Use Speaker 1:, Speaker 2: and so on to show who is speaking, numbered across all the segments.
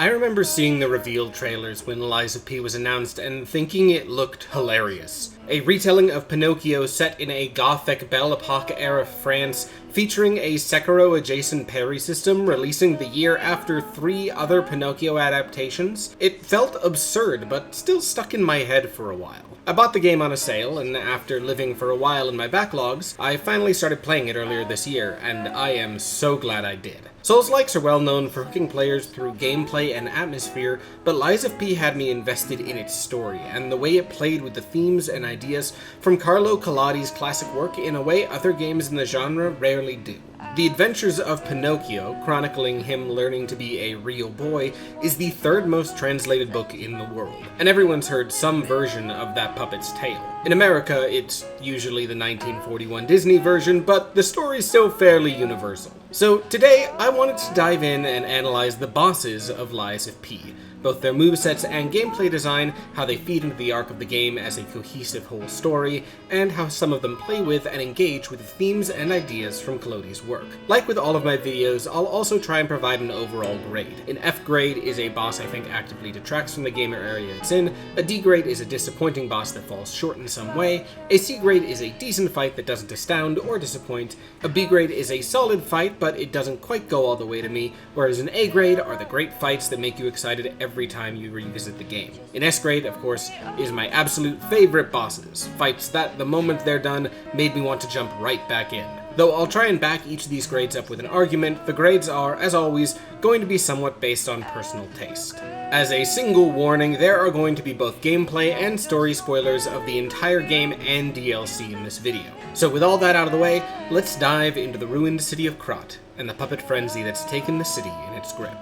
Speaker 1: I remember seeing the reveal trailers when Lies of P was announced and thinking it looked hilarious. A retelling of Pinocchio set in a gothic Belle Epoque era France, featuring a Sekiro-adjacent parry system releasing the year after 3 other Pinocchio adaptations. It felt absurd, but still stuck in my head for a while. I bought the game on a sale, and after living for a while in my backlogs, I finally started playing it earlier this year, and I am so glad I did. Souls-likes are well known for hooking players through gameplay and atmosphere, but Lies of P had me invested in its story, and the way it played with the themes and ideas from Carlo Collodi's classic work in a way other games in the genre rarely do. The Adventures of Pinocchio, chronicling him learning to be a real boy, is the 3rd most translated book in the world, and everyone's heard some version of that puppet's tale. In America, it's usually the 1941 Disney version, but the story's still fairly universal. So today, I wanted to dive in and analyze the bosses of Lies of P, both their movesets and gameplay design, how they feed into the arc of the game as a cohesive whole story, and how some of them play with and engage with the themes and ideas from Collodi's work. Like with all of my videos, I'll also try and provide an overall grade. An F grade is a boss I think actively detracts from the game or area it's in, a D grade is a disappointing boss that falls short in some way, a C grade is a decent fight that doesn't astound or disappoint, a B grade is a solid fight but it doesn't quite go all the way to me, whereas an A grade are the great fights that make you excited every time you revisit the game. An S grade, of course, is my absolute favorite bosses, fights that, the moment they're done, made me want to jump right back in. Though I'll try and back each of these grades up with an argument, the grades are, as always, going to be somewhat based on personal taste. As a single warning, there are going to be both gameplay and story spoilers of the entire game and DLC in this video. So with all that out of the way, let's dive into the ruined city of Krat, and the puppet frenzy that's taken the city in its grip.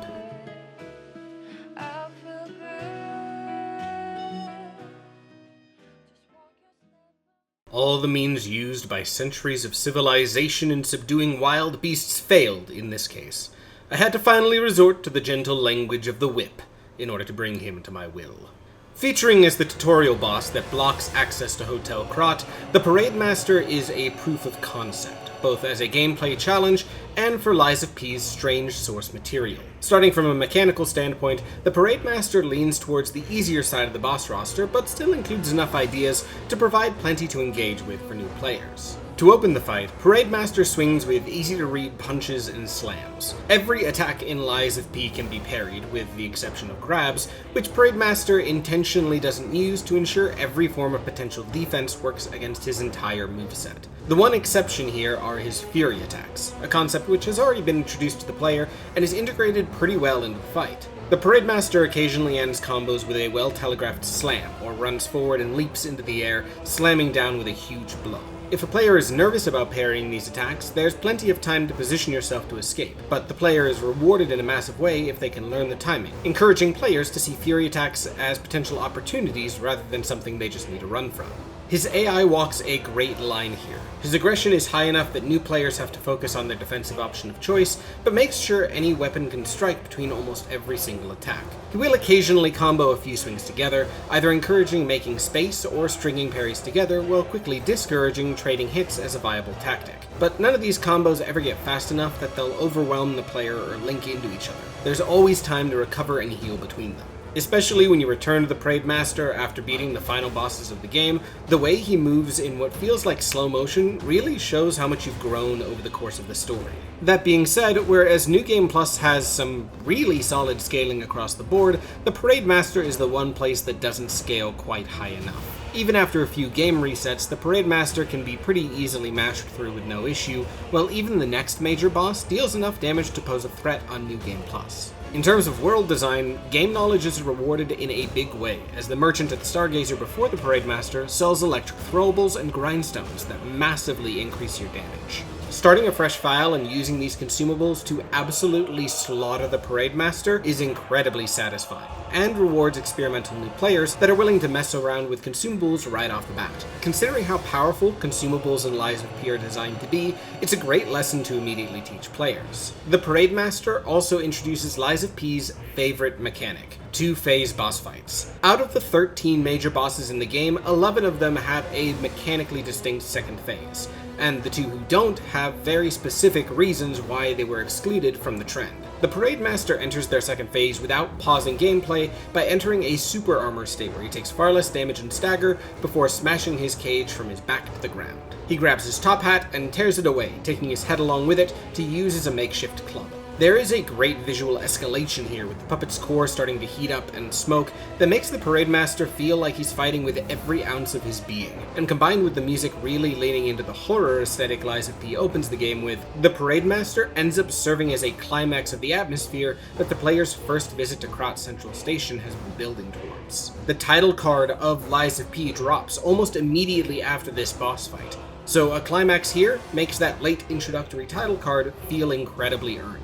Speaker 1: All the means used by centuries of civilization in subduing wild beasts failed in this case. I had to finally resort to the gentle language of the whip in order to bring him to my will. Featuring as the tutorial boss that blocks access to Hotel Krat, the Parade Master is a proof of concept, both as a gameplay challenge and for Lies of P's strange source material. Starting from a mechanical standpoint, the Parade Master leans towards the easier side of the boss roster, but still includes enough ideas to provide plenty to engage with for new players. To open the fight, Parade Master swings with easy-to-read punches and slams. Every attack in Lies of P can be parried, with the exception of grabs, which Parade Master intentionally doesn't use to ensure every form of potential defense works against his entire moveset. The one exception here are his Fury attacks, a concept which has already been introduced to the player and is integrated pretty well into the fight. The Parade Master occasionally ends combos with a well-telegraphed slam, or runs forward and leaps into the air, slamming down with a huge blow. If a player is nervous about parrying these attacks, there's plenty of time to position yourself to escape, but the player is rewarded in a massive way if they can learn the timing, encouraging players to see Fury attacks as potential opportunities rather than something they just need to run from. His AI walks a great line here. His aggression is high enough that new players have to focus on their defensive option of choice, but makes sure any weapon can strike between almost every single attack. He will occasionally combo a few swings together, either encouraging making space or stringing parries together, while quickly discouraging trading hits as a viable tactic. But none of these combos ever get fast enough that they'll overwhelm the player or link into each other. There's always time to recover and heal between them. Especially when you return to the Parade Master after beating the final bosses of the game, the way he moves in what feels like slow motion really shows how much you've grown over the course of the story. That being said, whereas New Game Plus has some really solid scaling across the board, the Parade Master is the one place that doesn't scale quite high enough. Even after a few game resets, the Parade Master can be pretty easily mashed through with no issue, while even the next major boss deals enough damage to pose a threat on New Game Plus. In terms of world design, game knowledge is rewarded in a big way, as the merchant at Stargazer before the Parade Master sells electric throwables and grindstones that massively increase your damage. Starting a fresh file and using these consumables to absolutely slaughter the Parade Master is incredibly satisfying, and rewards experimental new players that are willing to mess around with consumables right off the bat. Considering how powerful consumables in Lies of P are designed to be, it's a great lesson to immediately teach players. The Parade Master also introduces Lies of P's favorite mechanic: two-phase boss fights. Out of the 13 major bosses in the game, 11 of them have a mechanically distinct second phase. and the two who don't have very specific reasons why they were excluded from the trend. The Parade Master enters their second phase without pausing gameplay by entering a super armor state where he takes far less damage and stagger before smashing his cage from his back to the ground. He grabs his top hat and tears it away, taking his head along with it to use as a makeshift club. There is a great visual escalation here, with the puppet's core starting to heat up and smoke that makes the Parade Master feel like he's fighting with every ounce of his being. And combined with the music really leaning into the horror aesthetic Lies of P opens the game with, the Parade Master ends up serving as a climax of the atmosphere that the player's first visit to Krat Central Station has been building towards. The title card of Lies of P drops almost immediately after this boss fight, so a climax here makes that late introductory title card feel incredibly earned.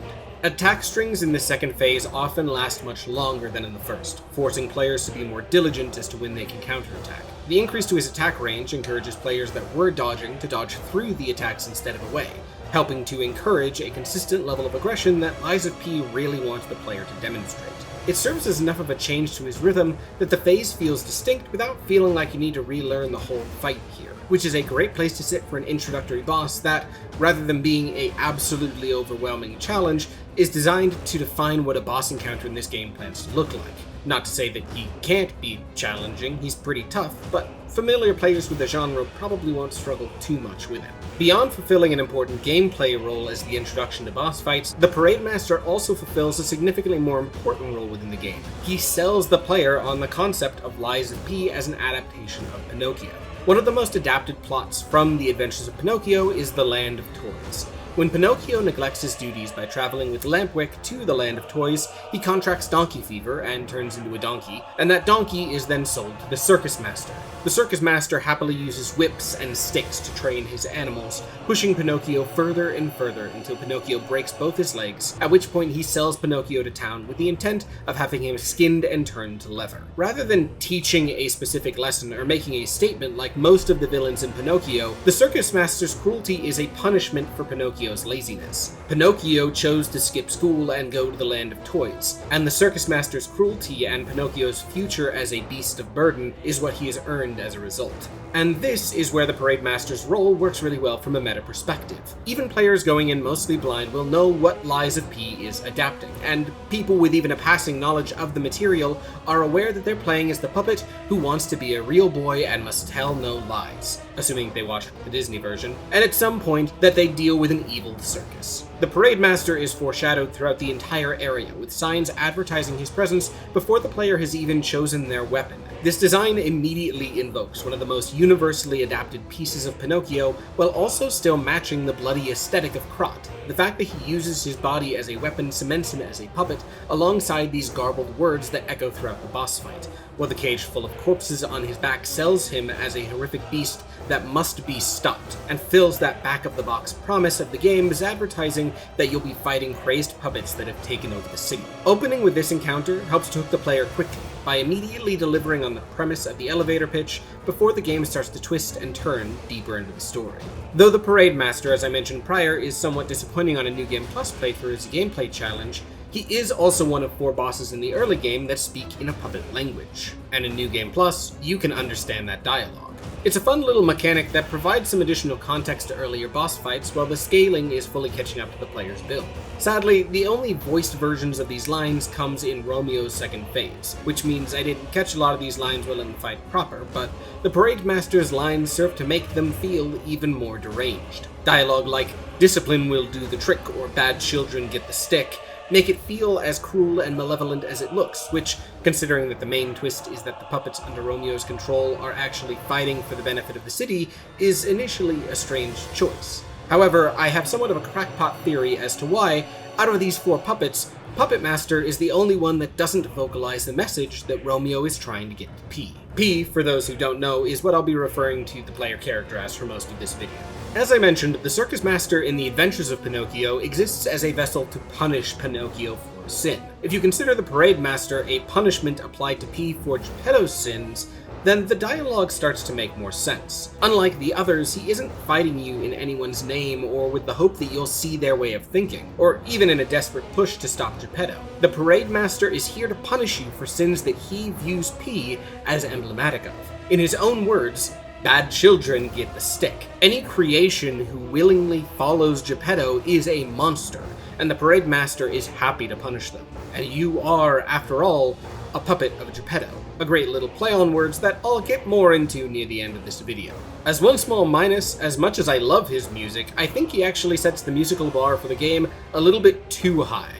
Speaker 1: Attack strings in the second phase often last much longer than in the first, forcing players to be more diligent as to when they can counterattack. The increase to his attack range encourages players that were dodging to dodge through the attacks instead of away, helping to encourage a consistent level of aggression that Lies of P really wants the player to demonstrate. It serves as enough of a change to his rhythm that the phase feels distinct without feeling like you need to relearn the whole fight here, which is a great place to sit for an introductory boss that, rather than being an absolutely overwhelming challenge, is designed to define what a boss encounter in this game plans to look like. Not to say that he can't be challenging, he's pretty tough, but familiar players with the genre probably won't struggle too much with him. Beyond fulfilling an important gameplay role as the introduction to boss fights, the Parade Master also fulfills a significantly more important role within the game. He sells the player on the concept of Lies of P as an adaptation of Pinocchio. One of the most adapted plots from The Adventures of Pinocchio is the Land of Toys. When Pinocchio neglects his duties by traveling with Lampwick to the Land of Toys, he contracts donkey fever and turns into a donkey, and that donkey is then sold to the Circus Master. The Circus Master happily uses whips and sticks to train his animals, pushing Pinocchio further and further until Pinocchio breaks both his legs, at which point he sells Pinocchio to town with the intent of having him skinned and turned to leather. Rather than teaching a specific lesson or making a statement like most of the villains in Pinocchio, the Circus Master's cruelty is a punishment for Pinocchio's laziness. Pinocchio chose to skip school and go to the Land of Toys, and the Circus Master's cruelty and Pinocchio's future as a beast of burden is what he has earned as a result. And this is where the Parade Master's role works really well from a meta perspective. Even players going in mostly blind will know what Lies of P is adapting, and people with even a passing knowledge of the material are aware that they're playing as the puppet who wants to be a real boy and must tell no lies, assuming they watch the Disney version, and at some point that they deal with an evil circus. The Parade Master is foreshadowed throughout the entire area, with signs advertising his presence before the player has even chosen their weapon. This design immediately invokes one of the most universally adapted pieces of Pinocchio, while also still matching the bloody aesthetic of Krat. The fact that he uses his body as a weapon cements him as a puppet, alongside these garbled words that echo throughout the boss fight, while the cage full of corpses on his back sells him as a horrific beast that must be stopped, and fills that back-of-the-box promise of the game as advertising that you'll be fighting crazed puppets that have taken over the city. Opening with this encounter helps to hook the player quickly, by immediately delivering on the premise of the elevator pitch before the game starts to twist and turn deeper into the story. Though the Parade Master, as I mentioned prior, is somewhat disappointing on a New Game Plus playthrough as a gameplay challenge, he is also one of 4 bosses in the early game that speak in a puppet language. And in New Game Plus, you can understand that dialogue. It's a fun little mechanic that provides some additional context to earlier boss fights while the scaling is fully catching up to the player's build. Sadly, the only voiced versions of these lines comes in Romeo's second phase, which means I didn't catch a lot of these lines while in the fight proper, but the Parade Master's lines serve to make them feel even more deranged. Dialogue like, "Discipline will do the trick," or "Bad children get the stick," make it feel as cruel and malevolent as it looks, which, considering that the main twist is that the puppets under Romeo's control are actually fighting for the benefit of the city, is initially a strange choice. However, I have somewhat of a crackpot theory as to why, out of these 4 puppets, Puppet Master is the only one that doesn't vocalize the message that Romeo is trying to get to P. P, for those who don't know, is what I'll be referring to the player character as for most of this video. As I mentioned, the Circus Master in The Adventures of Pinocchio exists as a vessel to punish Pinocchio for sin. If you consider the Parade Master a punishment applied to P for Geppetto's sins, then the dialogue starts to make more sense. Unlike the others, he isn't fighting you in anyone's name or with the hope that you'll see their way of thinking, or even in a desperate push to stop Geppetto. The Parade Master is here to punish you for sins that he views P as emblematic of. In his own words, Bad children get the stick. Any creation who willingly follows Geppetto is a monster, and the Parade Master is happy to punish them. And you are, after all, a puppet of Geppetto. A great little play on words that I'll get more into near the end of this video. As one small minus, as much as I love his music, I think he actually sets the musical bar for the game a little bit too high.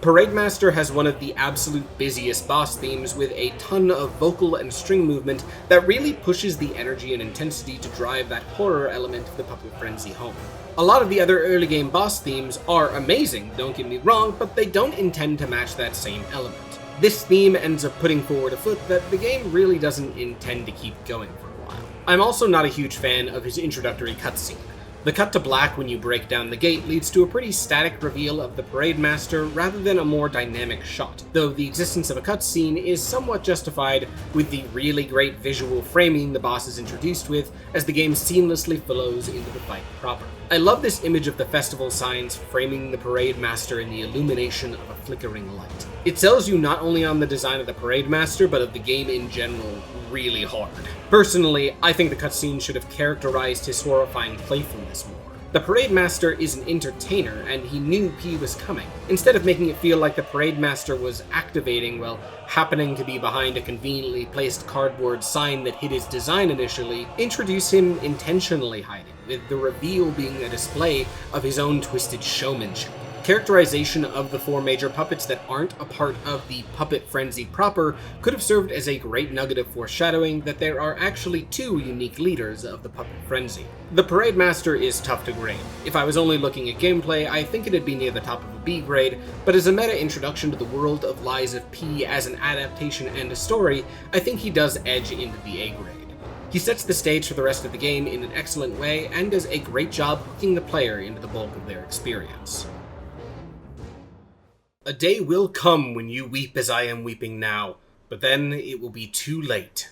Speaker 1: Parade Master has one of the absolute busiest boss themes with a ton of vocal and string movement that really pushes the energy and intensity to drive that horror element of the Puppet Frenzy home. A lot of the other early game boss themes are amazing, don't get me wrong, but they don't intend to match that same element. This theme ends up putting forward a foot that the game really doesn't intend to keep going for a while. I'm also not a huge fan of his introductory cutscene. The cut to black when you break down the gate leads to a pretty static reveal of the Parade Master rather than a more dynamic shot, though the existence of a cutscene is somewhat justified with the really great visual framing the boss is introduced with as the game seamlessly flows into the fight proper. I love this image of the festival signs framing the Parade Master in the illumination of a flickering light. It sells you not only on the design of the Parade Master, but of the game in general really hard. Personally, I think the cutscene should have characterized his horrifying playfulness more. The Parade Master is an entertainer, and he knew P was coming. Instead of making it feel like the Parade Master was activating while happening to be behind a conveniently placed cardboard sign that hid his design initially, introduce him intentionally hiding, with the reveal being a display of his own twisted showmanship. Characterization of the four major puppets that aren't a part of the Puppet Frenzy proper could have served as a great nugget of foreshadowing that there are actually two unique leaders of the Puppet Frenzy. The Parade Master is tough to grade. If I was only looking at gameplay, I think it'd be near the top of a B grade, but as a meta introduction to the world of Lies of P as an adaptation and a story, I think he does edge into the A grade. He sets the stage for the rest of the game in an excellent way and does a great job hooking the player into the bulk of their experience. A day will come when you weep as I am weeping now, but then it will be too late.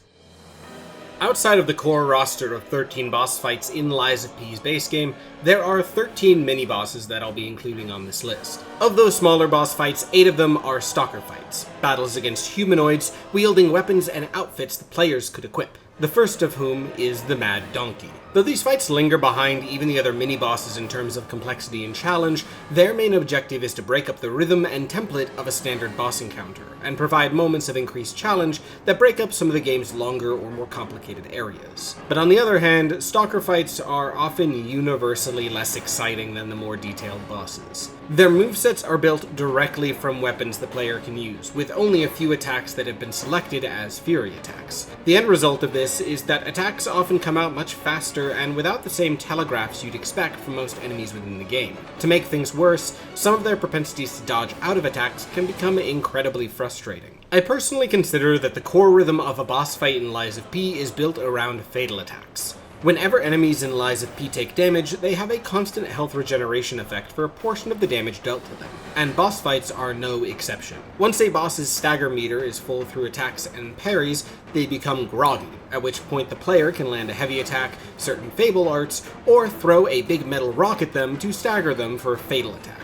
Speaker 1: Outside of the core roster of 13 boss fights in Lies of P's base game, there are 13 mini-bosses that I'll be including on this list. Of those smaller boss fights, 8 of them are stalker fights, battles against humanoids wielding weapons and outfits the players could equip, the first of whom is the Mad Donkey. Though these fights linger behind even the other mini-bosses in terms of complexity and challenge, their main objective is to break up the rhythm and template of a standard boss encounter, and provide moments of increased challenge that break up some of the game's longer or more complicated areas. But on the other hand, stalker fights are often universally less exciting than the more detailed bosses. Their movesets are built directly from weapons the player can use, with only a few attacks that have been selected as Fury attacks. The end result of this is that attacks often come out much faster and without the same telegraphs you'd expect from most enemies within the game. To make things worse, some of their propensities to dodge out of attacks can become incredibly frustrating. I personally consider that the core rhythm of a boss fight in Lies of P is built around fatal attacks. Whenever enemies in Lies of P take damage, they have a constant health regeneration effect for a portion of the damage dealt to them, and boss fights are no exception. Once a boss's stagger meter is full through attacks and parries, they become groggy, at which point the player can land a heavy attack, certain Fable arts, or throw a big metal rock at them to stagger them for a fatal attack.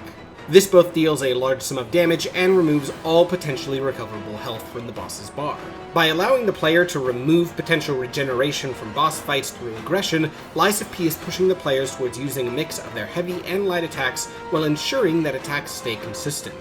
Speaker 1: This both deals a large sum of damage and removes all potentially recoverable health from the boss's bar. By allowing the player to remove potential regeneration from boss fights through aggression, Lies of P is pushing the players towards using a mix of their heavy and light attacks while ensuring that attacks stay consistent.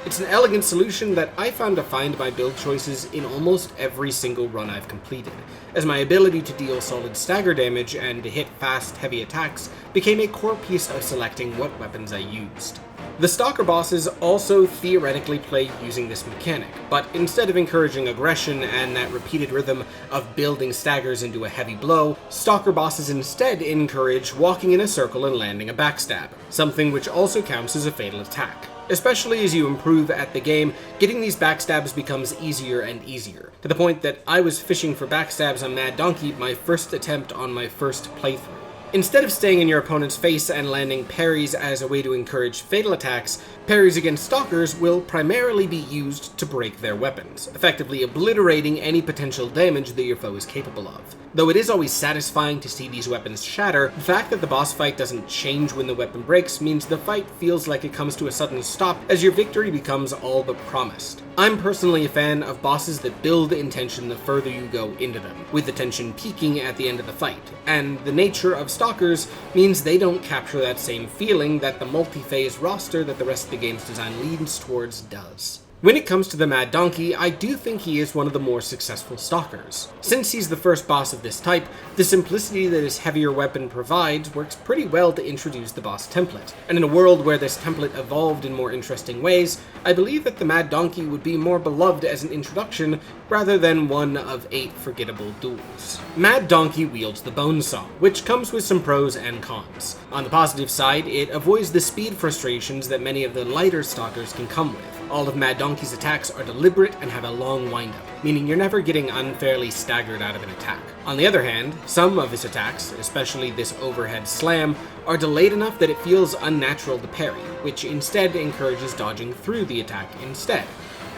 Speaker 1: It's an elegant solution that I found defined my build choices in almost every single run I've completed, as my ability to deal solid stagger damage and to hit fast, heavy attacks became a core piece of selecting what weapons I used. The Stalker bosses also theoretically play using this mechanic, but instead of encouraging aggression and that repeated rhythm of building staggers into a heavy blow, Stalker bosses instead encourage walking in a circle and landing a backstab, something which also counts as a fatal attack. Especially as you improve at the game, getting these backstabs becomes easier and easier, to the point that I was fishing for backstabs on Mad Donkey my first attempt on my first playthrough. Instead of staying in your opponent's face and landing parries as a way to encourage fatal attacks, parries against stalkers will primarily be used to break their weapons, effectively obliterating any potential damage that your foe is capable of. Though it is always satisfying to see these weapons shatter, the fact that the boss fight doesn't change when the weapon breaks means the fight feels like it comes to a sudden stop as your victory becomes all but promised. I'm personally a fan of bosses that build in tension the further you go into them, with the tension peaking at the end of the fight, and the nature of stalkers means they don't capture that same feeling that the multi-phase roster that the rest of the game's design leans towards does. When it comes to the Mad Donkey, I do think he is one of the more successful stalkers. Since he's the first boss of this type, the simplicity that his heavier weapon provides works pretty well to introduce the boss template. And in a world where this template evolved in more interesting ways, I believe that the Mad Donkey would be more beloved as an introduction rather than one of 8 forgettable duels. Mad Donkey wields the Bone Saw, which comes with some pros and cons. On the positive side, it avoids the speed frustrations that many of the lighter stalkers can come with. All of Mad Donkey's attacks are deliberate and have a long windup, meaning you're never getting unfairly staggered out of an attack. On the other hand, some of his attacks, especially this overhead slam, are delayed enough that it feels unnatural to parry, which instead encourages dodging through the attack instead.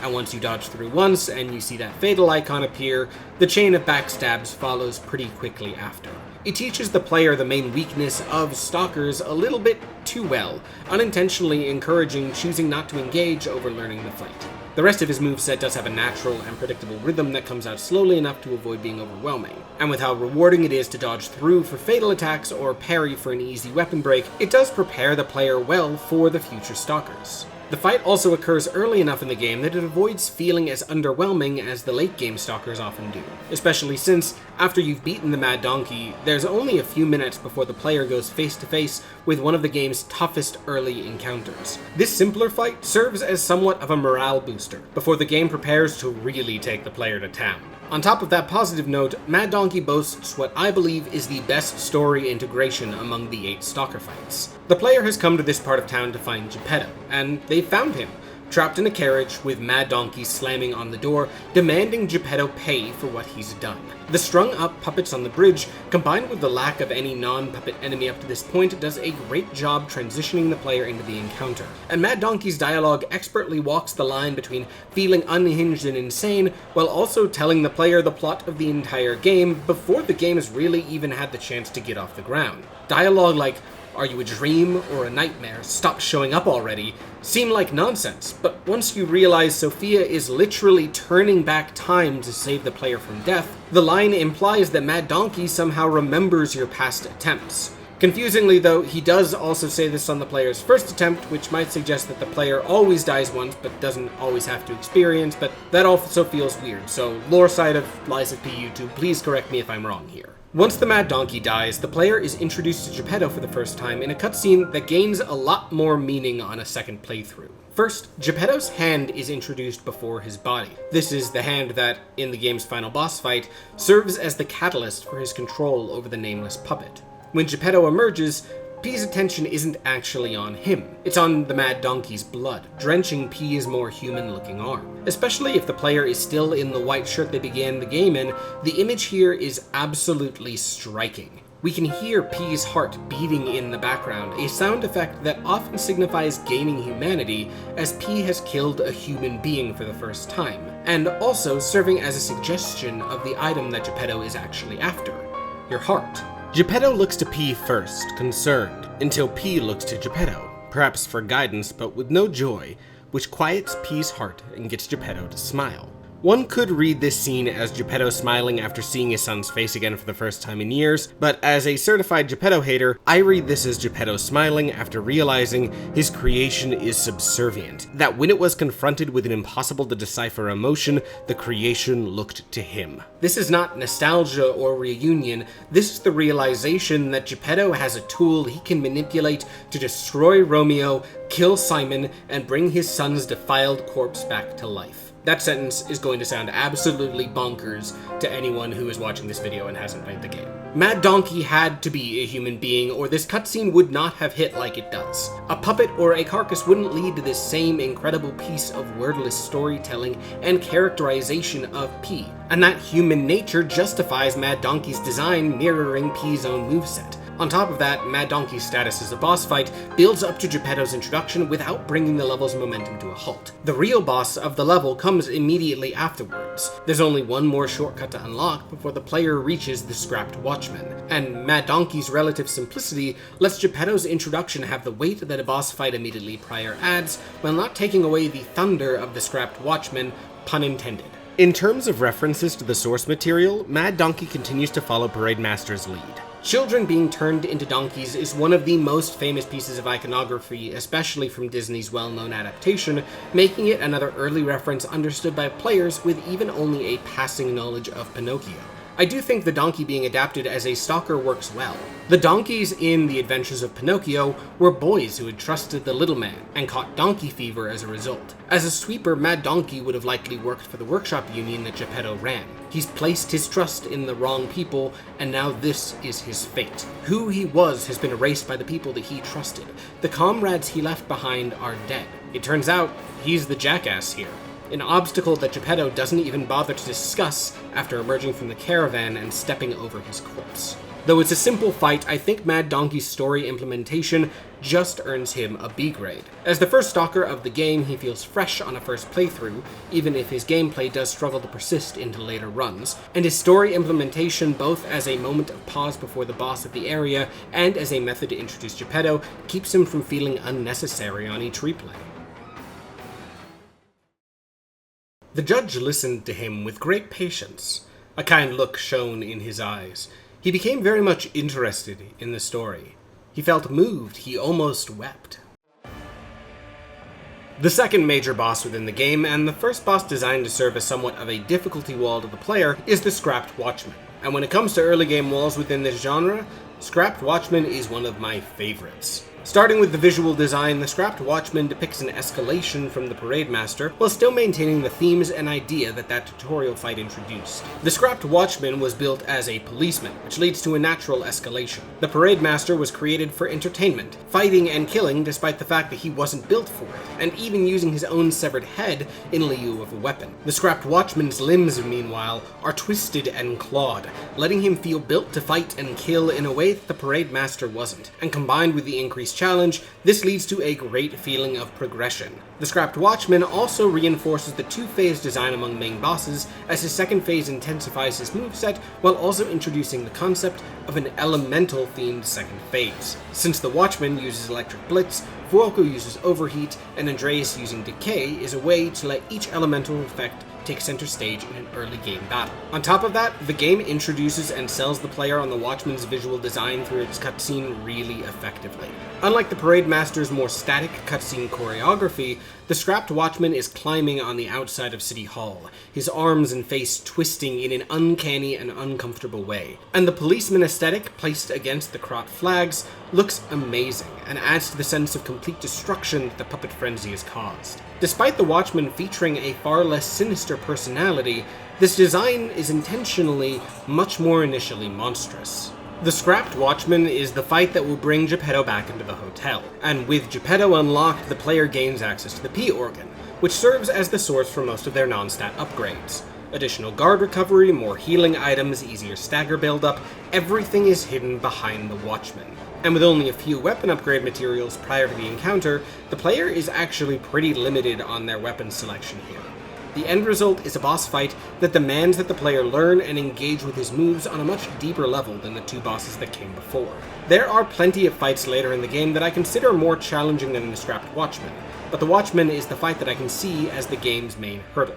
Speaker 1: And once you dodge through once and you see that fatal icon appear, the chain of backstabs follows pretty quickly after. It teaches the player the main weakness of stalkers a little bit too well, unintentionally encouraging choosing not to engage over learning the fight. The rest of his moveset does have a natural and predictable rhythm that comes out slowly enough to avoid being overwhelming, and with how rewarding it is to dodge through for fatal attacks or parry for an easy weapon break, it does prepare the player well for the future stalkers. The fight also occurs early enough in the game that it avoids feeling as underwhelming as the late game stalkers often do, especially since, after you've beaten the Mad Donkey, there's only a few minutes before the player goes face to face with one of the game's toughest early encounters. This simpler fight serves as somewhat of a morale booster, before the game prepares to really take the player to town. On top of that positive note, Mad Donkey boasts what I believe is the best story integration among the 8 stalker fights. The player has come to this part of town to find Geppetto, and they've found him, trapped in a carriage with Mad Donkey slamming on the door, demanding Geppetto pay for what he's done. The strung-up puppets on the bridge, combined with the lack of any non-puppet enemy up to this point, does a great job transitioning the player into the encounter. And Mad Donkey's dialogue expertly walks the line between feeling unhinged and insane, while also telling the player the plot of the entire game before the game has really even had the chance to get off the ground. Dialogue like, "Are you a dream or a nightmare? Stop showing up already," seem like nonsense, but once you realize Sophia is literally turning back time to save the player from death, the line implies that Mad Donkey somehow remembers your past attempts. Confusingly though, he does also say this on the player's first attempt, which might suggest that the player always dies once but doesn't always have to experience, but that also feels weird, so lore side of Lies of P YouTube, please correct me if I'm wrong here. Once the Mad Donkey dies, the player is introduced to Geppetto for the first time in a cutscene that gains a lot more meaning on a second playthrough. First, Geppetto's hand is introduced before his body. This is the hand that, in the game's final boss fight, serves as the catalyst for his control over the Nameless Puppet. When Geppetto emerges, P's attention isn't actually on him. It's on the Mad Donkey's blood, drenching P's more human-looking arm. Especially if the player is still in the white shirt they began the game in, the image here is absolutely striking. We can hear P's heart beating in the background, a sound effect that often signifies gaining humanity, as P has killed a human being for the first time, and also serving as a suggestion of the item that Geppetto is actually after: your heart. Geppetto looks to P first, concerned, until P looks to Geppetto, perhaps for guidance but with no joy, which quiets P's heart and gets Geppetto to smile. One could read this scene as Geppetto smiling after seeing his son's face again for the first time in years, but as a certified Geppetto hater, I read this as Geppetto smiling after realizing his creation is subservient, that when it was confronted with an impossible to decipher emotion, the creation looked to him. This is not nostalgia or reunion, this is the realization that Geppetto has a tool he can manipulate to destroy Romeo, kill Simon, and bring his son's defiled corpse back to life. That sentence is going to sound absolutely bonkers to anyone who is watching this video and hasn't played the game. Mad Donkey had to be a human being, or this cutscene would not have hit like it does. A puppet or a carcass wouldn't lead to this same incredible piece of wordless storytelling and characterization of P, and that human nature justifies Mad Donkey's design mirroring P's own moveset. On top of that, Mad Donkey's status as a boss fight builds up to Geppetto's introduction without bringing the level's momentum to a halt. The real boss of the level comes immediately afterwards. There's only one more shortcut to unlock before the player reaches the Scrapped Watchman, and Mad Donkey's relative simplicity lets Geppetto's introduction have the weight that a boss fight immediately prior adds, while not taking away the thunder of the Scrapped Watchman, pun intended. In terms of references to the source material, Mad Donkey continues to follow Parade Master's lead. Children being turned into donkeys is one of the most famous pieces of iconography, especially from Disney's well-known adaptation, making it another early reference understood by players with even only a passing knowledge of Pinocchio. I do think the donkey being adapted as a stalker works well. The donkeys in The Adventures of Pinocchio were boys who had trusted the little man, and caught donkey fever as a result. As a sweeper, Mad Donkey would have likely worked for the workshop union that Geppetto ran. He's placed his trust in the wrong people, and now this is his fate. Who he was has been erased by the people that he trusted. The comrades he left behind are dead. It turns out, he's the jackass here. An obstacle that Geppetto doesn't even bother to discuss after emerging from the caravan and stepping over his corpse. Though it's a simple fight, I think Mad Donkey's story implementation just earns him a B grade. As the first stalker of the game, he feels fresh on a first playthrough, even if his gameplay does struggle to persist into later runs, and his story implementation, both as a moment of pause before the boss of the area and as a method to introduce Geppetto, keeps him from feeling unnecessary on each replay. The judge listened to him with great patience. A kind look shone in his eyes. He became very much interested in the story. He felt moved, he almost wept. The second major boss within the game, and the first boss designed to serve as somewhat of a difficulty wall to the player, is the Scrapped Watchman. And when it comes to early game walls within this genre, Scrapped Watchman is one of my favorites. Starting with the visual design, the Scrapped Watchman depicts an escalation from the Parade Master, while still maintaining the themes and idea that tutorial fight introduced. The Scrapped Watchman was built as a policeman, which leads to a natural escalation. The Parade Master was created for entertainment, fighting and killing despite the fact that he wasn't built for it, and even using his own severed head in lieu of a weapon. The Scrapped Watchman's limbs, meanwhile, are twisted and clawed, letting him feel built to fight and kill in a way that the Parade Master wasn't, and combined with the increased challenge, this leads to a great feeling of progression. The Scrapped Watchman also reinforces the two-phase design among main bosses, as his second phase intensifies his moveset while also introducing the concept of an elemental-themed second phase. Since the Watchman uses Electric Blitz, Fuoco uses Overheat, and Andreus using Decay is a way to let each elemental effect take center stage in an early game battle. On top of that, the game introduces and sells the player on the Watchman's visual design through its cutscene really effectively. Unlike the Parade Master's more static cutscene choreography, the Scrapped Watchman is climbing on the outside of City Hall, his arms and face twisting in an uncanny and uncomfortable way. And the policeman aesthetic, placed against the Crot flags, looks amazing, and adds to the sense of complete destruction that the puppet frenzy has caused. Despite the Watchman featuring a far less sinister personality, this design is intentionally much more initially monstrous. The Scrapped Watchman is the fight that will bring Geppetto back into the hotel, and with Geppetto unlocked, the player gains access to the P-Organ, which serves as the source for most of their non-stat upgrades. Additional guard recovery, more healing items, easier stagger buildup, everything is hidden behind the Watchman. And with only a few weapon upgrade materials prior to the encounter, the player is actually pretty limited on their weapon selection here. The end result is a boss fight that demands that the player learn and engage with his moves on a much deeper level than the two bosses that came before. There are plenty of fights later in the game that I consider more challenging than the Scrapped Watchman, but the Watchman is the fight that I can see as the game's main hurdle.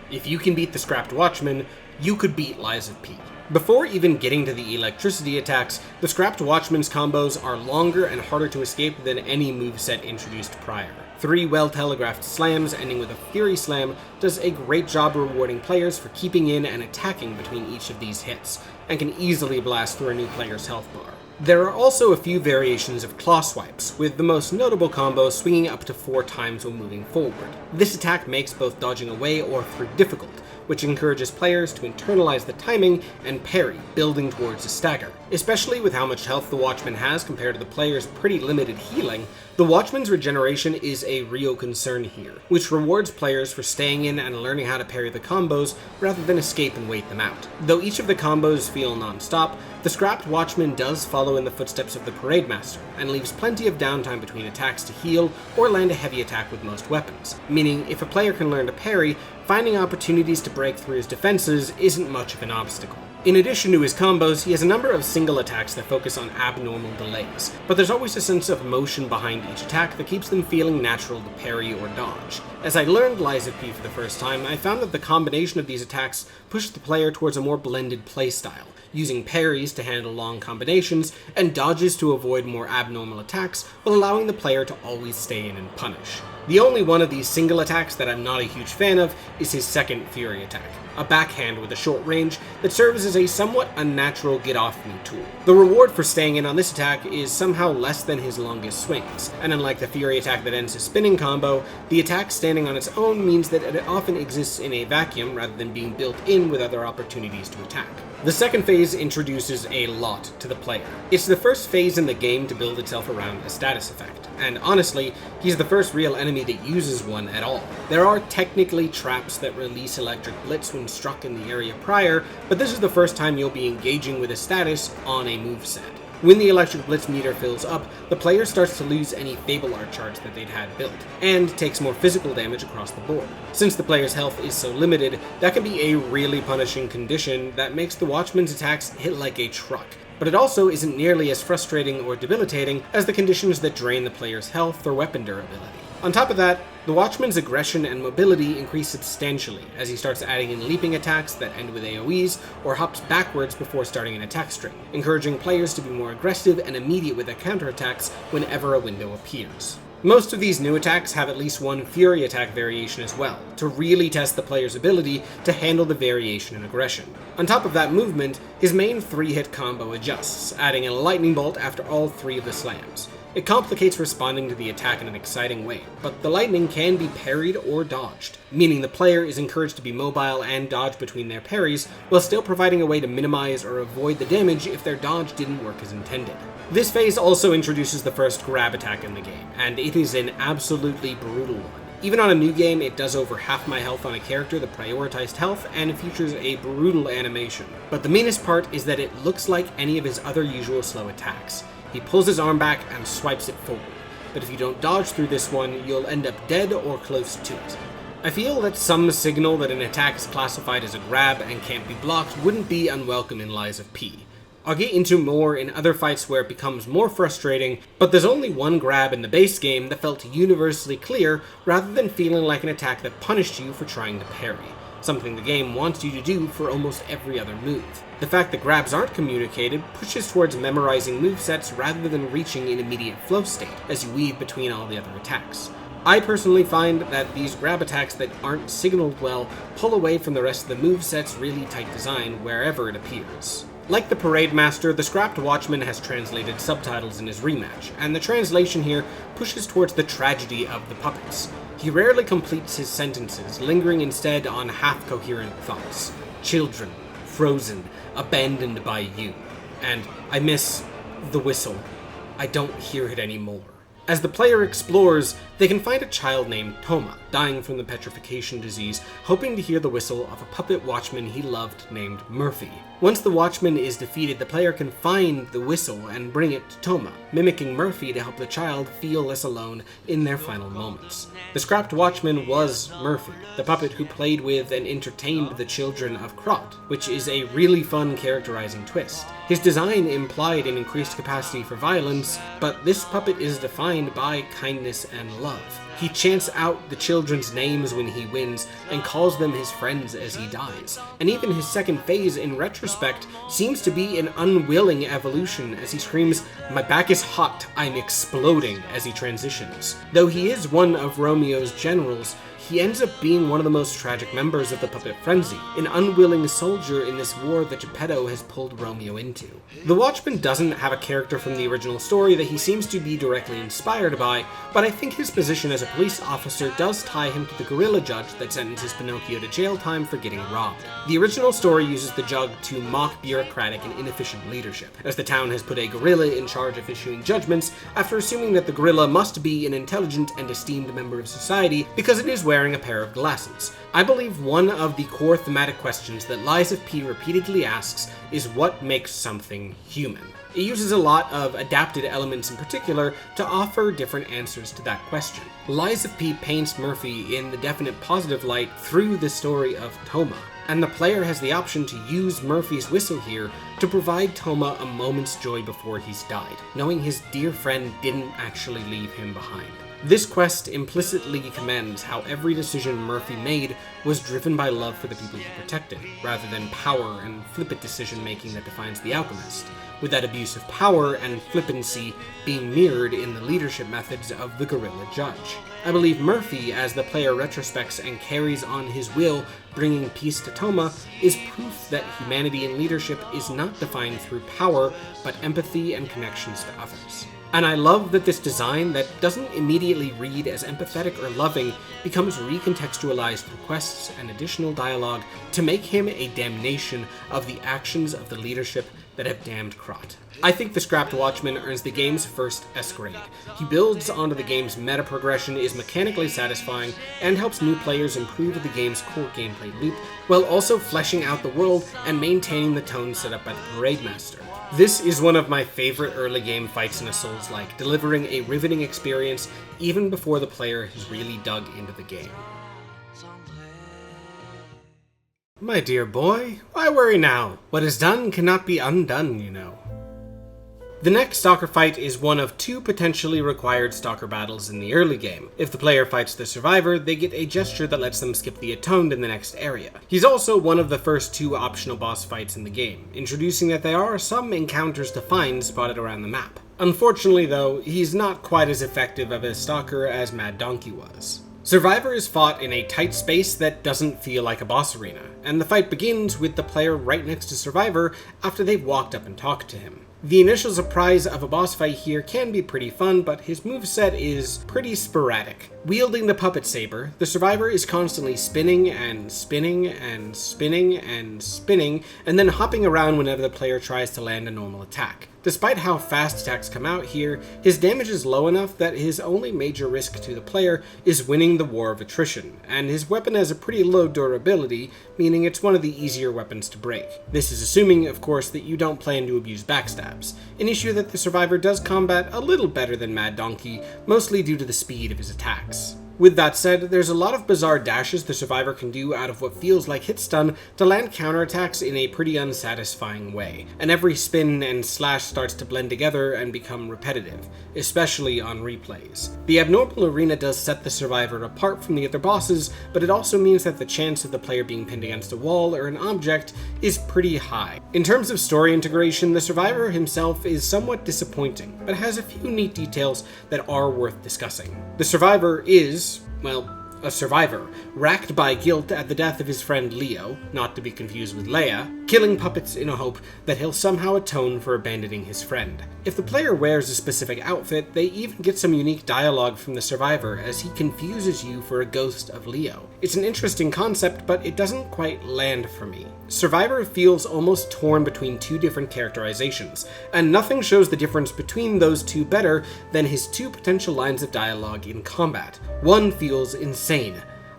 Speaker 1: If you can beat the Scrapped Watchman, you could beat Lies of P. Before even getting to the electricity attacks, the Scrapped Watchman's combos are longer and harder to escape than any moveset introduced prior. 3 well-telegraphed slams ending with a Fury Slam does a great job rewarding players for keeping in and attacking between each of these hits, and can easily blast through a new player's health bar. There are also a few variations of claw swipes, with the most notable combo swinging up to 4 times when moving forward. This attack makes both dodging away or through difficult, which encourages players to internalize the timing and parry, building towards a stagger. Especially with how much health the Watchman has compared to the player's pretty limited healing, The Watchman's regeneration is a real concern here, which rewards players for staying in and learning how to parry the combos rather than escape and wait them out. Though each of the combos feel non-stop, the scrapped Watchman does follow in the footsteps of the Parade Master, and leaves plenty of downtime between attacks to heal or land a heavy attack with most weapons, meaning if a player can learn to parry, finding opportunities to break through his defenses isn't much of an obstacle. In addition to his combos, he has a number of single attacks that focus on abnormal delays, but there's always a sense of motion behind each attack that keeps them feeling natural to parry or dodge. As I learned Lies of P for the first time, I found that the combination of these attacks pushed the player towards a more blended playstyle, using parries to handle long combinations and dodges to avoid more abnormal attacks while allowing the player to always stay in and punish. The only one of these single attacks that I'm not a huge fan of is his second Fury attack, a backhand with a short range that serves as a somewhat unnatural get-off-me tool. The reward for staying in on this attack is somehow less than his longest swings, and unlike the Fury attack that ends his spinning combo, the attack standing on its own means that it often exists in a vacuum rather than being built in with other opportunities to attack. The second phase introduces a lot to the player. It's the first phase in the game to build itself around a status effect, and honestly, he's the first real enemy that uses one at all. There are technically traps that release Electric Blitz when struck in the area prior, but this is the first time you'll be engaging with a status on a moveset. When the Electric Blitz meter fills up, the player starts to lose any Fable Art charts that they'd had built, and takes more physical damage across the board. Since the player's health is so limited, that can be a really punishing condition that makes the Watchman's attacks hit like a truck. But it also isn't nearly as frustrating or debilitating as the conditions that drain the player's health or weapon durability. On top of that, the Watchman's aggression and mobility increase substantially as he starts adding in leaping attacks that end with AoEs or hops backwards before starting an attack string, encouraging players to be more aggressive and immediate with their counterattacks whenever a window appears. Most of these new attacks have at least one Fury attack variation as well, to really test the player's ability to handle the variation in aggression. On top of that movement, his main 3-hit combo adjusts, adding a lightning bolt after all 3 of the slams. It complicates responding to the attack in an exciting way, but the lightning can be parried or dodged, meaning the player is encouraged to be mobile and dodge between their parries, while still providing a way to minimize or avoid the damage if their dodge didn't work as intended. This phase also introduces the first grab attack in the game, and it is an absolutely brutal one. Even on a new game, it does over half my health on a character that prioritized health, and it features a brutal animation. But the meanest part is that it looks like any of his other usual slow attacks. He pulls his arm back and swipes it forward, but if you don't dodge through this one, you'll end up dead or close to it. I feel that some signal that an attack is classified as a grab and can't be blocked wouldn't be unwelcome in Lies of P. I'll get into more in other fights where it becomes more frustrating, but there's only one grab in the base game that felt universally clear rather than feeling like an attack that punished you for trying to parry, something the game wants you to do for almost every other move. The fact that grabs aren't communicated pushes towards memorizing movesets rather than reaching an immediate flow state as you weave between all the other attacks. I personally find that these grab attacks that aren't signaled well pull away from the rest of the moveset's really tight design wherever it appears. Like the Parade Master, the scrapped Watchman has translated subtitles in his rematch, and the translation here pushes towards the tragedy of the puppets. He rarely completes his sentences, lingering instead on half-coherent thoughts. Children, frozen, abandoned by you. And I miss the whistle. I don't hear it anymore. As the player explores, they can find a child named Toma, dying from the petrification disease, hoping to hear the whistle of a puppet watchman he loved named Murphy. Once the watchman is defeated, the player can find the whistle and bring it to Toma, mimicking Murphy to help the child feel less alone in their final moments. The scrapped watchman was Murphy, the puppet who played with and entertained the children of Krot, which is a really fun characterizing twist. His design implied an increased capacity for violence, but this puppet is defined by kindness and love. He chants out the children's names when he wins and calls them his friends as he dies. And even his second phase, in retrospect, seems to be an unwilling evolution as he screams, "My back is hot, I'm exploding," as he transitions. Though he is one of Romeo's generals, he ends up being one of the most tragic members of the Puppet Frenzy, an unwilling soldier in this war that Geppetto has pulled Romeo into. The Watchman doesn't have a character from the original story that he seems to be directly inspired by, but I think his position as a police officer does tie him to the gorilla judge that sentences Pinocchio to jail time for getting robbed. The original story uses the jug to mock bureaucratic and inefficient leadership, as the town has put a gorilla in charge of issuing judgments after assuming that the gorilla must be an intelligent and esteemed member of society because it is wearing a pair of glasses. I believe one of the core thematic questions that Lies of P repeatedly asks is what makes something human. It uses a lot of adapted elements in particular to offer different answers to that question. Lies of P paints Murphy in the definite positive light through the story of Toma, and the player has the option to use Murphy's whistle here to provide Toma a moment's joy before he's died, knowing his dear friend didn't actually leave him behind. This quest implicitly commends how every decision Murphy made was driven by love for the people he protected, rather than power and flippant decision-making that defines the alchemist, with that abuse of power and flippancy being mirrored in the leadership methods of the gorilla judge. I believe Murphy, as the player retrospects and carries on his will, bringing peace to Toma, is proof that humanity and leadership is not defined through power, but empathy and connections to others. And I love that this design that doesn't immediately read as empathetic or loving becomes recontextualized through quests and additional dialogue to make him a damnation of the actions of the leadership that have damned Krot. I think the Scrapped Watchman earns the game's first S grade. He builds onto the game's meta progression, is mechanically satisfying, and helps new players improve the game's core gameplay loop, while also fleshing out the world and maintaining the tone set up by the Parade Master. This is one of my favorite early game fights in a Souls-like, delivering a riveting experience even before the player has really dug into the game. My dear boy, why worry now? What is done cannot be undone, you know. The next Stalker fight is one of two potentially required Stalker battles in the early game. If the player fights the Survivor, they get a gesture that lets them skip the Atoned in the next area. He's also one of the first two optional boss fights in the game, introducing that there are some encounters to find spotted around the map. Unfortunately though, he's not quite as effective of a Stalker as Mad Donkey was. Survivor is fought in a tight space that doesn't feel like a boss arena, and the fight begins with the player right next to Survivor after they've walked up and talked to him. The initial surprise of a boss fight here can be pretty fun, but his moveset is pretty sporadic. Wielding the puppet saber, the Survivor is constantly spinning and spinning and spinning and spinning, and then hopping around whenever the player tries to land a normal attack. Despite how fast attacks come out here, his damage is low enough that his only major risk to the player is winning the war of attrition, and his weapon has a pretty low durability, meaning it's one of the easier weapons to break. This is assuming, of course, that you don't plan to abuse backstabs, an issue that the Survivor does combat a little better than Mad Donkey, mostly due to the speed of his attacks. With that said, there's a lot of bizarre dashes the Survivor can do out of what feels like hit stun to land counterattacks in a pretty unsatisfying way, and every spin and slash starts to blend together and become repetitive, especially on replays. The abnormal arena does set the Survivor apart from the other bosses, but it also means that the chance of the player being pinned against a wall or an object is pretty high. In terms of story integration, the Survivor himself is somewhat disappointing, but has a few neat details that are worth discussing. The Survivor is, well, a survivor, racked by guilt at the death of his friend Leo, not to be confused with Leia, killing puppets in a hope that he'll somehow atone for abandoning his friend. If the player wears a specific outfit, they even get some unique dialogue from the Survivor as he confuses you for a ghost of Leo. It's an interesting concept, but it doesn't quite land for me. Survivor feels almost torn between two different characterizations, and nothing shows the difference between those two better than his two potential lines of dialogue in combat. One feels insane.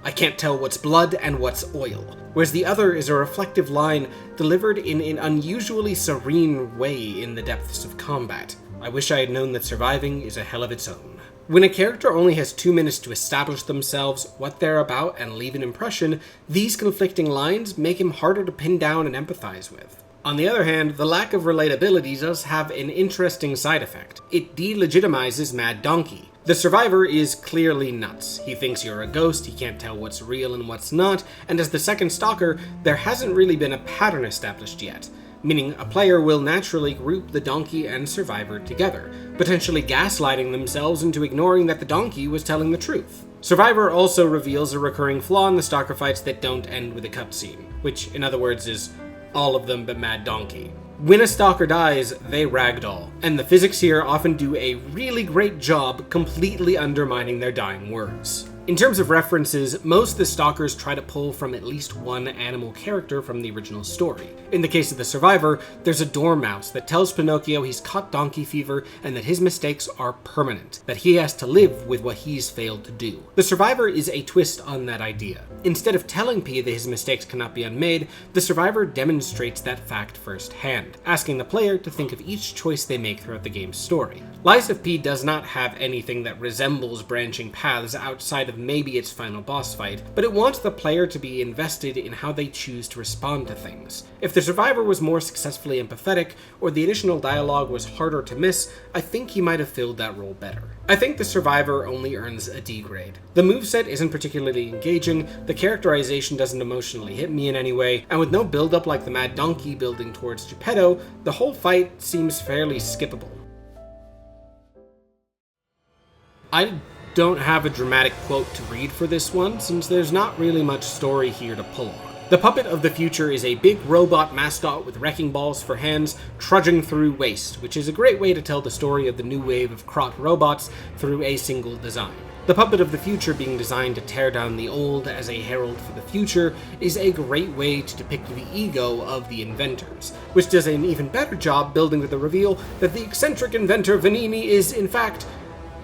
Speaker 1: I can't tell what's blood and what's oil, whereas the other is a reflective line delivered in an unusually serene way in the depths of combat. I wish I had known that surviving is a hell of its own. When a character only has 2 minutes to establish themselves, what they're about, and leave an impression, these conflicting lines make him harder to pin down and empathize with. On the other hand, the lack of relatability does have an interesting side effect. It delegitimizes Mad Donkey. The Survivor is clearly nuts. He thinks you're a ghost, he can't tell what's real and what's not, and as the second Stalker, there hasn't really been a pattern established yet, meaning a player will naturally group the donkey and Survivor together, potentially gaslighting themselves into ignoring that the donkey was telling the truth. Survivor also reveals a recurring flaw in the Stalker fights that don't end with a cutscene, which in other words is all of them but Mad Donkey. When a Stalker dies, they ragdoll, and the physics here often do a really great job completely undermining their dying words. In terms of references, most of the Stalkers try to pull from at least one animal character from the original story. In the case of the Survivor, there's a dormouse that tells Pinocchio he's caught donkey fever and that his mistakes are permanent, that he has to live with what he's failed to do. The Survivor is a twist on that idea. Instead of telling P that his mistakes cannot be unmade, the Survivor demonstrates that fact firsthand, asking the player to think of each choice they make throughout the game's story. Lies of P does not have anything that resembles branching paths outside of maybe its final boss fight, but it wants the player to be invested in how they choose to respond to things. If the Survivor was more successfully empathetic, or the additional dialogue was harder to miss, I think he might have filled that role better. I think the Survivor only earns a D grade. The moveset isn't particularly engaging, the characterization doesn't emotionally hit me in any way, and with no build-up like the Mad Donkey building towards Geppetto, the whole fight seems fairly skippable. I don't have a dramatic quote to read for this one, since there's not really much story here to pull on. The Puppet of the Future is a big robot mascot with wrecking balls for hands trudging through waste, which is a great way to tell the story of the new wave of crot robots through a single design. The Puppet of the Future being designed to tear down the old as a herald for the future is a great way to depict the ego of the inventors, which does an even better job building with the reveal that the eccentric inventor Vanini is, in fact,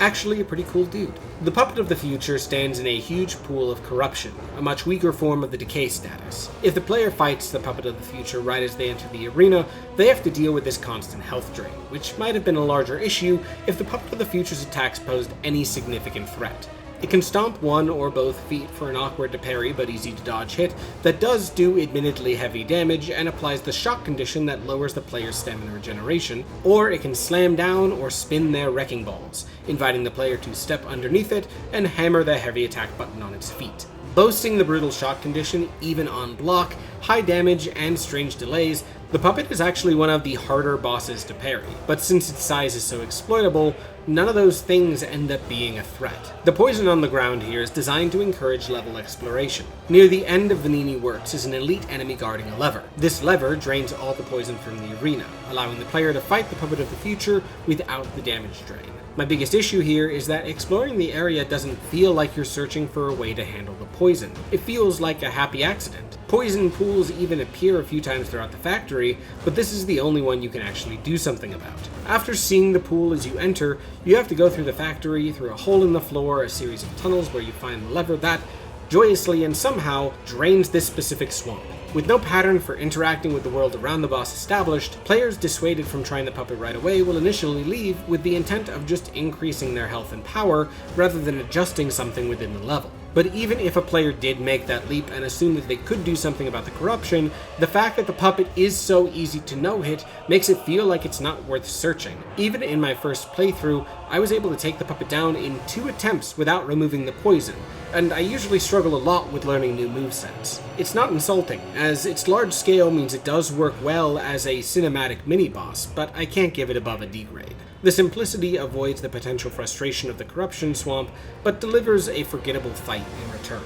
Speaker 1: actually a pretty cool dude. The Puppet of the Future stands in a huge pool of corruption, a much weaker form of the decay status. If the player fights the Puppet of the Future right as they enter the arena, they have to deal with this constant health drain, which might have been a larger issue if the Puppet of the Future's attacks posed any significant threat. It can stomp one or both feet for an awkward to parry but easy to dodge hit that does do admittedly heavy damage and applies the shock condition that lowers the player's stamina regeneration, or it can slam down or spin their wrecking balls, inviting the player to step underneath it and hammer the heavy attack button on its feet. Boasting the brutal shock condition, even on block, high damage, and strange delays, the Puppet is actually one of the harder bosses to parry, but since its size is so exploitable, none of those things end up being a threat. The poison on the ground here is designed to encourage level exploration. Near the end of Vanini Works is an elite enemy guarding a lever. This lever drains all the poison from the arena, allowing the player to fight the Puppet of the Future without the damage drain. My biggest issue here is that exploring the area doesn't feel like you're searching for a way to handle the poison. It feels like a happy accident. Poison pools even appear a few times throughout the factory, but this is the only one you can actually do something about. After seeing the pool as you enter, you have to go through the factory, through a hole in the floor, a series of tunnels where you find the lever that, joyously and somehow, drains this specific swamp. With no pattern for interacting with the world around the boss established, players dissuaded from trying the Puppet right away will initially leave with the intent of just increasing their health and power rather than adjusting something within the level. But even if a player did make that leap and assume that they could do something about the corruption, the fact that the Puppet is so easy to no-hit makes it feel like it's not worth searching. Even in my first playthrough, I was able to take the Puppet down in 2 attempts without removing the poison, and I usually struggle a lot with learning new movesets. It's not insulting, as its large scale means it does work well as a cinematic mini-boss, but I can't give it above a D grade. The simplicity avoids the potential frustration of the corruption swamp, but delivers a forgettable fight in return.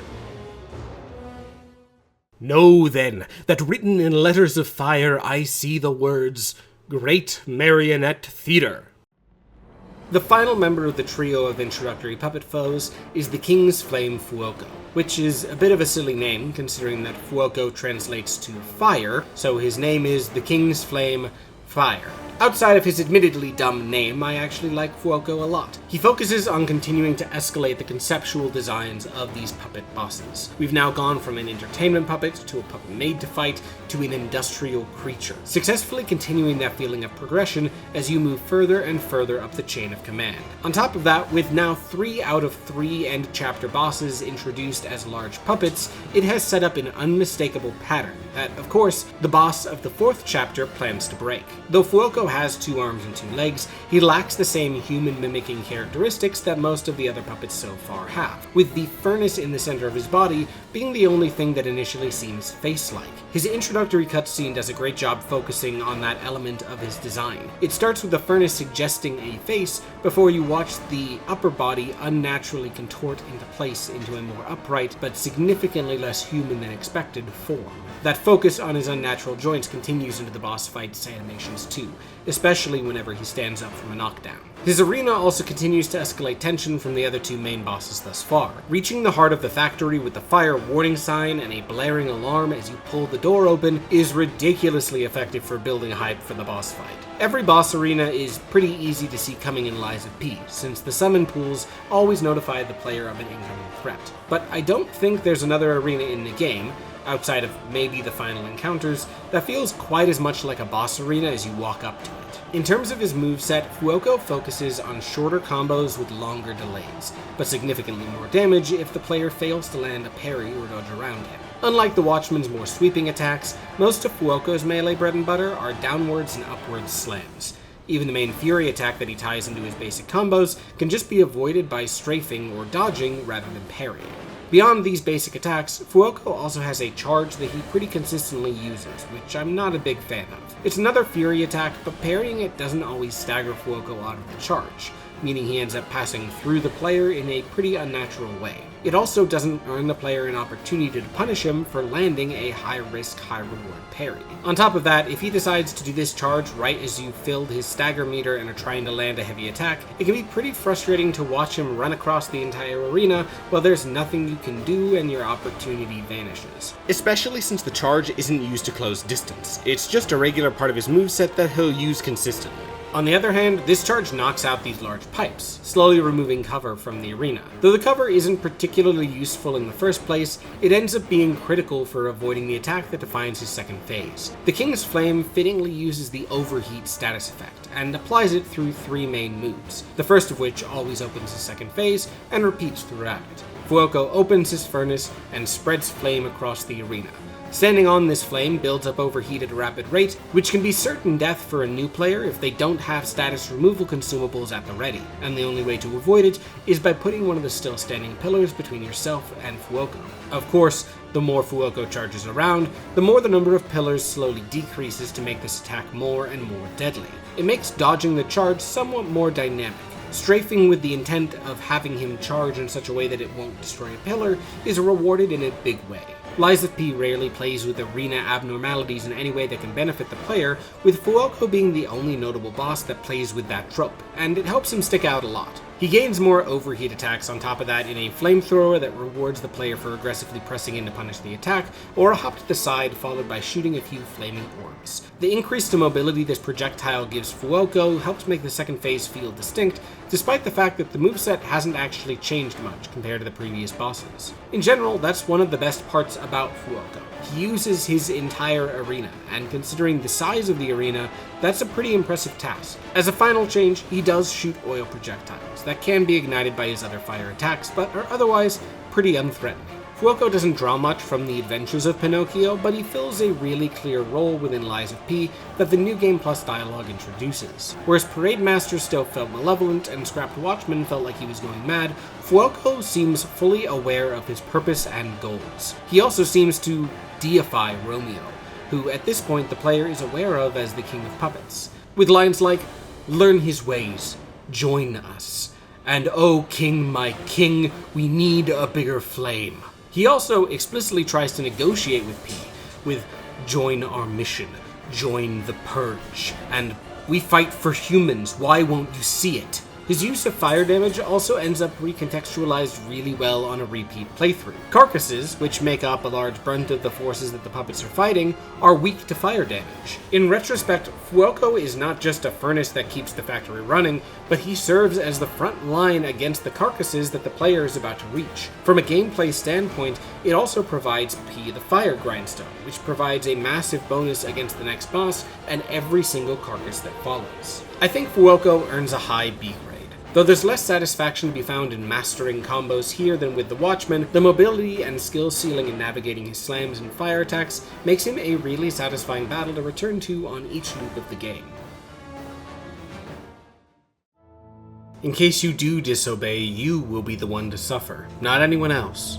Speaker 1: Know then, that written in letters of fire I see the words, Great Marionette Theater. The final member of the trio of introductory puppet foes is the King's Flame Fuoco, which is a bit of a silly name considering that Fuoco translates to fire, so his name is the King's Flame Fire. Outside of his admittedly dumb name, I actually like Fuoco a lot. He focuses on continuing to escalate the conceptual designs of these puppet bosses. We've now gone from an entertainment puppet to a puppet made to fight to an industrial creature, successfully continuing that feeling of progression as you move further and further up the chain of command. On top of that, with now 3 out of 3 end chapter bosses introduced as large puppets, it has set up an unmistakable pattern that, of course, the boss of the 4th chapter plans to break. Though Fuoco has 2 arms and 2 legs, he lacks the same human-mimicking characteristics that most of the other puppets so far have, with the furnace in the center of his body being the only thing that initially seems face-like. His introductory cutscene does a great job focusing on that element of his design. It starts with the furnace suggesting a face before you watch the upper body unnaturally contort into place into a more upright but significantly less human than expected form. That focus on his unnatural joints continues into the boss fight's animations too, especially whenever he stands up from a knockdown. His arena also continues to escalate tension from the other two main bosses thus far. Reaching the heart of the factory with the fire warning sign and a blaring alarm as you pull the door open is ridiculously effective for building hype for the boss fight. Every boss arena is pretty easy to see coming in Lies of P, since the summon pools always notify the player of an incoming threat. But I don't think there's another arena in the game, outside of maybe the final encounters, that feels quite as much like a boss arena as you walk up to it. In terms of his moveset, Fuoco focuses on shorter combos with longer delays, but significantly more damage if the player fails to land a parry or dodge around him. Unlike the Watchman's more sweeping attacks, most of Fuoco's melee bread and butter are downwards and upwards slams. Even the main Fury attack that he ties into his basic combos can just be avoided by strafing or dodging rather than parrying. Beyond these basic attacks, Fuoco also has a charge that he pretty consistently uses, which I'm not a big fan of. It's another Fury attack, but parrying it doesn't always stagger Fuoco out of the charge, meaning he ends up passing through the player in a pretty unnatural way. It also doesn't earn the player an opportunity to punish him for landing a high-risk, high-reward parry. On top of that, if he decides to do this charge right as you've filled his stagger meter and are trying to land a heavy attack, it can be pretty frustrating to watch him run across the entire arena while there's nothing you can do and your opportunity vanishes. Especially since the charge isn't used to close distance, it's just a regular part of his moveset that he'll use consistently. On the other hand, this charge knocks out these large pipes, slowly removing cover from the arena. Though the cover isn't particularly useful in the first place, it ends up being critical for avoiding the attack that defines his second phase. The King's Flame fittingly uses the overheat status effect, and applies it through three main moves, the first of which always opens his second phase and repeats throughout it. Fuoco opens his furnace and spreads flame across the arena. Standing on this flame builds up overheat at a rapid rate, which can be certain death for a new player if they don't have status removal consumables at the ready, and the only way to avoid it is by putting one of the still standing pillars between yourself and Fuoco. Of course, the more Fuoco charges around, the more the number of pillars slowly decreases to make this attack more and more deadly. It makes dodging the charge somewhat more dynamic. Strafing with the intent of having him charge in such a way that it won't destroy a pillar is rewarded in a big way. Lies of P rarely plays with arena abnormalities in any way that can benefit the player, with Fuoco being the only notable boss that plays with that trope, and it helps him stick out a lot. He gains more overheat attacks on top of that in a flamethrower that rewards the player for aggressively pressing in to punish the attack, or a hop to the side followed by shooting a few flaming orbs. The increased mobility this projectile gives Fuoco helps make the second phase feel distinct, despite the fact that the moveset hasn't actually changed much compared to the previous bosses. In general, that's one of the best parts about Fuoco. He uses his entire arena, and considering the size of the arena, that's a pretty impressive task. As a final change, he does shoot oil projectiles that can be ignited by his other fire attacks, but are otherwise pretty unthreatening. Fuoco doesn't draw much from the adventures of Pinocchio, but he fills a really clear role within Lies of P that the New Game Plus dialogue introduces. Whereas Parade Master still felt malevolent and Scrapped Watchman felt like he was going mad, Fuoco seems fully aware of his purpose and goals. He also seems to deify Romeo, who at this point the player is aware of as the King of Puppets, with lines like, "Learn his ways, join us," and "Oh King, my king, we need a bigger flame." He also explicitly tries to negotiate with P, with "Join our mission, join the purge," and "We fight for humans, why won't you see it?" His use of fire damage also ends up recontextualized really well on a repeat playthrough. Carcasses, which make up a large brunt of the forces that the puppets are fighting, are weak to fire damage. In retrospect, Fuoco is not just a furnace that keeps the factory running, but he serves as the front line against the carcasses that the player is about to reach. From a gameplay standpoint, it also provides P the fire grindstone, which provides a massive bonus against the next boss and every single carcass that follows. I think Fuoco earns a high B grade. Though there's less satisfaction to be found in mastering combos here than with the Watchman, the mobility and skill ceiling in navigating his slams and fire attacks makes him a really satisfying battle to return to on each loop of the game. In case you do disobey, you will be the one to suffer, not anyone else.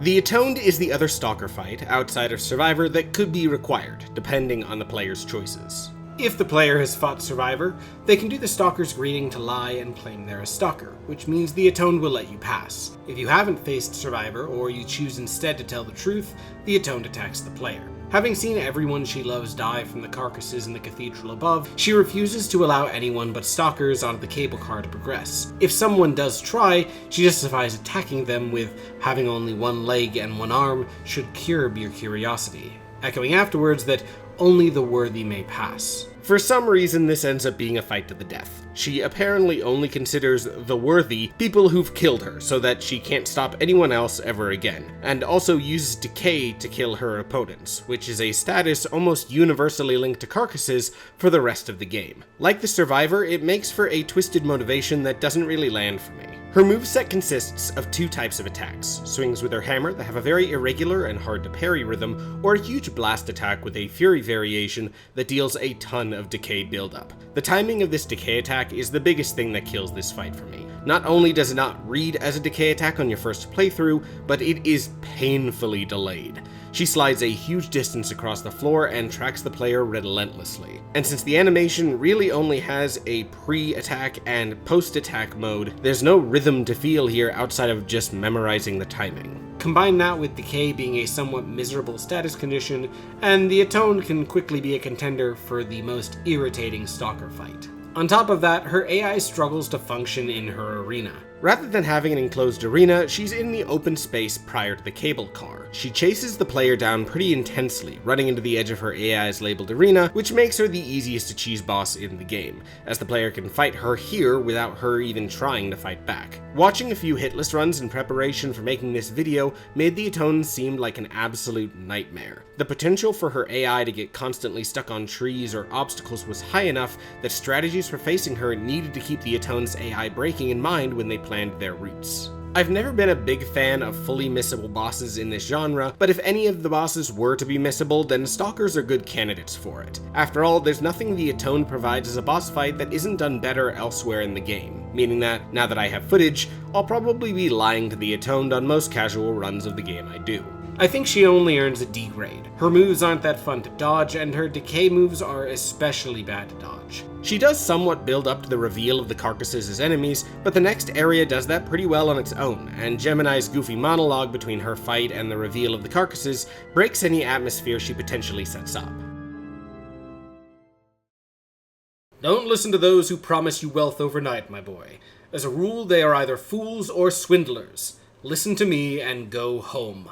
Speaker 1: The Atoned is the other stalker fight, outside of Survivor, that could be required, depending on the player's choices. If the player has fought Survivor, they can do the Stalker's greeting to lie and claim they're a stalker, which means the Atoned will let you pass. If you haven't faced Survivor, or you choose instead to tell the truth, the Atoned attacks the player. Having seen everyone she loves die from the carcasses in the cathedral above, she refuses to allow anyone but stalkers onto the cable car to progress. If someone does try, she justifies attacking them with having only one leg and one arm should curb your curiosity, echoing afterwards that only the worthy may pass. For some reason, this ends up being a fight to the death. She apparently only considers the worthy people who've killed her, so that she can't stop anyone else ever again, and also uses decay to kill her opponents, which is a status almost universally linked to carcasses for the rest of the game. Like the Survivor, it makes for a twisted motivation that doesn't really land for me. Her moveset consists of two types of attacks: swings with her hammer that have a very irregular and hard to parry rhythm, or a huge blast attack with a fury variation that deals a ton of decay buildup. The timing of this decay attack is the biggest thing that kills this fight for me. Not only does it not read as a decay attack on your first playthrough, but it is painfully delayed. She slides a huge distance across the floor and tracks the player relentlessly. And since the animation really only has a pre-attack and post-attack mode, there's no rhythm to feel here outside of just memorizing the timing. Combine that with decay being a somewhat miserable status condition, and the Atoned can quickly be a contender for the most irritating stalker fight. On top of that, her AI struggles to function in her arena. Rather than having an enclosed arena, she's in the open space prior to the cable car. She chases the player down pretty intensely, running into the edge of her AI's labeled arena, which makes her the easiest to cheese boss in the game, as the player can fight her here without her even trying to fight back. Watching a few hitless runs in preparation for making this video made the Atoned seem like an absolute nightmare. The potential for her AI to get constantly stuck on trees or obstacles was high enough that strategies for facing her needed to keep the Atoned's AI breaking in mind when they planned their routes. I've never been a big fan of fully missable bosses in this genre, but if any of the bosses were to be missable, then stalkers are good candidates for it. After all, there's nothing the Atoned provides as a boss fight that isn't done better elsewhere in the game, meaning that, now that I have footage, I'll probably be lying to the Atoned on most casual runs of the game I do. I think she only earns a D grade. Her moves aren't that fun to dodge, and her decay moves are especially bad to dodge. She does somewhat build up to the reveal of the carcasses as enemies, but the next area does that pretty well on its own, and Gemini's goofy monologue between her fight and the reveal of the carcasses breaks any atmosphere she potentially sets up. Don't listen to those who promise you wealth overnight, my boy. As a rule, they are either fools or swindlers. Listen to me and go home.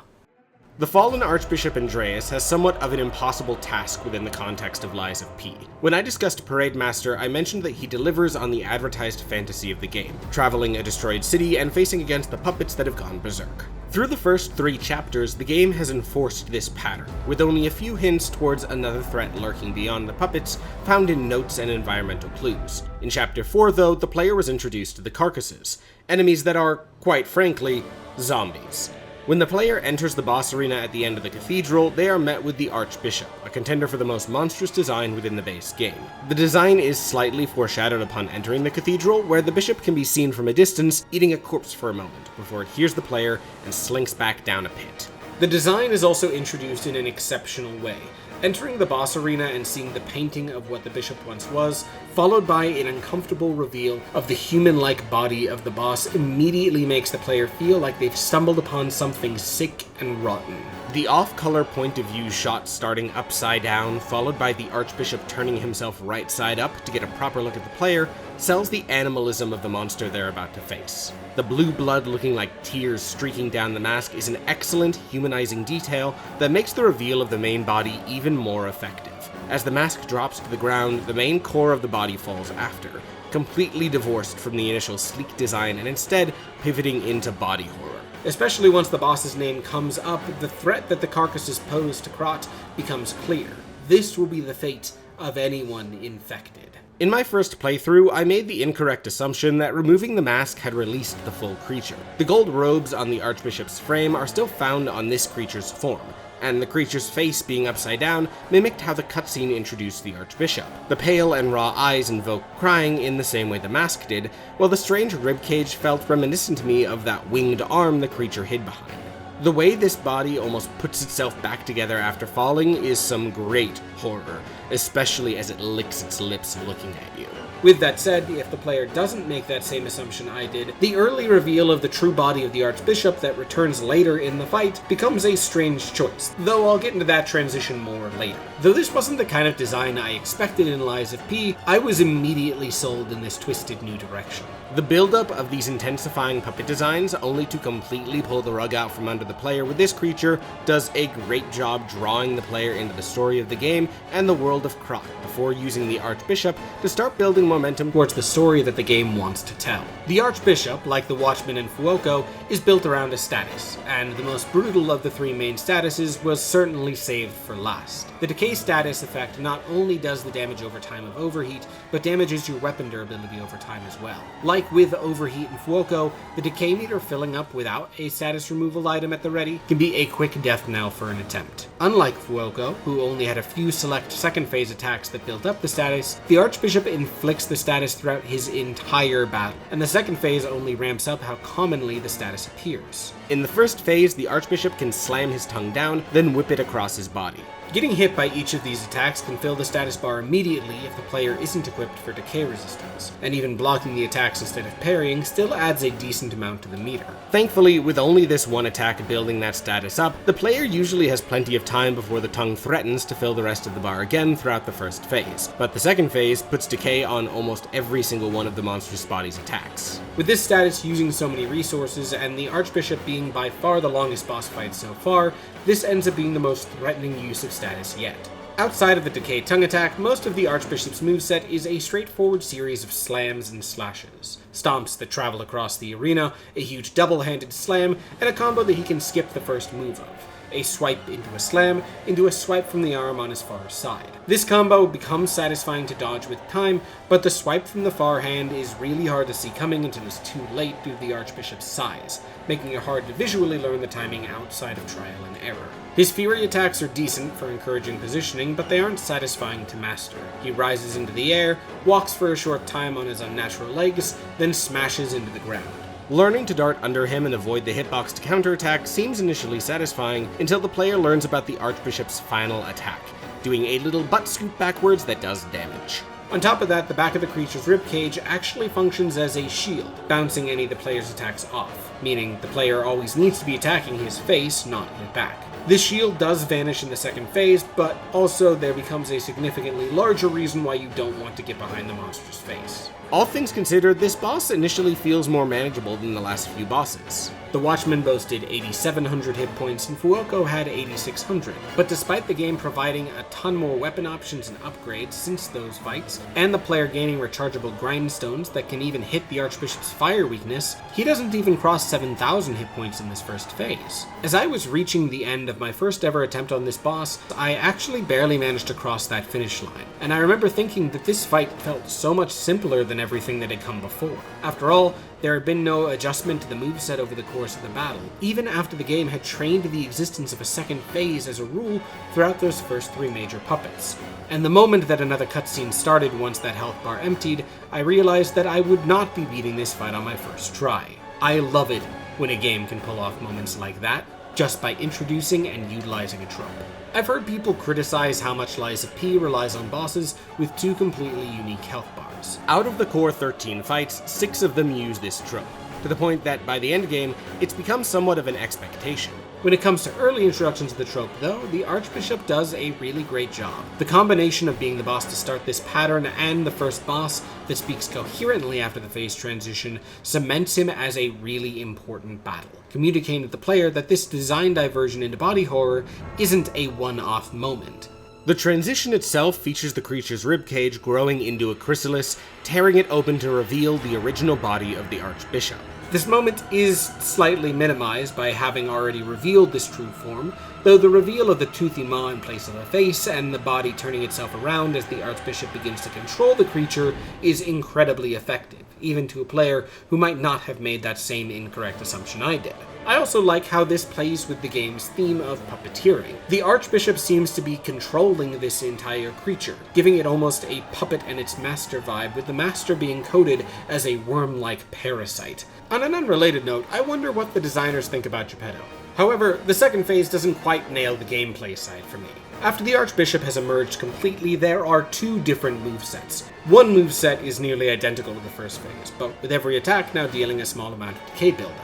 Speaker 1: The fallen Archbishop Andreus has somewhat of an impossible task within the context of Lies of P. When I discussed Parade Master, I mentioned that he delivers on the advertised fantasy of the game, traveling a destroyed city and facing against the puppets that have gone berserk. Through the first 3 chapters, the game has enforced this pattern, with only a few hints towards another threat lurking beyond the puppets found in notes and environmental clues. In Chapter 4, though, the player was introduced to the carcasses, enemies that are, quite frankly, zombies. When the player enters the boss arena at the end of the cathedral, they are met with the Archbishop, a contender for the most monstrous design within the base game. The design is slightly foreshadowed upon entering the cathedral, where the bishop can be seen from a distance eating a corpse for a moment, before it hears the player and slinks back down a pit. The design is also introduced in an exceptional way, entering the boss arena and seeing the painting of what the bishop once was, followed by an uncomfortable reveal of the human-like body of the boss, immediately makes the player feel like they've stumbled upon something sick and rotten. The off-color point of view shot starting upside down, followed by the Archbishop turning himself right side up to get a proper look at the player, sells the animalism of the monster they're about to face. The blue blood looking like tears streaking down the mask is an excellent humanizing detail that makes the reveal of the main body even more effective. As the mask drops to the ground, the main core of the body falls after, completely divorced from the initial sleek design and instead pivoting into body horror. Especially once the boss's name comes up, the threat that the carcasses pose to Krot becomes clear. This will be the fate of anyone infected. In my first playthrough, I made the incorrect assumption that removing the mask had released the full creature. The gold robes on the Archbishop's frame are still found on this creature's form, and the creature's face being upside down mimicked how the cutscene introduced the Archbishop. The pale and raw eyes invoke crying in the same way the mask did, while the strange ribcage felt reminiscent to me of that winged arm the creature hid behind. The way this body almost puts itself back together after falling is some great horror, especially as it licks its lips looking at you. With that said, if the player doesn't make that same assumption I did, the early reveal of the true body of the Archbishop that returns later in the fight becomes a strange choice, though I'll get into that transition more later. Though this wasn't the kind of design I expected in Lies of P, I was immediately sold in this twisted new direction. The buildup of these intensifying puppet designs, only to completely pull the rug out from under the player with this creature, does a great job drawing the player into the story of the game and the world of Croc, before using the Archbishop to start building momentum towards the story that the game wants to tell. The Archbishop, like the Watchman and Fuoco, is built around a status, and the most brutal of the three main statuses was certainly saved for last. The decay status effect not only does the damage over time of overheat, but damages your weapon durability over time as well. Like with overheat and Fuoco, the decay meter filling up without a status removal item at the ready can be a quick death knell for an attempt. Unlike Fuoco, who only had a few select second phase attacks that built up the status, the Archbishop inflicts the status throughout his entire battle, and the second phase only ramps up how commonly the status appears. In the first phase, the Archbishop can slam his tongue down, then whip it across his body. Getting hit by each of these attacks can fill the status bar immediately if the player isn't equipped for decay resistance, and even blocking the attacks instead of parrying still adds a decent amount to the meter. Thankfully, with only this one attack building that status up, the player usually has plenty of time before the tongue threatens to fill the rest of the bar again throughout the first phase, but the second phase puts decay on almost every single one of the monstrous body's attacks. With this status using so many resources, and the Archbishop being by far the longest boss fight so far, this ends up being the most threatening use of status yet. Outside of the decay tongue attack, most of the Archbishop's moveset is a straightforward series of slams and slashes. Stomps that travel across the arena, a huge double-handed slam, and a combo that he can skip the first move of. A swipe into a slam, into a swipe from the arm on his far side. This combo becomes satisfying to dodge with time, but the swipe from the far hand is really hard to see coming until it's too late due to the Archbishop's size, making it hard to visually learn the timing outside of trial and error. His Fury attacks are decent for encouraging positioning, but they aren't satisfying to master. He rises into the air, walks for a short time on his unnatural legs, then smashes into the ground. Learning to dart under him and avoid the hitbox to counterattack seems initially satisfying until the player learns about the Archbishop's final attack, doing a little butt scoop backwards that does damage. On top of that, the back of the creature's ribcage actually functions as a shield, bouncing any of the player's attacks off, meaning the player always needs to be attacking his face, not his back. This shield does vanish in the second phase, but also there becomes a significantly larger reason why you don't want to get behind the monster's face. All things considered, this boss initially feels more manageable than the last few bosses. The Watchman boasted 8,700 hit points and Fuoco had 8,600, but despite the game providing a ton more weapon options and upgrades since those fights, and the player gaining rechargeable grindstones that can even hit the Archbishop's fire weakness, he doesn't even cross 7,000 hit points in this first phase. As I was reaching the end of my first ever attempt on this boss, I actually barely managed to cross that finish line, and I remember thinking that this fight felt so much simpler than everything that had come before. After all, there had been no adjustment to the moveset over the course of the battle, even after the game had trained the existence of a second phase as a rule throughout those first three major puppets. And the moment that another cutscene started once that health bar emptied, I realized that I would not be beating this fight on my first try. I love it when a game can pull off moments like that, just by introducing and utilizing a trope. I've heard people criticize how much Lies of P relies on bosses with two completely unique health bars. Out of the core 13 fights, 6 of them use this trope, to the point that by the end game, it's become somewhat of an expectation. When it comes to early introductions of the trope, though, the Archbishop does a really great job. The combination of being the boss to start this pattern and the first boss that speaks coherently after the phase transition cements him as a really important battle, communicating to the player that this design diversion into body horror isn't a one-off moment. The transition itself features the creature's ribcage growing into a chrysalis, tearing it open to reveal the original body of the Archbishop. This moment is slightly minimized by having already revealed this true form, though the reveal of the toothy maw in place of a face and the body turning itself around as the Archbishop begins to control the creature is incredibly effective, even to a player who might not have made that same incorrect assumption I did. I also like how this plays with the game's theme of puppeteering. The Archbishop seems to be controlling this entire creature, giving it almost a puppet and its master vibe, with the master being coded as a worm-like parasite. On an unrelated note, I wonder what the designers think about Geppetto. However, the second phase doesn't quite nail the gameplay side for me. After the Archbishop has emerged completely, there are two different movesets. One moveset is nearly identical to the first phase, but with every attack now dealing a small amount of decay buildup.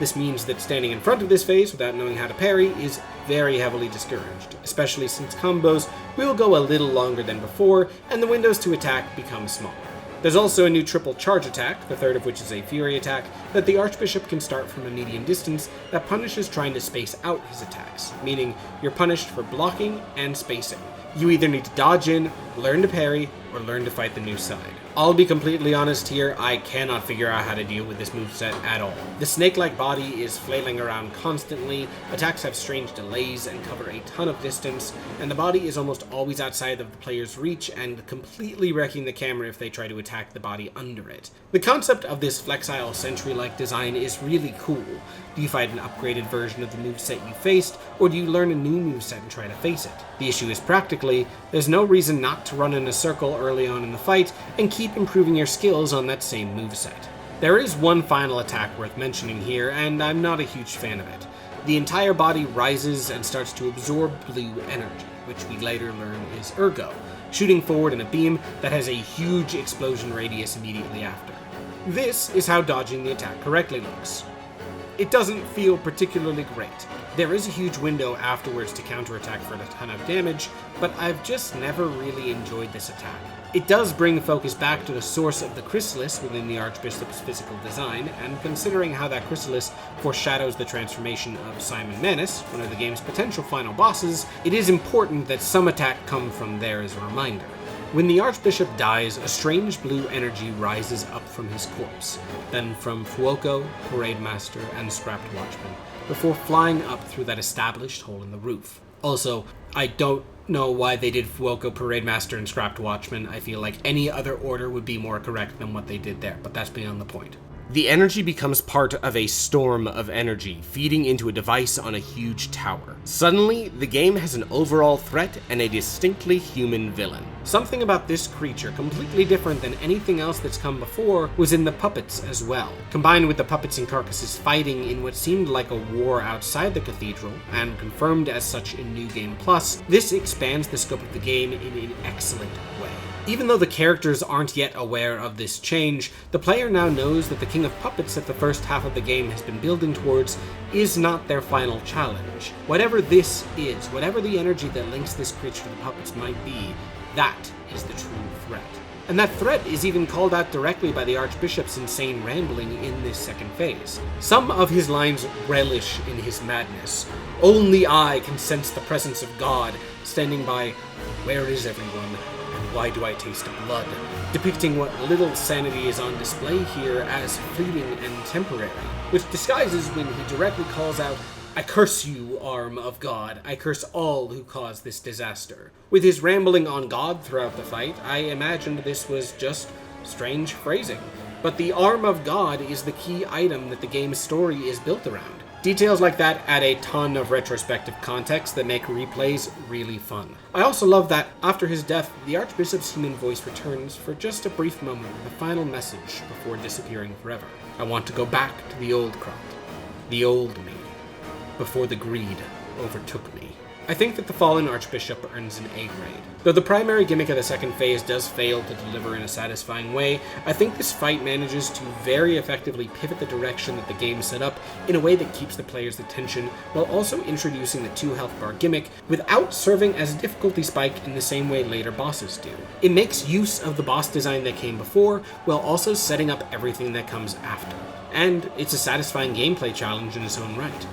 Speaker 1: This means that standing in front of this phase without knowing how to parry is very heavily discouraged, especially since combos will go a little longer than before, and the windows to attack become smaller. There's also a new triple charge attack, the third of which is a fury attack, that the Archbishop can start from a medium distance that punishes trying to space out his attacks, meaning you're punished for blocking and spacing. You either need to dodge in, learn to parry, or learn to fight the new side. I'll be completely honest here, I cannot figure out how to deal with this moveset at all. The snake-like body is flailing around constantly, attacks have strange delays and cover a ton of distance, and the body is almost always outside of the player's reach and completely wrecking the camera if they try to attack the body under it. The concept of this flexile sentry-like design is really cool. Do you fight an upgraded version of the moveset you faced, or do you learn a new moveset and try to face it? The issue is practically, there's no reason not to run in a circle early on in the fight and keep improving your skills on that same moveset. There is one final attack worth mentioning here, and I'm not a huge fan of it. The entire body rises and starts to absorb blue energy, which we later learn is Ergo, shooting forward in a beam that has a huge explosion radius immediately after. This is how dodging the attack correctly looks. It doesn't feel particularly great. There is a huge window afterwards to counterattack for a ton of damage, but I've just never really enjoyed this attack. It does bring focus back to the source of the chrysalis within the Archbishop's physical design, and considering how that chrysalis foreshadows the transformation of Simon Manus, one of the game's potential final bosses, it is important that some attack come from there as a reminder. When the Archbishop dies, a strange blue energy rises up from his corpse, then from Fuoco, Parade Master, and Scrapped Watchman, before flying up through that established hole in the roof. Also, I don't know why they did Fuoco, Parade Master, and Scrapped Watchman. I feel like any other order would be more correct than what they did there, but that's beyond the point. The energy becomes part of a storm of energy, feeding into a device on a huge tower. Suddenly, the game has an overall threat and a distinctly human villain. Something about this creature, completely different than anything else that's come before, was in the puppets as well. Combined with the puppets and carcasses fighting in what seemed like a war outside the cathedral, and confirmed as such in New Game Plus, this expands the scope of the game in an excellent way. Even though the characters aren't yet aware of this change, the player now knows that the King of Puppets that the first half of the game has been building towards is not their final challenge. Whatever this is, whatever the energy that links this creature to the puppets might be, that is the true threat. And that threat is even called out directly by the Archbishop's insane rambling in this second phase. Some of his lines relish in his madness. Only I can sense the presence of God standing by. Where is everyone? Why do I taste blood? Depicting what little sanity is on display here as fleeting and temporary, which disguises when he directly calls out, "I curse you, arm of God. I curse all who caused this disaster." With his rambling on God throughout the fight, I imagined this was just strange phrasing. But the arm of God is the key item that the game's story is built around. Details like that add a ton of retrospective context that make replays really fun. I also love that, after his death, the Archbishop's human voice returns for just a brief moment with a final message before disappearing forever. I want to go back to the old Krat, the old me, before the greed overtook me. I think that the fallen Archbishop earns an A grade. Though the primary gimmick of the second phase does fail to deliver in a satisfying way, I think this fight manages to very effectively pivot the direction that the game set up in a way that keeps the player's attention, while also introducing the 2 health bar gimmick without serving as a difficulty spike in the same way later bosses do. It makes use of the boss design that came before, while also setting up everything that comes after. And it's a satisfying gameplay challenge in its own right.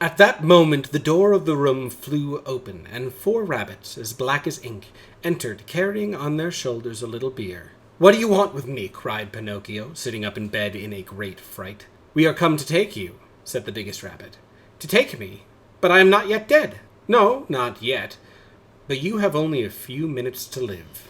Speaker 1: At that moment, the door of the room flew open, and 4 rabbits, as black as ink, entered, carrying on their shoulders a little bier. "What do you want with me?" cried Pinocchio, sitting up in bed in a great fright. "We are come to take you," said the biggest rabbit. "To take me? But I am not yet dead." "No, not yet. But you have only a few minutes to live."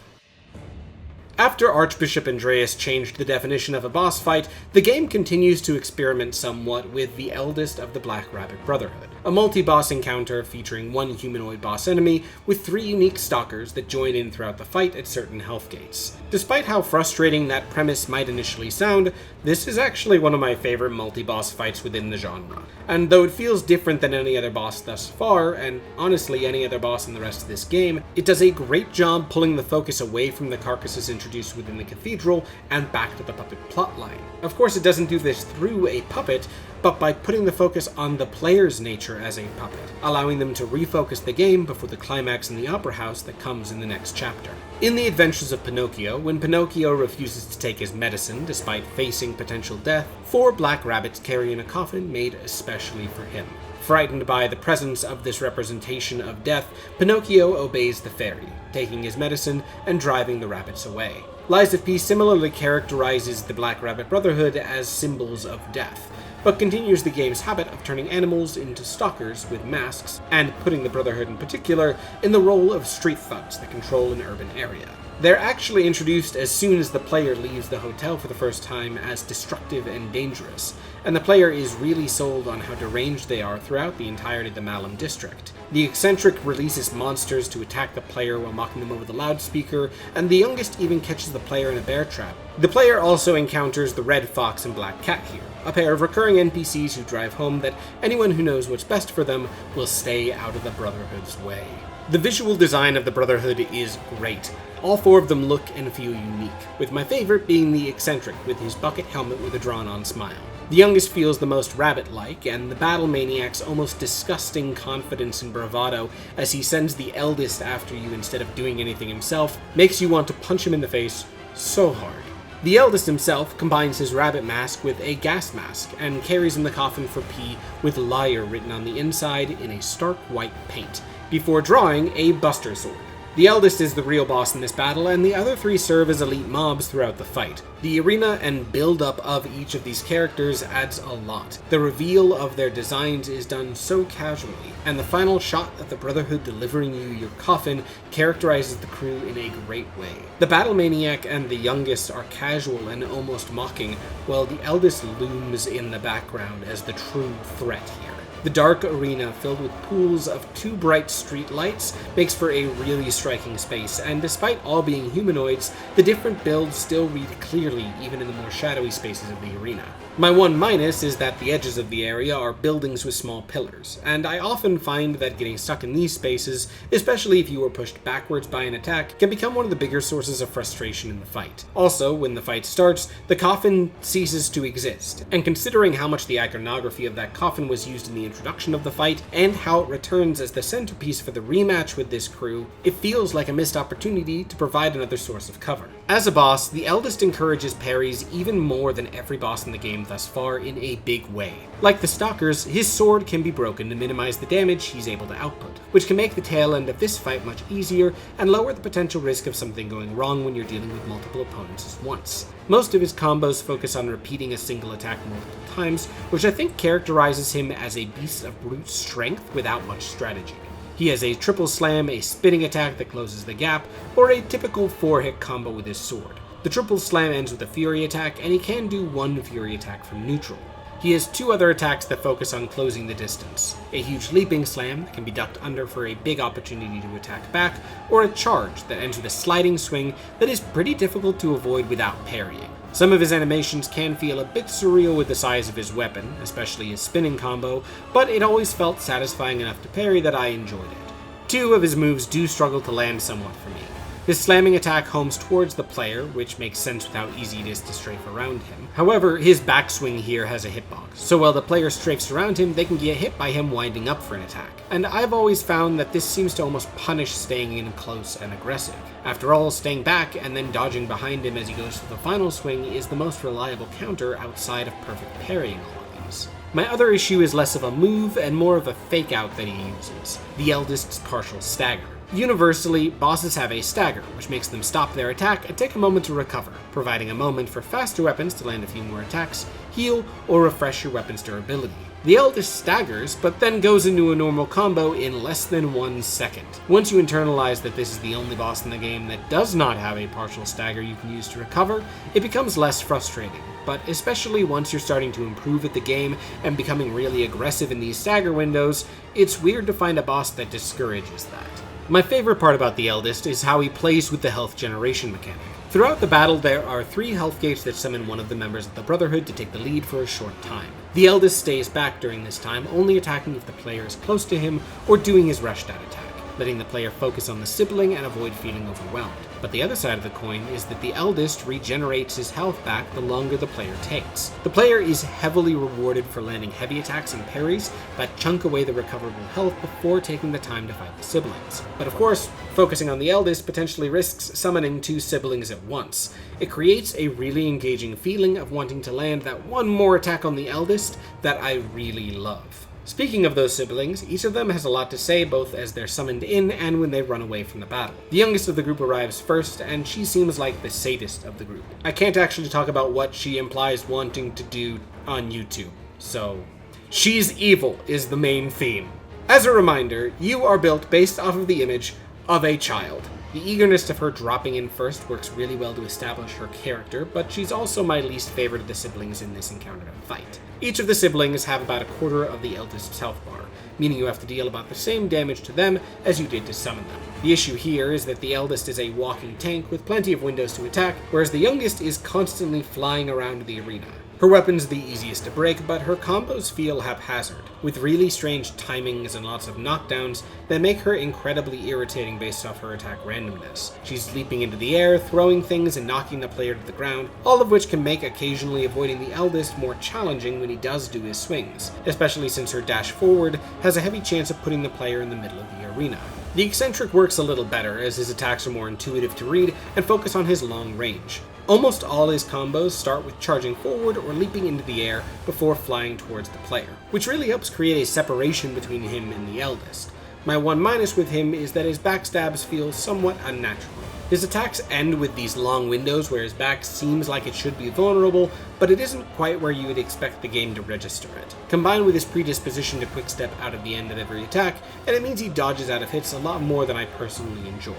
Speaker 1: After Archbishop Andreus changed the definition of a boss fight, the game continues to experiment somewhat with the Eldest of the Black Rabbit Brotherhood. a multi-boss encounter featuring one humanoid boss enemy with 3 unique stalkers that join in throughout the fight at certain health gates. Despite how frustrating that premise might initially sound, this is actually one of my favorite multi-boss fights within the genre. And though it feels different than any other boss thus far, and honestly any other boss in the rest of this game, it does a great job pulling the focus away from the carcasses introduced within the cathedral and back to the puppet plotline. Of course, it doesn't do this through a puppet, but by putting the focus on the player's nature as a puppet, allowing them to refocus the game before the climax in the opera house that comes in the next chapter. In The Adventures of Pinocchio, when Pinocchio refuses to take his medicine despite facing potential death, 4 black rabbits carry in a coffin made especially for him. Frightened by the presence of this representation of death, Pinocchio obeys the fairy, taking his medicine and driving the rabbits away. Lies of Peace similarly characterizes the Black Rabbit Brotherhood as symbols of death, but continues the game's habit of turning animals into stalkers with masks, and putting the Brotherhood in particular in the role of street thugs that control an urban area. They're actually introduced as soon as the player leaves the hotel for the first time as destructive and dangerous, and the player is really sold on how deranged they are throughout the entirety of the Malum district. The eccentric releases monsters to attack the player while knocking them over the loudspeaker, and the youngest even catches the player in a bear trap. The player also encounters the Red Fox and Black Cat here, a pair of recurring NPCs who drive home that anyone who knows what's best for them will stay out of the Brotherhood's way. The visual design of the Brotherhood is great. All 4 of them look and feel unique, with my favorite being the eccentric with his bucket helmet with a drawn-on smile. The youngest feels the most rabbit-like, and the battle maniac's almost disgusting confidence and bravado as he sends the Eldest after you instead of doing anything himself makes you want to punch him in the face so hard. The Eldest himself combines his rabbit mask with a gas mask and carries in the coffin for P with Liar written on the inside in a stark white paint, before drawing a Buster Sword. The Eldest is the real boss in this battle, and the other 3 serve as elite mobs throughout the fight. The arena and build-up of each of these characters adds a lot. The reveal of their designs is done so casually, and the final shot of the Brotherhood delivering you your coffin characterizes the crew in a great way. The Battle Maniac and the youngest are casual and almost mocking, while the Eldest looms in the background as the true threat here. The dark arena filled with pools of 2 bright street lights makes for a really striking space, and despite all being humanoids, the different builds still read clearly even in the more shadowy spaces of the arena. My one minus is that the edges of the area are buildings with small pillars, and I often find that getting stuck in these spaces, especially if you are pushed backwards by an attack, can become one of the bigger sources of frustration in the fight. Also, when the fight starts, the coffin ceases to exist, and considering how much the iconography of that coffin was used in the introduction of the fight, and how it returns as the centerpiece for the rematch with this crew, it feels like a missed opportunity to provide another source of cover. As a boss, the Eldest encourages parries even more than every boss in the game thus far in a big way. Like the Stalkers, his sword can be broken to minimize the damage he's able to output, which can make the tail end of this fight much easier and lower the potential risk of something going wrong when you're dealing with multiple opponents at once. Most of his combos focus on repeating a single attack multiple times, which I think characterizes him as a beast of brute strength without much strategy. He has a triple slam, a spinning attack that closes the gap, or a typical 4-hit combo with his sword. The triple slam ends with a fury attack, and he can do 1 fury attack from neutral. He has 2 other attacks that focus on closing the distance. A huge leaping slam that can be ducked under for a big opportunity to attack back, or a charge that ends with a sliding swing that is pretty difficult to avoid without parrying. Some of his animations can feel a bit surreal with the size of his weapon, especially his spinning combo, but it always felt satisfying enough to parry that I enjoyed it. 2 of his moves do struggle to land somewhat for me. His slamming attack homes towards the player, which makes sense with how easy it is to strafe around him. However, his backswing here has a hitbox, so while the player strafes around him, they can get hit by him winding up for an attack. And I've always found that this seems to almost punish staying in close and aggressive. After all, staying back and then dodging behind him as he goes for the final swing is the most reliable counter outside of perfect parrying all of these. My other issue is less of a move and more of a fake out that he uses, the Eldest's partial stagger. Universally, bosses have a stagger, which makes them stop their attack and take a moment to recover, providing a moment for faster weapons to land a few more attacks, heal, or refresh your weapon's durability. The Eldest staggers, but then goes into a normal combo in less than 1 second. Once you internalize that this is the only boss in the game that does not have a partial stagger you can use to recover, it becomes less frustrating. But especially once you're starting to improve at the game and becoming really aggressive in these stagger windows, it's weird to find a boss that discourages that. My favorite part about the Eldest is how he plays with the health generation mechanic. Throughout the battle, there are 3 health gates that summon one of the members of the Brotherhood to take the lead for a short time. The Eldest stays back during this time, only attacking if the player is close to him or doing his rushed out attack, letting the player focus on the sibling and avoid feeling overwhelmed. But the other side of the coin is that the Eldest regenerates his health back the longer the player takes. The player is heavily rewarded for landing heavy attacks and parries that chunk away the recoverable health before taking the time to fight the siblings. But of course, focusing on the Eldest potentially risks summoning 2 siblings at once. It creates a really engaging feeling of wanting to land that one more attack on the Eldest that I really love. Speaking of those siblings, each of them has a lot to say both as they're summoned in and when they run away from the battle. The youngest of the group arrives first, and she seems like the sadist of the group. I can't actually talk about what she implies wanting to do on YouTube, so she's evil is the main theme. As a reminder, you are built based off of the image of a child. The eagerness of her dropping in first works really well to establish her character, but she's also my least favorite of the siblings in this encounter and fight. Each of the siblings have about a quarter of the Eldest's health bar, meaning you have to deal about the same damage to them as you did to summon them. The issue here is that the Eldest is a walking tank with plenty of windows to attack, whereas the youngest is constantly flying around the arena. Her weapon's the easiest to break, but her combos feel haphazard, with really strange timings and lots of knockdowns that make her incredibly irritating based off her attack randomness. She's leaping into the air, throwing things, and knocking the player to the ground, all of which can make occasionally avoiding the Eldest more challenging when he does do his swings, especially since her dash forward has a heavy chance of putting the player in the middle of the arena. The eccentric works a little better, as his attacks are more intuitive to read and focus on his long range. Almost all his combos start with charging forward or leaping into the air before flying towards the player, which really helps create a separation between him and the Eldest. My one minus with him is that his backstabs feel somewhat unnatural. His attacks end with these long windows where his back seems like it should be vulnerable, but it isn't quite where you would expect the game to register it. Combined with his predisposition to quickstep out of the end of every attack, and it means he dodges out of hits a lot more than I personally enjoy.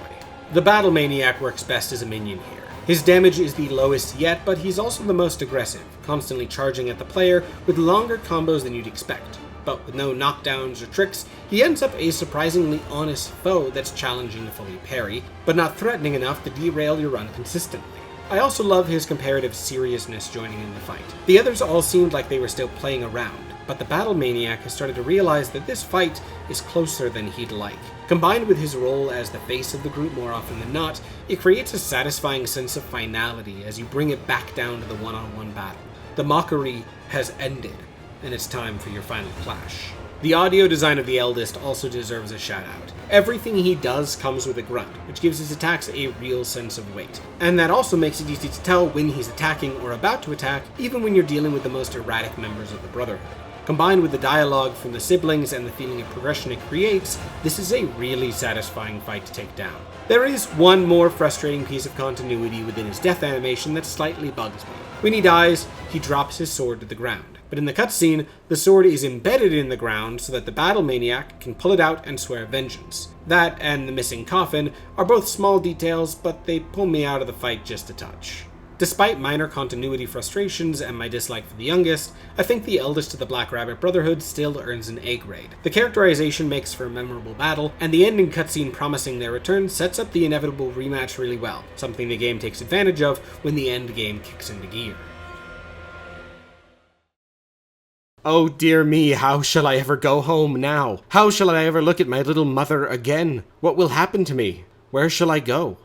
Speaker 1: The Battle Maniac works best as a minion here. His damage is the lowest yet, but he's also the most aggressive, constantly charging at the player with longer combos than you'd expect. But with no knockdowns or tricks, he ends up a surprisingly honest foe that's challenging to fully parry, but not threatening enough to derail your run consistently. I also love his comparative seriousness joining in the fight. The others all seemed like they were still playing around, but the Battle Maniac has started to realize that this fight is closer than he'd like. Combined with his role as the face of the group more often than not, it creates a satisfying sense of finality as you bring it back down to the one-on-one battle. The mockery has ended, and it's time for your final clash. The audio design of the Eldest also deserves a shout out. Everything he does comes with a grunt, which gives his attacks a real sense of weight. And that also makes it easy to tell when he's attacking or about to attack, even when you're dealing with the most erratic members of the Brotherhood. Combined with the dialogue from the siblings and the feeling of progression it creates, this is a really satisfying fight to take down. There is one more frustrating piece of continuity within his death animation that slightly bugs me. When he dies, he drops his sword to the ground. But in the cutscene, the sword is embedded in the ground so that the Battle Maniac can pull it out and swear vengeance. That and the missing coffin are both small details, but they pull me out of the fight just a touch. Despite minor continuity frustrations and my dislike for the youngest, I think the Eldest of the Black Rabbit Brotherhood still earns an A grade. The characterization makes for a memorable battle, and the ending cutscene promising their return sets up the inevitable rematch really well, something the game takes advantage of when the end game kicks into gear. Oh dear me, how shall I ever go home now? How shall I ever look at my little mother again? What will happen to me? Where shall I go?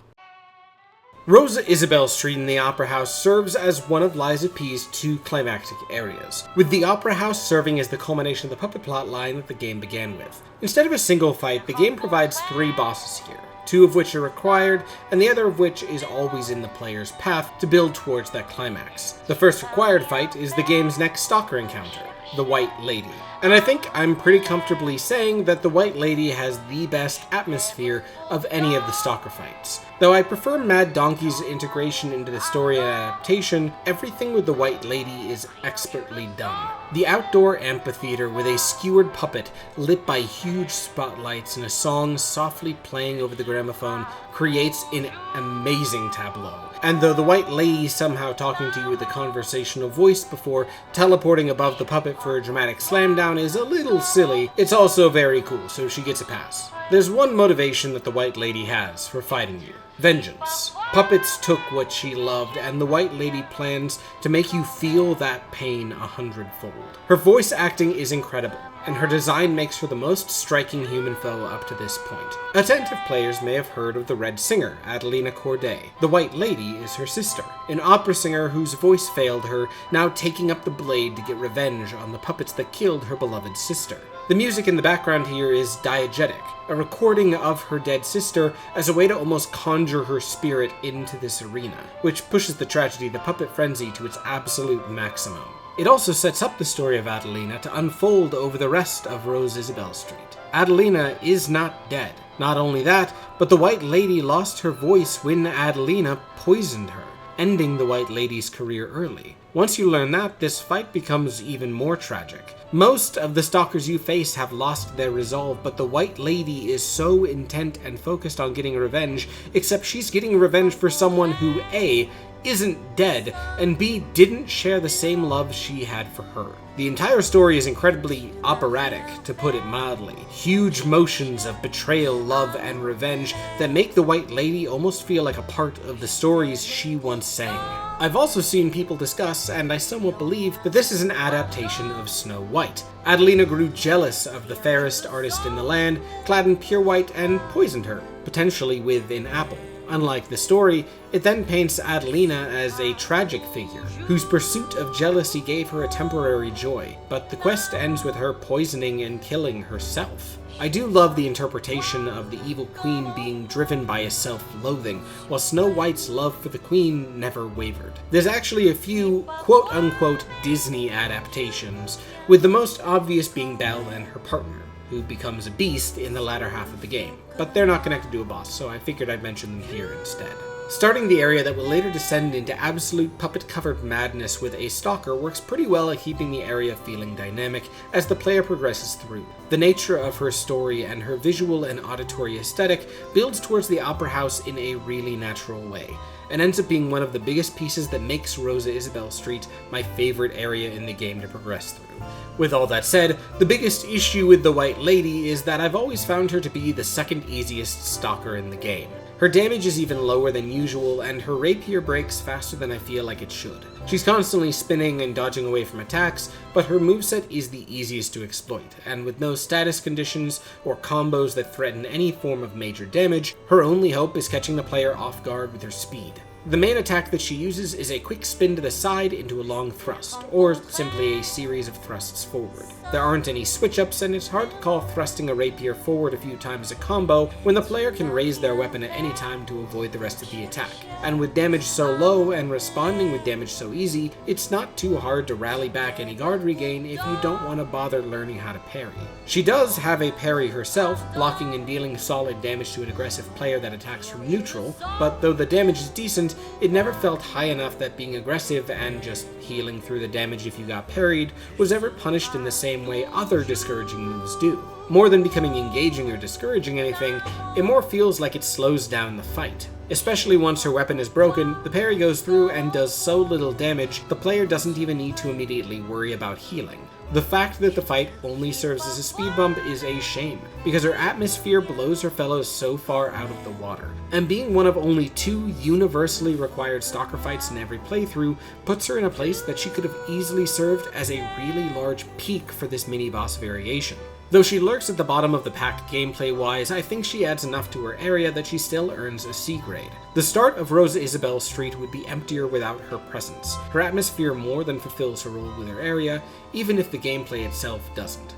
Speaker 1: Rosa Isabel Street in the Opera House serves as one of Liza P's 2 climactic areas, with the Opera House serving as the culmination of the puppet plot line that the game began with. Instead of a single fight, the game provides 3 bosses here, 2 of which are required, and the other of which is always in the player's path to build towards that climax. The first required fight is the game's next stalker encounter, the White Lady. And I think I'm pretty comfortably saying that the White Lady has the best atmosphere of any of the stalker fights. Though I prefer Mad Donkey's integration into the story and adaptation, everything with the White Lady is expertly done. The outdoor amphitheater with a skewered puppet lit by huge spotlights and a song softly playing over the gramophone creates an amazing tableau. And though the White Lady somehow talking to you with a conversational voice before teleporting above the puppet for a dramatic slam down is a little silly, it's also very cool, so she gets a pass. There's one motivation that the White Lady has for fighting you: vengeance. Puppets took what she loved, and the White Lady plans to make you feel that pain 100-fold. Her voice acting is incredible, and her design makes her the most striking human foe up to this point. Attentive players may have heard of the Red Singer, Adelina Corday. The White Lady is her sister, an opera singer whose voice failed her, now taking up the blade to get revenge on the puppets that killed her beloved sister. The music in the background here is diegetic, a recording of her dead sister as a way to almost conjure her spirit into this arena, which pushes the tragedy of the puppet frenzy to its absolute maximum. It also sets up the story of Adelina to unfold over the rest of Rose Isabel Street. Adelina is not dead. Not only that, but the White Lady lost her voice when Adelina poisoned her, ending the White Lady's career early. Once you learn that, this fight becomes even more tragic. Most of the stalkers you face have lost their resolve, but the White Lady is so intent and focused on getting revenge, except she's getting revenge for someone who A, isn't dead, and B, didn't share the same love she had for her. The entire story is incredibly operatic, to put it mildly. Huge motions of betrayal, love, and revenge that make the White Lady almost feel like a part of the stories she once sang. I've also seen people discuss, and I somewhat believe, that this is an adaptation of Snow White. Adelina grew jealous of the fairest artist in the land, clad in pure white, and poisoned her, potentially with an apple. Unlike the story, it then paints Adelina as a tragic figure, whose pursuit of jealousy gave her a temporary joy, but the quest ends with her poisoning and killing herself. I do love the interpretation of the evil queen being driven by a self-loathing, while Snow White's love for the queen never wavered. There's actually a few quote-unquote Disney adaptations, with the most obvious being Belle and her partner, who becomes a beast in the latter half of the game. But they're not connected to a boss, so I figured I'd mention them here instead. Starting the area that will later descend into absolute puppet-covered madness with a stalker works pretty well at keeping the area feeling dynamic as the player progresses through. The nature of her story and her visual and auditory aesthetic builds towards the opera house in a really natural way, and ends up being one of the biggest pieces that makes Rosa Isabel Street my favorite area in the game to progress through. With all that said, the biggest issue with the White Lady is that I've always found her to be the second easiest stalker in the game. Her damage is even lower than usual, and her rapier breaks faster than I feel like it should. She's constantly spinning and dodging away from attacks, but her moveset is the easiest to exploit, and with no status conditions or combos that threaten any form of major damage, her only hope is catching the player off guard with her speed. The main attack that she uses is a quick spin to the side into a long thrust, or simply a series of thrusts forward. There aren't any switch-ups, and it's hard to call thrusting a rapier forward a few times a combo when the player can raise their weapon at any time to avoid the rest of the attack. And with damage so low and responding with damage so easy, it's not too hard to rally back any guard regain if you don't want to bother learning how to parry. She does have a parry herself, blocking and dealing solid damage to an aggressive player that attacks from neutral, but though the damage is decent, it never felt high enough that being aggressive and just healing through the damage if you got parried was ever punished in the same way other discouraging moves do. More than becoming engaging or discouraging anything, it more feels like it slows down the fight. Especially once her weapon is broken, the parry goes through and does so little damage, the player doesn't even need to immediately worry about healing. The fact that the fight only serves as a speed bump is a shame, because her atmosphere blows her fellows so far out of the water. And being one of only 2 universally required stalker fights in every playthrough puts her in a place that she could have easily served as a really large peak for this mini-boss variation. Though she lurks at the bottom of the pack gameplay-wise, I think she adds enough to her area that she still earns a C grade. The start of Rosa Isabel Street would be emptier without her presence. Her atmosphere more than fulfills her role with her area, even if the gameplay itself doesn't.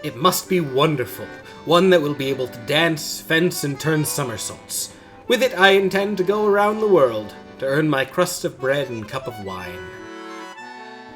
Speaker 1: It must be wonderful, one that will be able to dance, fence, and turn somersaults. With it I intend to go around the world, to earn my crust of bread and cup of wine.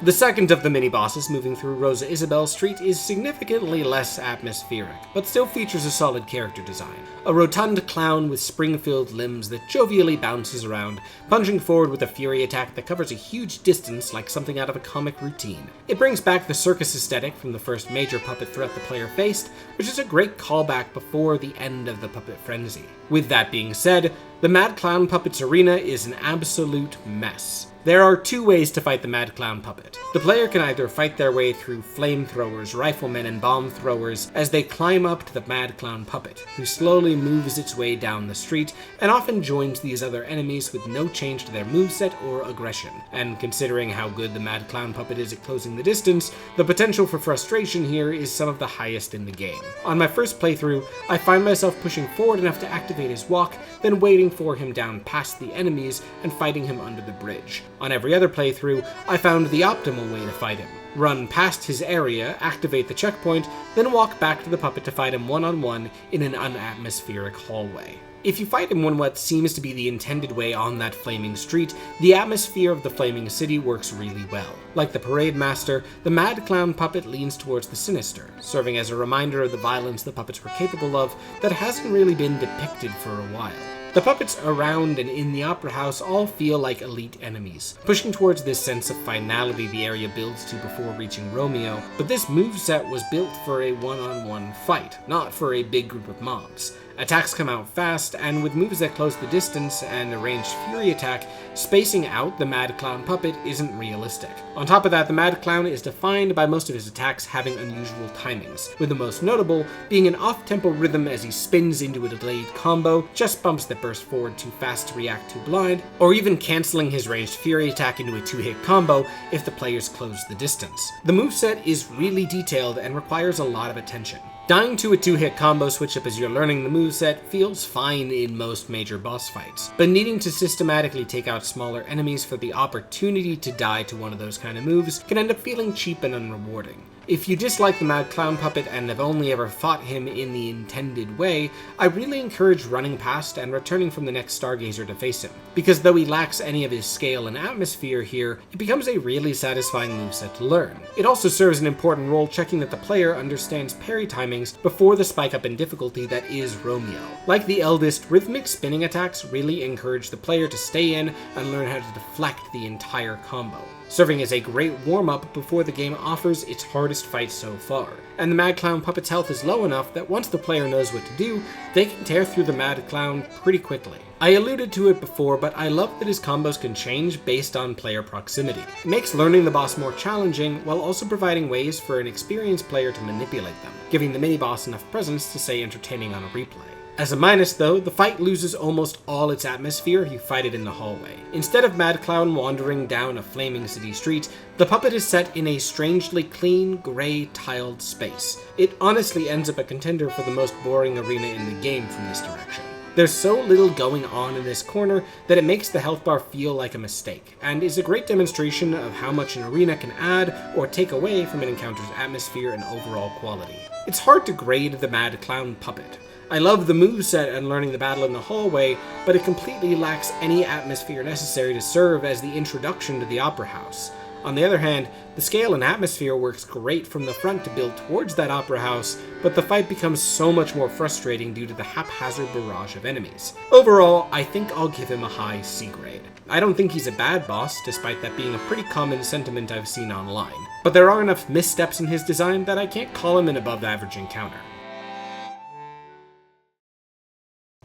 Speaker 1: The second of the mini-bosses moving through Rosa Isabelle Street is significantly less atmospheric, but still features a solid character design. A rotund clown with spring-filled limbs that jovially bounces around, punching forward with a fury attack that covers a huge distance like something out of a comic routine. It brings back the circus aesthetic from the first major puppet threat the player faced, which is a great callback before the end of the puppet frenzy. With that being said, the Mad Clown Puppet's arena is an absolute mess. There are two ways to fight the Mad Clown Puppet. The player can either fight their way through flamethrowers, riflemen, and bomb throwers as they climb up to the Mad Clown Puppet, who slowly moves its way down the street and often joins these other enemies with no change to their moveset or aggression. And considering how good the Mad Clown Puppet is at closing the distance, the potential for frustration here is some of the highest in the game. On my first playthrough, I find myself pushing forward enough to activate his walk, then waiting for him down past the enemies and fighting him under the bridge. On every other playthrough, I found the optimal way to fight him. Run past his area, activate the checkpoint, then walk back to the puppet to fight him one-on-one in an unatmospheric hallway. If you fight him in what seems to be the intended way on that flaming street, the atmosphere of the flaming city works really well. Like the parade master, the Mad Clown Puppet leans towards the sinister, serving as a reminder of the violence the puppets were capable of that hasn't really been depicted for a while. The puppets around and in the Opera House all feel like elite enemies, pushing towards this sense of finality the area builds to before reaching Romeo, but this moveset was built for a one-on-one fight, not for a big group of mobs. Attacks come out fast, and with moves that close the distance and a ranged fury attack, spacing out the Mad Clown Puppet isn't realistic. On top of that, the Mad Clown is defined by most of his attacks having unusual timings, with the most notable being an off-tempo rhythm as he spins into a delayed combo, chest bumps that burst forward too fast to react too blind, or even cancelling his ranged fury attack into a two-hit combo if the players close the distance. The moveset is really detailed and requires a lot of attention. Dying to a two-hit combo switch-up as you're learning the moveset feels fine in most major boss fights, but needing to systematically take out smaller enemies for the opportunity to die to one of those kind of moves can end up feeling cheap and unrewarding. If you dislike the Mad Clown Puppet and have only ever fought him in the intended way, I really encourage running past and returning from the next Stargazer to face him, because though he lacks any of his scale and atmosphere here, it becomes a really satisfying moveset to learn. It also serves an important role checking that the player understands parry timings before the spike up in difficulty that is Romeo. Like the Eldest, rhythmic spinning attacks really encourage the player to stay in and learn how to deflect the entire combo, serving as a great warm-up before the game offers its hardest fight so far. And the Mad Clown Puppet's health is low enough that once the player knows what to do, they can tear through the Mad Clown pretty quickly. I alluded to it before, but I love that his combos can change based on player proximity. It makes learning the boss more challenging, while also providing ways for an experienced player to manipulate them, giving the mini-boss enough presence to stay entertaining on a replay. As a minus though, the fight loses almost all its atmosphere if you fight it in the hallway. Instead of Mad Clown wandering down a flaming city street, the puppet is set in a strangely clean, grey, tiled space. It honestly ends up a contender for the most boring arena in the game from this direction. There's so little going on in this corner that it makes the health bar feel like a mistake, and is a great demonstration of how much an arena can add or take away from an encounter's atmosphere and overall quality. It's hard to grade the Mad Clown Puppet. I love the moveset and learning the battle in the hallway, but it completely lacks any atmosphere necessary to serve as the introduction to the Opera House. On the other hand, the scale and atmosphere works great from the front to build towards that Opera House, but the fight becomes so much more frustrating due to the haphazard barrage of enemies. Overall, I think I'll give him a high C grade. I don't think he's a bad boss, despite that being a pretty common sentiment I've seen online, but there are enough missteps in his design that I can't call him an above-average encounter.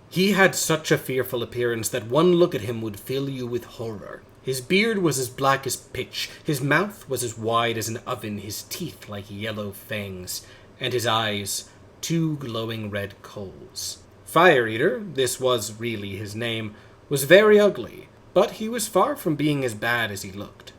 Speaker 1: He had such a fearful appearance that one look at him would fill you with horror. His beard was as black as pitch, his mouth was as wide as an oven, his teeth like yellow fangs, and his eyes, two glowing red coals. Fire Eater, this was really his name, was very ugly, but he was far from being as bad as he looked.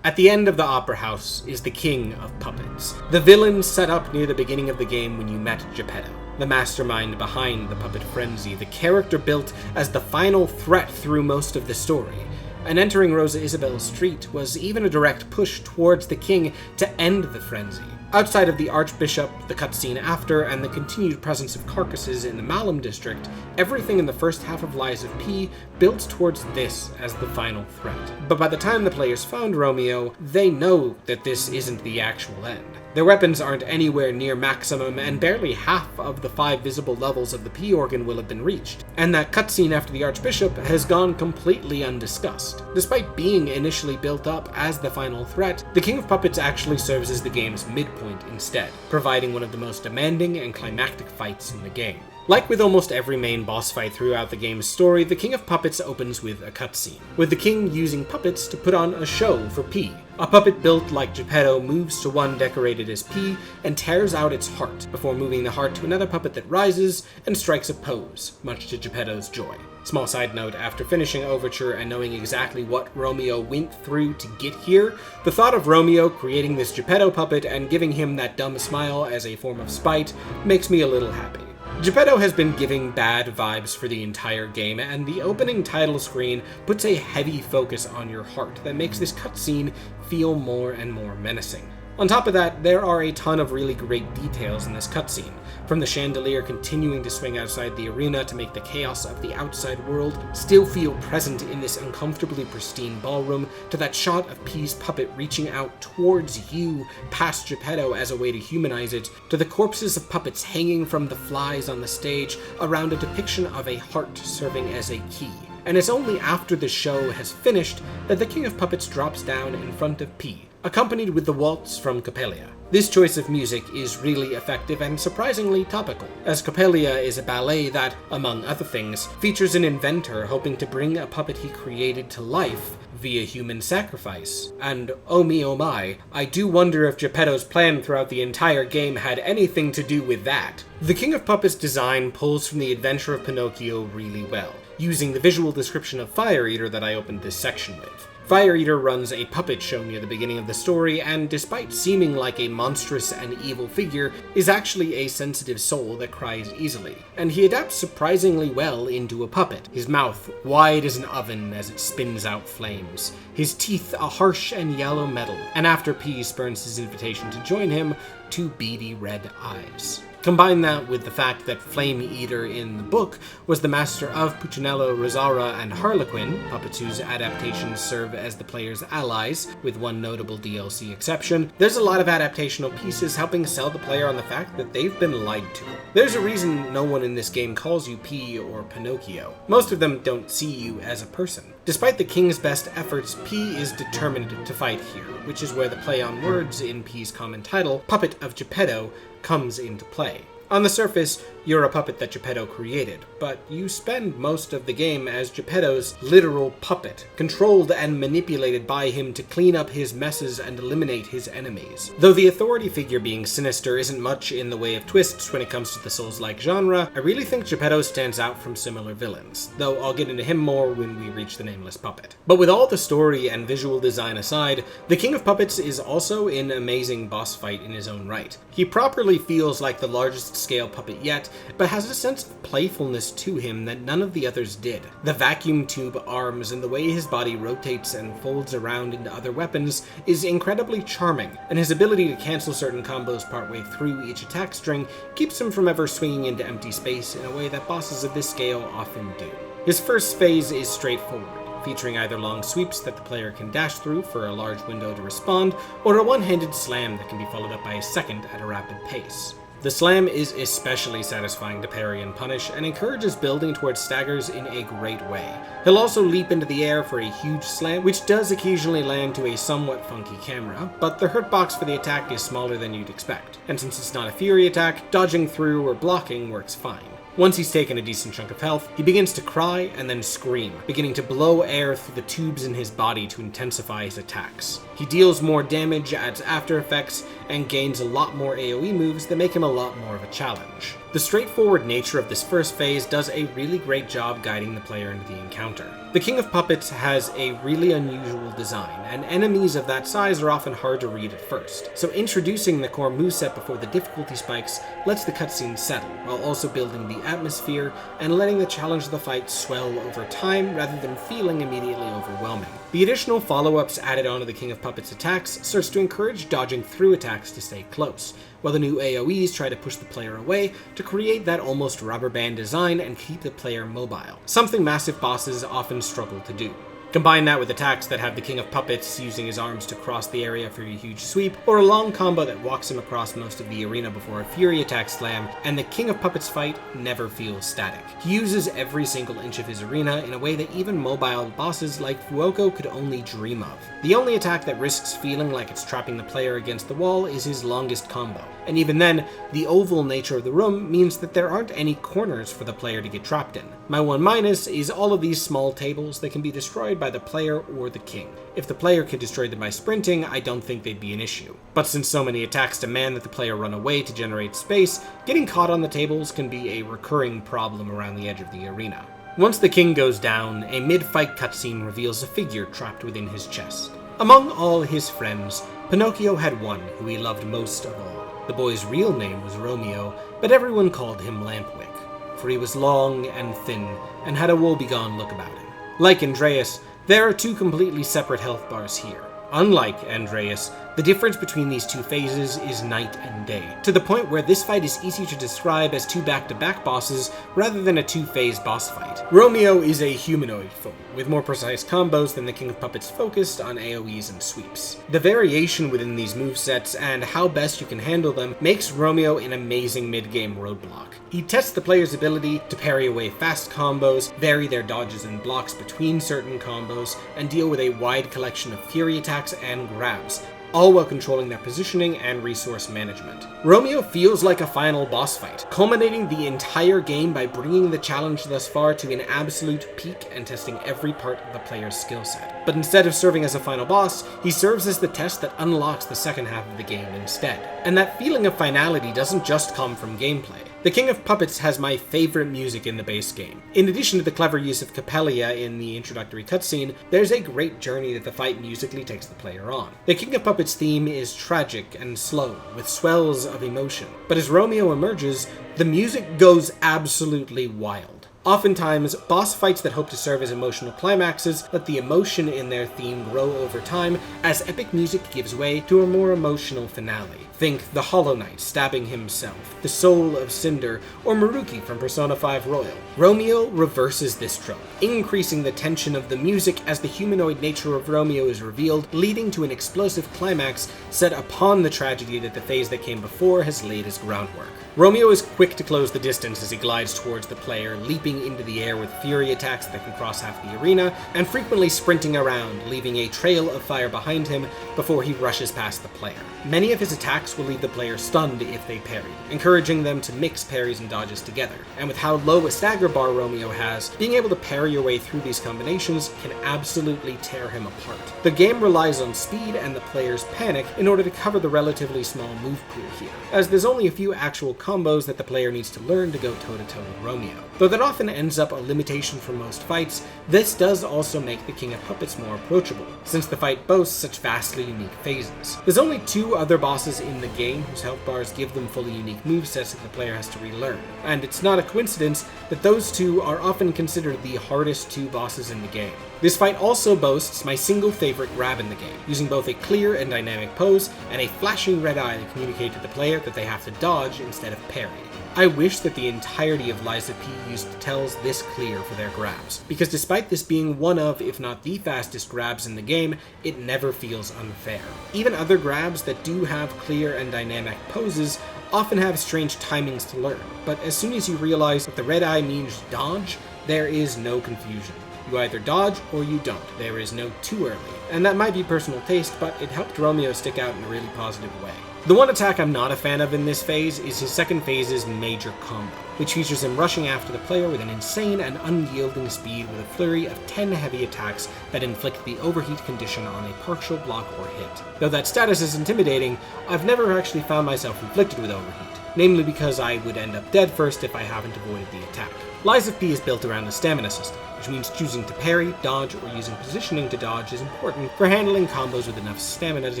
Speaker 1: At the end of the Opera House is the King of Puppets, the villain set up near the beginning of the game when you met Geppetto, the mastermind behind the puppet frenzy, the character built as the final threat through most of the story. And entering Rosa Isabelle Street was even a direct push towards the king to end the frenzy, Outside of the Archbishop, the cutscene after, and the continued presence of carcasses in the Malum district, everything in the first half of Lies of P builds towards this as the final threat. But by the time the players found Romeo, they know that this isn't the actual end. Their weapons aren't anywhere near maximum, and barely half of the 5 visible levels of the P organ will have been reached, and that cutscene after the Archbishop has gone completely undiscussed. Despite being initially built up as the final threat, the King of Puppets actually serves as the game's midpoint instead, providing one of the most demanding and climactic fights in the game. Like with almost every main boss fight throughout the game's story, the King of Puppets opens with a cutscene, with the king using puppets to put on a show for P. A puppet built like Geppetto moves to one decorated as P and tears out its heart, before moving the heart to another puppet that rises and strikes a pose, much to Geppetto's joy. Small side note, after finishing Overture and knowing exactly what Romeo went through to get here, the thought of Romeo creating this Geppetto puppet and giving him that dumb smile as a form of spite makes me a little happy. Geppetto has been giving bad vibes for the entire game, and the opening title screen puts a heavy focus on your heart that makes this cutscene feel more and more menacing. On top of that, there are a ton of really great details in this cutscene, from the chandelier continuing to swing outside the arena to make the chaos of the outside world still feel present in this uncomfortably pristine ballroom, to that shot of P's puppet reaching out towards you past Geppetto as a way to humanize it, to the corpses of puppets hanging from the flies on the stage around a depiction of a heart serving as a key. And it's only after the show has finished that the King of Puppets drops down in front of P, accompanied with the waltz from Coppelia. This choice of music is really effective and surprisingly topical, as Coppelia is a ballet that, among other things, features an inventor hoping to bring a puppet he created to life via human sacrifice. And oh me oh my, I do wonder if Geppetto's plan throughout the entire game had anything to do with that. The King of Puppets design pulls from the adventure of Pinocchio really well, using the visual description of Fire Eater that I opened this section with. Fire Eater runs a puppet show near the beginning of the story, and despite seeming like a monstrous and evil figure, is actually a sensitive soul that cries easily. And he adapts surprisingly well into a puppet, his mouth wide as an oven as it spins out flames, his teeth a harsh and yellow metal, and after P spurns his invitation to join him, 2 beady red eyes. Combine that with the fact that Flame Eater in the book was the master of Puccinello, Rosaura, and Harlequin, puppets whose adaptations serve as the player's allies, with one notable DLC exception. There's a lot of adaptational pieces helping sell the player on the fact that they've been lied to. There's a reason no one in this game calls you P or Pinocchio. Most of them don't see you as a person. Despite the king's best efforts, P is determined to fight here, which is where the play on words in P's common title, Puppet of Geppetto, comes into play. On the surface, you're a puppet that Geppetto created, but you spend most of the game as Geppetto's literal puppet, controlled and manipulated by him to clean up his messes and eliminate his enemies. Though the authority figure being sinister isn't much in the way of twists when it comes to the Souls-like genre, I really think Geppetto stands out from similar villains, though I'll get into him more when we reach the Nameless Puppet. But with all the story and visual design aside, the King of Puppets is also an amazing boss fight in his own right. He properly feels like the largest scale puppet yet, but has a sense of playfulness to him that none of the others did. The vacuum tube arms and the way his body rotates and folds around into other weapons is incredibly charming, and his ability to cancel certain combos partway through each attack string keeps him from ever swinging into empty space in a way that bosses of this scale often do. His first phase is straightforward, featuring either long sweeps that the player can dash through for a large window to respond, or a one-handed slam that can be followed up by a second at a rapid pace. The slam is especially satisfying to parry and punish, and encourages building towards staggers in a great way. He'll also leap into the air for a huge slam, which does occasionally land to a somewhat funky camera, but the hurtbox for the attack is smaller than you'd expect, and since it's not a fury attack, dodging through or blocking works fine. Once he's taken a decent chunk of health, he begins to cry and then scream, beginning to blow air through the tubes in his body to intensify his attacks. He deals more damage, adds after effects, and gains a lot more AoE moves that make him a lot more of a challenge. The straightforward nature of this first phase does a really great job guiding the player into the encounter. The King of Puppets has a really unusual design, and enemies of that size are often hard to read at first, so introducing the core moveset before the difficulty spikes lets the cutscene settle, while also building the atmosphere and letting the challenge of the fight swell over time rather than feeling immediately overwhelming. The additional follow-ups added onto the King of Puppets attacks starts to encourage dodging through attacks to stay close, while the new AoEs try to push the player away to create that almost rubber band design and keep the player mobile, something massive bosses often struggle to do. Combine that with attacks that have the King of Puppets using his arms to cross the area for a huge sweep, or a long combo that walks him across most of the arena before a Fury attack slam, and the King of Puppets fight never feels static. He uses every single inch of his arena in a way that even mobile bosses like Fuoco could only dream of. The only attack that risks feeling like it's trapping the player against the wall is his longest combo, and even then, the oval nature of the room means that there aren't any corners for the player to get trapped in. My one minus is all of these small tables that can be destroyed by the player or the king. If the player could destroy them by sprinting, I don't think they'd be an issue. But since so many attacks demand that the player run away to generate space, getting caught on the tables can be a recurring problem around the edge of the arena. Once the king goes down, a mid-fight cutscene reveals a figure trapped within his chest. Among all his friends, Pinocchio had one who he loved most of all. The boy's real name was Romeo, but everyone called him Lampwick, for he was long and thin and had a woebegone look about him. Like Andreus, there are two completely separate health bars here. Unlike Andreus, the difference between these two phases is night and day, to the point where this fight is easier to describe as two back-to-back bosses rather than a two-phase boss fight. Romeo is a humanoid foe, with more precise combos than the King of Puppets focused on AoEs and sweeps. The variation within these movesets and how best you can handle them makes Romeo an amazing mid-game roadblock. He tests the player's ability to parry away fast combos, vary their dodges and blocks between certain combos, and deal with a wide collection of fury attacks and grabs, all while controlling their positioning and resource management. Romeo feels like a final boss fight, culminating the entire game by bringing the challenge thus far to an absolute peak and testing every part of the player's skill set. But instead of serving as a final boss, he serves as the test that unlocks the second half of the game instead. And that feeling of finality doesn't just come from gameplay. The King of Puppets has my favorite music in the base game. In addition to the clever use of Capellia in the introductory cutscene, there's a great journey that the fight musically takes the player on. The King of Puppets theme is tragic and slow, with swells of emotion. But as Romeo emerges, the music goes absolutely wild. Oftentimes, boss fights that hope to serve as emotional climaxes let the emotion in their theme grow over time as epic music gives way to a more emotional finale. Think the Hollow Knight stabbing himself, the Soul of Cinder, or Maruki from Persona 5 Royal. Romeo reverses this trope, increasing the tension of the music as the humanoid nature of Romeo is revealed, leading to an explosive climax set upon the tragedy that the phase that came before has laid as groundwork. Romeo is quick to close the distance as he glides towards the player, leaping into the air with fury attacks that can cross half the arena, and frequently sprinting around, leaving a trail of fire behind him before he rushes past the player. Many of his attacks will leave the player stunned if they parry, encouraging them to mix parries and dodges together. And with how low a stagger bar Romeo has, being able to parry your way through these combinations can absolutely tear him apart. The game relies on speed and the player's panic in order to cover the relatively small move pool here, as there's only a few actual combos that the player needs to learn to go toe-to-toe with Romeo. Though that often ends up a limitation for most fights, this does also make the King of Puppets more approachable, since the fight boasts such vastly unique phases. There's only two other bosses in the game whose health bars give them fully unique movesets that the player has to relearn, and it's not a coincidence that those two are often considered the hardest two bosses in the game. This fight also boasts my single favorite grab in the game, using both a clear and dynamic pose and a flashing red eye to communicate to the player that they have to dodge instead of parry. I wish that the entirety of Lies of P used tells this clear for their grabs, because despite this being one of, if not the fastest grabs in the game, it never feels unfair. Even other grabs that do have clear and dynamic poses often have strange timings to learn, but as soon as you realize that the red eye means dodge, there is no confusion. You either dodge or you don't. There is no too early. And that might be personal taste, but it helped Romeo stick out in a really positive way. The one attack I'm not a fan of in this phase is his second phase's major combo, which features him rushing after the player with an insane and unyielding speed with a flurry of 10 heavy attacks that inflict the overheat condition on a partial block or hit. Though that status is intimidating, I've never actually found myself inflicted with overheat, namely because I would end up dead first if I haven't avoided the attack. Lies of P is built around the stamina system, which means choosing to parry, dodge, or using positioning to dodge is important for handling combos with enough stamina to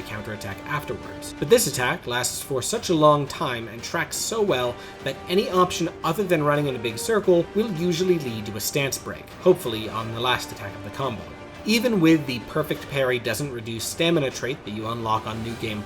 Speaker 1: counterattack afterwards. But this attack lasts for such a long time and tracks so well that any option other than running in a big circle will usually lead to a stance break, hopefully on the last attack of the combo. Even with the perfect parry doesn't reduce stamina trait that you unlock on New Game++,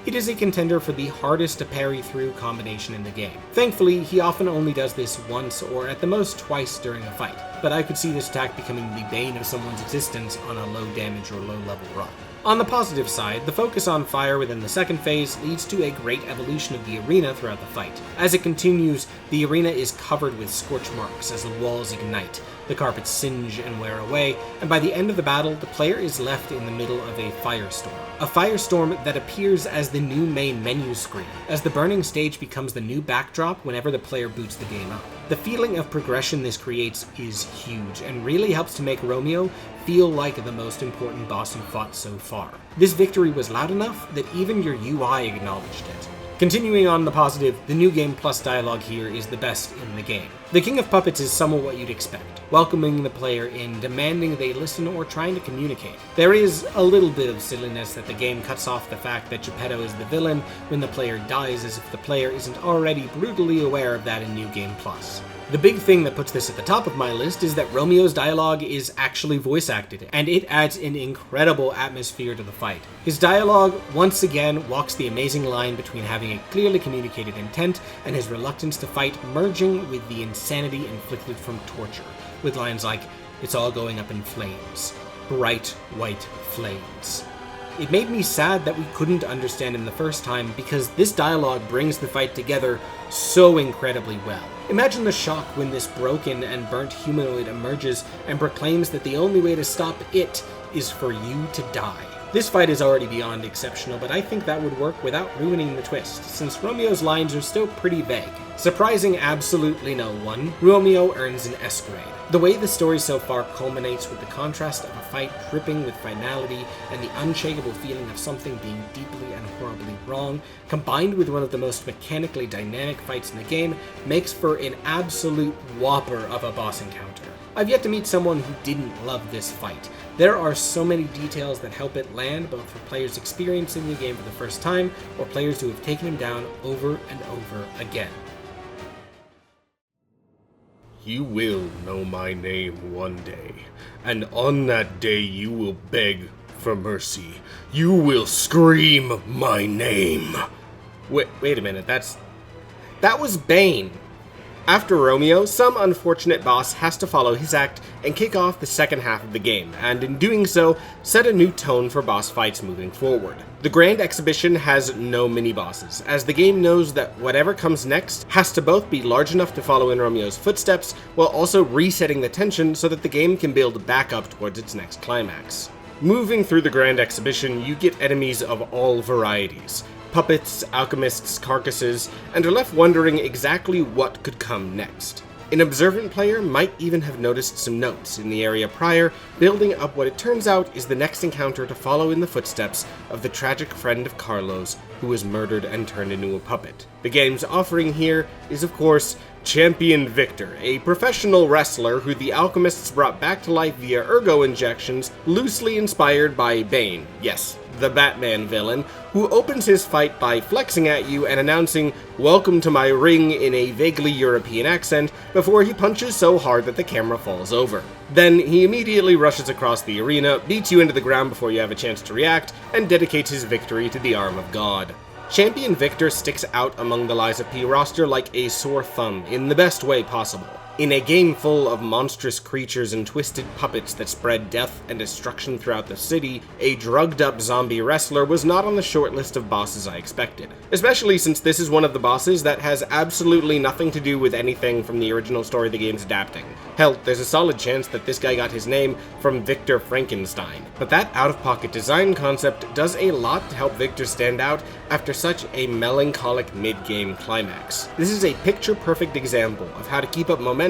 Speaker 1: it is a contender for the hardest to parry through combination in the game. Thankfully, he often only does this once or at the most twice during a fight, but I could see this attack becoming the bane of someone's existence on a low damage or low level run. On the positive side, the focus on fire within the second phase leads to a great evolution of the arena throughout the fight. As it continues, the arena is covered with scorch marks as the walls ignite, the carpets singe and wear away, and by the end of the battle, the player is left in the middle of a firestorm. A firestorm that appears as the new main menu screen, as the burning stage becomes the new backdrop whenever the player boots the game up. The feeling of progression this creates is huge, and really helps to make Romeo feel like the most important boss you fought so far. This victory was loud enough that even your UI acknowledged it. Continuing on the positive, the New Game Plus dialogue here is the best in the game. The King of Puppets is somewhat what you'd expect, welcoming the player in, demanding they listen, or trying to communicate. There is a little bit of silliness that the game cuts off the fact that Geppetto is the villain when the player dies, as if the player isn't already brutally aware of that in New Game Plus. The big thing that puts this at the top of my list is that Romeo's dialogue is actually voice acted, and it adds an incredible atmosphere to the fight. His dialogue once again walks the amazing line between having a clearly communicated intent and his reluctance to fight, merging with the insanity inflicted from torture, with lines like, "It's all going up in flames. Bright white flames." It made me sad that we couldn't understand him the first time, because this dialogue brings the fight together so incredibly well. Imagine the shock when this broken and burnt humanoid emerges and proclaims that the only way to stop it is for you to die. This fight is already beyond exceptional, but I think that would work without ruining the twist, since Romeo's lines are still pretty vague. Surprising absolutely no one, Romeo earns an S grade. The way the story so far culminates with the contrast of a fight dripping with finality and the unshakable feeling of something being deeply and horribly wrong, combined with one of the most mechanically dynamic fights in the game, makes for an absolute whopper of a boss encounter. I've yet to meet someone who didn't love this fight. There are so many details that help it land, both for players experiencing the game for the first time or players who have taken him down over and over again.
Speaker 2: You will know my name one day, and on that day you will beg for mercy. You will scream my name.
Speaker 1: Wait a minute, that was Bane. After Romeo, some unfortunate boss has to follow his act and kick off the second half of the game, and in doing so, set a new tone for boss fights moving forward. The Grand Exhibition has no mini-bosses, as the game knows that whatever comes next has to both be large enough to follow in Romeo's footsteps, while also resetting the tension so that the game can build back up towards its next climax. Moving through the Grand Exhibition, you get enemies of all varieties. Puppets, alchemists, carcasses, and are left wondering exactly what could come next. An observant player might even have noticed some notes in the area prior, building up what it turns out is the next encounter to follow in the footsteps of the tragic friend of Carlos, who was murdered and turned into a puppet. The game's offering here is, of course, Champion Victor, a professional wrestler who the alchemists brought back to life via ergo injections, loosely inspired by Bane, yes, the Batman villain, who opens his fight by flexing at you and announcing, "Welcome to my ring," in a vaguely European accent, before he punches so hard that the camera falls over. Then he immediately rushes across the arena, beats you into the ground before you have a chance to react, and dedicates his victory to the arm of God. Champion Victor sticks out among the Lies of P roster like a sore thumb, in the best way possible. In a game full of monstrous creatures and twisted puppets that spread death and destruction throughout the city, a drugged-up zombie wrestler was not on the short list of bosses I expected. Especially since this is one of the bosses that has absolutely nothing to do with anything from the original story the game's adapting. Hell, there's a solid chance that this guy got his name from Victor Frankenstein. But that out-of-pocket design concept does a lot to help Victor stand out after such a melancholic mid-game climax. This is a picture-perfect example of how to keep up momentum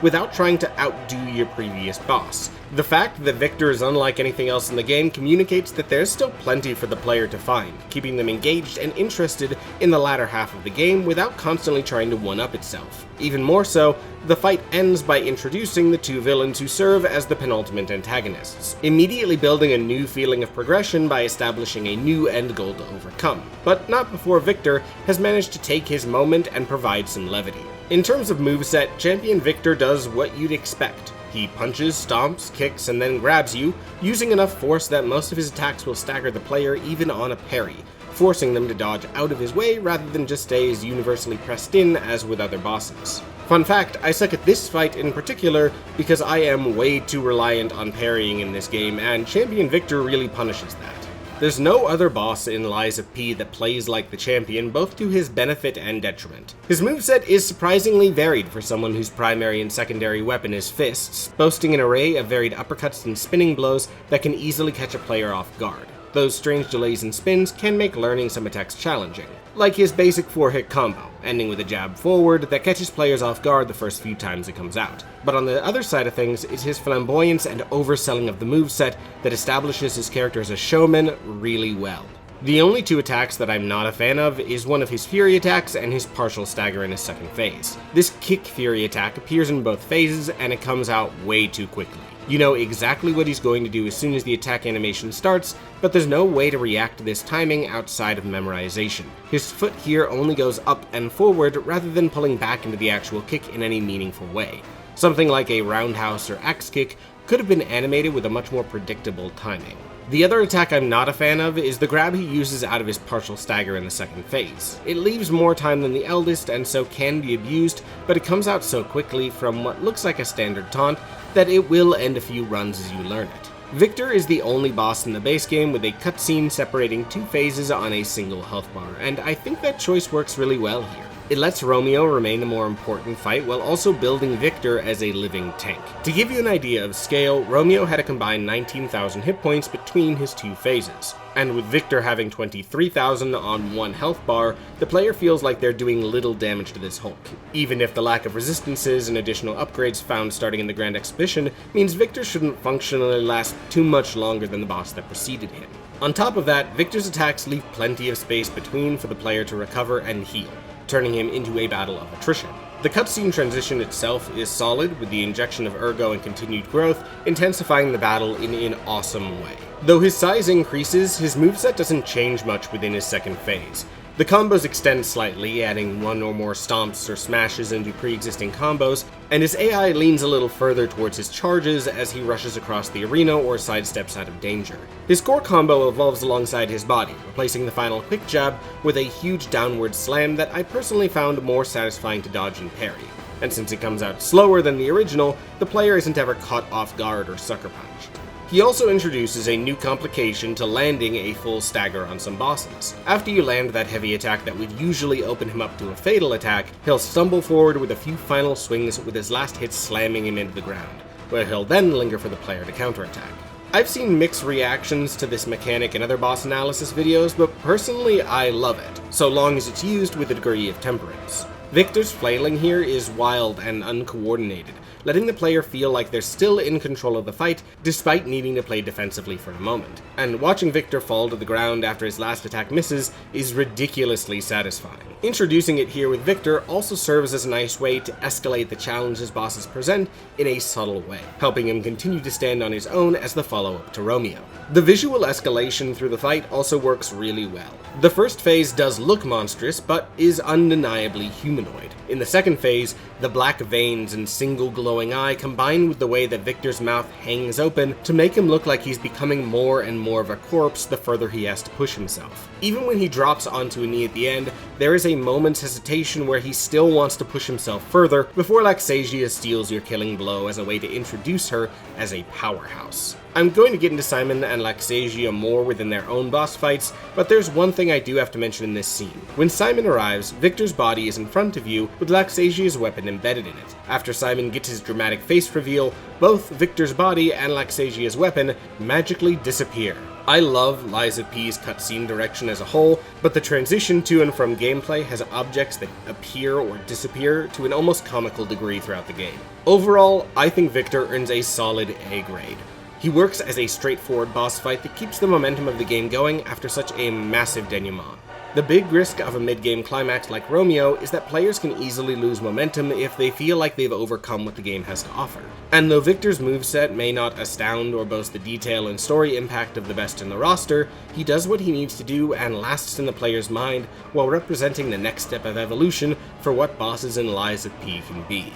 Speaker 1: without trying to outdo your previous boss. The fact that Victor is unlike anything else in the game communicates that there's still plenty for the player to find, keeping them engaged and interested in the latter half of the game without constantly trying to one-up itself. Even more so, the fight ends by introducing the two villains who serve as the penultimate antagonists, immediately building a new feeling of progression by establishing a new end goal to overcome, but not before Victor has managed to take his moment and provide some levity. In terms of moveset, Champion Victor does what you'd expect. He punches, stomps, kicks, and then grabs you, using enough force that most of his attacks will stagger the player even on a parry, forcing them to dodge out of his way rather than just stay as universally pressed in as with other bosses. Fun fact, I suck at this fight in particular because I am way too reliant on parrying in this game, and Champion Victor really punishes that. There's no other boss in Lies of P that plays like the champion, both to his benefit and detriment. His moveset is surprisingly varied for someone whose primary and secondary weapon is fists, boasting an array of varied uppercuts and spinning blows that can easily catch a player off guard. Those strange delays and spins can make learning some attacks challenging, like his basic 4-hit combo, ending with a jab forward that catches players off guard the first few times it comes out. But on the other side of things, it's his flamboyance and overselling of the moveset that establishes his character as a showman really well. The only two attacks that I'm not a fan of is one of his Fury attacks and his partial stagger in his second phase. This kick Fury attack appears in both phases and it comes out way too quickly. You know exactly what he's going to do as soon as the attack animation starts, but there's no way to react to this timing outside of memorization. His foot here only goes up and forward rather than pulling back into the actual kick in any meaningful way. Something like a roundhouse or axe kick could have been animated with a much more predictable timing. The other attack I'm not a fan of is the grab he uses out of his partial stagger in the second phase. It leaves more time than the Eldest and so can be abused, but it comes out so quickly from what looks like a standard taunt that it will end a few runs as you learn it. Victor is the only boss in the base game with a cutscene separating two phases on a single health bar, and I think that choice works really well here. It lets Romeo remain the more important fight while also building Victor as a living tank. To give you an idea of scale, Romeo had a combined 19,000 hit points between his two phases. And with Victor having 23,000 on one health bar, the player feels like they're doing little damage to this Hulk, even if the lack of resistances and additional upgrades found starting in the Grand Exhibition means Victor shouldn't functionally last too much longer than the boss that preceded him. On top of that, Victor's attacks leave plenty of space between for the player to recover and heal, turning him into a battle of attrition. The cutscene transition itself is solid, with the injection of Ergo and continued growth intensifying the battle in an awesome way. Though his size increases, his moveset doesn't change much within his second phase. The combos extend slightly, adding one or more stomps or smashes into pre-existing combos, and his AI leans a little further towards his charges as he rushes across the arena or sidesteps out of danger. His core combo evolves alongside his body, replacing the final quick jab with a huge downward slam that I personally found more satisfying to dodge and parry. And since it comes out slower than the original, the player isn't ever caught off guard or sucker punched. He also introduces a new complication to landing a full stagger on some bosses. After you land that heavy attack that would usually open him up to a fatal attack, he'll stumble forward with a few final swings with his last hit slamming him into the ground, where he'll then linger for the player to counterattack. I've seen mixed reactions to this mechanic in other boss analysis videos, but personally I love it, so long as it's used with a degree of temperance. Victor's flailing here is wild and uncoordinated, letting the player feel like they're still in control of the fight despite needing to play defensively for a moment. And watching Victor fall to the ground after his last attack misses is ridiculously satisfying. Introducing it here with Victor also serves as a nice way to escalate the challenges bosses present in a subtle way, helping him continue to stand on his own as the follow-up to Romeo. The visual escalation through the fight also works really well. The first phase does look monstrous, but is undeniably humanoid. In the second phase, the black veins and single glowing eye combine with the way that Victor's mouth hangs open to make him look like he's becoming more and more of a corpse the further he has to push himself. Even when he drops onto a knee at the end, there is a moment's hesitation where he still wants to push himself further before Laxasia steals your killing blow as a way to introduce her as a powerhouse. I'm going to get into Simon and Laxasia more within their own boss fights, but there's one thing I do have to mention in this scene. When Simon arrives, Victor's body is in front of you with Laxasia's weapon embedded in it. After Simon gets his dramatic face reveal, both Victor's body and Laxasia's weapon magically disappear. I love Lies of P's cutscene direction as a whole, but the transition to and from gameplay has objects that appear or disappear to an almost comical degree throughout the game. Overall, I think Victor earns a solid A grade. He works as a straightforward boss fight that keeps the momentum of the game going after such a massive denouement. The big risk of a mid-game climax like Romeo is that players can easily lose momentum if they feel like they've overcome what the game has to offer. And though Victor's moveset may not astound or boast the detail and story impact of the best in the roster, he does what he needs to do and lasts in the player's mind while representing the next step of evolution for what bosses in Lies of P can be.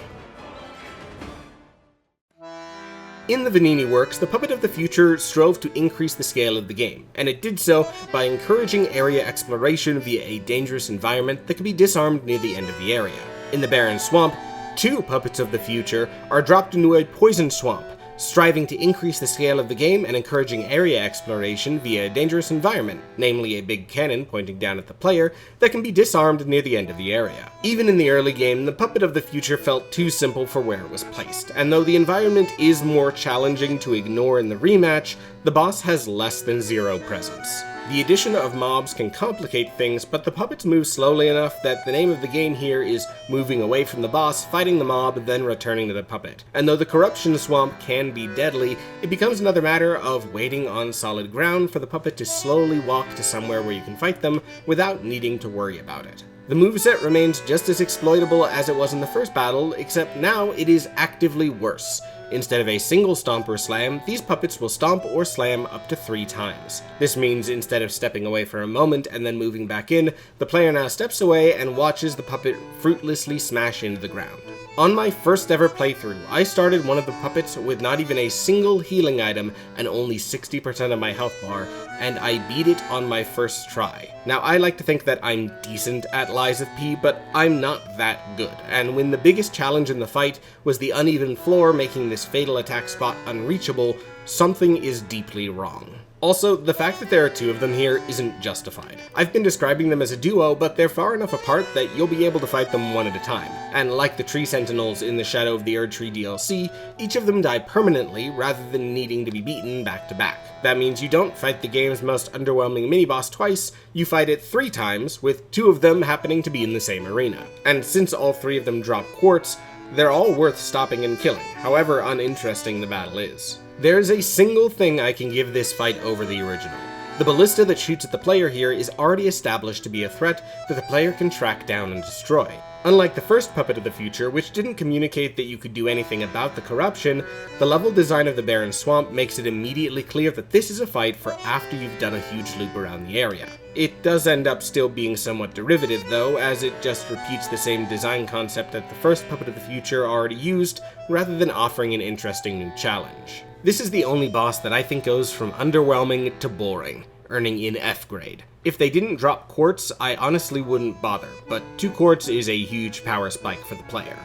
Speaker 1: In the Vanini works, the Puppet of the Future strove to increase the scale of the game, and it did so by encouraging area exploration via a dangerous environment that could be disarmed near the end of the area. In the Barren Swamp, 2 Puppets of the Future are dropped into a poison swamp, striving to increase the scale of the game and encouraging area exploration via a dangerous environment, namely a big cannon pointing down at the player that can be disarmed near the end of the area. Even in the early game, the Puppet of the Future felt too simple for where it was placed, and though the environment is more challenging to ignore in the rematch, the boss has less than 0 presence. The addition of mobs can complicate things, but the puppets move slowly enough that the name of the game here is moving away from the boss, fighting the mob, then returning to the puppet. And though the corruption swamp can be deadly, it becomes another matter of waiting on solid ground for the puppet to slowly walk to somewhere where you can fight them without needing to worry about it. The moveset remains just as exploitable as it was in the first battle, except now it is actively worse. Instead of a single stomp or slam, these puppets will stomp or slam up to 3 times. This means instead of stepping away for a moment and then moving back in, the player now steps away and watches the puppet fruitlessly smash into the ground. On my first ever playthrough, I started one of the puppets with not even a single healing item and only 60% of my health bar, and I beat it on my first try. Now, I like to think that I'm decent at Lies of P, but I'm not that good, and when the biggest challenge in the fight was the uneven floor making this fatal attack spot unreachable, something is deeply wrong. Also, the fact that there are 2 of them here isn't justified. I've been describing them as a duo, but they're far enough apart that you'll be able to fight them one at a time. And like the Tree Sentinels in the Shadow of the Erdtree DLC, each of them die permanently rather than needing to be beaten back to back. That means you don't fight the game's most underwhelming mini-boss twice, you fight it 3 times, with 2 of them happening to be in the same arena. And since all 3 of them drop quartz, they're all worth stopping and killing, however uninteresting the battle is. There's a single thing I can give this fight over the original. The ballista that shoots at the player here is already established to be a threat that the player can track down and destroy. Unlike the first Puppet of the Future, which didn't communicate that you could do anything about the corruption, the level design of the Barren Swamp makes it immediately clear that this is a fight for after you've done a huge loop around the area. It does end up still being somewhat derivative though, as it just repeats the same design concept that the first Puppet of the Future already used, rather than offering an interesting new challenge. This is the only boss that I think goes from underwhelming to boring, earning an F grade. If they didn't drop quartz, I honestly wouldn't bother, but 2 quartz is a huge power spike for the player.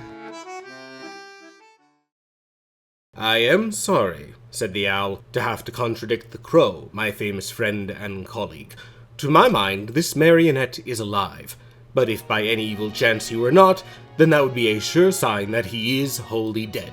Speaker 2: I am sorry, said the owl, to have to contradict the crow, my famous friend and colleague. To my mind, this marionette is alive, but if by any evil chance he were not, then that would be a sure sign that he is wholly dead.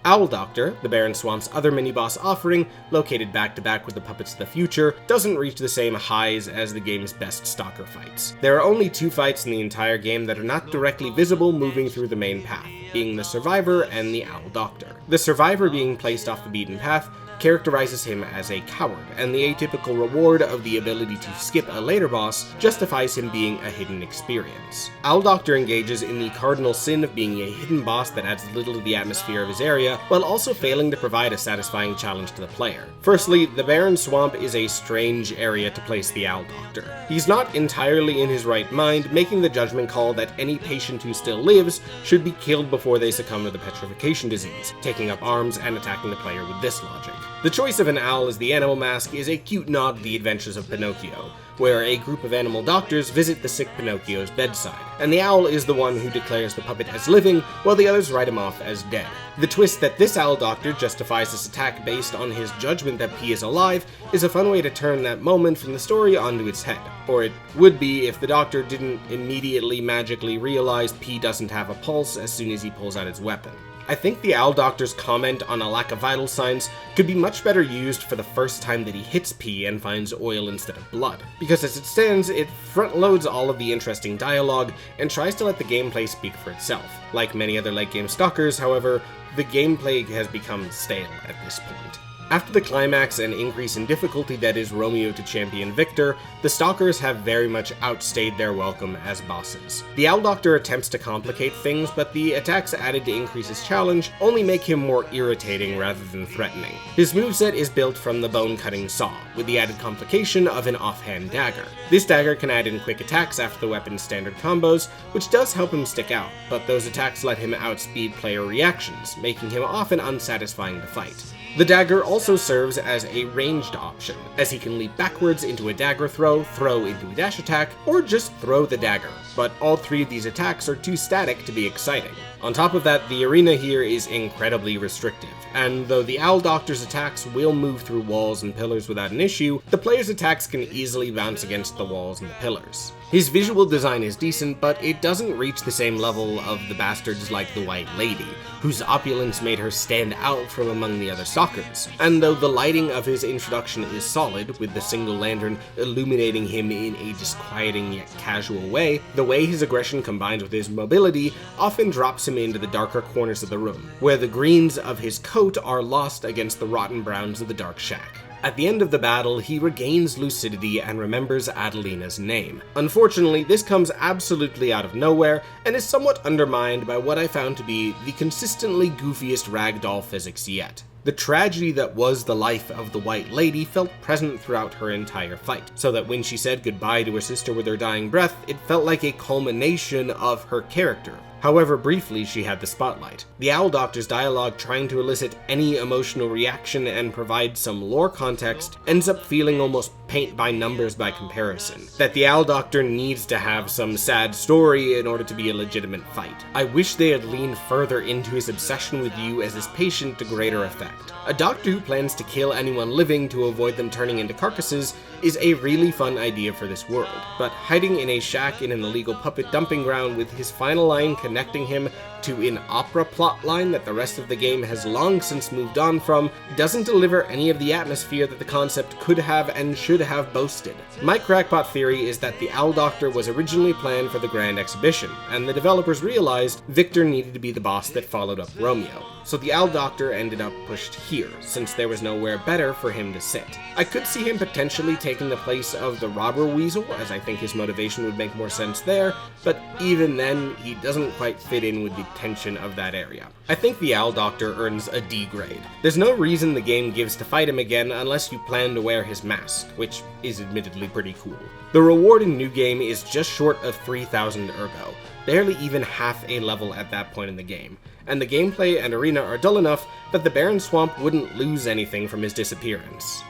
Speaker 1: Owl Doctor, the Barren Swamp's other mini-boss offering, located back-to-back with the Puppets of the Future, doesn't reach the same highs as the game's best stalker fights. There are only 2 fights in the entire game that are not directly visible moving through the main path, being the Survivor and the Owl Doctor. The Survivor, being placed off the beaten path, characterizes him as a coward, and the atypical reward of the ability to skip a later boss justifies him being a hidden experience. Owl Doctor engages in the cardinal sin of being a hidden boss that adds little to the atmosphere of his area, while also failing to provide a satisfying challenge to the player. Firstly, the Barren Swamp is a strange area to place the Owl Doctor. He's not entirely in his right mind, making the judgment call that any patient who still lives should be killed before they succumb to the petrification disease, taking up arms and attacking the player with this logic. The choice of an owl as the animal mask is a cute nod to the adventures of Pinocchio, where a group of animal doctors visit the sick Pinocchio's bedside, and the owl is the one who declares the puppet as living, while the others write him off as dead. The twist that this owl doctor justifies this attack based on his judgment that P is alive is a fun way to turn that moment from the story onto its head, or it would be if the doctor didn't immediately magically realize P doesn't have a pulse as soon as he pulls out his weapon. I think the Owl Doctor's comment on a lack of vital signs could be much better used for the first time that he hits P and finds oil instead of blood, because as it stands, it front-loads all of the interesting dialogue and tries to let the gameplay speak for itself. Like many other late-game stalkers, however, the gameplay has become stale at this point.
Speaker 2: After the climax and increase in difficulty that is Romeo to champion Victor, the Stalkers have very much outstayed their welcome as bosses. The Owl Doctor attempts to complicate things, but the attacks added to increase his challenge only make him more irritating rather than threatening. His moveset is built from the bone-cutting saw, with the added complication of an offhand dagger. This dagger can add in quick attacks after the weapon's standard combos, which does help him stick out, but those attacks let him outspeed player reactions, making him often unsatisfying to fight. The dagger also serves as a ranged option, as he can leap backwards into a dagger throw into a dash attack, or just throw the dagger, but all three of these attacks are too static to be exciting. On top of that, the arena here is incredibly restrictive, and though the Owl Doctor's attacks will move through walls and pillars without an issue, the player's attacks can easily bounce against the walls and the pillars. His visual design is decent, but it doesn't reach the same level of the bastards like the White Lady, whose opulence made her stand out from among the other stalkers. And though the lighting of his introduction is solid, with the single lantern illuminating him in a disquieting yet casual way, the way his aggression combines with his mobility often drops him into the darker corners of the room, where the greens of his coat are lost against the rotten browns of the dark shack. At the end of the battle, he regains lucidity and remembers Adelina's name. Unfortunately, this comes absolutely out of nowhere, and is somewhat undermined by what I found to be the consistently goofiest ragdoll physics yet. The tragedy that was the life of the White Lady felt present throughout her entire fight, so that when she said goodbye to her sister with her dying breath, it felt like a culmination of her character. However briefly she had the spotlight. The Owl Doctor's dialogue trying to elicit any emotional reaction and provide some lore context ends up feeling almost paint by numbers by comparison. That the Owl Doctor needs to have some sad story in order to be a legitimate fight. I wish they had leaned further into his obsession with you as his patient to greater effect. A doctor who plans to kill anyone living to avoid them turning into carcasses is a really fun idea for this world, but hiding in a shack in an illegal puppet dumping ground with his final line connecting him to an opera plotline that the rest of the game has long since moved on from doesn't deliver any of the atmosphere that the concept could have and should have boasted. My crackpot theory is that the Owl Doctor was originally planned for the Grand Exhibition, and the developers realized Victor needed to be the boss that followed up Romeo. So the Owl Doctor ended up pushed here, since there was nowhere better for him to sit. I could see him potentially taking the place of the Robber Weasel, as I think his motivation would make more sense there, but even then, he doesn't quite fit in with the tension of that area. I think the Owl Doctor earns a D grade. There's no reason the game gives to fight him again unless you plan to wear his mask, which is admittedly pretty cool. The reward in New Game is just short of 3,000 ergo, barely even half a level at that point in the game, and the gameplay and arena are dull enough that the Barren Swamp wouldn't lose anything from his disappearance.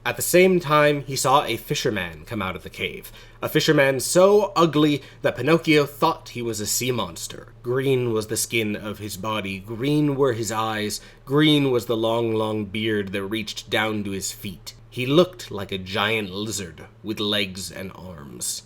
Speaker 2: At the same time, he saw a fisherman come out of the cave. A fisherman so ugly that Pinocchio thought he was a sea monster. Green was the skin of his body, green were his eyes, green was the long beard that reached down to his feet. He looked like a giant lizard with legs and arms.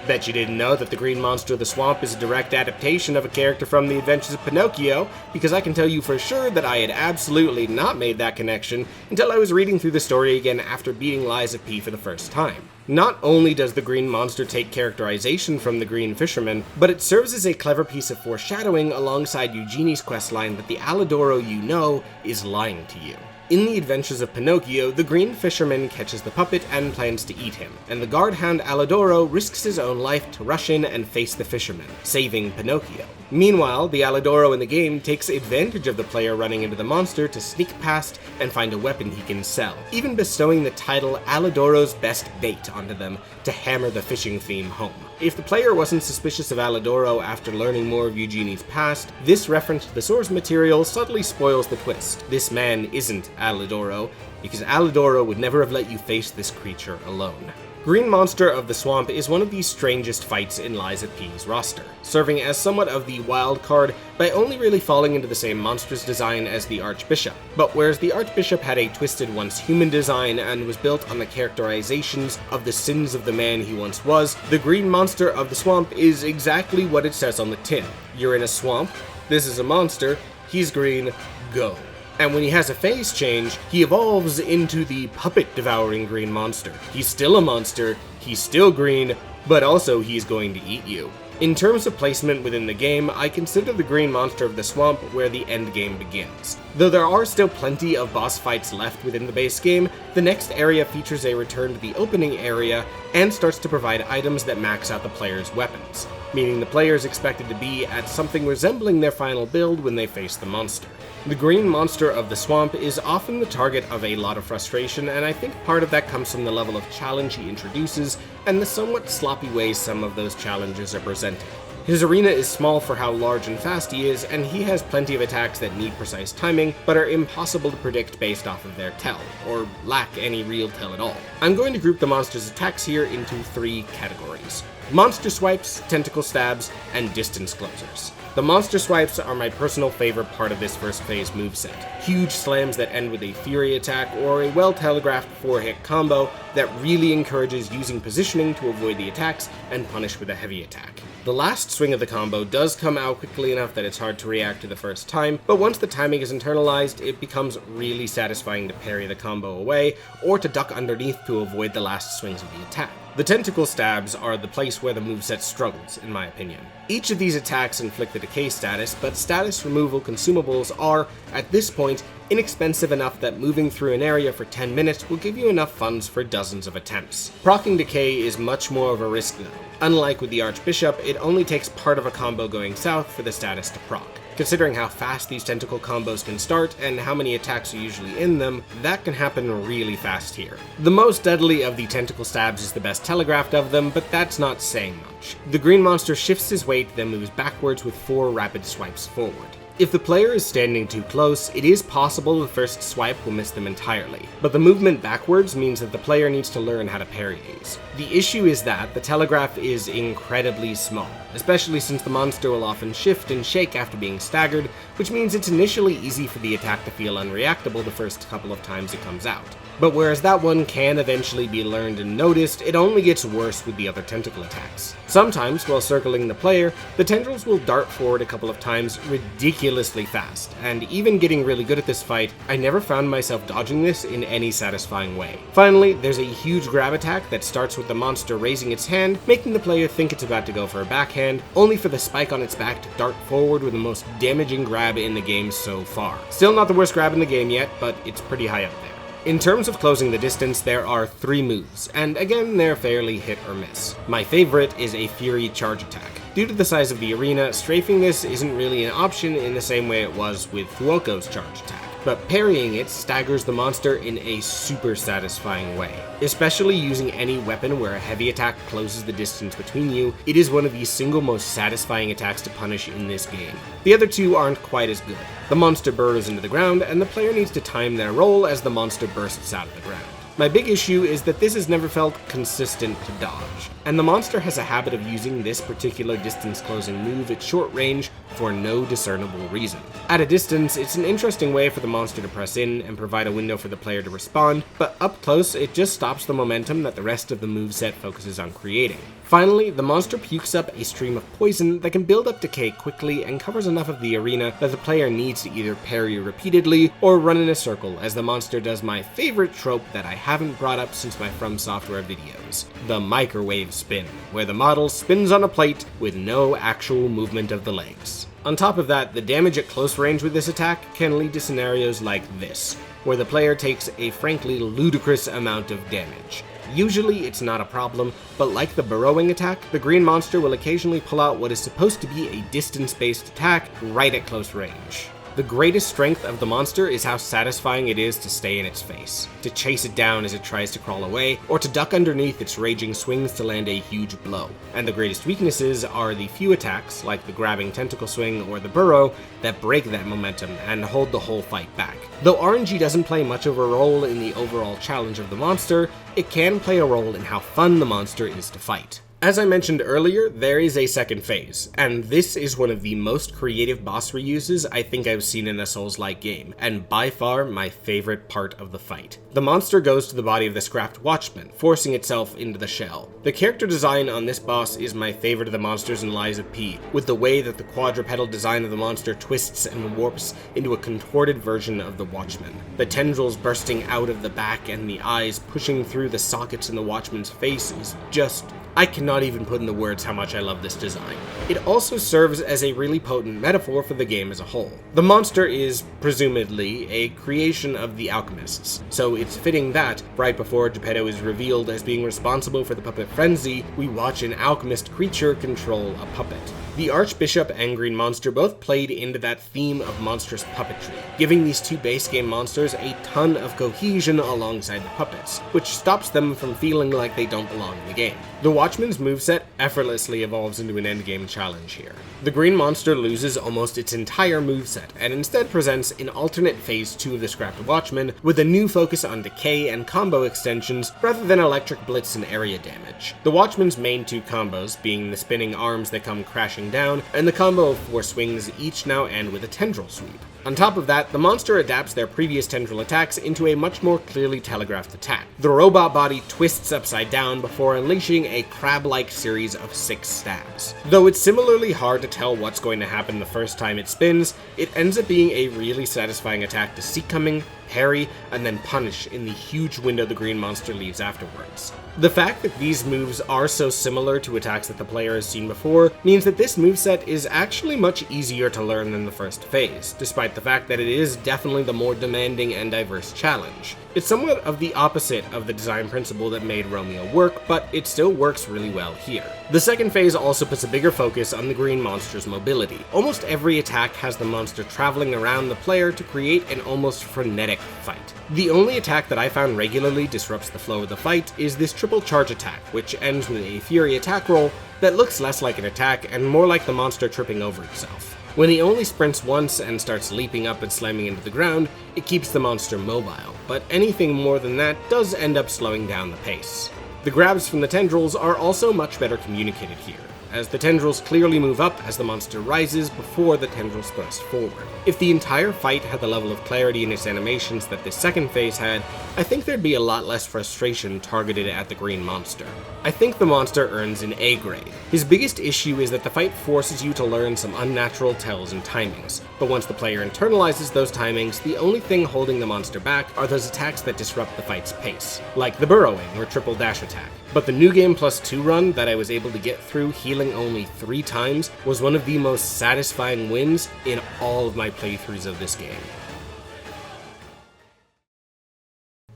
Speaker 2: Bet you didn't know that the Green Monster of the Swamp is a direct adaptation of a character from The Adventures of Pinocchio, because I can tell you for sure that I had absolutely not made that connection until I was reading through the story again after beating Lies of P for the first time. Not only does the Green Monster take characterization from the Green Fisherman, but it serves as a clever piece of foreshadowing alongside Eugenie's questline that the Alidoro you know is lying to you. In The Adventures of Pinocchio, the Green Fisherman catches the puppet and plans to eat him, and the guard hound Alidoro risks his own life to rush in and face the fisherman, saving Pinocchio. Meanwhile, the Alidoro in the game takes advantage of the player running into the monster to sneak past and find a weapon he can sell, even bestowing the title Alidoro's Best Bait onto them to hammer the fishing theme home. If the player wasn't suspicious of Alidoro after learning more of Eugenie's past, this reference to the source material subtly spoils the twist. This man isn't Alidoro, because Alidoro would never have let you face this creature alone. Green Monster of the Swamp is one of the strangest fights in Lies of P's roster, serving as somewhat of the wild card by only really falling into the same monstrous design as the Archbishop. But whereas the Archbishop had a twisted once human design and was built on the characterizations of the sins of the man he once was, the Green Monster of the Swamp is exactly what it says on the tin. You're in a swamp, this is a monster, he's green, go. And when he has a phase change, he evolves into the puppet-devouring green monster. He's still a monster, he's still green, but also he's going to eat you. In terms of placement within the game, I consider the green monster of the swamp where the end game begins. Though there are still plenty of boss fights left within the base game, the next area features a return to the opening area and starts to provide items that max out the player's weapons, meaning the player is expected to be at something resembling their final build when they face the monster. The green monster of the swamp is often the target of a lot of frustration, and I think part of that comes from the level of challenge he introduces and the somewhat sloppy ways some of those challenges are presented. His arena is small for how large and fast he is, and he has plenty of attacks that need precise timing, but are impossible to predict based off of their tell, or lack any real tell at all. I'm going to group the monster's attacks here into 3 categories: monster swipes, tentacle stabs, and distance closers. The monster swipes are my personal favorite part of this first phase moveset. Huge slams that end with a fury attack or a well-telegraphed 4-hit combo that really encourages using positioning to avoid the attacks and punish with a heavy attack. The last swing of the combo does come out quickly enough that it's hard to react to the first time, but once the timing is internalized, it becomes really satisfying to parry the combo away or to duck underneath to avoid the last swings of the attack. The tentacle stabs are the place where the moveset struggles, in my opinion. Each of these attacks inflict the decay status, but status removal consumables are, at this point, inexpensive enough that moving through an area for 10 minutes will give you enough funds for dozens of attempts. Proccing decay is much more of a risk though. Unlike with the Archbishop, it only takes part of a combo going south for the status to proc. Considering how fast these tentacle combos can start and how many attacks are usually in them, that can happen really fast here. The most deadly of the tentacle stabs is the best telegraphed of them, but that's not saying much. The green monster shifts his weight, then moves backwards with 4 rapid swipes forward. If the player is standing too close, it is possible the first swipe will miss them entirely, but the movement backwards means that the player needs to learn how to parry these. The issue is that the telegraph is incredibly small, especially since the monster will often shift and shake after being staggered, which means it's initially easy for the attack to feel unreactable the first couple of times it comes out. But whereas that one can eventually be learned and noticed, it only gets worse with the other tentacle attacks. Sometimes, while circling the player, the tendrils will dart forward a couple of times ridiculously fast, and even getting really good at this fight, I never found myself dodging this in any satisfying way. Finally, there's a huge grab attack that starts with the monster raising its hand, making the player think it's about to go for a backhand, only for the spike on its back to dart forward with the most damaging grab in the game so far. Still not the worst grab in the game yet, but it's pretty high up there. In terms of closing the distance, there are 3 moves, and again, they're fairly hit or miss. My favorite is a Fury charge attack. Due to the size of the arena, strafing this isn't really an option in the same way it was with Fuoco's charge attack, but parrying it staggers the monster in a super satisfying way. Especially using any weapon where a heavy attack closes the distance between you, it is one of the single most satisfying attacks to punish in this game. The other 2 aren't quite as good. The monster burrows into the ground, and the player needs to time their roll as the monster bursts out of the ground. My big issue is that this has never felt consistent to dodge, and the monster has a habit of using this particular distance closing move at short range for no discernible reason. At a distance, it's an interesting way for the monster to press in and provide a window for the player to respond, but up close, it just stops the momentum that the rest of the moveset focuses on creating. Finally, the monster pukes up a stream of poison that can build up decay quickly and covers enough of the arena that the player needs to either parry repeatedly or run in a circle, as the monster does my favorite trope that I haven't brought up since my From Software videos, the microwave spin, where the model spins on a plate with no actual movement of the legs. On top of that, the damage at close range with this attack can lead to scenarios like this, where the player takes a frankly ludicrous amount of damage. Usually it's not a problem, but like the burrowing attack, the green monster will occasionally pull out what is supposed to be a distance-based attack right at close range. The greatest strength of the monster is how satisfying it is to stay in its face, to chase it down as it tries to crawl away, or to duck underneath its raging swings to land a huge blow. And the greatest weaknesses are the few attacks, like the grabbing tentacle swing or the burrow, that break that momentum and hold the whole fight back. Though RNG doesn't play much of a role in the overall challenge of the monster, it can play a role in how fun the monster is to fight. As I mentioned earlier, there is a second phase, and this is one of the most creative boss reuses I think I've seen in a Souls-like game, and by far my favorite part of the fight. The monster goes to the body of the scrapped Watchman, forcing itself into the shell. The character design on this boss is my favorite of the monsters in Lies of P, with the way that the quadrupedal design of the monster twists and warps into a contorted version of the Watchman. The tendrils bursting out of the back and the eyes pushing through the sockets in the Watchman's face is just I cannot even put into words how much I love this design. It also serves as a really potent metaphor for the game as a whole. The monster is, presumably, a creation of the alchemists, so it's fitting that, right before Geppetto is revealed as being responsible for the puppet frenzy, we watch an alchemist creature control a puppet. The Archbishop and Green Monster both played into that theme of monstrous puppetry, giving these two base game monsters a ton of cohesion alongside the puppets, which stops them from feeling like they don't belong in the game. The Watchman's moveset effortlessly evolves into an endgame challenge here. The Green Monster loses almost its entire moveset, and instead presents an alternate phase 2 of the scrapped Watchman, with a new focus on decay and combo extensions rather than electric blitz and area damage. The Watchman's main two combos being the spinning arms that come crashing down, and the combo of 4 swings each now end with a tendril sweep. On top of that, the monster adapts their previous tendril attacks into a much more clearly telegraphed attack. The robot body twists upside down before unleashing a crab-like series of 6 stabs. Though it's similarly hard to tell what's going to happen the first time it spins, it ends up being a really satisfying attack to see coming, parry, and then punish in the huge window the Green Monster leaves afterwards. The fact that these moves are so similar to attacks that the player has seen before means that this moveset is actually much easier to learn than the first phase, despite the fact that it is definitely the more demanding and diverse challenge. It's somewhat of the opposite of the design principle that made Romeo work, but it still works really well here. The second phase also puts a bigger focus on the Green Monster's mobility. Almost every attack has the monster traveling around the player to create an almost frenetic fight. The only attack that I found regularly disrupts the flow of the fight is this triple charge attack, which ends with a Fury attack roll that looks less like an attack and more like the monster tripping over itself. When he only sprints once and starts leaping up and slamming into the ground, it keeps the monster mobile, but anything more than that does end up slowing down the pace. The grabs from the tendrils are also much better communicated here, as the tendrils clearly move up as the monster rises before the tendrils thrust forward. If the entire fight had the level of clarity in its animations that this second phase had, I think there'd be a lot less frustration targeted at the Green Monster. I think the monster earns an A grade. His biggest issue is that the fight forces you to learn some unnatural tells and timings, but once the player internalizes those timings, the only thing holding the monster back are those attacks that disrupt the fight's pace, like the burrowing or triple dash attack. But the New Game Plus 2 run that I was able to get through healing only 3 times was one of the most satisfying wins in all of my playthroughs of this game.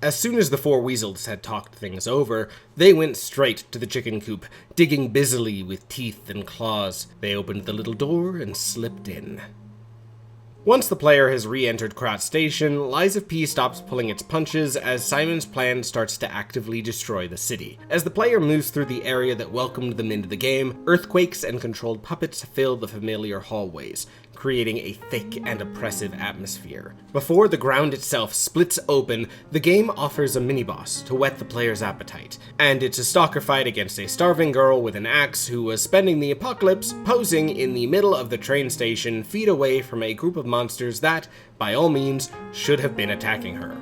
Speaker 2: As soon as the 4 Weasels had talked things over, they went straight to the chicken coop, digging busily with teeth and claws. They opened the little door and slipped in. Once the player has re-entered Krat Station, Lies of P stops pulling its punches as Simon's plan starts to actively destroy the city. As the player moves through the area that welcomed them into the game, earthquakes and controlled puppets fill the familiar hallways, creating a thick and oppressive atmosphere. Before the ground itself splits open, the game offers a mini-boss to whet the player's appetite, and it's a stalker fight against a starving girl with an axe who was spending the apocalypse posing in the middle of the train station feet away from a group of monsters that, by all means, should have been attacking her.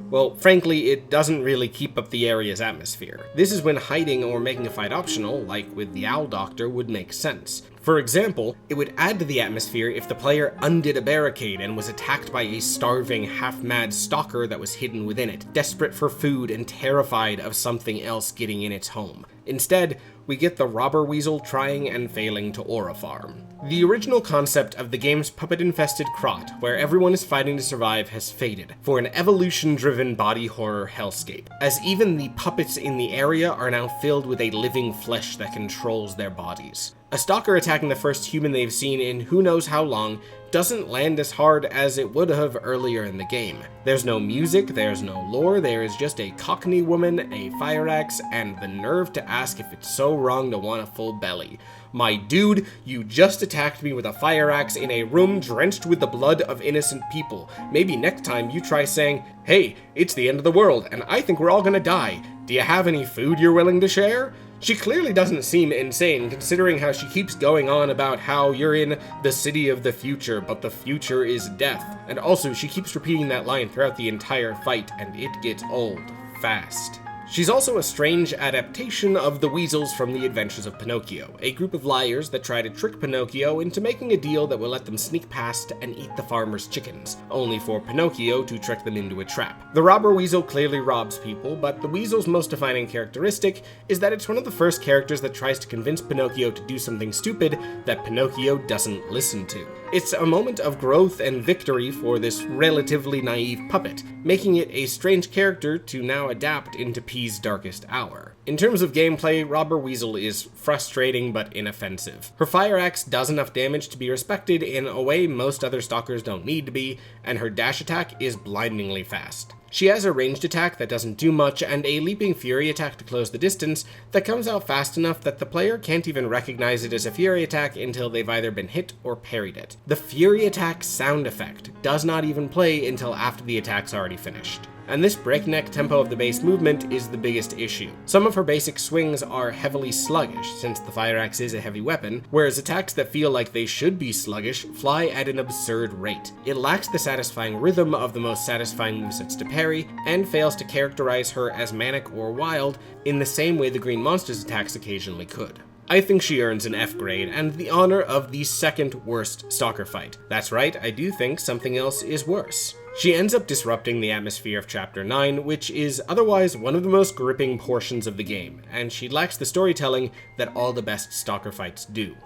Speaker 2: Well, frankly, it doesn't really keep up the area's atmosphere. This is when hiding or making a fight optional, like with the Owl Doctor, would make sense. For example, it would add to the atmosphere if the player undid a barricade and was attacked by a starving, half-mad stalker that was hidden within it, desperate for food and terrified of something else getting in its home. Instead, we get the robber weasel trying and failing to aura farm. The original concept of the game's puppet-infested Krat, where everyone is fighting to survive, has faded for an evolution-driven body horror hellscape, as even the puppets in the area are now filled with a living flesh that controls their bodies. A stalker attacking the first human they've seen in who knows how long doesn't land as hard as it would have earlier in the game. There's no music, there's no lore, there is just a cockney woman, a fire axe, and the nerve to ask if it's so wrong to want a full belly. My dude, you just attacked me with a fire axe in a room drenched with the blood of innocent people. Maybe next time you try saying, hey, it's the end of the world, and I think we're all gonna die. Do you have any food you're willing to share? She clearly doesn't seem insane, considering how she keeps going on about how you're in the city of the future, but the future is death. And also, she keeps repeating that line throughout the entire fight, and it gets old fast.
Speaker 1: She's also a strange adaptation of the Weasels from The Adventures of Pinocchio, a group of liars that try to trick Pinocchio into making a deal that will let them sneak past and eat the farmer's chickens, only for Pinocchio to trick them into a trap. The robber Weasel clearly robs people, but the Weasel's most defining characteristic is that it's one of the first characters that tries to convince Pinocchio to do something stupid that Pinocchio doesn't listen to. It's a moment of growth and victory for this relatively naive puppet, making it a strange character to now adapt into P's darkest hour. In terms of gameplay, Robber Weasel is frustrating but inoffensive. Her fire axe does enough damage to be respected in a way most other stalkers don't need to be, and her dash attack is blindingly fast. She has a ranged attack that doesn't do much, and a leaping fury attack to close the distance that comes out fast enough that the player can't even recognize it as a fury attack until they've either been hit or parried it. The fury attack sound effect does not even play until after the attack's already finished. And this breakneck tempo of the base movement is the biggest issue. Some of her basic swings are heavily sluggish, since the fire axe is a heavy weapon, whereas attacks that feel like they should be sluggish fly at an absurd rate. It lacks the satisfying rhythm of the most satisfying movesets to parry, and fails to characterize her as manic or wild in the same way the Green Monster's attacks occasionally could. I think she earns an F grade, and the honor of the second worst stalker fight. That's right, I do think something else is worse. She ends up disrupting the atmosphere of Chapter 9, which is otherwise one of the most gripping portions of the game, and she lacks the storytelling that all the best stalker fights do.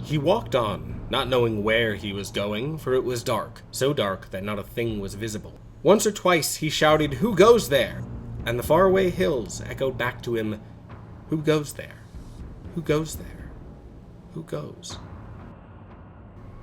Speaker 1: He walked on, not knowing where he was going, for it was dark, so dark that not a thing was visible. Once or twice he shouted, "Who goes there?" And the faraway hills echoed back to him, "Who goes there? Who goes there? Who goes?"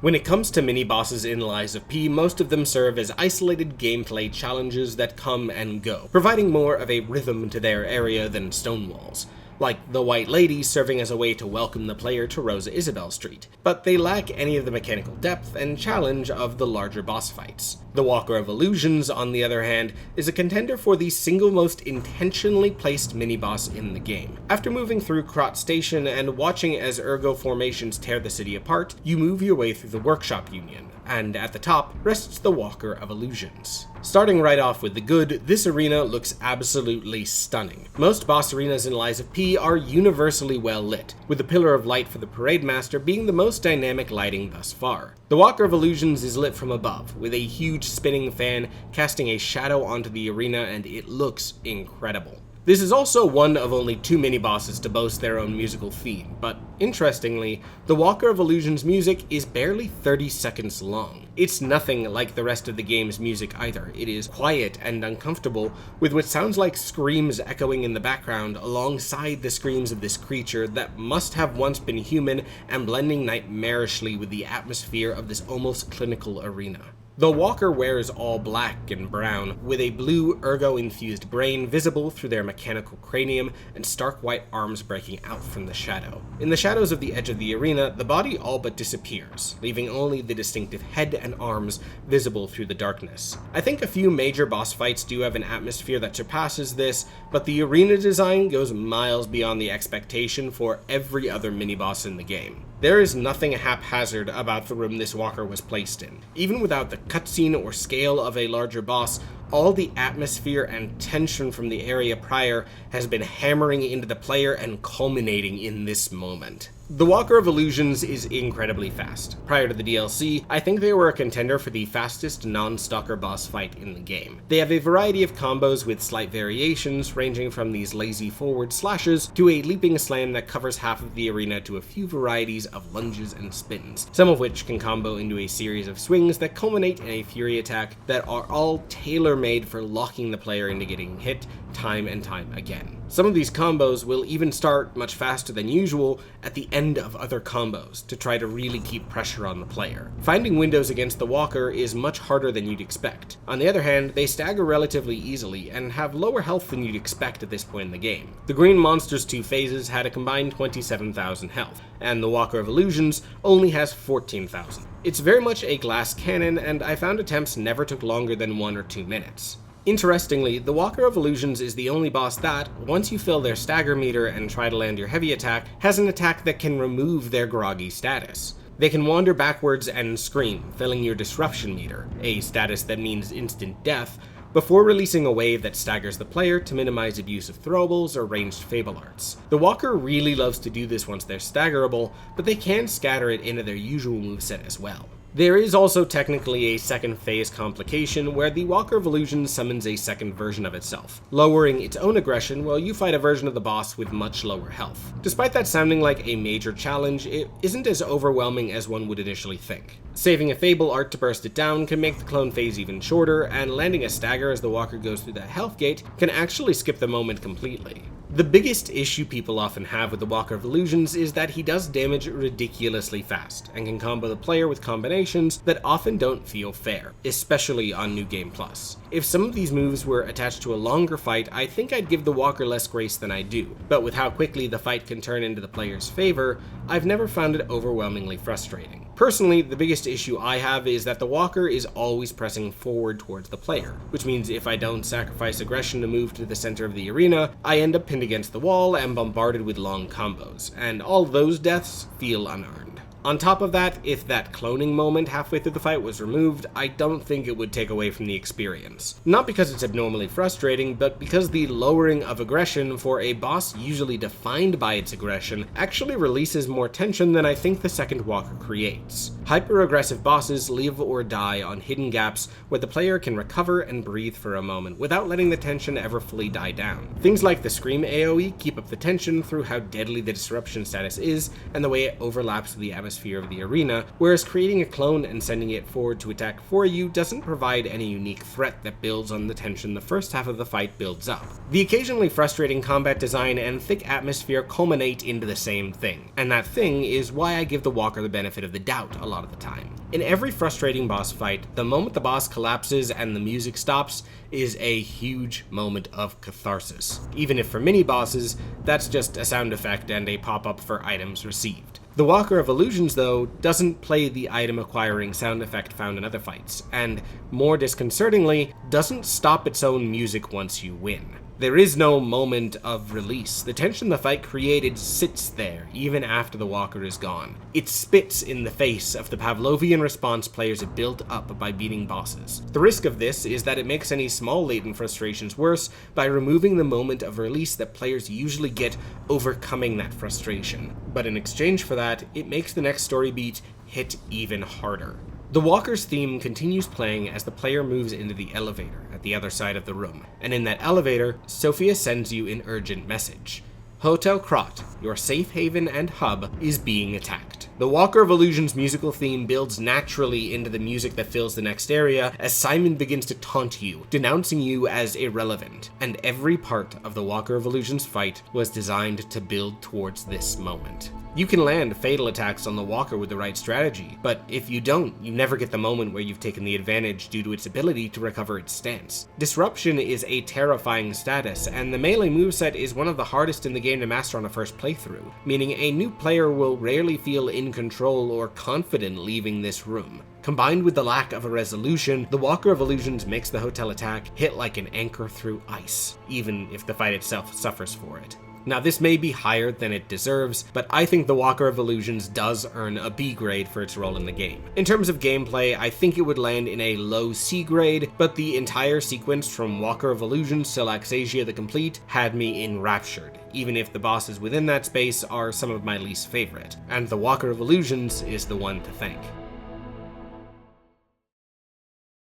Speaker 1: When it comes to mini-bosses in Lies of P, most of them serve as isolated gameplay challenges that come and go, providing more of a rhythm to their area than stonewalls, like the White Lady serving as a way to welcome the player to Rosa Isabel Street, but they lack any of the mechanical depth and challenge of the larger boss fights. The Walker of Illusions, on the other hand, is a contender for the single most intentionally placed mini-boss in the game. After moving through Krot Station and watching as Ergo formations tear the city apart, you move your way through the Workshop Union, and at the top rests the Walker of Illusions. Starting right off with the good, this arena looks absolutely stunning. Most boss arenas in Lies of P are universally well lit, with the Pillar of Light for the Parade Master being the most dynamic lighting thus far. The Walker of Illusions is lit from above, with a huge spinning fan casting a shadow onto the arena, and it looks incredible. This is also one of only 2 mini-bosses to boast their own musical theme, but interestingly, the Walker of Illusions music is barely 30 seconds long. It's nothing like the rest of the game's music either. It is quiet and uncomfortable, with what sounds like screams echoing in the background alongside the screams of this creature that must have once been human and blending nightmarishly with the atmosphere of this almost clinical arena. The Walker wears all black and brown, with a blue ergo-infused brain visible through their mechanical cranium and stark white arms breaking out from the shadow. In the shadows of the edge of the arena, the body all but disappears, leaving only the distinctive head and arms visible through the darkness. I think a few major boss fights do have an atmosphere that surpasses this, but the arena design goes miles beyond the expectation for every other mini-boss in the game. There is nothing haphazard about the room this Walker was placed in. Even without the cutscene or scale of a larger boss, all the atmosphere and tension from the area prior has been hammering into the player and culminating in this moment. The Walker of Illusions is incredibly fast. Prior to the DLC, I think they were a contender for the fastest non-stalker boss fight in the game. They have a variety of combos with slight variations, ranging from these lazy forward slashes to a leaping slam that covers half of the arena to a few varieties of lunges and spins, some of which can combo into a series of swings that culminate in a fury attack that are all tailor-made for locking the player into getting hit time and time again. Some of these combos will even start much faster than usual at the end of other combos to try to really keep pressure on the player. Finding windows against the Walker is much harder than you'd expect. On the other hand, they stagger relatively easily and have lower health than you'd expect at this point in the game. The Green Monster's 2 phases had a combined 27,000 health, and the Walker of Illusions only has 14,000. It's very much a glass cannon, and I found attempts never took longer than 1 or 2 minutes. Interestingly, the Walker of Illusions is the only boss that, once you fill their stagger meter and try to land your heavy attack, has an attack that can remove their groggy status. They can wander backwards and scream, filling your disruption meter, a status that means instant death,
Speaker 2: before releasing a wave that staggers the player to minimize abuse of throwables or ranged fable arts. The Walker really loves to do this once they're staggerable, but they can scatter it into their usual moveset as well. There is also technically a second phase complication where the Walker of Illusions summons a second version of itself, lowering its own aggression while you fight a version of the boss with much lower health. Despite that sounding like a major challenge, it isn't as overwhelming as one would initially think. Saving a Fable art to burst it down can make the clone phase even shorter, and landing a stagger as the Walker goes through that health gate can actually skip the moment completely. The biggest issue people often have with the Walker of Illusions is that he does damage ridiculously fast, and can combo the player with combinations that often don't feel fair, especially on New Game Plus. If some of these moves were attached to a longer fight, I think I'd give the Walker less grace than I do, but with how quickly the fight can turn into the player's favor, I've never found it overwhelmingly frustrating. Personally, the biggest issue I have is that the Walker is always pressing forward towards the player, which means if I don't sacrifice aggression to move to the center of the arena, I end up pinned against the wall and bombarded with long combos, and all those deaths feel unearned. On top of that, if that cloning moment halfway through the fight was removed, I don't think it would take away from the experience. Not because it's abnormally frustrating, but because the lowering of aggression for a boss usually defined by its aggression actually releases more tension than I think the second Walker creates. Hyper-aggressive bosses live or die on hidden gaps where the player can recover and breathe for a moment without letting the tension ever fully die down. Things like the Scream AoE keep up the tension through how deadly the disruption status is and the way it overlaps with the atmosphere of the arena, whereas creating a clone and sending it forward to attack for you doesn't provide any unique threat that builds on the tension the first half of the fight builds up. The occasionally frustrating combat design and thick atmosphere culminate into the same thing, and that thing is why I give the Walker the benefit of the doubt a lot of the time. In every frustrating boss fight, the moment the boss collapses and the music stops is a huge moment of catharsis, even if for mini-bosses, that's just a sound effect and a pop-up for items received. The Walker of Illusions, though, doesn't play the item acquiring sound effect found in other fights, and, more disconcertingly, doesn't stop its own music once you win. There is no moment of release. The tension the fight created sits there, even after the Walker is gone. It spits in the face of the Pavlovian response players have built up by beating bosses. The risk of this is that it makes any small latent frustrations worse by removing the moment of release that players usually get overcoming that frustration. But in exchange for that, it makes the next story beat hit even harder. The Walker's theme continues playing as the player moves into the elevator at the other side of the room, and in that elevator, Sophia sends you an urgent message. Hotel Krot, your safe haven and hub, is being attacked. The Walker of Illusions musical theme builds naturally into the music that fills the next area as Simon begins to taunt you, denouncing you as irrelevant, and every part of the Walker of Illusions fight was designed to build towards this moment. You can land fatal attacks on the Walker with the right strategy, but if you don't, you never get the moment where you've taken the advantage due to its ability to recover its stance. Disruption is a terrifying status, and the melee moveset is one of the hardest in the game to master on a first playthrough, meaning a new player will rarely feel in control or confident leaving this room. Combined with the lack of a resolution, the Walker of Illusions makes the hotel attack hit like an anchor through ice, even if the fight itself suffers for it. Now, this may be higher than it deserves, but I think the Walker of Illusions does earn a B grade for its role in the game. In terms of gameplay, I think it would land in a low C grade, but the entire sequence from Walker of Illusions to Laxasia the Complete had me enraptured, even if the bosses within that space are some of my least favorite, and the Walker of Illusions is the one to thank.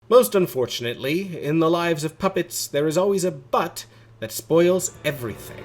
Speaker 2: Most unfortunately, in the lives of puppets, there is always a but that spoils everything.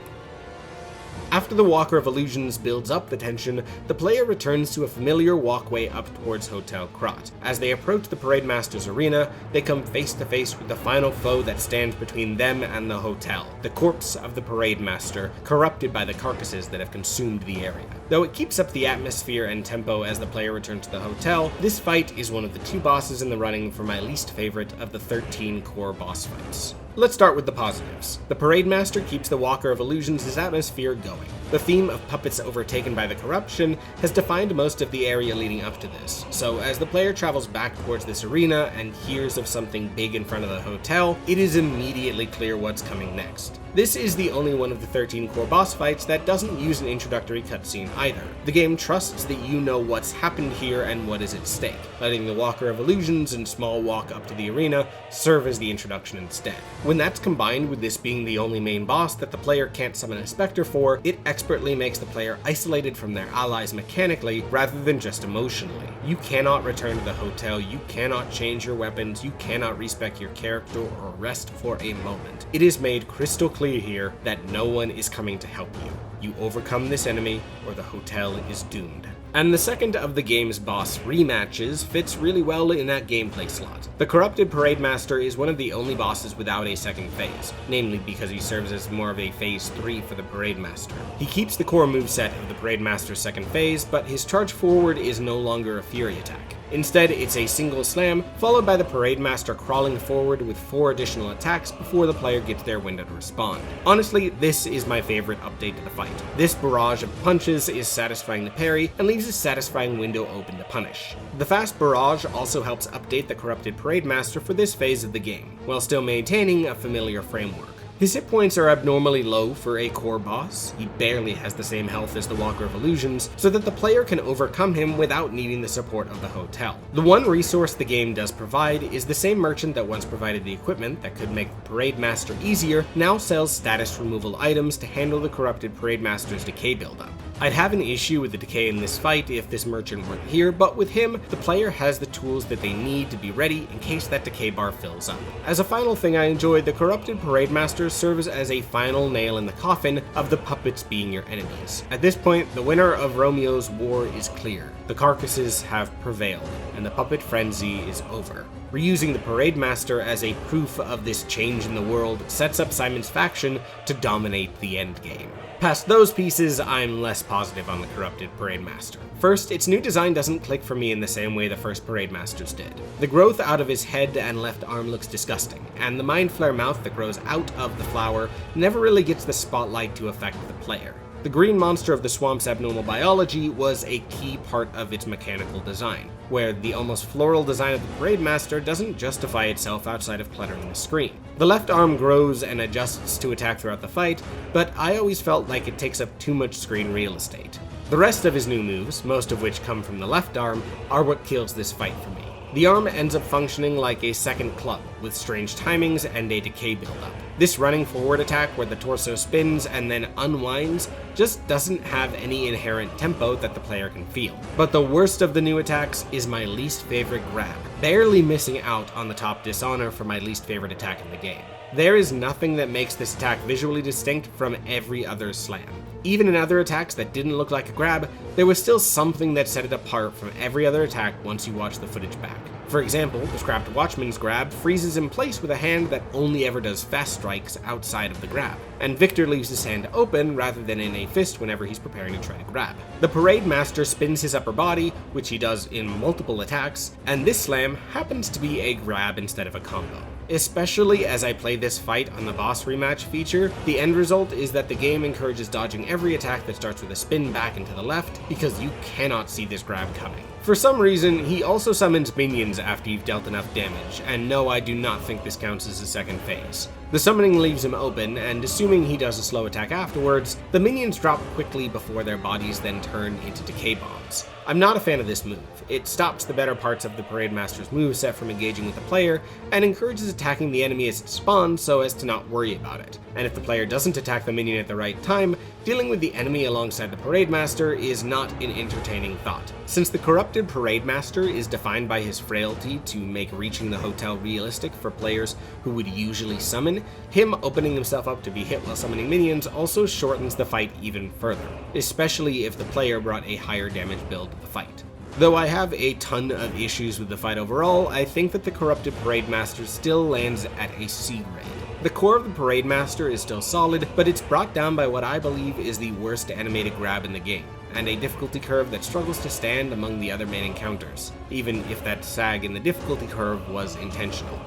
Speaker 2: After the Walker of Illusions builds up the tension, the player returns to a familiar walkway up towards Hotel Krot. As they approach the Parade Master's arena, they come face to face with the final foe that stands between them and the hotel, the corpse of the Parade Master, corrupted by the carcasses that have consumed the area. Though it keeps up the atmosphere and tempo as the player returns to the hotel, this fight is one of the 2 bosses in the running for my least favorite of the 13 core boss fights. Let's start with the positives. The Parade Master keeps the Walker of Illusions' atmosphere going.
Speaker 1: The theme of puppets overtaken by the corruption has defined most of the area leading up to this, so as the player travels back towards this arena and hears of something big in front of the hotel, it is immediately clear what's coming next. This is the only one of the 13 core boss fights that doesn't use an introductory cutscene either. The game trusts that you know what's happened here and what is at stake, letting the Walker of Illusions and small walk up to the arena serve as the introduction instead. When that's combined with this being the only main boss that the player can't summon a Spectre for, it expertly makes the player isolated from their allies mechanically rather than just emotionally. You cannot return to the hotel, you cannot change your weapons, you cannot respec your character or rest for a moment. It is made crystal clear here that no one is coming to help you. You overcome this enemy or the hotel is doomed. And the second of the game's boss rematches fits really well in that gameplay slot. The Corrupted Parade Master is one of the only bosses without a second phase, namely because he serves as more of a phase 3 for the Parade Master. He keeps the core moveset of the Parade Master's second phase, but his charge forward is no longer a Fury attack. Instead, it's a single slam, followed by the Parade Master crawling forward with 4 additional attacks before the player gets their window to respond. Honestly, this is my favorite update to the fight. This barrage of punches is satisfying to parry and leaves a satisfying window open to punish. The fast barrage also helps update the Corrupted Parade Master for this phase of the game, while still maintaining a familiar framework. His hit points are abnormally low for a core boss. He barely has the same health as the Walker of Illusions, so that the player can overcome him without needing the support of the hotel. The one resource the game does provide is the same merchant that once provided the equipment that could make the Parade Master easier, now sells status removal items to handle the Corrupted Parade Master's decay buildup. I'd have an issue with the decay in this fight if this merchant weren't here, but with him, the player has the tools that they need to be ready in case that decay bar fills up. As a final thing I enjoyed, the Corrupted Parade Master serves as a final nail in the coffin of the puppets being your enemies. At this point, the winner of Romeo's war is clear. The carcasses have prevailed, and the puppet frenzy is over. Reusing the Parade Master as a proof of this change in the world sets up Simon's faction to dominate the endgame. Past those pieces, I'm less positive on the Corrupted Parade Master. First, its new design doesn't click for me in the same way the first Parade Masters did. The growth out of his head and left arm looks disgusting, and the Mind Flare mouth that grows out of the flower never really gets the spotlight to affect the player. The green monster of the swamp's abnormal biology was a key part of its mechanical design, where the almost floral design of the Parade Master doesn't justify itself outside of cluttering the screen. The left arm grows and adjusts to attack throughout the fight, but I always felt like it takes up too much screen real estate. The rest of his new moves, most of which come from the left arm, are what kills this fight for me. The arm ends up functioning like a second club, with strange timings and a decay buildup. This running forward attack where the torso spins and then unwinds just doesn't have any inherent tempo that the player can feel. But the worst of the new attacks is my least favorite grab, barely missing out on the top dishonor for my least favorite attack in the game. There is nothing that makes this attack visually distinct from every other slam. Even in other attacks that didn't look like a grab, there was still something that set it apart from every other attack once you watch the footage back. For example, the scrapped Watchman's grab freezes in place with a hand that only ever does fast strikes outside of the grab, and Victor leaves his hand open rather than in a fist whenever he's preparing to try to grab. The Parade Master spins his upper body, which he does in multiple attacks, and this slam happens to be a grab instead of a combo. Especially as I play this fight on the boss rematch feature, the end result is that the game encourages dodging every attack that starts with a spin back and to the left, because you cannot see this grab coming. For some reason, he also summons minions after you've dealt enough damage, and no, I do not think this counts as a second phase. The summoning leaves him open, and assuming he does a slow attack afterwards, the minions drop quickly before their bodies then turn into decay bombs. I'm not a fan of this move. It stops the better parts of the Parade Master's moveset from engaging with the player, and encourages attacking the enemy as it spawns so as to not worry about it. And if the player doesn't attack the minion at the right time, dealing with the enemy alongside the Parade Master is not an entertaining thought. Since the Corrupted Parade Master is defined by his frailty to make reaching the hotel realistic for players who would usually summon, him opening himself up to be hit while summoning minions also shortens the fight even further, especially if the player brought a higher damage build to the fight. Though I have a ton of issues with the fight overall, I think that the Corrupted Parade Master still lands at a C grade. The core of the Parade Master is still solid, but it's brought down by what I believe is the worst animated grab in the game, and a difficulty curve that struggles to stand among the other main encounters, even if that sag in the difficulty curve was intentional.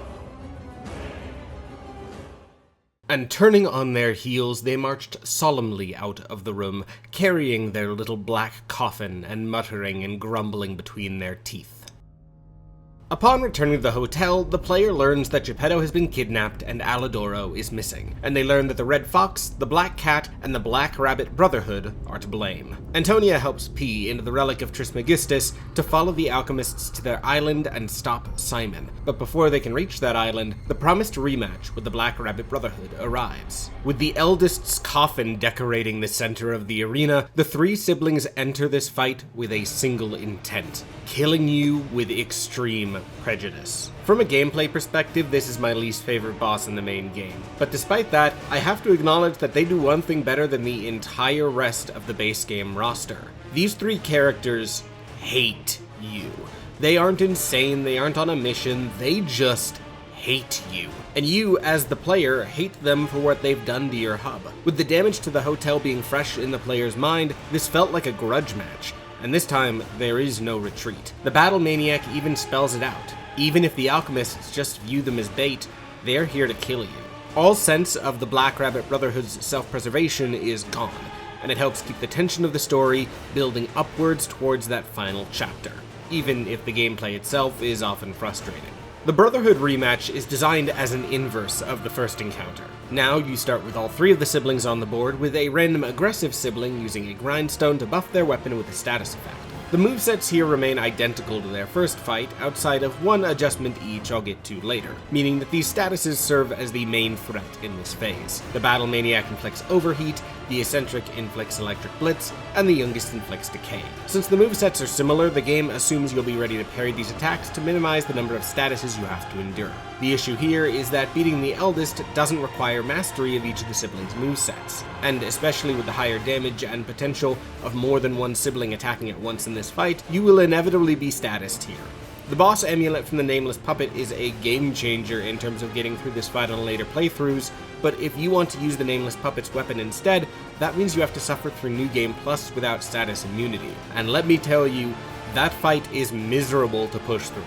Speaker 2: And turning on their heels, they marched solemnly out of the room, carrying their little black coffin and muttering and grumbling between their teeth. Upon returning to the hotel, the player learns that Geppetto has been kidnapped and Alidoro is missing, and they learn that the Red Fox, the Black Cat, and the Black Rabbit Brotherhood are to blame. Antonia helps P into the relic of Trismegistus to follow the alchemists to their island and stop Simon, but before they can reach that island, the promised rematch with the Black Rabbit Brotherhood arrives. With the Eldest's coffin decorating the center of the arena, the three siblings enter this fight with a single intent: killing you with extreme prejudice. From a gameplay perspective, this is my least favorite boss in the main game, but despite that, I have to acknowledge that they do one thing better than the entire rest of the base game roster. These three characters hate you. They aren't insane, they aren't on a mission, they just hate you. And you, as the player, hate them for what they've done to your hub. With the damage to the hotel being fresh in the player's mind, this felt like a grudge match. And this time, there is no retreat. The Battle Maniac even spells it out. Even if the alchemists just view them as bait, they're here to kill you. All sense of the Black Rabbit Brotherhood's self-preservation is gone, and it helps keep the tension of the story building upwards towards that final chapter, even if the gameplay itself is often frustrating. The Brotherhood rematch is designed as an inverse of the first encounter. Now you start with all three of the siblings on the board, with a random aggressive sibling using a grindstone to buff their weapon with a status effect. The movesets here remain identical to their first fight, outside of one adjustment each I'll get to later, meaning that these statuses serve as the main threat in this phase. The Battle Maniac inflicts Overheat, the Eccentric inflicts Electric Blitz, and the Youngest inflicts Decay. Since the movesets are similar, the game assumes you'll be ready to parry these attacks to minimize the number of statuses you have to endure. The issue here is that beating the Eldest doesn't require mastery of each of the siblings' movesets, and especially with the higher damage and potential of more than one sibling attacking at once in this fight, you will inevitably be statused here. The boss amulet from the Nameless Puppet is a game changer in terms of getting through this fight on later playthroughs, but if you want to use the Nameless Puppet's weapon instead, that means you have to suffer through New Game Plus without status immunity. And let me tell you, that fight is miserable to push through.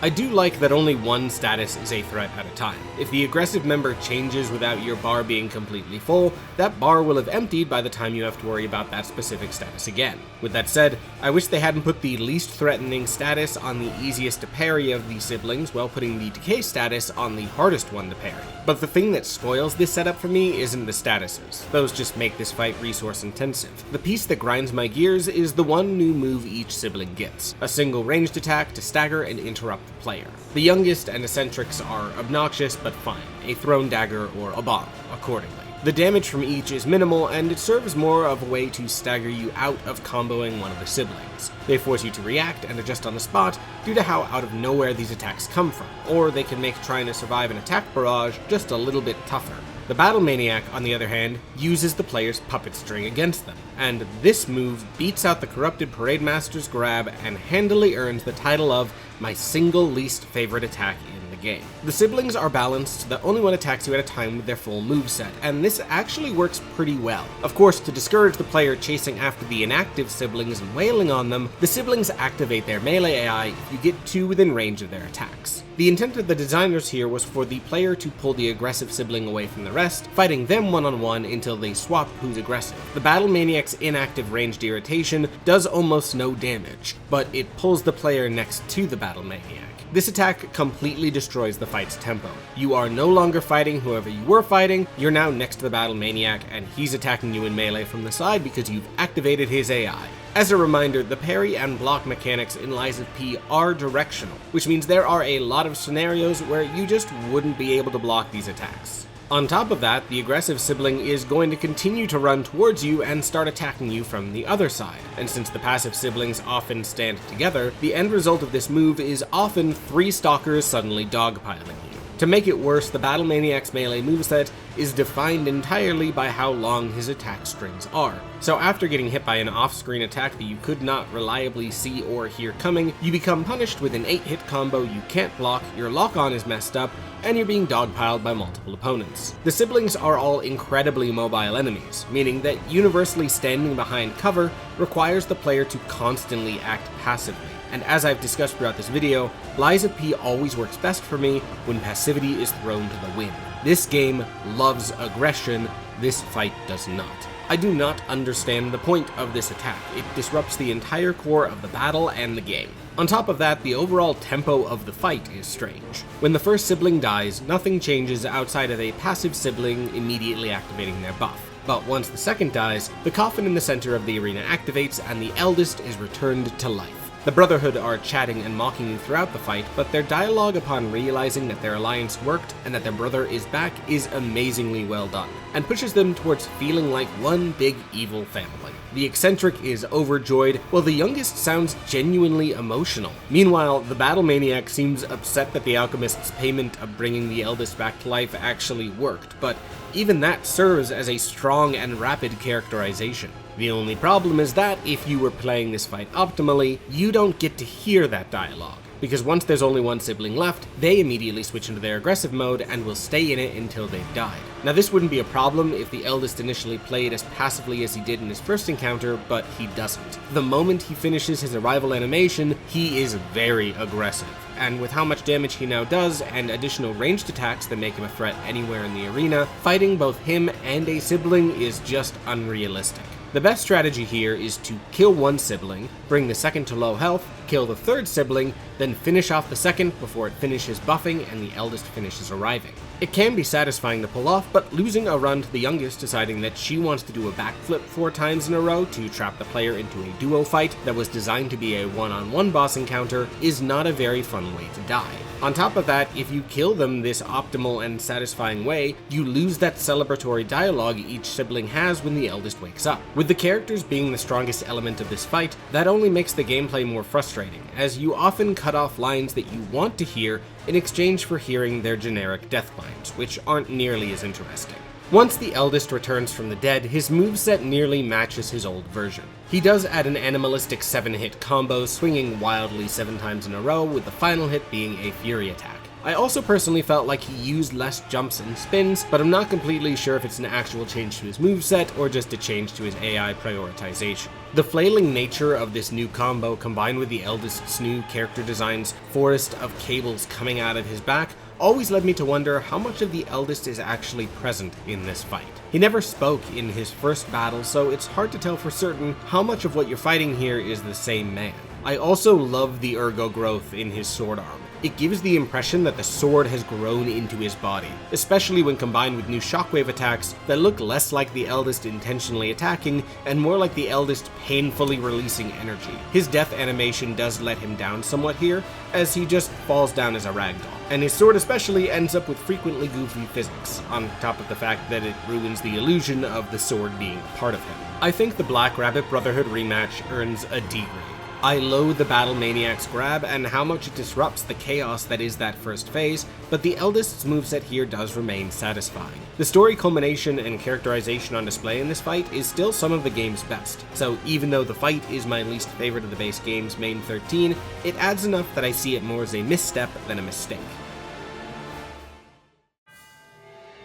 Speaker 2: I do like that only one status is a threat at a time. If the aggressive member changes without your bar being completely full, that bar will have emptied by the time you have to worry about that specific status again. With that said, I wish they hadn't put the least threatening status on the easiest to parry of the siblings while putting the decay status on the hardest one to parry. But the thing that spoils this setup for me isn't the statuses. Those just make this fight resource intensive. The piece that grinds my gears is the one new move each sibling gets: a single ranged attack to stagger and interrupt the player. The Youngest and Eccentrics are obnoxious but fine, a thrown dagger or a bomb, accordingly. The damage from each is minimal, and it serves more of a way to stagger you out of comboing one of the siblings. They force you to react and adjust on the spot due to how out of nowhere these attacks come from, or they can make trying to survive an attack barrage just a little bit tougher. The Battle Maniac, on the other hand, uses the player's puppet string against them, and this move beats out the Corrupted Parade Master's grab and handily earns the title of my single least favorite attack in the game. The siblings are balanced so that only one attacks you at a time with their full moveset, and this actually works pretty well. Of course, to discourage the player chasing after the inactive siblings and wailing on them, the siblings activate their melee AI if you get two within range of their attacks. The intent of the designers here was for the player to pull the aggressive sibling away from the rest, fighting them one-on-one until they swap who's aggressive. The Battle Maniac's inactive ranged irritation does almost no damage, but it pulls the player next to the Battle Maniac. This attack completely destroys the fight's tempo. You are no longer fighting whoever you were fighting, you're now next to the Battle Maniac, and he's attacking you in melee from the side because you've activated his AI. As a reminder, the parry and block mechanics in Lies of P are directional, which means there are a lot of scenarios where you just wouldn't be able to block these attacks. On top of that, the aggressive sibling is going to continue to run towards you and start attacking you from the other side, and since the passive siblings often stand together, the end result of this move is often three stalkers suddenly dogpiling you. To make it worse, the Battle Maniac's melee moveset is defined entirely by how long his attack strings are. So after getting hit by an off-screen attack that you could not reliably see or hear coming, you become punished with an 8-hit combo you can't block, your lock-on is messed up, and you're being dogpiled by multiple opponents. The siblings are all incredibly mobile enemies, meaning that universally standing behind cover requires the player to constantly act passively.
Speaker 1: and as I've discussed throughout this video, Lies of P always works best for me when passivity is thrown to the wind. This game loves aggression, this fight does not. I do not understand the point of this attack. It disrupts the entire core of the battle and the game. On top of that, the overall tempo of the fight is strange. When the first sibling dies, nothing changes outside of a passive sibling immediately activating their buff. But once the second dies, the coffin in the center of the arena activates and the Eldest is returned to life. The Brotherhood are chatting and mocking you throughout the fight, but their dialogue upon realizing that their alliance worked and that their brother is back is amazingly well done, and pushes them towards feeling like one big evil family. The eccentric is overjoyed, while the youngest sounds genuinely emotional. Meanwhile, the battle maniac seems upset that the alchemist's payment of bringing the Eldest back to life actually worked, but even that serves as a strong and rapid characterization. The only problem is that if you were playing this fight optimally, you don't get to hear that dialogue, because once there's only one sibling left, they immediately switch into their aggressive mode and will stay in it until they've died. Now this wouldn't be a problem if the Eldest initially played as passively as he did in his first encounter, but he doesn't. The moment he finishes his arrival animation, he is very aggressive. And with how much damage he now does, and additional ranged attacks that make him a threat anywhere in the arena, fighting both him and a sibling is just unrealistic. The best strategy here is to kill one sibling, bring the second to low health, kill the third sibling, then finish off the second before it finishes buffing and the Eldest finishes arriving. It can be satisfying to pull off, but losing a run to the youngest deciding that she wants to do a backflip 4 times in a row to trap the player into a duo fight that was designed to be a one-on-one boss encounter is not a very fun way to die. On top of that, if you kill them this optimal and satisfying way, you lose that celebratory dialogue each sibling has when the Eldest wakes up. With the characters being the strongest element of this fight, that only makes the gameplay more frustrating, as you often cut off lines that you want to hear in exchange for hearing their generic death lines, which aren't nearly as interesting. Once the Eldest returns from the dead, his moveset nearly matches his old version. He does add an animalistic 7-hit combo, swinging wildly 7 times in a row, with the final hit being a Fury attack. I also personally felt like he used less jumps and spins, but I'm not completely sure if it's an actual change to his moveset or just a change to his AI prioritization. The flailing nature of this new combo, combined with the Eldest's new character design's forest of cables coming out of his back, always led me to wonder how much of the Eldest is actually present in this fight. He never spoke in his first battle, so it's hard to tell for certain how much of what you're fighting here is the same man. I also love the ergo growth in his sword arm. It gives the impression that the sword has grown into his body, especially when combined with new shockwave attacks that look less like the Eldest intentionally attacking and more like the Eldest painfully releasing energy. His death animation does let him down somewhat here, as he just falls down as a ragdoll, and his sword especially ends up with frequently goofy physics, on top of the fact that it ruins the illusion of the sword being a part of him. I think the Black Rabbit Brotherhood rematch earns a D grade. I loathe the Battle Maniac's grab and how much it disrupts the chaos that is that first phase, but the Eldest's moveset here does remain satisfying. The story culmination and characterization on display in this fight is still some of the game's best, so even though the fight is my least favorite of the base game's main 13, it adds enough that I see it more as a misstep than a mistake.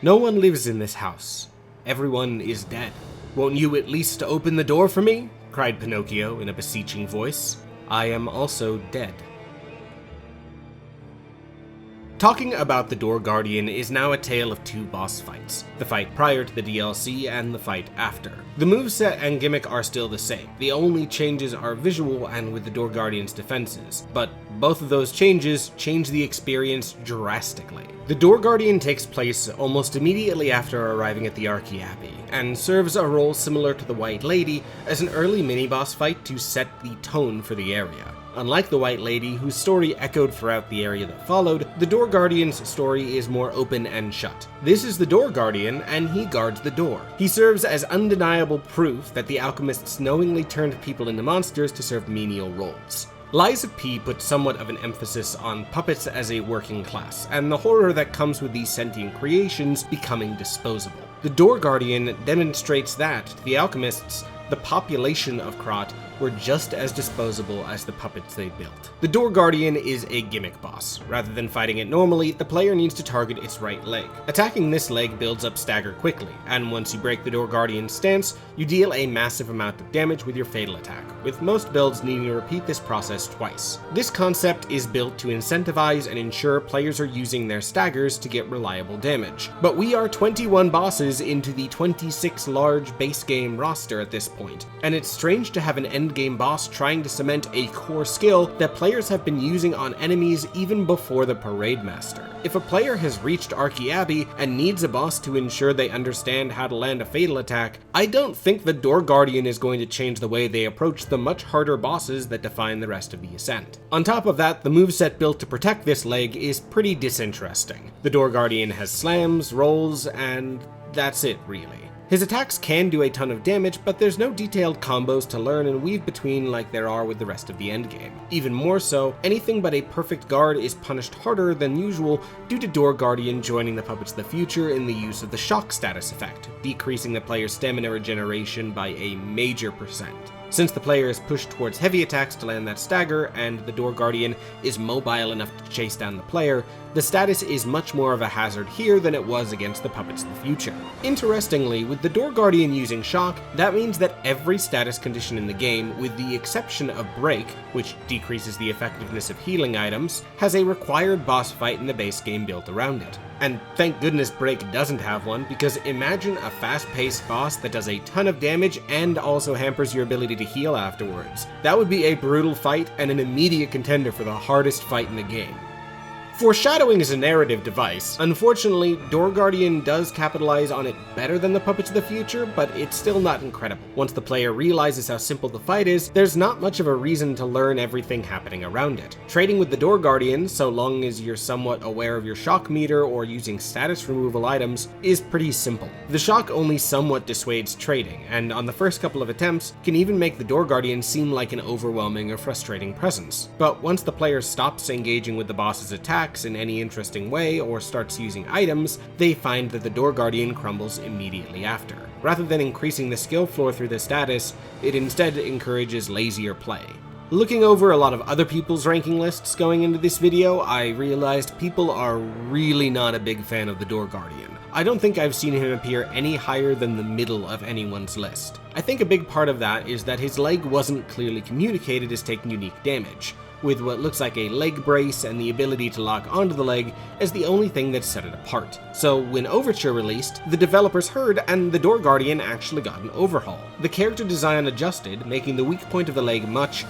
Speaker 1: No one lives in this house. Everyone is dead. Won't you at least open the door for me? Cried Pinocchio in a beseeching voice. I am also dead. Talking about the Door Guardian is now a tale of 2 boss fights, the fight prior to the DLC and the fight after. The moveset and gimmick are still the same, the only changes are visual and with the Door Guardian's defenses, but both of those changes change the experience drastically. The Door Guardian takes place almost immediately after arriving at the Archaeabbey, and serves a role similar to the White Lady as an early mini-boss fight to set the tone for the area. Unlike the White Lady, whose story echoed throughout the area that followed, the Door Guardian's story is more open and shut. This is the Door Guardian, and he guards the door. He serves as undeniable proof that the alchemists knowingly turned people into monsters to serve menial roles. Lies of P put somewhat of an emphasis on puppets as a working class, and the horror that comes with these sentient creations becoming disposable. The Door Guardian demonstrates that, to the alchemists, the population of Krot were just as disposable as the puppets they built. The Door Guardian is a gimmick boss. Rather than fighting it normally, the player needs to target its right leg. Attacking this leg builds up stagger quickly, and once you break the Door Guardian's stance, you deal a massive amount of damage with your fatal attack, with most builds needing to repeat this process twice. This concept is built to incentivize and ensure players are using their staggers to get reliable damage. But we are 21 bosses into the 26 large base game roster at this point, and it's strange to have an endgame boss trying to cement a core skill that players have been using on enemies even before the Parade Master. If a player has reached Archie Abbey and needs a boss to ensure they understand how to land a fatal attack, I don't think the Door Guardian is going to change the way they approach the much harder bosses that define the rest of the Ascent. On top of that, the moveset built to protect this leg is pretty disinteresting. The Door Guardian has slams, rolls, and that's it really. His attacks can do a ton of damage, but there's no detailed combos to learn and weave between like there are with the rest of the endgame. Even more so, anything but a perfect guard is punished harder than usual due to Door Guardian joining the Puppets of the Future in the use of the shock status effect, decreasing the player's stamina regeneration by a major percent. Since the player is pushed towards heavy attacks to land that stagger, and the Door Guardian is mobile enough to chase down the player, the status is much more of a hazard here than it was against the Puppets of the Future. Interestingly, with the Door Guardian using shock, that means that every status condition in the game, with the exception of Break, which decreases the effectiveness of healing items, has a required boss fight in the base game built around it. And thank goodness Break doesn't have one, because imagine a fast-paced boss that does a ton of damage and also hampers your ability to heal afterwards. That would be a brutal fight and an immediate contender for the hardest fight in the game. Foreshadowing is a narrative device. Unfortunately, Door Guardian does capitalize on it better than the Puppets of the Future, but it's still not incredible. Once the player realizes how simple the fight is, there's not much of a reason to learn everything happening around it. Trading with the Door Guardian, so long as you're somewhat aware of your shock meter or using status removal items, is pretty simple. The shock only somewhat dissuades trading, and on the first couple of attempts, can even make the Door Guardian seem like an overwhelming or frustrating presence. But once the player stops engaging with the boss's attack in any interesting way or starts using items, they find that the Door Guardian crumbles immediately after. Rather than increasing the skill floor through the status, it instead encourages lazier play. Looking over a lot of other people's ranking lists going into this video, I realized people are really not a big fan of the Door Guardian. I don't think I've seen him appear any higher than the middle of anyone's list. I think a big part of that is that his leg wasn't clearly communicated as taking unique damage, with what looks like a leg brace and the ability to lock onto the leg as the only thing that set it apart. So when Overture released, the developers heard and the Door Guardian actually got an overhaul. The character design adjusted, making the weak point of the leg much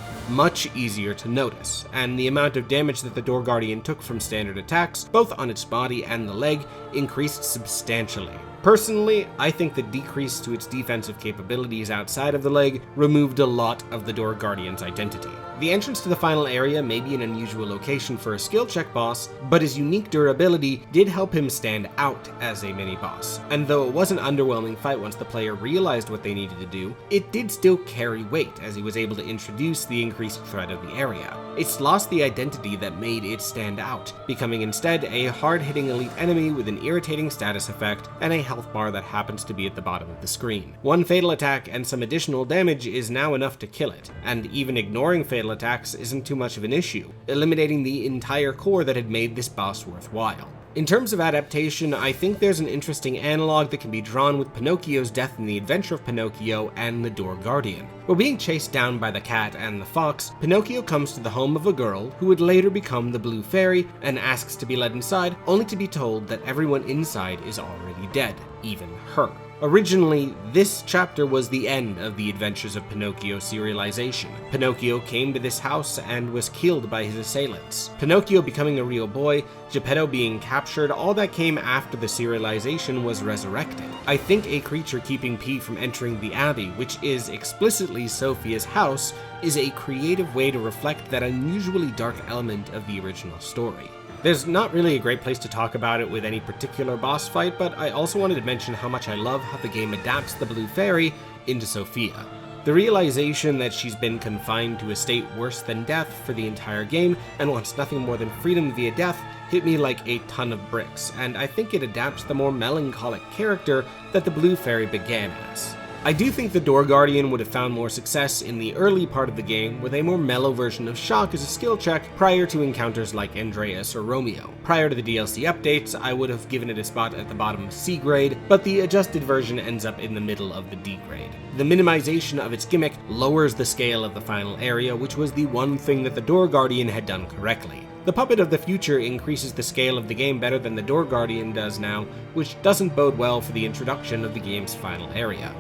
Speaker 1: easier to notice, and the amount of damage that the Door Guardian took from standard attacks, both on its body and the leg, increased substantially. Personally, I think the decrease to its defensive capabilities outside of the leg removed a lot of the Door Guardian's identity. The entrance to the final area may be an unusual location for a skill check boss, but his unique durability did help him stand out as a mini-boss. And though it was an underwhelming fight once the player realized what they needed to do, it did still carry weight as he was able to introduce the increased threat of the area. It's lost the identity that made it stand out, becoming instead a hard-hitting elite enemy with an irritating status effect and a health bar that happens to be at the bottom of the screen. One fatal attack and some additional damage is now enough to kill it, and even ignoring fatal attacks isn't too much of an issue, eliminating the entire core that had made this boss worthwhile. In terms of adaptation, I think there's an interesting analog that can be drawn with Pinocchio's death in The Adventure of Pinocchio and the Door Guardian. While being chased down by the cat and the fox, Pinocchio comes to the home of a girl who would later become the Blue Fairy and asks to be led inside, only to be told that everyone inside is already dead, even her. Originally, this chapter was the end of the Adventures of Pinocchio serialization. Pinocchio came to this house and was killed by his assailants. Pinocchio becoming a real boy, Geppetto being captured, all that came after the serialization was resurrected. I think a creature keeping Pete from entering the Abbey, which is explicitly Sophia's house, is a creative way to reflect that unusually dark element of the original story. There's not really a great place to talk about it with any particular boss fight, but I also wanted to mention how much I love how the game adapts the Blue Fairy into Sophia. The realization that she's been confined to a state worse than death for the entire game and wants nothing more than freedom via death hit me like a ton of bricks, and I think it adapts the more melancholic character that the Blue Fairy began as.
Speaker 2: I do think the Door Guardian would have found more success in the early part of the game with a more mellow version of Shock as a skill check prior to encounters like Andreus or Romeo. Prior to the DLC updates, I would have given it a spot at the bottom of C grade, but the adjusted version ends up in the middle of the D grade. The minimization of its gimmick lowers the scale of the final area, which was the one thing that the Door Guardian had done correctly. The Puppet of the Future increases the scale of the game better than the Door Guardian does now, which doesn't bode well for the introduction of the game's final area.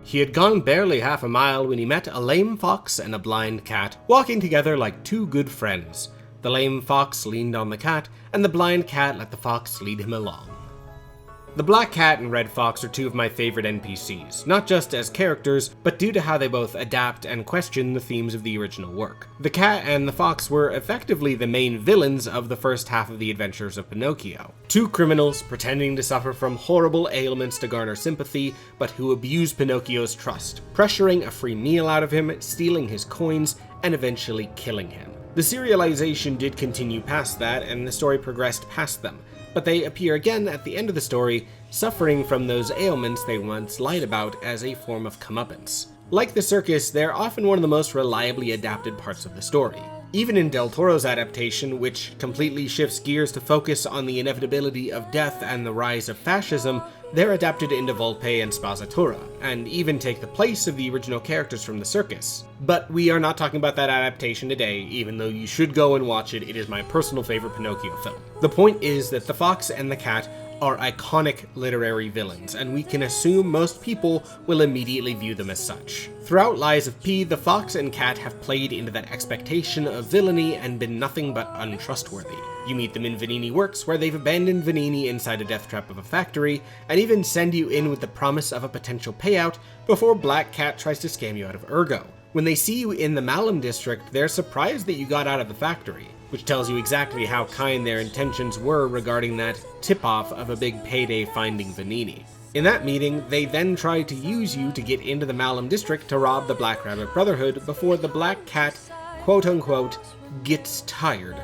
Speaker 2: He had gone barely half a mile when he met a lame fox and a blind cat, walking together like two good friends. The lame fox leaned on the cat, and the blind cat let the fox lead him along. The Black Cat and Red Fox are two of my favorite NPCs, not just as characters, but due to how they both adapt and question the themes of the original work. The cat and the fox were effectively the main villains of the first half of the adventures of Pinocchio. Two criminals pretending to suffer from horrible ailments to garner sympathy, but who abuse Pinocchio's trust, pressuring a free meal out of him, stealing his coins, and eventually killing him. The serialization did continue past that, and the story progressed past them, but they appear again at the end of the story, suffering from those ailments they once lied about as a form of comeuppance. Like the circus, they're often one of the most reliably adapted parts of the story. Even in Del Toro's adaptation, which completely shifts gears to focus on the inevitability of death and the rise of fascism, they're adapted into Volpe and Spazzatura, and even take the place of the original characters from the circus. But we are not talking about that adaptation today, even though you should go and watch it. It is my personal favorite Pinocchio film. The point is that the fox and the cat are iconic literary villains, and we can assume most people will immediately view them as such. Throughout Lies of P, the fox and cat have played into that expectation of villainy and been nothing but untrustworthy. You meet them in Vanini Works, where they've abandoned Vanini inside a death trap of a factory, and even send you in with the promise of a potential payout before Black Cat tries to scam you out of Ergo. When they see you in the Malum district, they're surprised that you got out of the factory, which tells you exactly how kind their intentions were regarding that tip-off of a big payday finding Vanini. In that meeting, they then try to use you to get into the Malum district to rob the Black Rabbit Brotherhood before the Black Cat, quote-unquote, gets tired,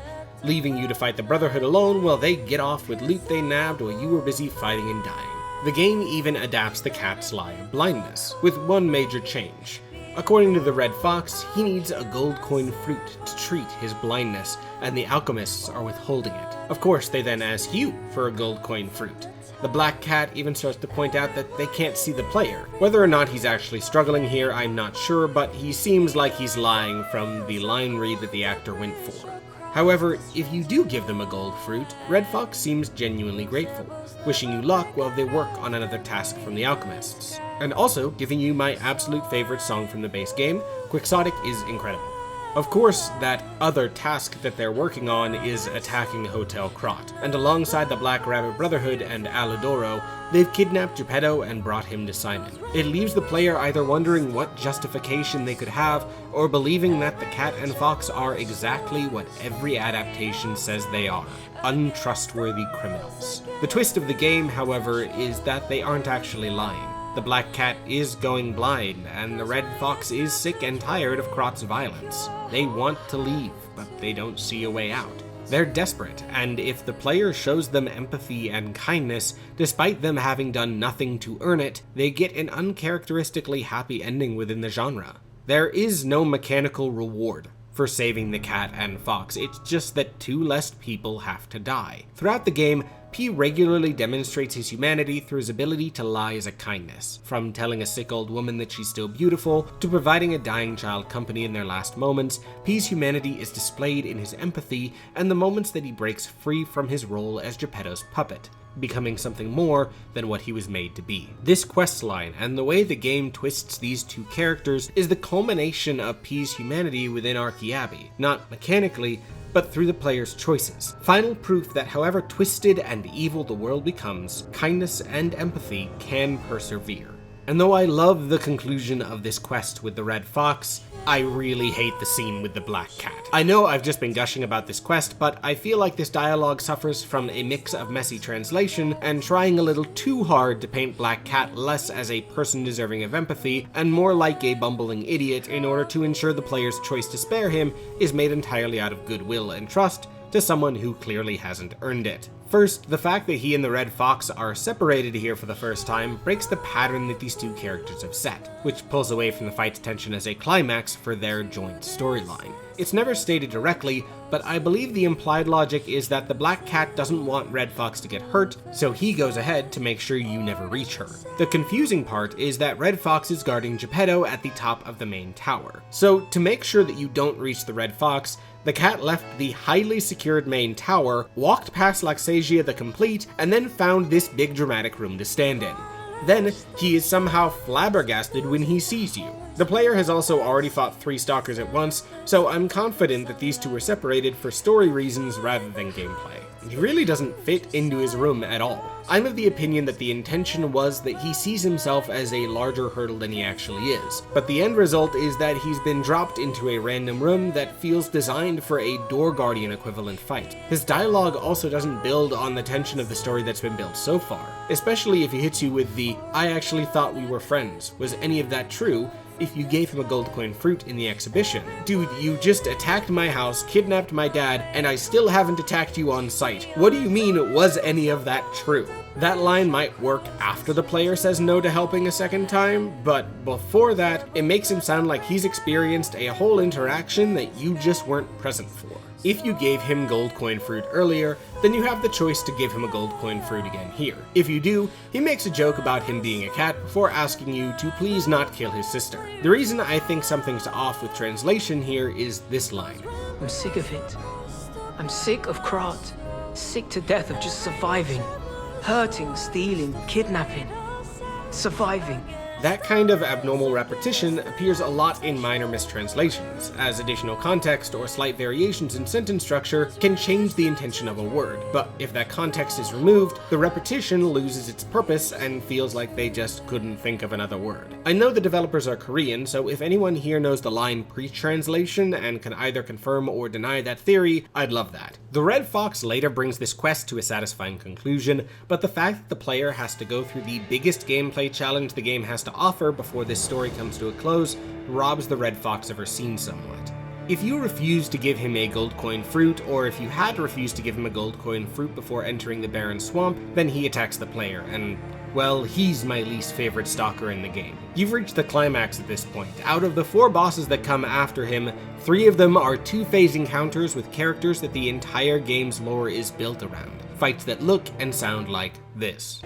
Speaker 2: leaving you to fight the Brotherhood alone while they get off with loot they nabbed while you were busy fighting and dying. The game even adapts the cat's lie of blindness, with one major change. According to the Red Fox, he needs a gold coin fruit to treat his blindness, and the alchemists are withholding it. Of course, they then ask you for a gold coin fruit. The Black Cat even starts to point out that they can't see the player. Whether or not he's actually struggling here, I'm not sure, but he seems like he's lying from the line read that the actor went for. However, if you do give them a gold fruit, Red Fox seems genuinely grateful, wishing you luck while they work on another task from the alchemists. And also giving you my absolute favorite song from the base game, Quixotic is incredible. Of course, that other task that they're working on is attacking Hotel Crot, and alongside the Black Rabbit Brotherhood and Alidoro, they've kidnapped Geppetto and brought him to Simon. It leaves the player either wondering what justification they could have, or believing that the cat and fox are exactly what every adaptation says they are: untrustworthy criminals. The twist of the game, however, is that they aren't actually lying. The Black Cat is going blind, and the Red Fox is sick and tired of Crot's violence. They want to leave, but they don't see a way out. They're desperate, and if the player shows them empathy and kindness, despite them having done nothing to earn it, they get an uncharacteristically happy ending within the genre. There is no mechanical reward for saving the cat and fox, it's just that 2 less people have to die. Throughout the game, P regularly demonstrates his humanity through his ability to lie as a kindness, from telling a sick old woman that she's still beautiful, to providing a dying child company in their last moments. P's humanity is displayed in his empathy and the moments that he breaks free from his role as Geppetto's puppet, becoming something more than what he was made to be. This questline, and the way the game twists these two characters, is the culmination of P's humanity within Archie Abbey, not mechanically, but through the player's choices. Final proof that however twisted and evil the world becomes, kindness and empathy can persevere. And though I love the conclusion of this quest with the Red Fox, I really hate the scene with the Black Cat. I know I've just been gushing about this quest, but I feel like this dialogue suffers from a mix of messy translation and trying a little too hard to paint Black Cat less as a person deserving of empathy and more like a bumbling idiot in order to ensure the player's choice to spare him is made entirely out of goodwill and trust, to someone who clearly hasn't earned it. First, the fact that he and the Red Fox are separated here for the first time breaks the pattern that these two characters have set, which pulls away from the fight's tension as a climax for their joint storyline. It's never stated directly, but I believe the implied logic is that the Black Cat doesn't want Red Fox to get hurt, so he goes ahead to make sure you never reach her. The confusing part is that Red Fox is guarding Geppetto at the top of the main tower. So to make sure that you don't reach the Red Fox, the cat left the highly secured main tower, walked past Laxasia the Complete, and then found this big dramatic room to stand in. Then, he is somehow flabbergasted when he sees you. The player has also already fought 3 stalkers at once, so I'm confident that these two were separated for story reasons rather than gameplay. He really doesn't fit into his room at all. I'm of the opinion that the intention was that he sees himself as a larger hurdle than he actually is, but the end result is that he's been dropped into a random room that feels designed for a Door Guardian equivalent fight. His dialogue also doesn't build on the tension of the story that's been built so far, especially if he hits you with the "I actually thought we were friends. Was any of that true?" if you gave him a gold coin fruit in the exhibition. Dude, you just attacked my house, kidnapped my dad, and I still haven't attacked you on sight. What do you mean, was any of that true? That line might work after the player says no to helping a second time, but before that, it makes him sound like he's experienced a whole interaction that you just weren't present for. If you gave him gold coin fruit earlier, then you have the choice to give him a gold coin fruit again here. If you do, he makes a joke about him being a cat before asking you to please not kill his sister. The reason I think something's off with translation here is this line.
Speaker 3: I'm sick of it. I'm sick of Krat. Sick to death of just surviving. Hurting, stealing, kidnapping. Surviving.
Speaker 2: That kind of abnormal repetition appears a lot in minor mistranslations, as additional context or slight variations in sentence structure can change the intention of a word, but if that context is removed, the repetition loses its purpose and feels like they just couldn't think of another word. I know the developers are Korean, so if anyone here knows the line pre-translation and can either confirm or deny that theory, I'd love that. The Red Fox later brings this quest to a satisfying conclusion, but the fact that the player has to go through the biggest gameplay challenge the game has to offer before this story comes to a close robs the Red Fox of her scene somewhat. If you refuse to give him a gold coin fruit, or if you had refused to give him a gold coin fruit before entering the Barren Swamp, then he attacks the player, and well, he's my least favorite stalker in the game. You've reached the climax at this point. Out of the 4 bosses that come after him, 3 of them are 2-phase encounters with characters that the entire game's lore is built around. Fights that look and sound like this.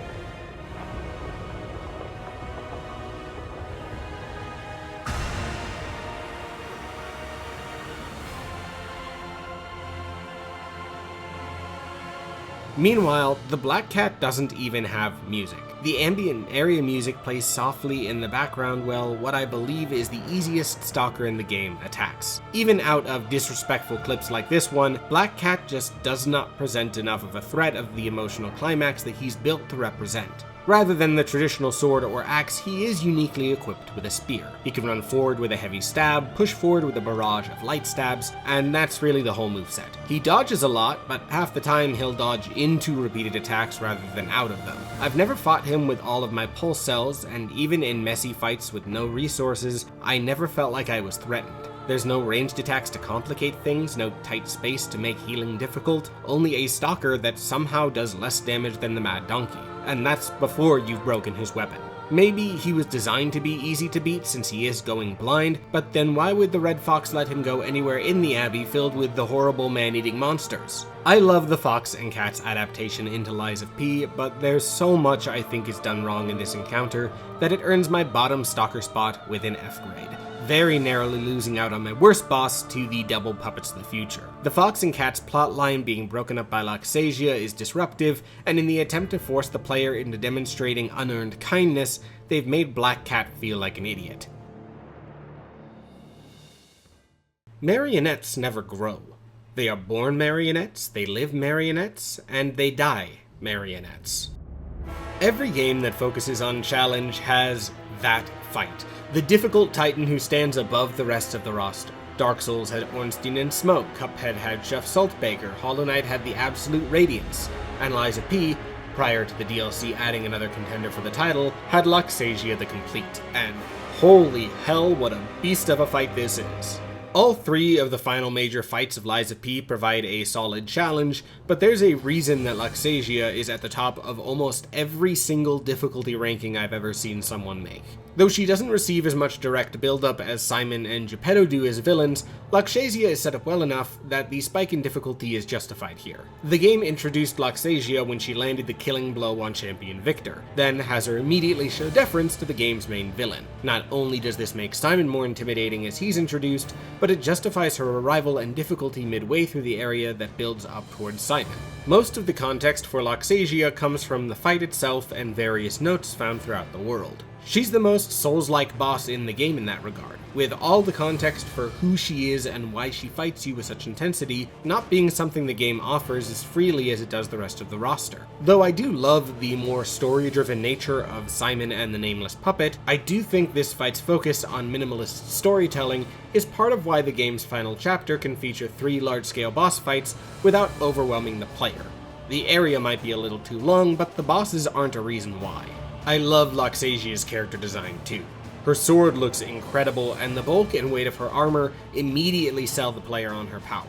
Speaker 2: Meanwhile, the Black Cat doesn't even have music. The ambient area music plays softly in the background while what I believe is the easiest stalker in the game attacks. Even out of disrespectful clips like this one, Black Cat just does not present enough of a threat of the emotional climax that he's built to represent. Rather than the traditional sword or axe, he is uniquely equipped with a spear. He can run forward with a heavy stab, push forward with a barrage of light stabs, and that's really the whole moveset. He dodges a lot, but half the time he'll dodge into repeated attacks rather than out of them. I've never fought him with all of my pulse cells, and even in messy fights with no resources, I never felt like I was threatened. There's no ranged attacks to complicate things, no tight space to make healing difficult, only a stalker that somehow does less damage than the Mad Donkey. And that's before you've broken his weapon. Maybe he was designed to be easy to beat since he is going blind, but then why would the Red Fox let him go anywhere in the Abbey filled with the horrible man-eating monsters? I love the Fox and Cat's adaptation into Lies of P, but there's so much I think is done wrong in this encounter that it earns my bottom stalker spot with an F grade. Very narrowly losing out on my worst boss to the double puppets of the future. The Fox and Cat's plotline being broken up by Laxasia is disruptive, and in the attempt to force the player into demonstrating unearned kindness, they've made Black Cat feel like an idiot. Marionettes never grow. They are born marionettes, they live marionettes, and they die marionettes. Every game that focuses on challenge has that fight. The difficult titan who stands above the rest of the roster. Dark Souls had Ornstein and Smoke, Cuphead had Chef Saltbaker, Hollow Knight had the Absolute Radiance, and Lies of P, prior to the DLC adding another contender for the title, had Laxasia the Complete, and holy hell what a beast of a fight this is. All three of the final major fights of Lies of P provide a solid challenge, but there's a reason that Laxasia is at the top of almost every single difficulty ranking I've ever seen someone make. Though she doesn't receive as much direct build-up as Simon and Geppetto do as villains, Laxasia is set up well enough that the spike in difficulty is justified here. The game introduced Laxasia when she landed the killing blow on Champion Victor, then has her immediately show deference to the game's main villain. Not only does this make Simon more intimidating as he's introduced, but it justifies her arrival and difficulty midway through the area that builds up towards Simon. Most of the context for Laxasia comes from the fight itself and various notes found throughout the world. She's the most Souls-like boss in the game in that regard, with all the context for who she is and why she fights you with such intensity not being something the game offers as freely as it does the rest of the roster. Though I do love the more story-driven nature of Simon and the Nameless Puppet, I do think this fight's focus on minimalist storytelling is part of why the game's final chapter can feature 3 large-scale boss fights without overwhelming the player. The area might be a little too long, but the bosses aren't a reason why. I love Laxasia's character design too. Her sword looks incredible, and the bulk and weight of her armor immediately sell the player on her power.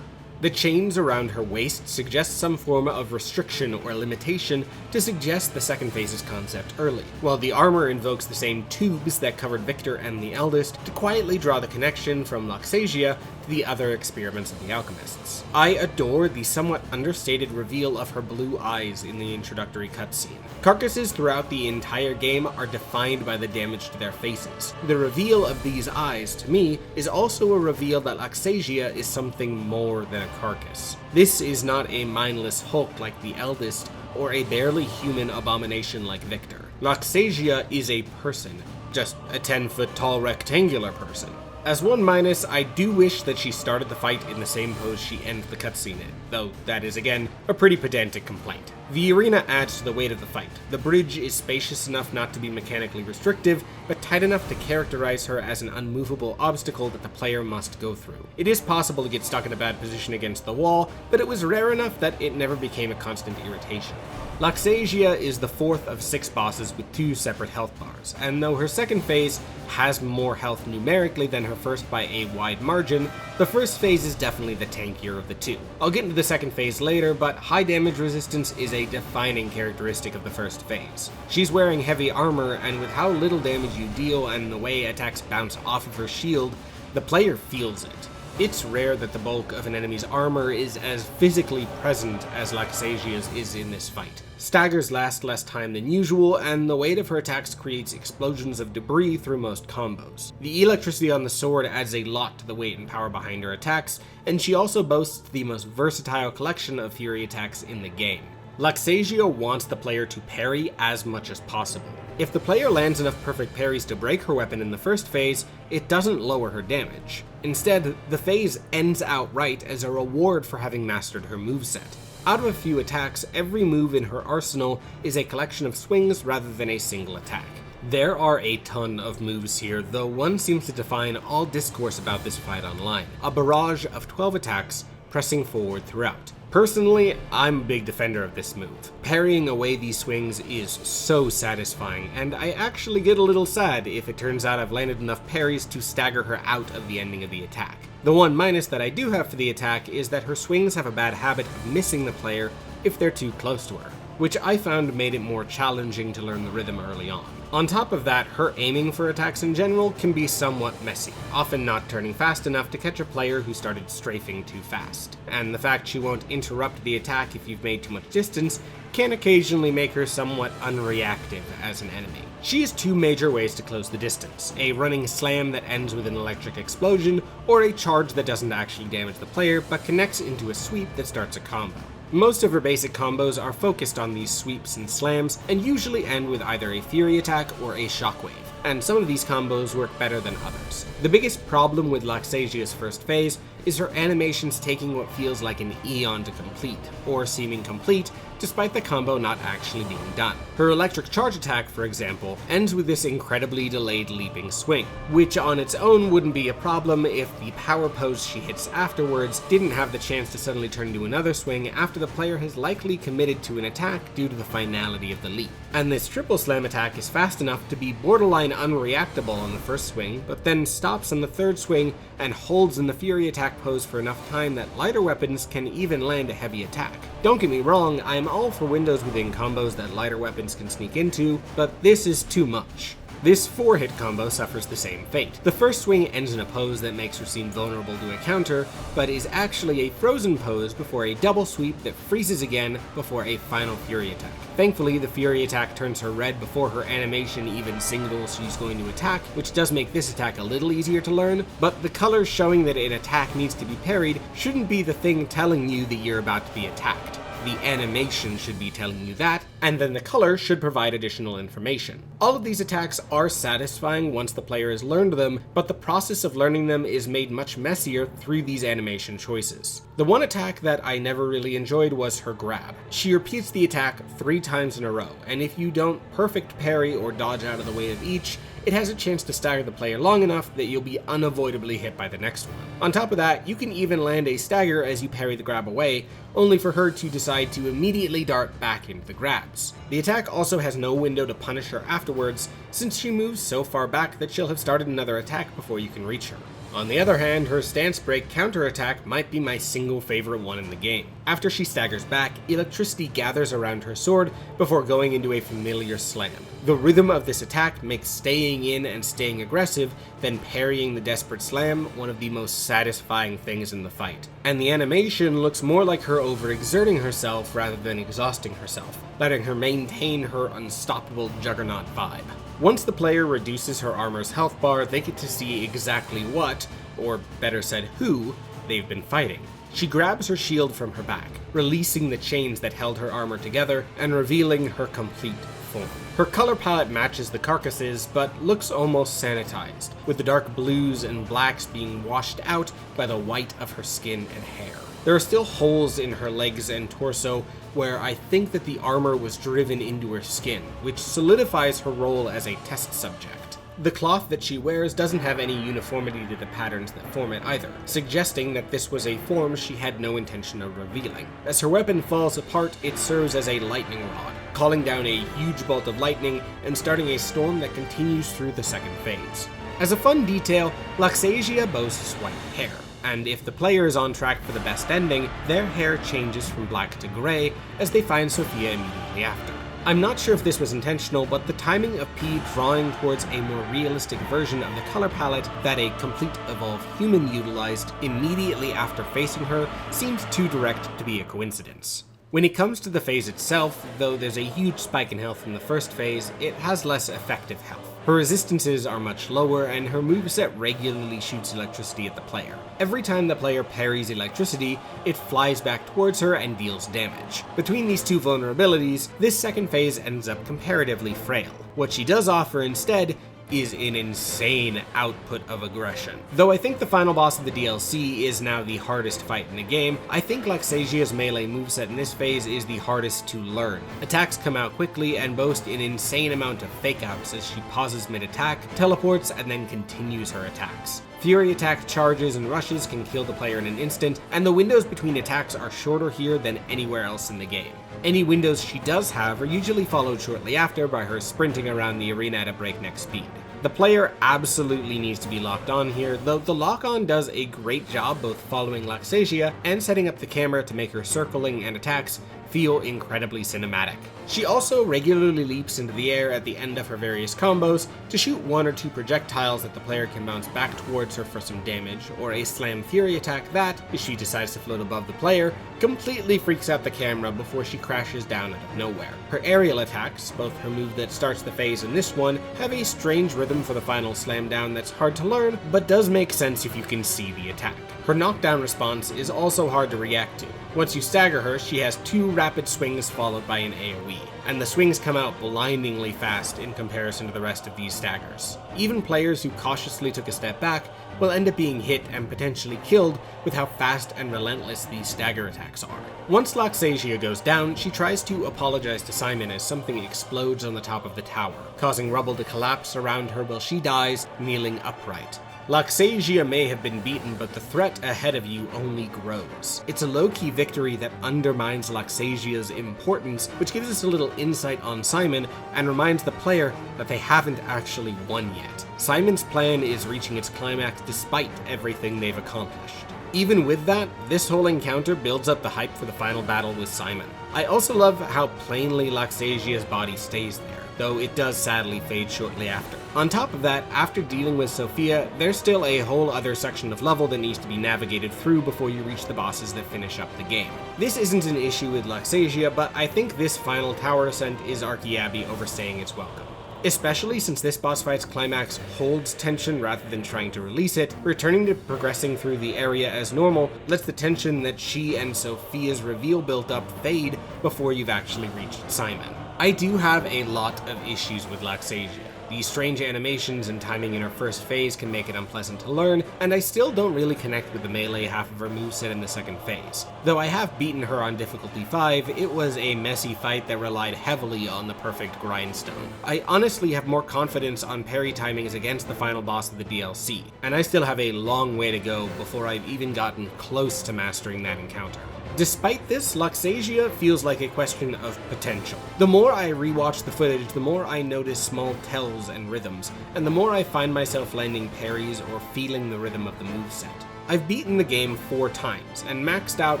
Speaker 2: The chains around her waist suggest some form of restriction or limitation to suggest the second phase's concept early, while the armor invokes the same tubes that covered Victor and the Eldest to quietly draw the connection from Laxasia to the other experiments of the alchemists. I adore the somewhat understated reveal of her blue eyes in the introductory cutscene. Carcasses throughout the entire game are defined by the damage to their faces. The reveal of these eyes, to me, is also a reveal that Laxasia is something more than a carcass. This is not a mindless hulk like the Eldest, or a barely human abomination like Victor. Laxasia is a person, just a 10-foot tall rectangular person. As one minus, I do wish that she started the fight in the same pose she ends the cutscene in, though that is again a pretty pedantic complaint. The arena adds to the weight of the fight. The bridge is spacious enough not to be mechanically restrictive, but tight enough to characterize her as an unmovable obstacle that the player must go through. It is possible to get stuck in a bad position against the wall, but it was rare enough that it never became a constant irritation. Laxasia is the 4th of 6 bosses with 2 separate health bars, and though her second phase has more health numerically than her first by a wide margin, the first phase is definitely the tankier of the two. I'll get into the second phase later, but high damage resistance is a defining characteristic of the first phase. She's wearing heavy armor, and with how little damage you deal and the way attacks bounce off of her shield, the player feels it. It's rare that the bulk of an enemy's armor is as physically present as Laxasia's is in this fight. Staggers last less time than usual, and the weight of her attacks creates explosions of debris through most combos. The electricity on the sword adds a lot to the weight and power behind her attacks, and she also boasts the most versatile collection of fury attacks in the game. Laxasia wants the player to parry as much as possible. If the player lands enough perfect parries to break her weapon in the first phase, it doesn't lower her damage. Instead, the phase ends outright as a reward for having mastered her moveset. Out of a few attacks, every move in her arsenal is a collection of swings rather than a single attack. There are a ton of moves here, though one seems to define all discourse about this fight online. A barrage of 12 attacks pressing forward throughout. Personally, I'm a big defender of this move. Parrying away these swings is so satisfying, and I actually get a little sad if it turns out I've landed enough parries to stagger her out of the ending of the attack. The one minus that I do have for the attack is that her swings have a bad habit of missing the player if they're too close to her, which I found made it more challenging to learn the rhythm early on. On top of that, her aiming for attacks in general can be somewhat messy, often not turning fast enough to catch a player who started strafing too fast. And the fact she won't interrupt the attack if you've made too much distance can occasionally make her somewhat unreactive as an enemy. She has 2 major ways to close the distance: a running slam that ends with an electric explosion, or a charge that doesn't actually damage the player but connects into a sweep that starts a combo. Most of her basic combos are focused on these sweeps and slams, and usually end with either a fury attack or a shockwave, and some of these combos work better than others. The biggest problem with Laxasia's first phase is her animations taking what feels like an eon to complete, or seeming complete, despite the combo not actually being done. Her electric charge attack, for example, ends with this incredibly delayed leaping swing, which on its own wouldn't be a problem if the power pose she hits afterwards didn't have the chance to suddenly turn into another swing after the player has likely committed to an attack due to the finality of the leap. And this triple slam attack is fast enough to be borderline unreactable on the first swing, but then stops on the third swing and holds in the Fury attack pose for enough time that lighter weapons can even land a heavy attack. Don't get me wrong, I am all for windows within combos that lighter weapons can sneak into, but this is too much. This 4-hit combo suffers the same fate. The first swing ends in a pose that makes her seem vulnerable to a counter, but is actually a frozen pose before a double sweep that freezes again before a final Fury attack. Thankfully, the Fury attack turns her red before her animation even signals she's going to attack, which does make this attack a little easier to learn, but the color showing that an attack needs to be parried shouldn't be the thing telling you that you're about to be attacked. The animation should be telling you that, and then the color should provide additional information. All of these attacks are satisfying once the player has learned them, but the process of learning them is made much messier through these animation choices. The one attack that I never really enjoyed was her grab. She repeats the attack 3 times in a row, and if you don't perfect parry or dodge out of the way of each, it has a chance to stagger the player long enough that you'll be unavoidably hit by the next one. On top of that, you can even land a stagger as you parry the grab away, only for her to decide to immediately dart back into the grabs. The attack also has no window to punish her afterwards, since she moves so far back that she'll have started another attack before you can reach her. On the other hand, her stance break counterattack might be my single favorite one in the game. After she staggers back, electricity gathers around her sword before going into a familiar slam. The rhythm of this attack makes staying in and staying aggressive, then parrying the desperate slam, one of the most satisfying things in the fight. And the animation looks more like her overexerting herself rather than exhausting herself, letting her maintain her unstoppable juggernaut vibe. Once the player reduces her armor's health bar, they get to see exactly what, or better said who, they've been fighting. She grabs her shield from her back, releasing the chains that held her armor together and revealing her complete form. Her color palette matches the carcass's, but looks almost sanitized, with the dark blues and blacks being washed out by the white of her skin and hair. There are still holes in her legs and torso where I think that the armor was driven into her skin, which solidifies her role as a test subject. The cloth that she wears doesn't have any uniformity to the patterns that form it either, suggesting that this was a form she had no intention of revealing. As her weapon falls apart, it serves as a lightning rod, calling down a huge bolt of lightning and starting a storm that continues through the second phase. As a fun detail, Laxasia boasts white hair, and if the player is on track for the best ending, their hair changes from black to gray as they find Sophia immediately after. I'm not sure if this was intentional, but the timing of P drawing towards a more realistic version of the color palette that a complete evolved human utilized immediately after facing her seems too direct to be a coincidence. When it comes to the phase itself, though there's a huge spike in health in the first phase, it has less effective health. Her resistances are much lower, and her moveset regularly shoots electricity at the player. Every time the player parries electricity, it flies back towards her and deals damage. Between these two vulnerabilities, this second phase ends up comparatively frail. What she does offer instead is an insane output of aggression. Though I think the final boss of the DLC is now the hardest fight in the game, I think Laxasia's melee moveset in this phase is the hardest to learn. Attacks come out quickly and boast an insane amount of fake-outs as she pauses mid-attack, teleports, and then continues her attacks. Fury attack charges and rushes can kill the player in an instant, and the windows between attacks are shorter here than anywhere else in the game. Any windows she does have are usually followed shortly after by her sprinting around the arena at a breakneck speed. The player absolutely needs to be locked on here, though the lock-on does a great job both following Laxasia and setting up the camera to make her circling and attacks feel incredibly cinematic. She also regularly leaps into the air at the end of her various combos to shoot 1 or 2 projectiles that the player can bounce back towards her for some damage, or a slam fury attack that, if she decides to float above the player, completely freaks out the camera before she crashes down out of nowhere. Her aerial attacks, both her move that starts the phase and this one, have a strange rhythm for the final slam down that's hard to learn, but does make sense if you can see the attack. Her knockdown response is also hard to react to. Once you stagger her, she has 2 rapid swings followed by an AoE, and the swings come out blindingly fast in comparison to the rest of these staggers. Even players who cautiously took a step back will end up being hit and potentially killed with how fast and relentless these stagger attacks are. Once Laxasia goes down, she tries to apologize to Simon as something explodes on the top of the tower, causing rubble to collapse around her while she dies, kneeling upright. Laxasia may have been beaten, but the threat ahead of you only grows. It's a low-key victory that undermines Laxasia's importance, which gives us a little insight on Simon and reminds the player that they haven't actually won yet. Simon's plan is reaching its climax despite everything they've accomplished. Even with that, this whole encounter builds up the hype for the final battle with Simon. I also love how plainly Laxasia's body stays there, though it does sadly fade shortly after. On top of that, after dealing with Sophia, there's still a whole other section of level that needs to be navigated through before you reach the bosses that finish up the game. This isn't an issue with Laxasia, but I think this final tower ascent is Archaeabi overstaying its welcome. Especially since this boss fight's climax holds tension rather than trying to release it, returning to progressing through the area as normal lets the tension that she and Sophia's reveal built up fade before you've actually reached Simon. I do have a lot of issues with Laxasia. These strange animations and timing in her first phase can make it unpleasant to learn, and I still don't really connect with the melee half of her moveset in the second phase. Though I have beaten her on difficulty 5, it was a messy fight that relied heavily on the perfect grindstone. I honestly have more confidence on parry timings against the final boss of the DLC, and I still have a long way to go before I've even gotten close to mastering that encounter. Despite this, Laxasia feels like a question of potential. The more I rewatch the footage, the more I notice small tells and rhythms, and the more I find myself landing parries or feeling the rhythm of the moveset. I've beaten the game 4 times, and maxed out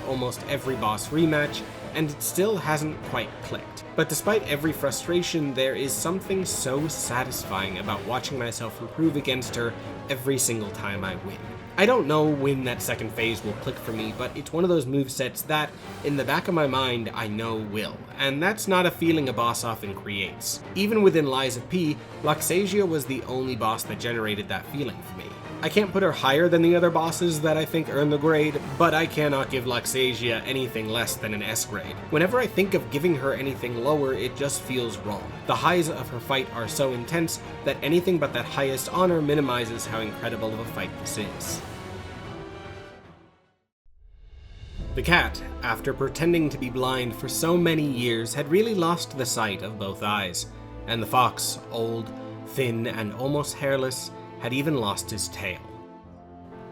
Speaker 2: almost every boss rematch, and it still hasn't quite clicked. But despite every frustration, there is something so satisfying about watching myself improve against her every single time I win. I don't know when that second phase will click for me, but it's one of those movesets that, in the back of my mind, I know will, and that's not a feeling a boss often creates. Even within Lies of P, Laxasia was the only boss that generated that feeling for me. I can't put her higher than the other bosses that I think earn the grade, but I cannot give Laxasia anything less than an S grade. Whenever I think of giving her anything lower, it just feels wrong. The highs of her fight are so intense that anything but that highest honor minimizes how incredible of a fight this is. The cat, after pretending to be blind for so many years, had really lost the sight of both eyes, and the fox, old, thin, and almost hairless, had even lost his tail.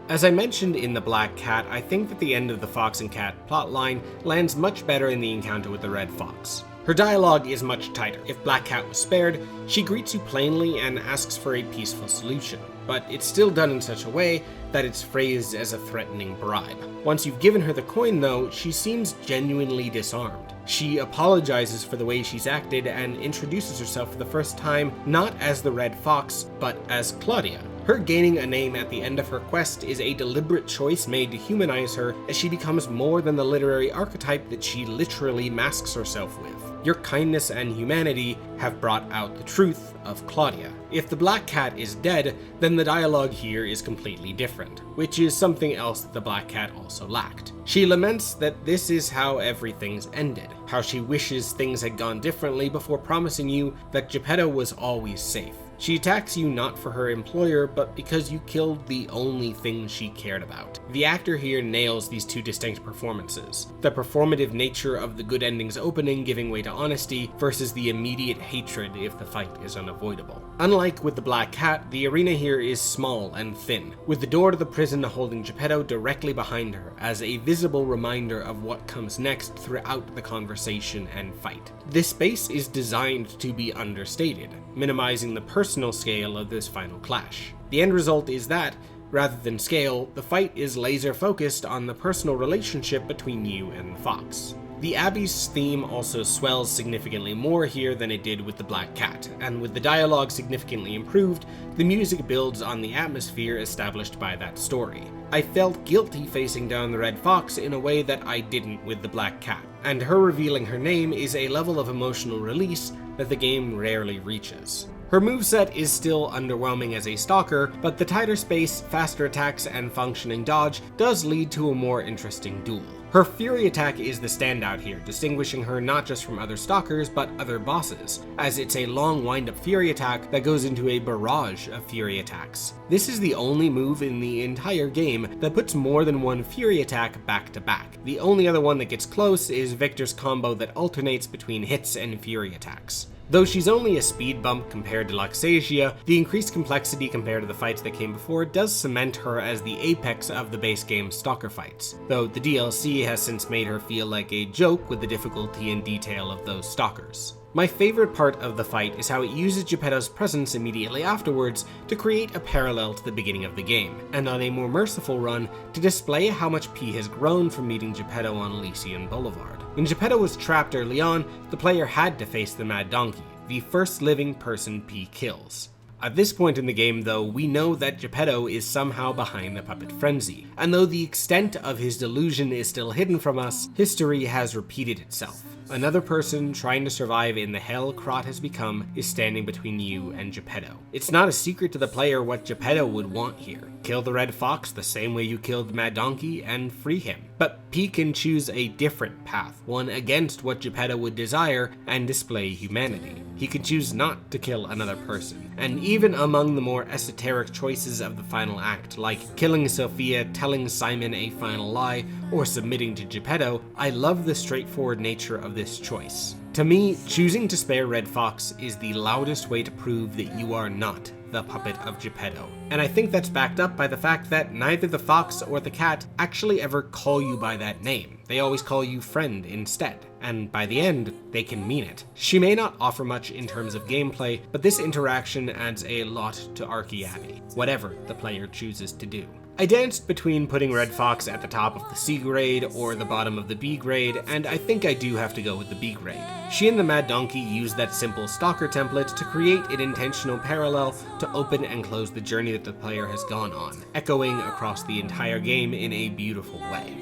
Speaker 2: As I mentioned in The Black Cat, I think that the end of the Fox and Cat plotline lands much better in the encounter with the Red Fox. Her dialogue is much tighter. If Black Cat was spared, she greets you plainly and asks for a peaceful solution, but it's still done in such a way that it's phrased as a threatening bribe. Once you've given her the coin though, she seems genuinely disarmed. She apologizes for the way she's acted and introduces herself for the first time not as the Red Fox, but as Claudia. Her gaining a name at the end of her quest is a deliberate choice made to humanize her as she becomes more than the literary archetype that she literally masks herself with. Your kindness and humanity have brought out the truth of Claudia. If the Black Cat is dead, then the dialogue here is completely different, which is something else that the Black Cat also lacked. She laments that this is how everything's ended, how she wishes things had gone differently before promising you that Geppetto was always safe. She attacks you not for her employer, but because you killed the only thing she cared about. The actor here nails these two distinct performances. The performative nature of the good ending's opening giving way to honesty versus the immediate hatred if the fight is unavoidable. Unlike with the Black Cat, the arena here is small and thin, with the door to the prison holding Geppetto directly behind her as a visible reminder of what comes next throughout the conversation and fight. This space is designed to be understated, minimizing the personal scale of this final clash. The end result is that, rather than scale, the fight is laser focused on the personal relationship between you and the fox. The Abbey's theme also swells significantly more here than it did with the Black Cat, and with the dialogue significantly improved, the music builds on the atmosphere established by that story. I felt guilty facing down the Red Fox in a way that I didn't with the Black Cat, and her revealing her name is a level of emotional release that the game rarely reaches. Her moveset is still underwhelming as a stalker, but the tighter space, faster attacks, and functioning dodge does lead to a more interesting duel. Her Fury attack is the standout here, distinguishing her not just from other stalkers, but other bosses, as it's a long wind-up Fury attack that goes into a barrage of Fury attacks. This is the only move in the entire game that puts more than one Fury attack back to back. The only other one that gets close is Victor's combo that alternates between hits and Fury attacks. Though she's only a speed bump compared to Laxasia, the increased complexity compared to the fights that came before does cement her as the apex of the base game stalker fights, though the DLC has since made her feel like a joke with the difficulty and detail of those stalkers. My favorite part of the fight is how it uses Geppetto's presence immediately afterwards to create a parallel to the beginning of the game, and on a more merciful run, to display how much P has grown from meeting Geppetto on Elysian Boulevard. When Geppetto was trapped early on, the player had to face the Mad Donkey, the first living person P kills. At this point in the game, though, we know that Geppetto is somehow behind the puppet frenzy, and though the extent of his delusion is still hidden from us, history has repeated itself. Another person trying to survive in the hell Krot has become is standing between you and Geppetto. It's not a secret to the player what Geppetto would want here. Kill the Red Fox the same way you killed the Mad Donkey and free him. But P can choose a different path, one against what Geppetto would desire, and display humanity. He can choose not to kill another person. And even among the more esoteric choices of the final act, like killing Sophia, telling Simon a final lie, or submitting to Geppetto, I love the straightforward nature of this choice. To me, choosing to spare Red Fox is the loudest way to prove that you are not the puppet of Geppetto. And I think that's backed up by the fact that neither the fox or the cat actually ever call you by that name. They always call you friend instead. And by the end, they can mean it. She may not offer much in terms of gameplay, but this interaction adds a lot to Arlecchino, whatever the player chooses to do. I danced between putting Red Fox at the top of the C grade or the bottom of the B grade, and I think I do have to go with the B grade. She and the Mad Donkey use that simple stalker template to create an intentional parallel to open and close the journey that the player has gone on, echoing across the entire game in a beautiful way.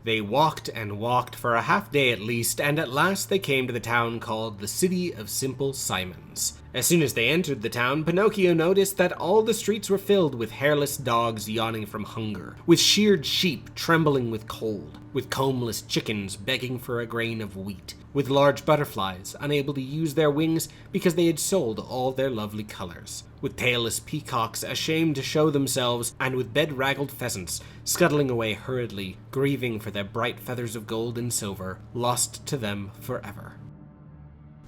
Speaker 2: They walked and walked for a half day at least, and at last they came to the town called the City of Simple Simons. As soon as they entered the town, Pinocchio noticed that all the streets were filled with hairless dogs yawning from hunger, with sheared sheep trembling with cold, with combless chickens begging for a grain of wheat, with large butterflies unable to use their wings because they had sold all their lovely colors, with tailless peacocks ashamed to show themselves, and with bedraggled pheasants scuttling away hurriedly, grieving for their bright feathers of gold and silver, lost to them forever.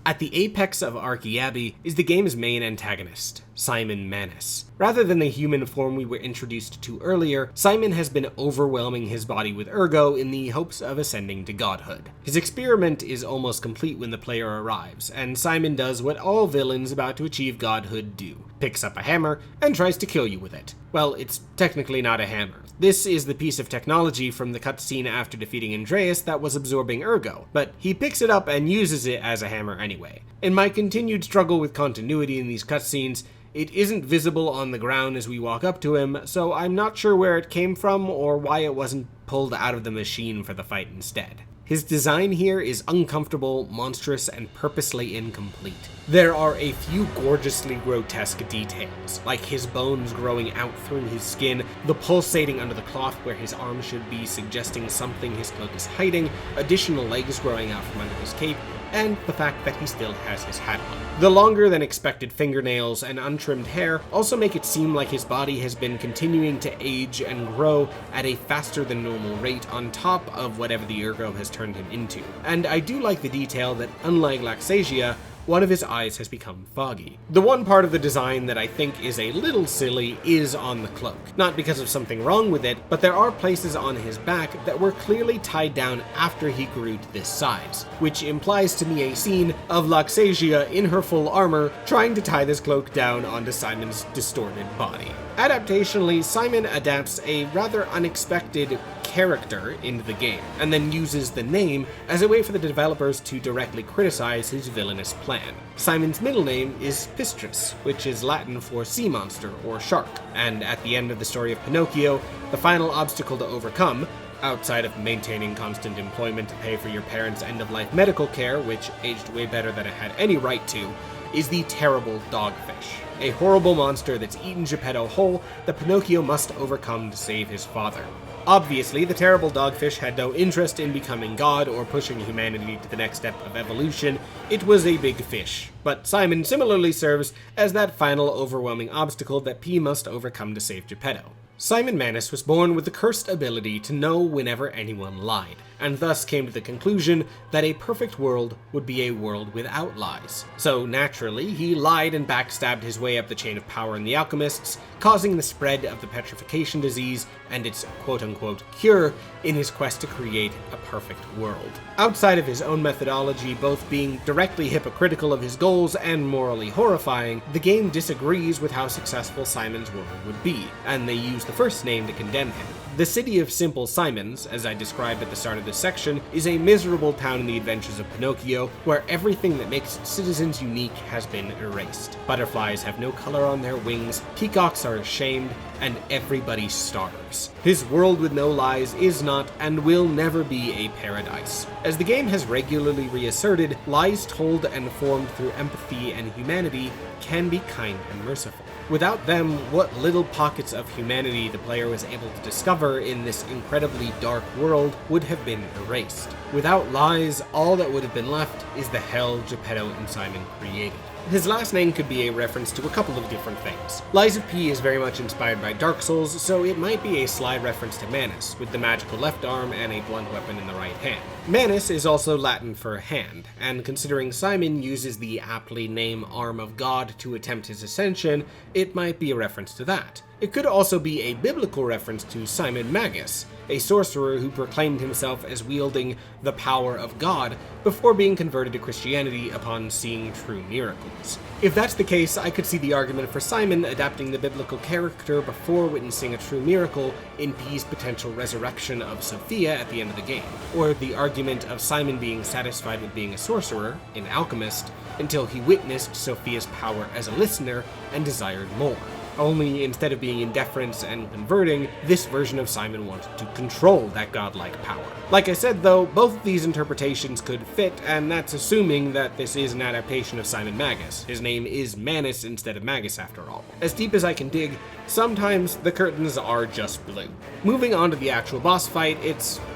Speaker 2: At the apex of Arlecchino is the game's main antagonist, Simon Manus. Rather than the human form we were introduced to earlier, Simon has been overwhelming his body with ergo in the hopes of ascending to godhood. His experiment is almost complete when the player arrives, and Simon does what all villains about to achieve godhood do. Picks up a hammer and tries to kill you with it. Well, it's technically not a hammer. This is the piece of technology from the cutscene after defeating Andreus that was absorbing ergo, but he picks it up and uses it as a hammer anyway. In my continued struggle with continuity in these cutscenes, it isn't visible on the ground as we walk up to him, so I'm not sure where it came from or why it wasn't pulled out of the machine for the fight instead. His design here is uncomfortable, monstrous, and purposely incomplete. There are a few gorgeously grotesque details, like his bones growing out through his skin, the pulsating under the cloth where his arm should be suggesting something his cloak is hiding, additional legs growing out from under his cape, and the fact that he still has his hat on. The longer than expected fingernails and untrimmed hair also make it seem like his body has been continuing to age and grow at a faster than normal rate on top of whatever the ergo has turned him into. And I do like the detail that, unlike Laxasia, one of his eyes has become foggy. The one part of the design that I think is a little silly is on the cloak. Not because of something wrong with it, but there are places on his back that were clearly tied down after he grew to this size, which implies to me a scene of Laxasia in her full armor trying to tie this cloak down onto Simon's distorted body. Adaptationally, Simon adapts a rather unexpected character into the game, and then uses the name as a way for the developers to directly criticize his villainous plan. Simon's middle name is Pistrus, which is Latin for sea monster or shark, and at the end of the story of Pinocchio, the final obstacle to overcome, outside of maintaining constant employment to pay for your parents' end-of-life medical care, which aged way better than it had any right to, is the terrible dogfish, a horrible monster that's eaten Geppetto whole that Pinocchio must overcome to save his father. Obviously, the terrible dogfish had no interest in becoming God or pushing humanity to the next step of evolution. It was a big fish. But Simon similarly serves as that final overwhelming obstacle that P must overcome to save Geppetto.
Speaker 1: Simon Manus was born with the cursed ability to know whenever anyone lied, and thus came to the conclusion that a perfect world would be a world without lies. So naturally, he lied and backstabbed his way up the chain of power in the alchemists, causing the spread of the petrification disease and its quote-unquote cure in his quest to create a perfect world. Outside of his own methodology both being directly hypocritical of his goals and morally horrifying, the game disagrees with how successful Simon's world would be, and they use the first name to condemn him. The city of Simple Simons, as I described at the start of this section, is a miserable town in the adventures of Pinocchio, where everything that makes its citizens unique has been erased. Butterflies have no color on their wings, peacocks are ashamed, and everybody starves. His world with no lies is not and will never be a paradise. As the game has regularly reasserted, lies told and formed through empathy and humanity can be kind and merciful. Without them, what little pockets of humanity the player was able to discover in this incredibly dark world would have been erased. Without lies, all that would have been left is the hell Geppetto and Simon created. His last name could be a reference to a couple of different things. Lies of P is very much inspired by Dark Souls, so it might be a sly reference to Manus, with the magical left arm and a blunt weapon in the right hand. Manus is also Latin for hand, and considering Simon uses the aptly named Arm of God to attempt his ascension, it might be a reference to that. It could also be a biblical reference to Simon Magus, a sorcerer who proclaimed himself as wielding the power of God before being converted to Christianity upon seeing true miracles. If that's the case, I could see the argument for Simon adapting the biblical character before witnessing a true miracle in P's potential resurrection of Sophia at the end of the game, or the argument of Simon being satisfied with being a sorcerer, in Alchemist, until he witnessed Sophia's power as a listener and desired more. Only instead of being in deference and converting, this version of Simon wanted to control that godlike power. Like I said though, both of these interpretations could fit, and that's assuming that this is an adaptation of Simon Magus. His name is Manus instead of Magus after all. As deep as I can dig, sometimes the curtains are just blue. Moving on to the actual boss fight,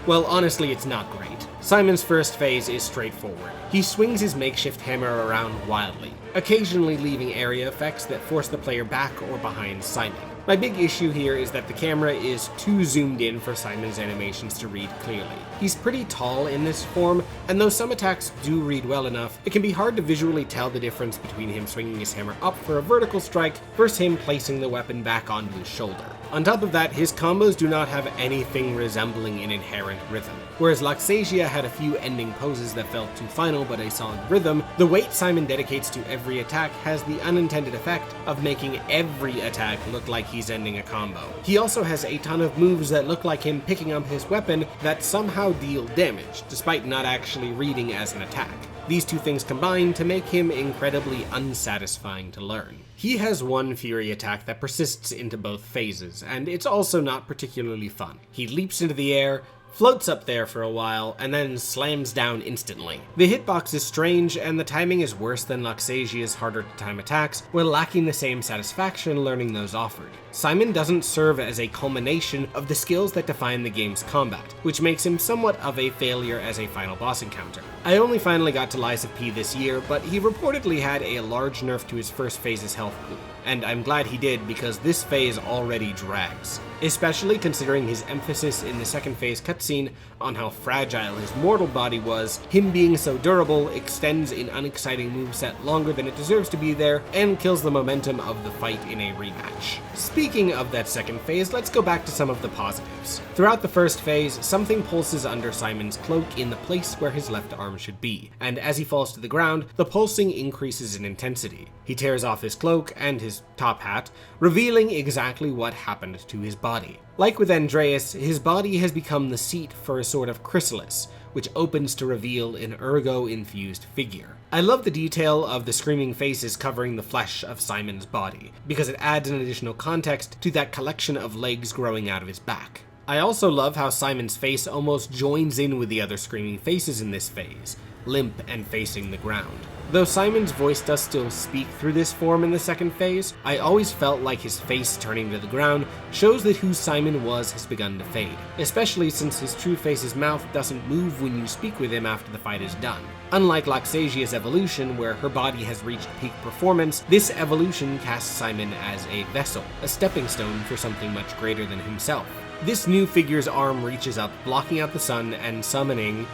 Speaker 1: honestly it's not great. Simon's first phase is straightforward. He swings his makeshift hammer around wildly, occasionally leaving area effects that force the player back or behind Simon. My big issue here is that the camera is too zoomed in for Simon's animations to read clearly. He's pretty tall in this form, and though some attacks do read well enough, it can be hard to visually tell the difference between him swinging his hammer up for a vertical strike versus him placing the weapon back onto his shoulder. On top of that, his combos do not have anything resembling an inherent rhythm. Whereas Laxasia had a few ending poses that felt too final but a solid rhythm, the weight Simon dedicates to every attack has the unintended effect of making every attack look like he's ending a combo. He also has a ton of moves that look like him picking up his weapon that somehow deal damage, despite not actually reading as an attack. These two things combine to make him incredibly unsatisfying to learn. He has one fury attack that persists into both phases, and it's also not particularly fun. He leaps into the air, floats up there for a while, and then slams down instantly. The hitbox is strange, and the timing is worse than Laxasia's harder to time attacks, while lacking the same satisfaction learning those offered. Simon doesn't serve as a culmination of the skills that define the game's combat, which makes him somewhat of a failure as a final boss encounter. I only finally got to Lies of P this year, but he reportedly had a large nerf to his first phase's health pool, and I'm glad he did because this phase already drags. Especially considering his emphasis in the second phase cutscene on how fragile his mortal body was, him being so durable extends an unexciting moveset longer than it deserves to be there, and kills the momentum of the fight in a rematch. Speaking of that second phase, let's go back to some of the positives. Throughout the first phase, something pulses under Simon's cloak in the place where his left arm should be, and as he falls to the ground, the pulsing increases in intensity. He tears off his cloak and his top hat, revealing exactly what happened to his body. Like with Andreus, his body has become the seat for a sort of chrysalis, which opens to reveal an ergo-infused figure. I love the detail of the screaming faces covering the flesh of Simon's body, because it adds an additional context to that collection of legs growing out of his back. I also love how Simon's face almost joins in with the other screaming faces in this phase, limp and facing the ground.
Speaker 2: Though Simon's voice does still speak through this form in the second phase, I always felt like his face turning to the ground shows that who Simon was has begun to fade, especially since his true face's mouth doesn't move when you speak with him after the fight is done. Unlike Laxasia's evolution, where her body has reached peak performance, this evolution casts Simon as a vessel, a stepping stone for something much greater than himself. This new figure's arm reaches up, blocking out the sun and summoning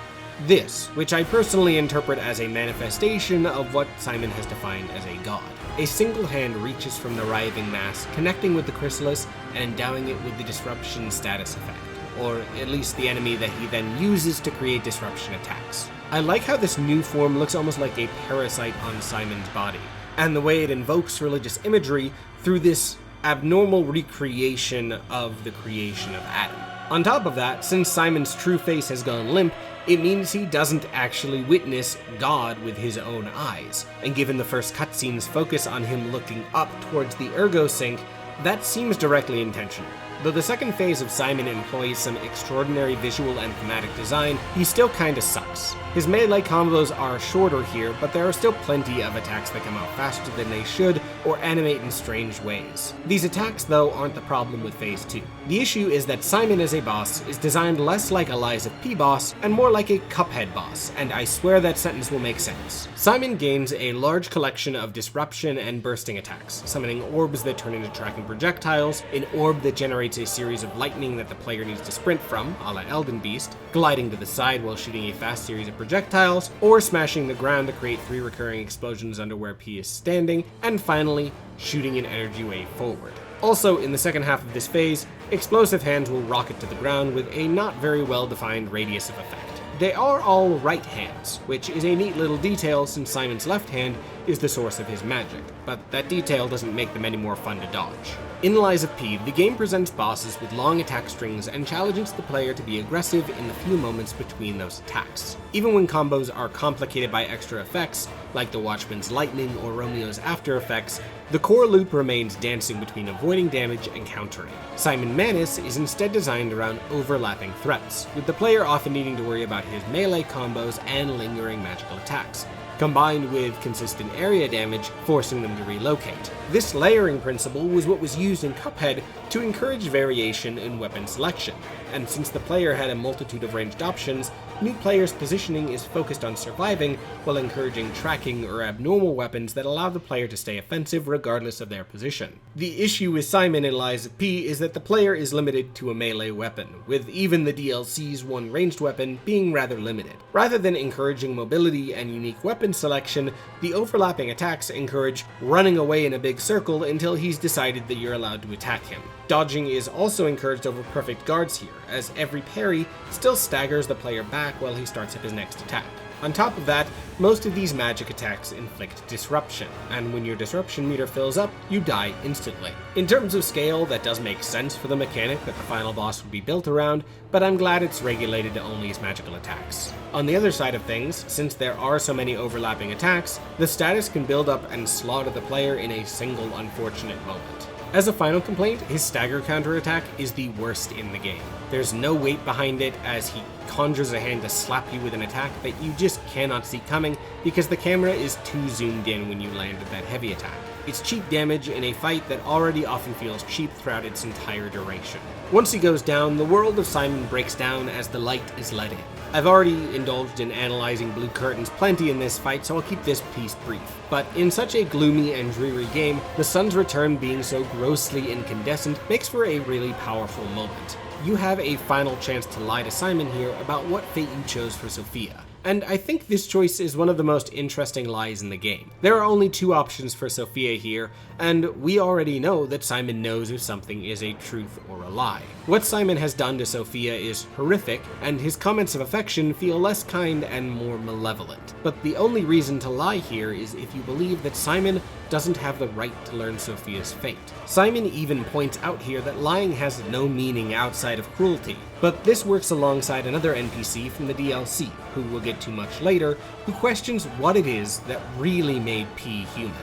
Speaker 2: this, which I personally interpret as a manifestation of what Simon has defined as a god. A single hand reaches from the writhing mass, connecting with the chrysalis and endowing it with the disruption status effect, or at least the enemy that he then uses to create disruption attacks. I like how this new form looks almost like a parasite on Simon's body, and the way it invokes religious imagery through this abnormal recreation of the creation of Adam. On top of that, since Simon's true face has gone limp, it means he doesn't actually witness God with his own eyes, and given the first cutscene's focus on him looking up towards the ergo sink, that seems directly intentional. Though the second phase of Simon employs some extraordinary visual and thematic design, he still kinda sucks. His melee combos are shorter here, but there are still plenty of attacks that come out faster than they should, or animate in strange ways. These attacks, though, aren't the problem with Phase 2. The issue is that Simon as a boss is designed less like a Lies of P boss, and more like a Cuphead boss, and I swear that sentence will make sense. Simon gains a large collection of disruption and bursting attacks, summoning orbs that turn into tracking projectiles, an orb that generates a series of lightning that the player needs to sprint from, a la Eldest, gliding to the side while shooting a fast series of projectiles, or smashing the ground to create 3 recurring explosions under where P is standing, and finally, shooting an energy wave forward. Also, in the second half of this phase, explosive hands will rocket to the ground with a not very well defined radius of effect. They are all right hands, which is a neat little detail since Simon's left hand is the source of his magic, but that detail doesn't make them any more fun to dodge. In Lies of P, the game presents bosses with long attack strings and challenges the player to be aggressive in the few moments between those attacks. Even when combos are complicated by extra effects, like the Watchman's lightning or Romeo's after effects, the core loop remains dancing between avoiding damage and countering. Simon Manus is instead designed around overlapping threats, with the player often needing to worry about his melee combos and lingering magical attacks, combined with consistent area damage, forcing them to relocate. This layering principle was what was used in Cuphead to encourage variation in weapon selection, and since the player had a multitude of ranged options, new players' positioning is focused on surviving while encouraging tracking or abnormal weapons that allow the player to stay offensive regardless of their position. The issue with Simon in Lies of P is that the player is limited to a melee weapon, with even the DLC's one ranged weapon being rather limited. Rather than encouraging mobility and unique weapon selection, the overlapping attacks encourage running away in a big circle until he's decided that you're allowed to attack him. Dodging is also encouraged over perfect guards here, as every parry still staggers the player back while he starts up his next attack. On top of that, most of these magic attacks inflict disruption, and when your disruption meter fills up, you die instantly. In terms of scale, that does make sense for the mechanic that the final boss would be built around, but I'm glad it's regulated to only his magical attacks. On the other side of things, since there are so many overlapping attacks, the status can build up and slaughter the player in a single unfortunate moment. As a final complaint, his stagger counterattack is the worst in the game. There's no weight behind it, as he conjures a hand to slap you with an attack that you just cannot see coming because the camera is too zoomed in when you land that heavy attack. It's cheap damage in a fight that already often feels cheap throughout its entire duration. Once he goes down, the world of Simon breaks down as the light is let in. I've already indulged in analyzing blue curtains plenty in this fight, so I'll keep this piece brief. But in such a gloomy and dreary game, the sun's return being so grossly incandescent makes for a really powerful moment. You have a final chance to lie to Simon here about what fate you chose for Sophia. And I think this choice is one of the most interesting lies in the game. There are only 2 options for Sophia here, and we already know that Simon knows if something is a truth or a lie. What Simon has done to Sophia is horrific, and his comments of affection feel less kind and more malevolent. But the only reason to lie here is if you believe that Simon doesn't have the right to learn Sophia's fate. Simon even points out here that lying has no meaning outside of cruelty, but this works alongside another NPC from the DLC, who we'll get to much later, who questions what it is that really made P human.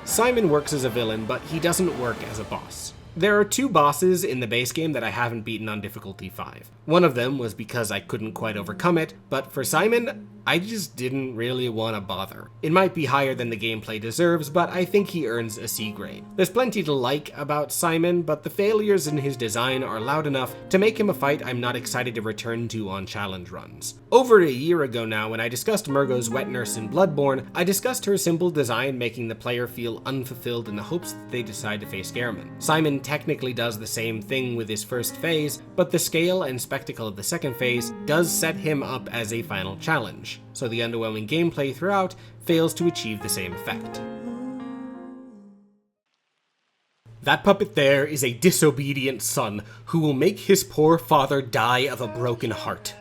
Speaker 2: Simon works as a villain, but he doesn't work as a boss. There are 2 bosses in the base game that I haven't beaten on difficulty 5. One of them was because I couldn't quite overcome it, but for Simon, I just didn't really want to bother. It might be higher than the gameplay deserves, but I think he earns a C grade. There's plenty to like about Simon, but the failures in his design are loud enough to make him a fight I'm not excited to return to on challenge runs. Over a year ago now, when I discussed Murgo's wet nurse in Bloodborne, I discussed her simple design making the player feel unfulfilled in the hopes that they decide to face Gehrman. Simon technically does the same thing with his first phase, but the scale and spectacle of the second phase does set him up as a final challenge, so the underwhelming gameplay throughout fails to achieve the same effect. That puppet there is a disobedient son who will make his poor father die of a broken heart.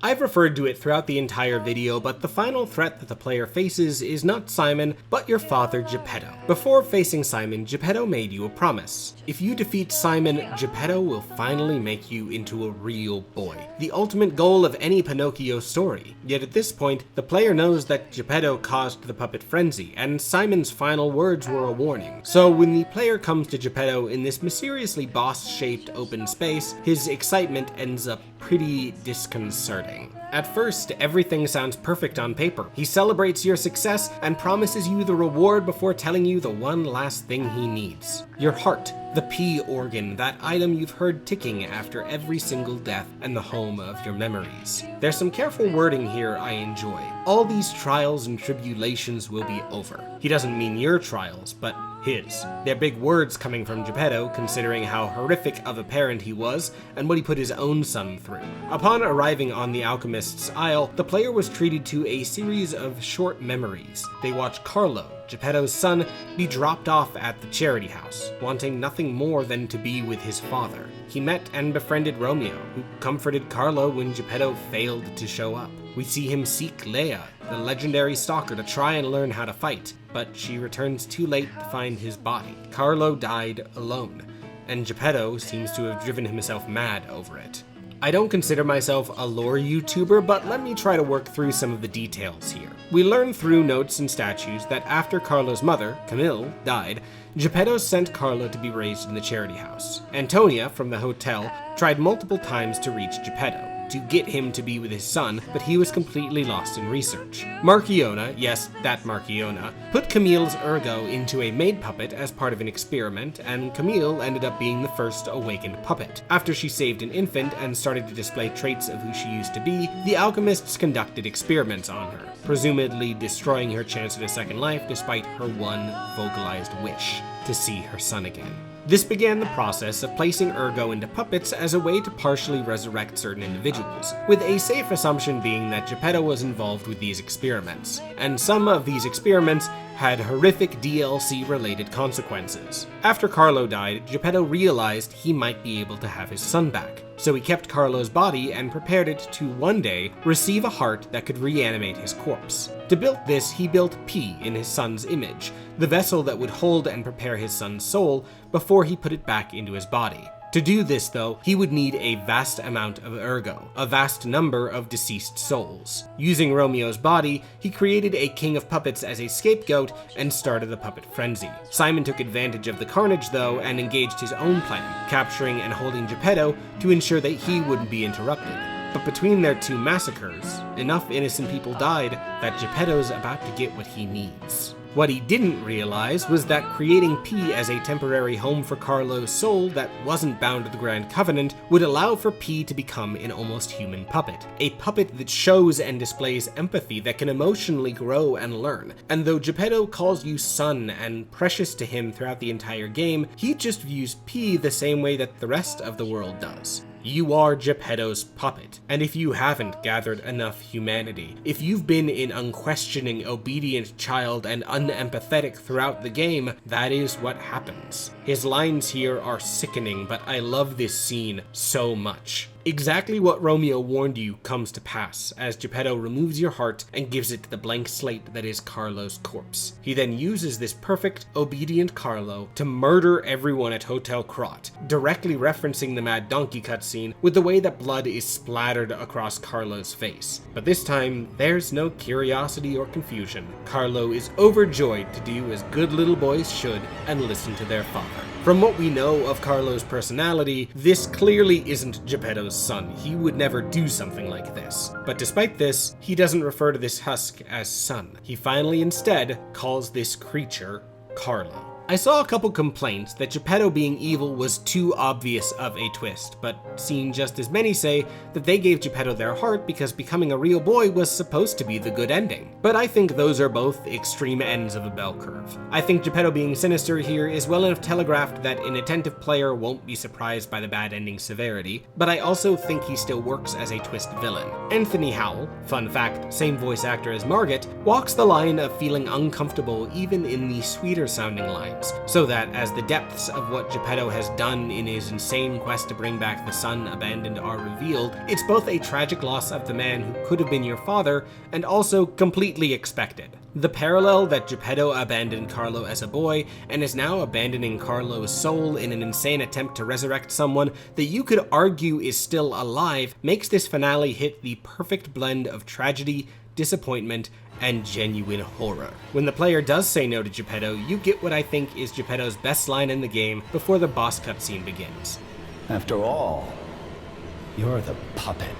Speaker 2: I've referred to it throughout the entire video, but the final threat that the player faces is not Simon, but your father Geppetto. Before facing Simon, Geppetto made you a promise. If you defeat Simon, Geppetto will finally make you into a real boy. The ultimate goal of any Pinocchio story. Yet at this point, the player knows that Geppetto caused the puppet frenzy, and Simon's final words were a warning. So when the player comes to Geppetto in this mysteriously boss-shaped open space, his excitement ends up pretty disconcerting. At first, everything sounds perfect on paper. He celebrates your success and promises you the reward before telling you the one last thing he needs. Your heart, the P organ, that item you've heard ticking after every single death and the home of your memories. There's some careful wording here I enjoy. All these trials and tribulations will be over. He doesn't mean your trials, but his. They're big words coming from Geppetto, considering how horrific of a parent he was and what he put his own son through. Upon arriving on the Alchemist's Isle, the player was treated to a series of short memories. They watched Carlo, Geppetto's son, be dropped off at the charity house, wanting nothing more than to be with his father. He met and befriended Romeo, who comforted Carlo when Geppetto failed to show up. We see him seek Leia, the legendary stalker, to try and learn how to fight, but she returns too late to find his body. Carlo died alone, and Geppetto seems to have driven himself mad over it. I don't consider myself a lore YouTuber, but let me try to work through some of the details here. We learn through notes and statues that after Carlo's mother, Camille, died, Geppetto sent Carlo to be raised in the charity house. Antonia, from the hotel, tried multiple times to reach Geppetto, to get him to be with his son, but he was completely lost in research. Markiona, yes, that Markiona, put Camille's ergo into a maid puppet as part of an experiment, and Camille ended up being the first awakened puppet. After she saved an infant and started to display traits of who she used to be, the alchemists conducted experiments on her, presumably destroying her chance at a second life despite her one vocalized wish, to see her son again. This began the process of placing ergo into puppets as a way to partially resurrect certain individuals, with a safe assumption being that Geppetto was involved with these experiments, and some of these experiments had horrific DLC-related consequences. After Carlo died, Geppetto realized he might be able to have his son back, so he kept Carlo's body and prepared it to one day receive a heart that could reanimate his corpse. To build this, he built P in his son's image, the vessel that would hold and prepare his son's soul before he put it back into his body. To do this, though, he would need a vast amount of ergo, a vast number of deceased souls. Using Romeo's body, he created a king of puppets as a scapegoat and started the puppet frenzy. Simon took advantage of the carnage, though, and engaged his own plan, capturing and holding Geppetto to ensure that he wouldn't be interrupted. But between their two massacres, enough innocent people died that Geppetto's about to get what he needs. What he didn't realize was that creating P as a temporary home for Carlo's soul that wasn't bound to the Grand Covenant would allow for P to become an almost human puppet. A puppet that shows and displays empathy, that can emotionally grow and learn. And though Geppetto calls you son and precious to him throughout the entire game, he just views P the same way that the rest of the world does. You are Geppetto's puppet, and if you haven't gathered enough humanity, if you've been an unquestioning, obedient child and unempathetic throughout the game, that is what happens. His lines here are sickening, but I love this scene so much. Exactly what Romeo warned you comes to pass, as Geppetto removes your heart and gives it to the blank slate that is Carlo's corpse. He then uses this perfect, obedient Carlo to murder everyone at Hotel Crot, directly referencing the Mad Donkey cutscene with the way that blood is splattered across Carlo's face. But this time, there's no curiosity or confusion. Carlo is overjoyed to do as good little boys should and listen to their father.
Speaker 1: From what we know of Carlo's personality, this clearly isn't Geppetto's son. He would never do something like this. But despite this, he doesn't refer to this husk as son. He finally instead calls this creature Carlo. I saw a couple complaints that Geppetto being evil was too obvious of a twist, but seen just as many say that they gave Geppetto their heart because becoming a real boy was supposed to be the good ending. But I think those are both extreme ends of a bell curve. I think Geppetto being sinister here is well enough telegraphed that an attentive player won't be surprised by the bad ending severity, but I also think he still works as a twist villain. Anthony Howell, fun fact, same voice actor as Margit, walks the line of feeling uncomfortable even in the sweeter sounding lines. So that as the depths of what Geppetto has done in his insane quest to bring back the son abandoned are revealed, it's both a tragic loss of the man who could have been your father and also completely expected. The parallel that Geppetto abandoned Carlo as a boy and is now abandoning Carlo's soul in an insane attempt to resurrect someone that you could argue is still alive makes this finale hit the perfect blend of tragedy, disappointment, and genuine horror. When the player does say no to Geppetto, you get what I think is Geppetto's best line in the game before the boss cutscene begins.
Speaker 4: After all, you're the puppet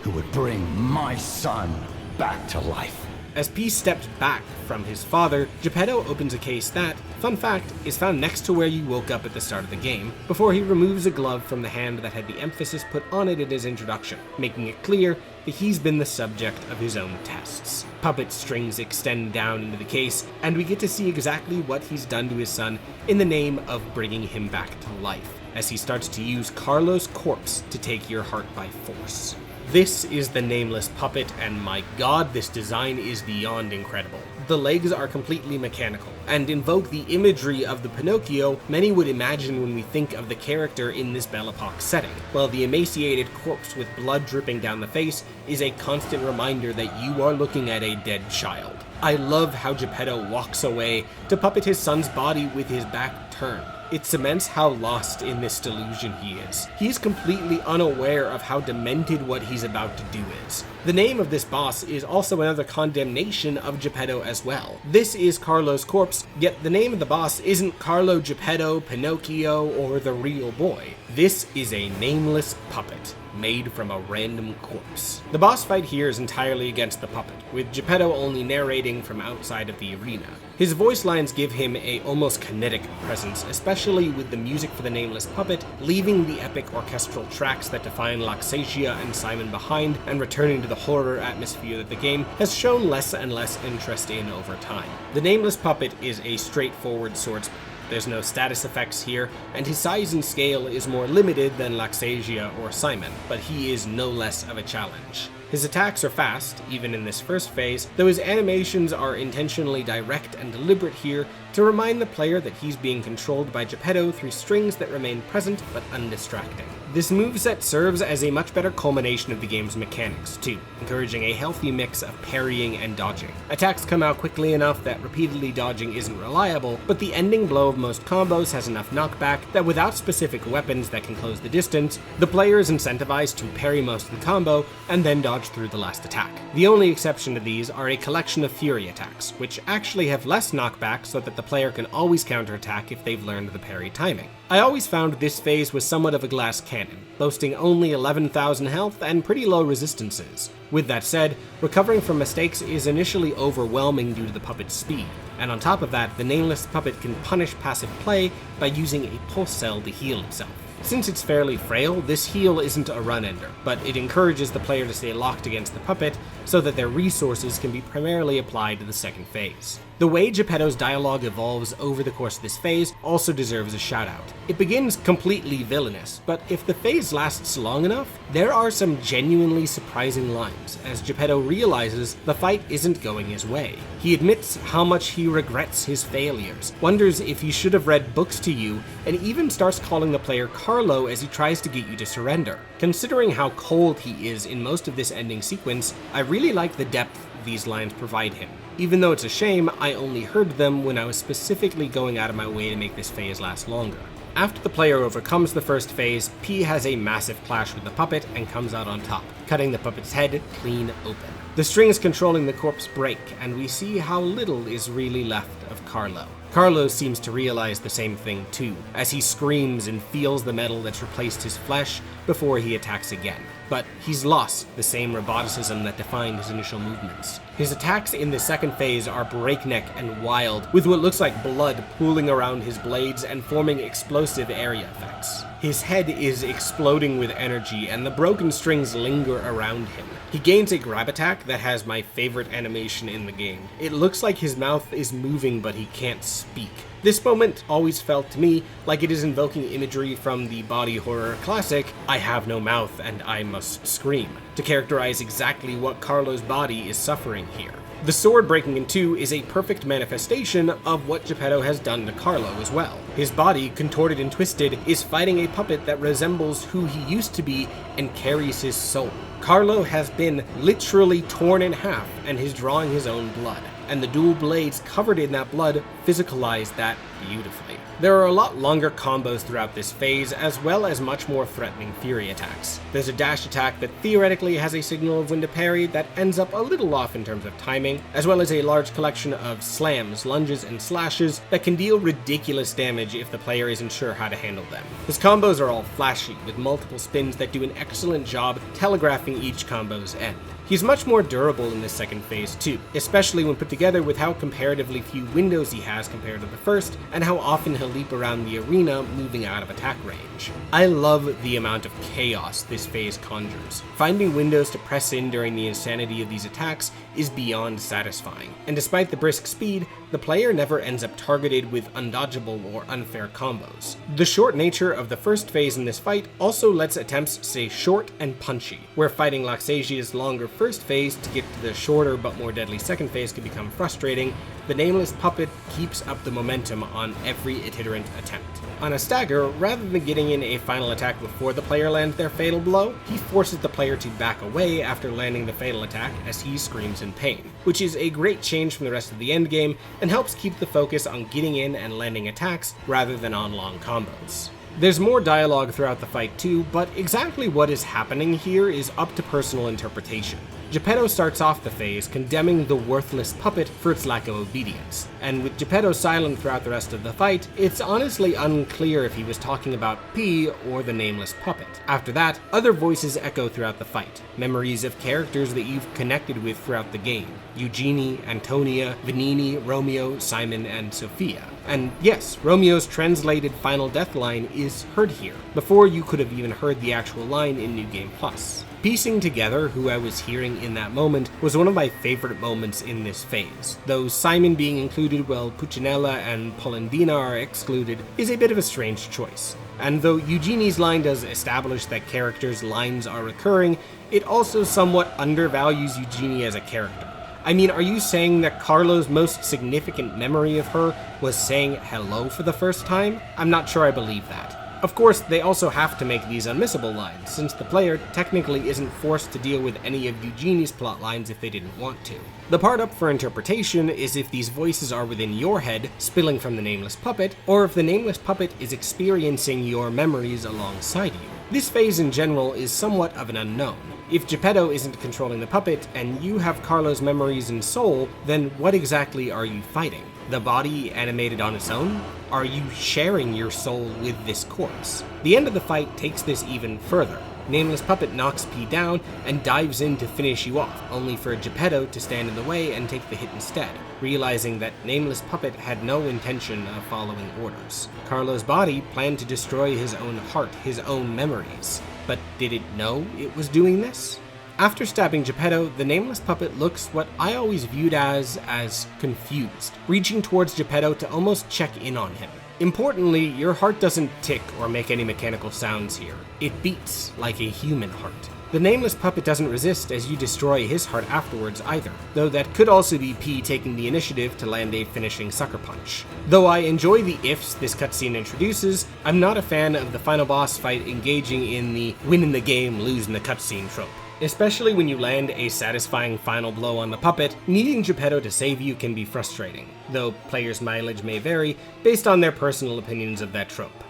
Speaker 4: who would bring my son back to life.
Speaker 1: As P steps back from his father, Geppetto opens a case that, fun fact, is found next to where you woke up at the start of the game, before he removes a glove from the hand that had the emphasis put on it in his introduction, making it clear that he's been the subject of his own tests. Puppet strings extend down into the case, and we get to see exactly what he's done to his son in the name of bringing him back to life, as he starts to use Carlo's corpse to take your heart by force. This is the Nameless Puppet, and my god, this design is beyond incredible. The legs are completely mechanical, and invoke the imagery of the Pinocchio many would imagine when we think of the character in this Belle Epoque setting, while the emaciated corpse with blood dripping down the face is a constant reminder that you are looking at a dead child. I love how Geppetto walks away to puppet his son's body with his back turned. It cements how lost in this delusion he is. He's completely unaware of how demented what he's about to do is. The name of this boss is also another condemnation of Geppetto as well. This is Carlo's corpse, yet the name of the boss isn't Carlo, Geppetto, Pinocchio, or the real boy. This is a nameless puppet, made from a random corpse. The boss fight here is entirely against the puppet, with Geppetto only narrating from outside of the arena. His voice lines give him a almost kinetic presence, especially with the music for the Nameless Puppet leaving the epic orchestral tracks that define Laxasia and Simon behind and returning to the horror atmosphere that the game has shown less and less interest in over time. The Nameless Puppet is a straightforward swordsman. There's no status effects here, and his size and scale is more limited than Laxasia or Simon, but he is no less of a challenge. His attacks are fast, even in this first phase, though his animations are intentionally direct and deliberate here to remind the player that he's being controlled by Geppetto through strings that remain present but undistracting. This moveset serves as a much better culmination of the game's mechanics, too, encouraging a healthy mix of parrying and dodging. Attacks come out quickly enough that repeatedly dodging isn't reliable, but the ending blow of most combos has enough knockback that without specific weapons that can close the distance, the player is incentivized to parry most of the combo and then dodge through the last attack. The only exception to these are a collection of fury attacks, which actually have less knockback so that the player can always counterattack if they've learned the parry timing. I always found this phase was somewhat of a glass cannon, boasting only 11,000 health and pretty low resistances. With that said, recovering from mistakes is initially overwhelming due to the puppet's speed, and on top of that, the Nameless Puppet can punish passive play by using a pulse cell to heal himself. Since it's fairly frail, this heal isn't a run-ender, but it encourages the player to stay locked against the puppet so that their resources can be primarily applied to the second phase. The way Geppetto's dialogue evolves over the course of this phase also deserves a shout out. It begins completely villainous, but if the phase lasts long enough, there are some genuinely surprising lines as Geppetto realizes the fight isn't going his way. He admits how much he regrets his failures, wonders if he should have read books to you, and even starts calling the player Carlo as he tries to get you to surrender. Considering how cold he is in most of this ending sequence, I really like the depth these lines provide him.
Speaker 2: even though it's a shame I only heard them when I was specifically going out of my way to make this phase last longer. After the player overcomes the first phase, P has a massive clash with the puppet and comes out on top, cutting the puppet's head clean open. The strings controlling the corpse break, and we see how little is really left of Carlo. Carlo seems to realize the same thing too, as he screams and feels the metal that's replaced his flesh before he attacks again. But he's lost the same roboticism that defined his initial movements. His attacks in the second phase are breakneck and wild, with what looks like blood pooling around his blades and forming explosive area effects. His head is exploding with energy, and the broken strings linger around him. He gains a grab attack that has my favorite animation in the game. It looks like his mouth is moving, but he can't speak. This moment always felt to me like it is invoking imagery from the body horror classic, I Have No Mouth and I Must Scream, to characterize exactly what Carlo's body is suffering here. The sword breaking in two is a perfect manifestation of what Geppetto has done to Carlo as well. His body, contorted and twisted, is fighting a puppet that resembles who he used to be and carries his soul. Carlo has been literally torn in half and is drawing his own blood, and the dual blades covered in that blood physicalize that beautifully. There are a lot longer combos throughout this phase, as well as much more threatening fury attacks. There's a dash attack that theoretically has a signal of when to parry that ends up a little off in terms of timing, as well as a large collection of slams, lunges, and slashes that can deal ridiculous damage if the player isn't sure how to handle them. His combos are all flashy, with multiple spins that do an excellent job telegraphing each combo's end. He's much more durable in this second phase too, especially when put together with how comparatively few windows he has compared to the first, and how often he'll leap around the arena moving out of attack range. I love the amount of chaos this phase conjures. Finding windows to press in during the insanity of these attacks is beyond satisfying, and despite the brisk speed, the player never ends up targeted with undodgeable or unfair combos. The short nature of the first phase in this fight also lets attempts stay short and punchy, where fighting Laxasia's longer first phase to get to the shorter but more deadly second phase can become frustrating. The Nameless Puppet keeps up the momentum on every itinerant attempt. On a stagger, rather than getting in a final attack before the player lands their fatal blow, he forces the player to back away after landing the fatal attack as he screams in pain, which is a great change from the rest of the endgame and helps keep the focus on getting in and landing attacks rather than on long combos. There's more dialogue throughout the fight too, but exactly what is happening here is up to personal interpretation. Geppetto starts off the phase condemning the worthless puppet for its lack of obedience, and with Geppetto silent throughout the rest of the fight, it's honestly unclear if he was talking about P or the Nameless Puppet. After that, other voices echo throughout the fight, memories of characters that you've connected with throughout the game: Eugenie, Antonia, Vanini, Romeo, Simon, and Sophia. And yes, Romeo's translated final death line is heard here, before you could have even heard the actual line in New Game Plus. Piecing together who I was hearing in that moment was one of my favorite moments in this phase, though Simon being included while Puccinella and Polendina are excluded is a bit of a strange choice. And though Eugenie's line does establish that characters' lines are recurring, it also somewhat undervalues Eugenie as a character. I mean, are you saying that Carlo's most significant memory of her was saying hello for the first time? I'm not sure I believe that. Of course, they also have to make these unmissable lines, since the player technically isn't forced to deal with any of Eugenie's plot lines if they didn't want to. The part up for interpretation is if these voices are within your head, spilling from the Nameless Puppet, or if the Nameless Puppet is experiencing your memories alongside you. This phase in general is somewhat of an unknown. If Geppetto isn't controlling the puppet, and you have Carlo's memories and soul, then what exactly are you fighting? The body animated on its own? Are you sharing your soul with this corpse? The end of the fight takes this even further. Nameless Puppet knocks P down and dives in to finish you off, only for Geppetto to stand in the way and take the hit instead, realizing that Nameless Puppet had no intention of following orders. Carlo's body planned to destroy his own heart, his own memories. But did it know it was doing this? After stabbing Geppetto, the Nameless Puppet looks what I always viewed as confused, reaching towards Geppetto to almost check in on him. Importantly, your heart doesn't tick or make any mechanical sounds here. It beats like a human heart. The Nameless Puppet doesn't resist as you destroy his heart afterwards either, though that could also be P taking the initiative to land a finishing sucker punch. Though I enjoy the ifs this cutscene introduces, I'm not a fan of the final boss fight engaging in the win in the game, lose in the cutscene trope.
Speaker 1: Especially when you land a satisfying final blow on the puppet, needing Geppetto to save you can be frustrating, though players' mileage may vary based on their personal opinions of that trope.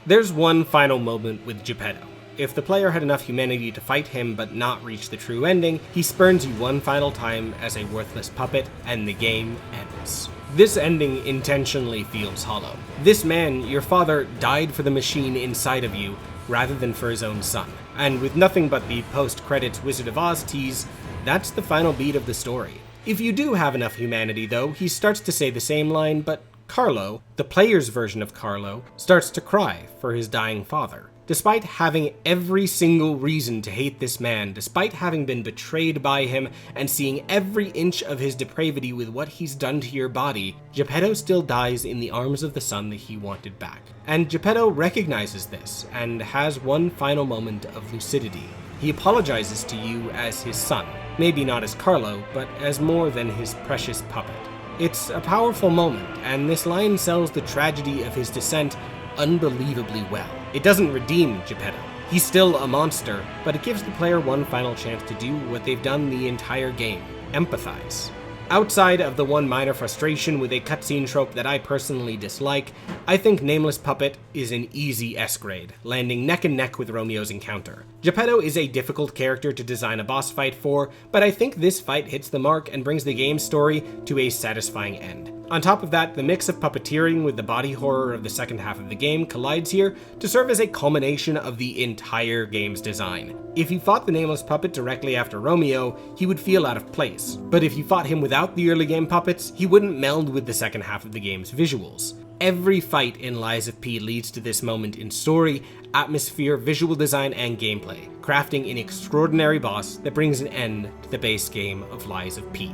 Speaker 1: There's one final moment with Geppetto. If the player had enough humanity to fight him but not reach the true ending, he spurns you one final time as a worthless puppet, and the game ends. This ending intentionally feels hollow. This man, your father, died for the machine inside of you, rather than for his own son. And with nothing but the post-credits Wizard of Oz tease, that's the final beat of the story. If you do have enough humanity, though, he starts to say the same line, but Carlo, the player's version of Carlo, starts to cry for his dying father. Despite having every single reason to hate this man, despite having been betrayed by him and seeing every inch of his depravity with what he's done to your body, Geppetto still dies in the arms of the son that he wanted back. And Geppetto recognizes this and has one final moment of lucidity. He apologizes to you as his son, maybe not as Carlo, but as more than his precious puppet. It's a powerful moment, and this line sells the tragedy of his descent unbelievably well. It doesn't redeem Geppetto. He's still a monster, but it gives the player one final chance to do what they've done the entire game: empathize. Outside of the one minor frustration with a cutscene trope that I personally dislike, I think Nameless Puppet is an easy S grade, landing neck and neck with Romeo's encounter. Geppetto is a difficult character to design a boss fight for, but I think this fight hits the mark and brings the game's story to a satisfying end. On top of that, the mix of puppeteering with the body horror of the second half of the game collides here to serve as a culmination of the entire game's design. If you fought the Nameless Puppet directly after Romeo, he would feel out of place, but if you fought him without the early game puppets, he wouldn't meld with the second half of the game's visuals. Every fight in Lies of P leads to this moment in story, atmosphere, visual design, and gameplay, crafting an extraordinary boss that brings an end to the base game of Lies of P.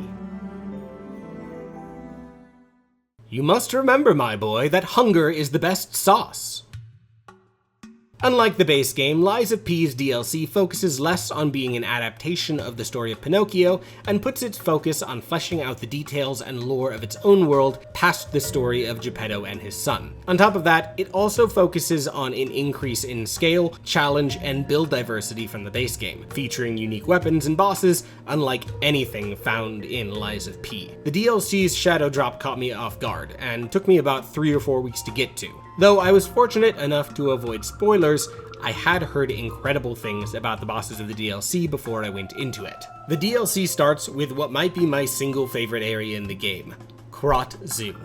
Speaker 1: You must remember, my boy, that hunger is the best sauce. Unlike the base game, Lies of P's DLC focuses less on being an adaptation of the story of Pinocchio and puts its focus on fleshing out the details and lore of its own world past the story of Geppetto and his son. On top of that, it also focuses on an increase in scale, challenge, and build diversity from the base game, featuring unique weapons and bosses unlike anything found in Lies of P. The DLC's Shadow Drop caught me off guard, and took me about 3 or 4 weeks to get to. Though I was fortunate enough to avoid spoilers, I had heard incredible things about the bosses of the DLC before I went into it. The DLC starts with what might be my single favorite area in the game, Krot Zoo.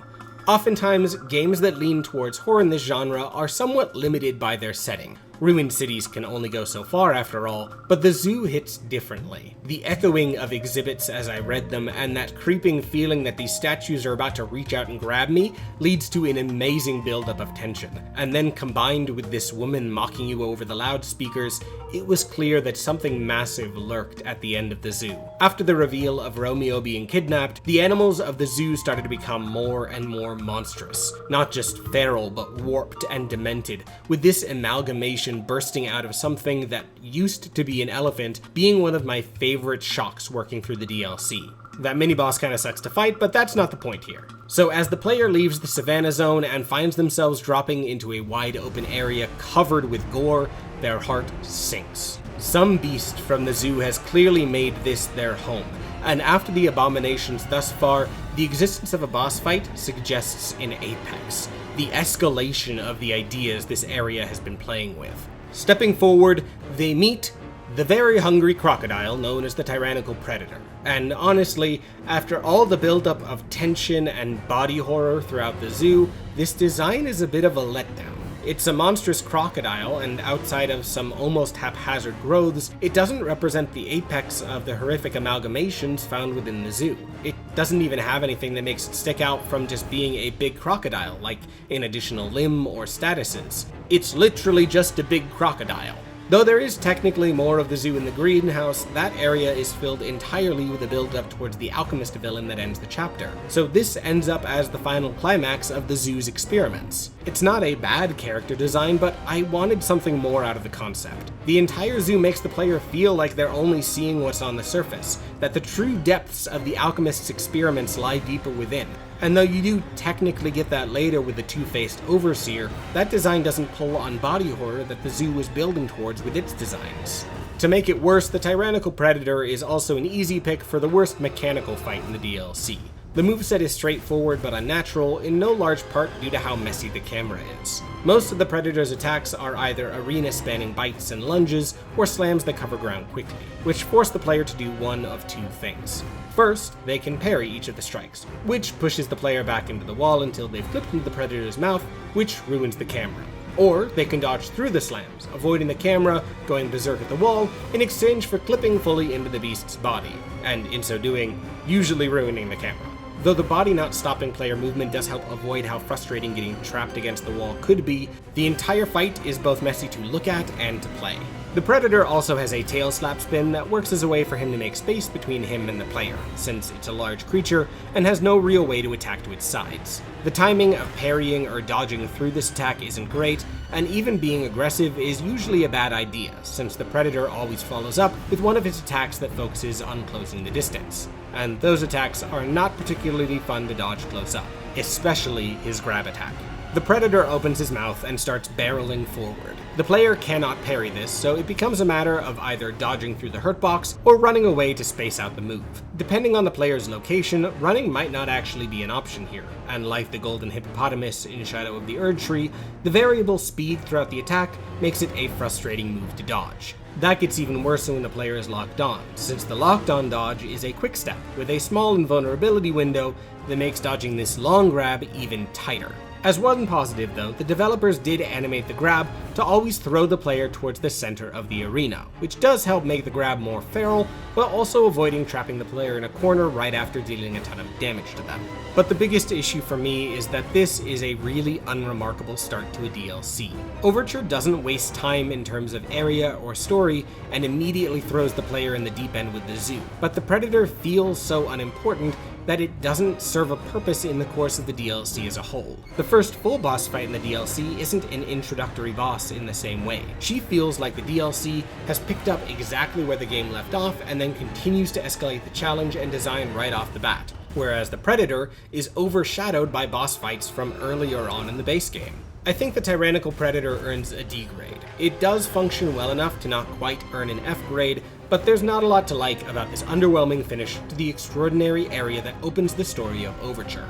Speaker 1: Oftentimes, games that lean towards horror in this genre are somewhat limited by their setting. Ruined cities can only go so far after all, but the zoo hits differently. The echoing of exhibits as I read them, and that creeping feeling that these statues are about to reach out and grab me, leads to an amazing buildup of tension. And then combined with this woman mocking you over the loudspeakers, it was clear that something massive lurked at the end of the zoo. After the reveal of Romeo being kidnapped, the animals of the zoo started to become more and more monstrous. Not just feral, but warped and demented, with this amalgamation bursting out of something that used to be an elephant being one of my favorite shocks working through the DLC. That mini-boss kinda sucks to fight, but that's not the point here. So as the player leaves the Savannah Zone and finds themselves dropping into a wide open area covered with gore, their heart sinks. Some beast from the zoo has clearly made this their home, and after the abominations thus far, the existence of a boss fight suggests an apex, the escalation of the ideas this area has been playing with. Stepping forward, they meet the very hungry crocodile known as the Tyrannical Predator. And honestly, after all the buildup of tension and body horror throughout the zoo, this design is a bit of a letdown. It's a monstrous crocodile, and outside of some almost haphazard growths, it doesn't represent the apex of the horrific amalgamations found within the zoo. It doesn't even have anything that makes it stick out from just being a big crocodile, like an additional limb or statuses. It's literally just a big crocodile. Though there is technically more of the zoo in the greenhouse, that area is filled entirely with a build-up towards the alchemist villain that ends the chapter. So this ends up as the final climax of the zoo's experiments. It's not a bad character design, but I wanted something more out of the concept. The entire zoo makes the player feel like they're only seeing what's on the surface, that the true depths of the alchemist's experiments lie deeper within. And though you do technically get that later with the two-faced overseer, that design doesn't pull on body horror that the zoo was building towards with its designs. To make it worse, the Tyrannical Predator is also an easy pick for the worst mechanical fight in the DLC. The moveset is straightforward but unnatural, in no large part due to how messy the camera is. Most of the Predator's attacks are either arena-spanning bites and lunges, or slams that cover ground quickly, which force the player to do one of two things. First, they can parry each of the strikes, which pushes the player back into the wall until they've clipped into the Predator's mouth, which ruins the camera. Or they can dodge through the slams, avoiding the camera, going berserk at the wall, in exchange for clipping fully into the beast's body, and in so doing, usually ruining the camera. Though the body not stopping player movement does help avoid how frustrating getting trapped against the wall could be, the entire fight is both messy to look at and to play. The Predator also has a tail slap spin that works as a way for him to make space between him and the player, since it's a large creature and has no real way to attack to its sides. The timing of parrying or dodging through this attack isn't great, and even being aggressive is usually a bad idea, since the Predator always follows up with one of his attacks that focuses on closing the distance. And those attacks are not particularly fun to dodge close up, especially his grab attack. The Predator opens his mouth and starts barreling forward. The player cannot parry this, so it becomes a matter of either dodging through the hurt box or running away to space out the move. Depending on the player's location, running might not actually be an option here, and like the golden hippopotamus in Shadow of the Erd Tree, the variable speed throughout the attack makes it a frustrating move to dodge. That gets even worse when the player is locked on, since the locked on dodge is a quick step with a small invulnerability window that makes dodging this long grab even tighter. As one positive though, the developers did animate the grab to always throw the player towards the center of the arena, which does help make the grab more feral, while also avoiding trapping the player in a corner right after dealing a ton of damage to them. But the biggest issue for me is that this is a really unremarkable start to a DLC. Overture doesn't waste time in terms of area or story, and immediately throws the player in the deep end with the zoo, but the Predator feels so unimportant that it doesn't serve a purpose in the course of the DLC as a whole. The first full boss fight in the DLC isn't an introductory boss in the same way. She feels like the DLC has picked up exactly where the game left off and then continues to escalate the challenge and design right off the bat, whereas the Predator is overshadowed by boss fights from earlier on in the base game. I think the Tyrannical Predator earns a D grade. It does function well enough to not quite earn an F grade, but there's not a lot to like about this underwhelming finish to the extraordinary area that opens the story of Overture.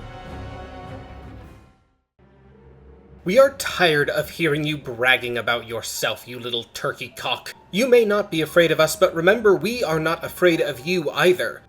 Speaker 1: We are tired of hearing you bragging about yourself, you little turkey cock. You may not be afraid of us, but remember, we are not afraid of you either.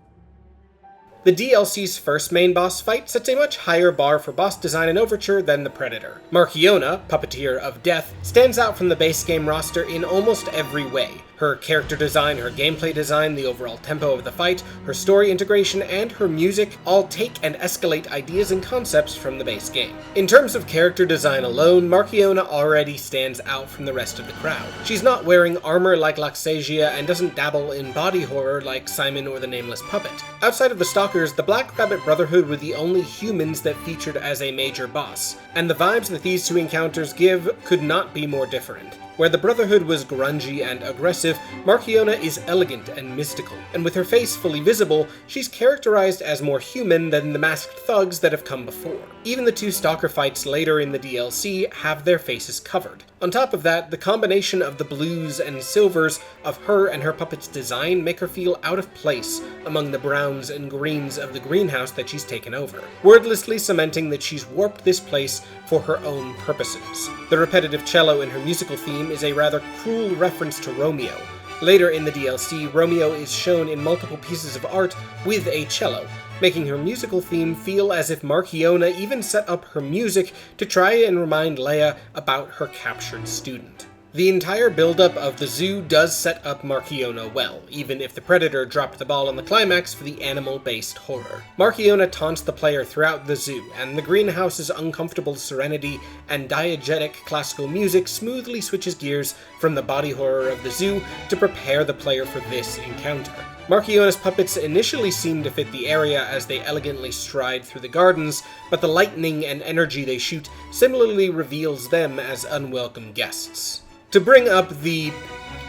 Speaker 1: The DLC's first main boss fight sets a much higher bar for boss design in Overture than the Predator. Markiona, Puppeteer of Death, stands out from the base game roster in almost every way. Her character design, her gameplay design, the overall tempo of the fight, her story integration, and her music all take and escalate ideas and concepts from the base game. In terms of character design alone, Markiona already stands out from the rest of the crowd. She's not wearing armor like Laxasia and doesn't dabble in body horror like Simon or the Nameless Puppet. Outside of the Stalkers, the Black Rabbit Brotherhood were the only humans that featured as a major boss, and the vibes that these two encounters give could not be more different. Where the Brotherhood was grungy and aggressive, Markiona is elegant and mystical, and with her face fully visible, she's characterized as more human than the masked thugs that have come before. Even the two Stalker fights later in the DLC have their faces covered. On top of that, the combination of the blues and silvers of her and her puppet's design make her feel out of place among the browns and greens of the greenhouse that she's taken over, wordlessly cementing that she's warped this place for her own purposes. The repetitive cello in her musical theme is a rather cruel reference to Romeo. Later in the DLC, Romeo is shown in multiple pieces of art with a cello, making her musical theme feel as if Markiona even set up her music to try and remind Leia about her captured student. The entire buildup of the zoo does set up Markiona well, even if the Predator dropped the ball on the climax for the animal-based horror. Markiona taunts the player throughout the zoo, and the greenhouse's uncomfortable serenity and diegetic classical music smoothly switches gears from the body horror of the zoo to prepare the player for this encounter. Markiona's puppets initially seem to fit the area as they elegantly stride through the gardens, but the lightning and energy they shoot similarly reveals them as unwelcome guests. To bring up the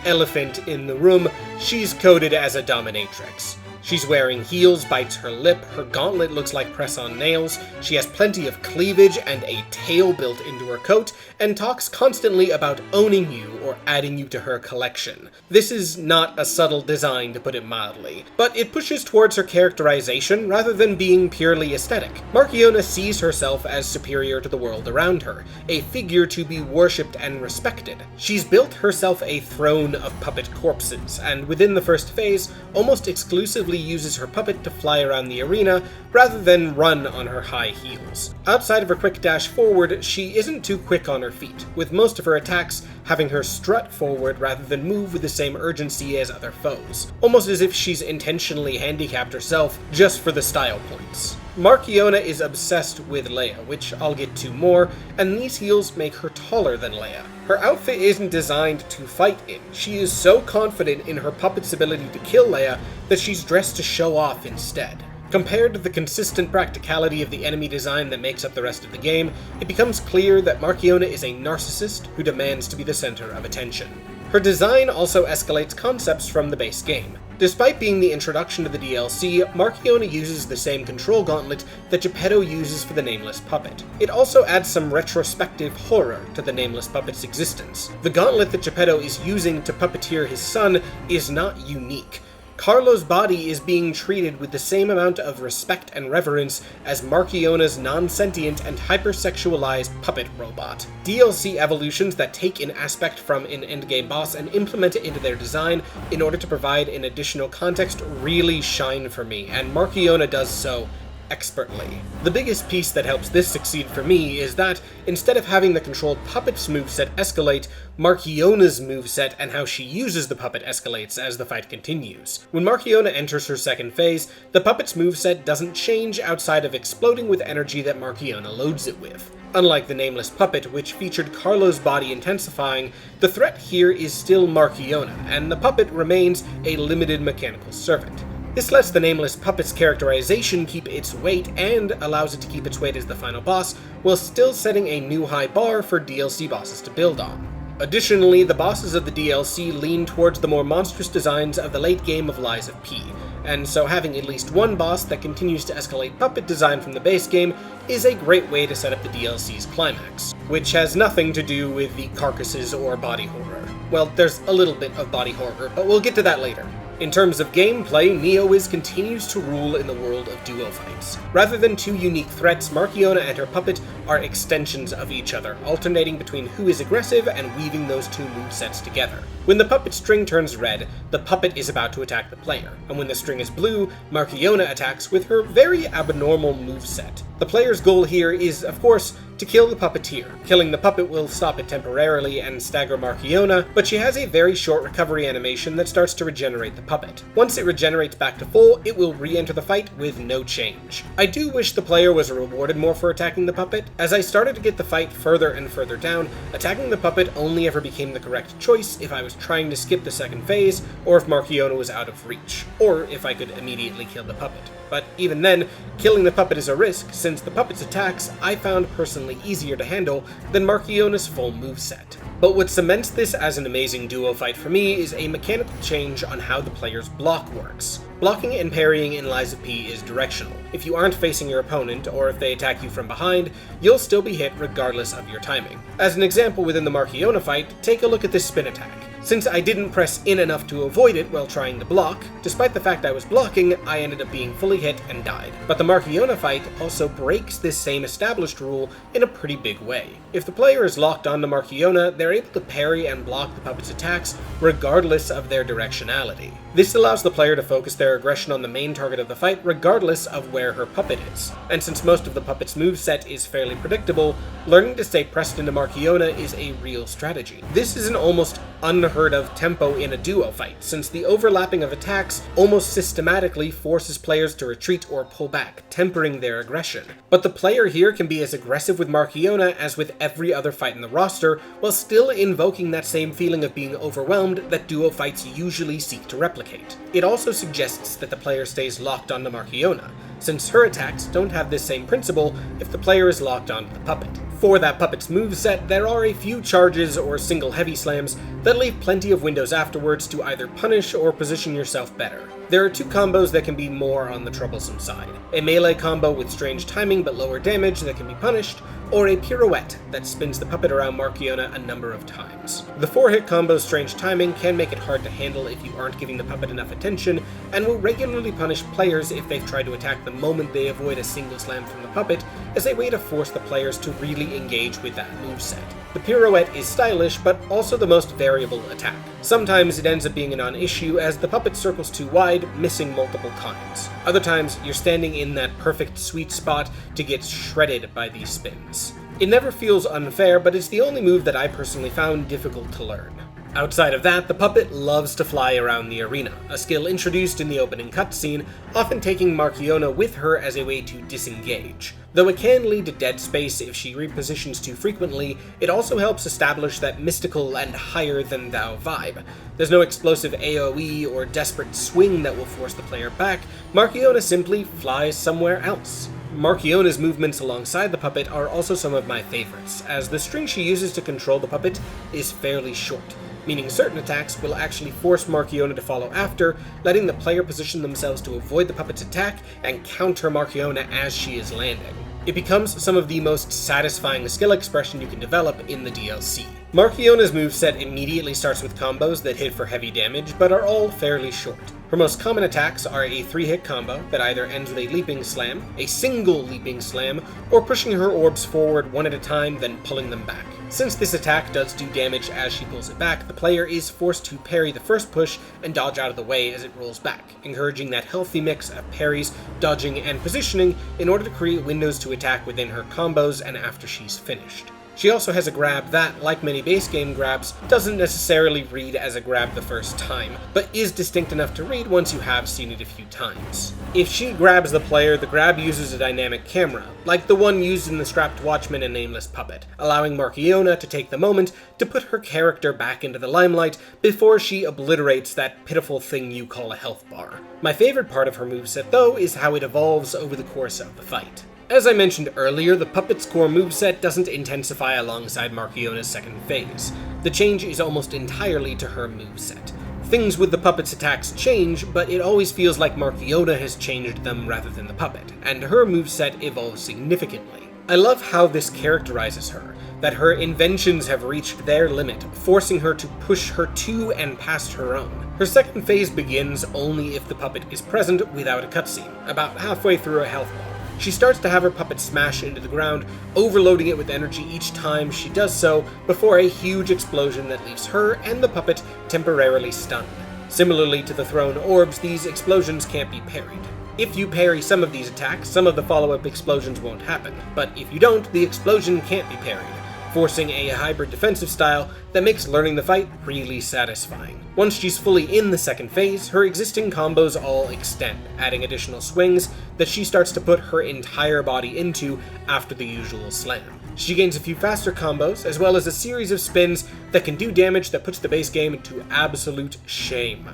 Speaker 1: elephant in the room, she's coded as a dominatrix. She's wearing heels, bites her lip, her gauntlet looks like press-on nails, she has plenty of cleavage and a tail built into her coat, and talks constantly about owning you or adding you to her collection. This is not a subtle design, to put it mildly, but it pushes towards her characterization rather than being purely aesthetic. Markiona sees herself as superior to the world around her, a figure to be worshipped and respected. She's built herself a throne of puppet corpses, and within the first phase, almost exclusively uses her puppet to fly around the arena rather than run on her high heels. Outside of her quick dash forward, she isn't too quick on her feet, with most of her attacks having her strut forward rather than move with the same urgency as other foes, almost as if she's intentionally handicapped herself just for the style points. Markiona is obsessed with Leia, which I'll get to more, and these heels make her taller than Leia. Her outfit isn't designed to fight in. She is so confident in her puppet's ability to kill Leia that she's dressed to show off instead. Compared to the consistent practicality of the enemy design that makes up the rest of the game, it becomes clear that Markiona is a narcissist who demands to be the center of attention. Her design also escalates concepts from the base game. Despite being the introduction to the DLC, Markiona uses the same control gauntlet that Geppetto uses for the Nameless Puppet. It also adds some retrospective horror to the Nameless Puppet's existence. The gauntlet that Geppetto is using to puppeteer his son is not unique. Carlo's body is being treated with the same amount of respect and reverence as Markiona's non-sentient and hypersexualized puppet robot. DLC evolutions that take an aspect from an endgame boss and implement it into their design in order to provide an additional context really shine for me, and Markiona does so expertly. The biggest piece that helps this succeed for me is that, instead of having the controlled puppet's moveset escalate, Markiona's moveset and how she uses the puppet escalates as the fight continues. When Markiona enters her second phase, the puppet's moveset doesn't change outside of exploding with energy that Markiona loads it with. Unlike the Nameless Puppet, which featured Carlo's body intensifying, the threat here is still Markiona, and the puppet remains a limited mechanical servant. This lets the Nameless Puppet's characterization keep its weight and allows it to keep its weight as the final boss, while still setting a new high bar for DLC bosses to build on. Additionally, the bosses of the DLC lean towards the more monstrous designs of the late game of Lies of P, and so having at least one boss that continues to escalate puppet design from the base game is a great way to set up the DLC's climax, which has nothing to do with the carcasses or body horror. Well, there's a little bit of body horror, but we'll get to that later. In terms of gameplay, Neowiz continues to rule in the world of duo fights. Rather than two unique threats, Markiona and her puppet are extensions of each other, alternating between who is aggressive and weaving those two movesets together. When the puppet string turns red, the puppet is about to attack the player, and when the string is blue, Markiona attacks with her very abnormal moveset. The player's goal here is, of course, to kill the puppeteer. Killing the puppet will stop it temporarily and stagger Markiona, but she has a very short recovery animation that starts to regenerate the puppet. Once it regenerates back to full, it will re-enter the fight with no change. I do wish the player was rewarded more for attacking the puppet. As I started to get the fight further and further down, attacking the puppet only ever became the correct choice if I was trying to skip the second phase, or if Markiona was out of reach, or if I could immediately kill the puppet. But even then, killing the puppet is a risk, since the puppet's attacks I found personally easier to handle than Markiona's full moveset. But what cements this as an amazing duo fight for me is a mechanical change on how the player's block works. Blocking and parrying in Lies of P is directional. If you aren't facing your opponent, or if they attack you from behind, you'll still be hit regardless of your timing. As an example within the Markiona fight, take a look at this spin attack. Since I didn't press in enough to avoid it while trying to block, despite the fact I was blocking, I ended up being fully hit and died. But the Markiona fight also breaks this same established rule in a pretty big way. If the player is locked onto Markiona, they're able to parry and block the puppet's attacks regardless of their directionality. This allows the player to focus their aggression on the main target of the fight regardless of where her puppet is. And since most of the puppet's moveset is fairly predictable, learning to stay pressed into Markiona is a real strategy. This is an almost unheard of tempo in a duo fight, since the overlapping of attacks almost systematically forces players to retreat or pull back, tempering their aggression. But the player here can be as aggressive with Markiona as with every other fight in the roster, while still invoking that same feeling of being overwhelmed that duo fights usually seek to replicate. It also suggests that the player stays locked onto Markiona, since her attacks don't have this same principle if the player is locked onto the puppet. For that puppet's moveset, there are a few charges or single heavy slams that leave plenty of windows afterwards to either punish or position yourself better. There are two combos that can be more on the troublesome side. A melee combo with strange timing but lower damage that can be punished, or a pirouette that spins the puppet around Markiona a number of times. The 4-hit combo's strange timing can make it hard to handle if you aren't giving the puppet enough attention, and will regularly punish players if they've tried to attack the moment they avoid a single slam from the puppet, as a way to force the players to really engage with that moveset. The pirouette is stylish, but also the most variable attack. Sometimes it ends up being a non-issue as the puppet circles too wide, missing multiple times. Other times, you're standing in that perfect sweet spot to get shredded by these spins. It never feels unfair, but it's the only move that I personally found difficult to learn. Outside of that, the puppet loves to fly around the arena, a skill introduced in the opening cutscene, often taking Markiona with her as a way to disengage. Though it can lead to dead space if she repositions too frequently, it also helps establish that mystical and higher-than-thou vibe. There's no explosive AoE or desperate swing that will force the player back. Markiona simply flies somewhere else. Markiona's movements alongside the puppet are also some of my favorites, as the string she uses to control the puppet is fairly short, meaning certain attacks will actually force Markiona to follow after, letting the player position themselves to avoid the puppet's attack and counter Markiona as she is landing. It becomes some of the most satisfying skill expression you can develop in the DLC. Markiona's moveset immediately starts with combos that hit for heavy damage, but are all fairly short. Her most common attacks are a 3-hit combo that either ends with a leaping slam, a single leaping slam, or pushing her orbs forward one at a time, then pulling them back. Since this attack does do damage as she pulls it back, the player is forced to parry the first push and dodge out of the way as it rolls back, encouraging that healthy mix of parries, dodging, and positioning in order to create windows to attack within her combos and after she's finished. She also has a grab that, like many base game grabs, doesn't necessarily read as a grab the first time, but is distinct enough to read once you have seen it a few times. If she grabs the player, the grab uses a dynamic camera, like the one used in the strapped Watchman and Nameless Puppet, allowing Markiona to take the moment to put her character back into the limelight before she obliterates that pitiful thing you call a health bar. My favorite part of her moveset, though, is how it evolves over the course of the fight. As I mentioned earlier, the puppet's core moveset doesn't intensify alongside Markiona's second phase. The change is almost entirely to her moveset. Things with the puppet's attacks change, but it always feels like Markiona has changed them rather than the puppet, and her moveset evolves significantly. I love how this characterizes her, that her inventions have reached their limit, forcing her to push her to and past her own. Her second phase begins only if the puppet is present without a cutscene, about halfway through a health bar. She starts to have her puppet smash into the ground, overloading it with energy each time she does so, before a huge explosion that leaves her and the puppet temporarily stunned. Similarly to the thrown orbs, these explosions can't be parried. If you parry some of these attacks, some of the follow-up explosions won't happen, but if you don't, the explosion can't be parried, forcing a hybrid defensive style that makes learning the fight really satisfying. Once she's fully in the second phase, her existing combos all extend, adding additional swings that she starts to put her entire body into after the usual slam. She gains a few faster combos, as well as a series of spins that can do damage that puts the base game into absolute shame.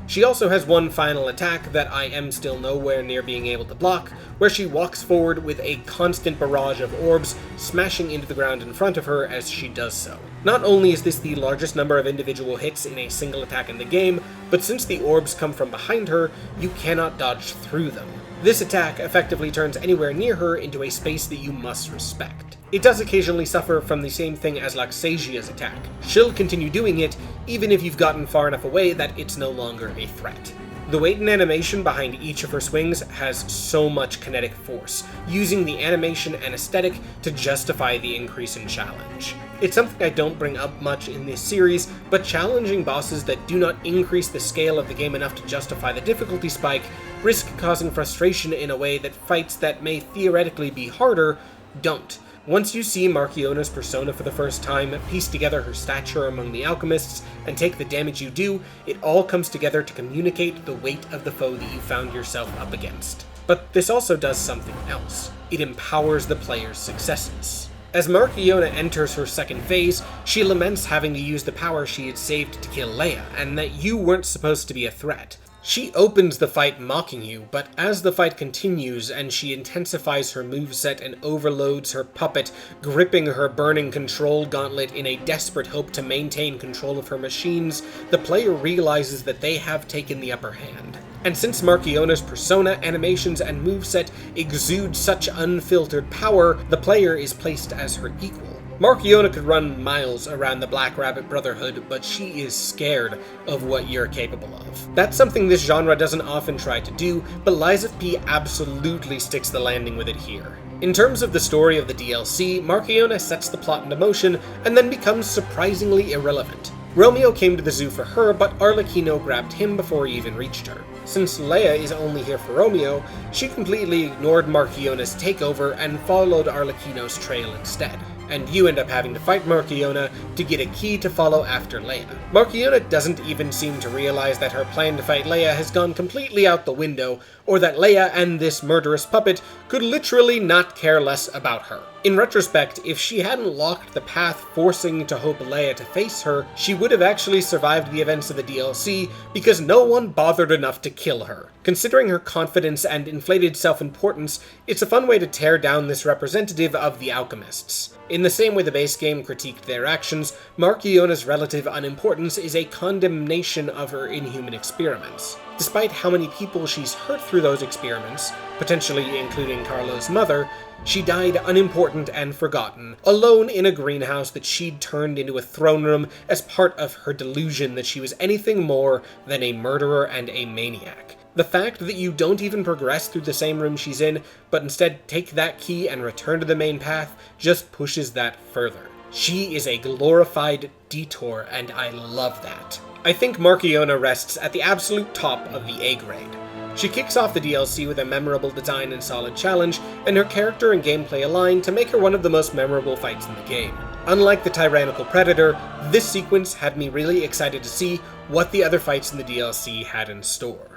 Speaker 1: She also has one final attack that I am still nowhere near being able to block, where she walks forward with a constant barrage of orbs smashing into the ground in front of her as she does so. Not only is this the largest number of individual hits in a single attack in the game, but since the orbs come from behind her, you cannot dodge through them. This attack effectively turns anywhere near her into a space that you must respect. It does occasionally suffer from the same thing as Laxasia's attack. She'll continue doing it, even if you've gotten far enough away that it's no longer a threat. The weight and animation behind each of her swings has so much kinetic force, using the animation and aesthetic to justify the increase in challenge. It's something I don't bring up much in this series, but challenging bosses that do not increase the scale of the game enough to justify the difficulty spike risk causing frustration in a way that fights that may theoretically be harder don't. Once you see Markiona's persona for the first time, piece together her stature among the alchemists, and take the damage you do, it all comes together to communicate the weight of the foe that you found yourself up against. But this also does something else. It empowers the player's successes. As Markiona enters her second phase, she laments having to use the power she had saved to kill Leia, and that you weren't supposed to be a threat. She opens the fight mocking you, but as the fight continues and she intensifies her moveset and overloads her puppet, gripping her burning control gauntlet in a desperate hope to maintain control of her machines, the player realizes that they have taken the upper hand. And since Markiona's persona, animations, and moveset exude such unfiltered power, the player is placed as her equal. Markiona could run miles around the Black Rabbit Brotherhood, but she is scared of what you're capable of. That's something this genre doesn't often try to do, but Lies of P absolutely sticks the landing with it here. In terms of the story of the DLC, Markiona sets the plot into motion and then becomes surprisingly irrelevant. Romeo came to the zoo for her, but Arlecchino grabbed him before he even reached her. Since Leia is only here for Romeo, she completely ignored Markiona's takeover and followed Arlecchino's trail instead. And you end up having to fight Markiona to get a key to follow after Leia. Markiona doesn't even seem to realize that her plan to fight Leia has gone completely out the window, or that Leia and this murderous puppet could literally not care less about her. In retrospect, if she hadn't locked the path forcing to hope Leia to face her, she would have actually survived the events of the DLC because no one bothered enough to kill her. Considering her confidence and inflated self-importance, it's a fun way to tear down this representative of the alchemists. In the same way the base game critiqued their actions, Markiona's relative unimportance is a condemnation of her inhuman experiments. Despite how many people she's hurt through those experiments, potentially including Carlo's mother, she died unimportant and forgotten, alone in a greenhouse that she'd turned into a throne room as part of her delusion that she was anything more than a murderer and a maniac. The fact that you don't even progress through the same room she's in, but instead take that key and return to the main path, just pushes that further. She is a glorified detour, and I love that. I think Markiona rests at the absolute top of the A grade. She kicks off the DLC with a memorable design and solid challenge, and her character and gameplay align to make her one of the most memorable fights in the game. Unlike the Tyrannical Predator, this sequence had me really excited to see what the other fights in the DLC had in store.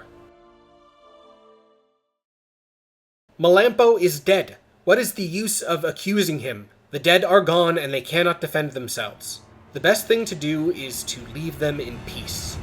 Speaker 1: Melampo is dead. What is the use of accusing him? The dead are gone and they cannot defend themselves. The best thing to do is to leave them in peace.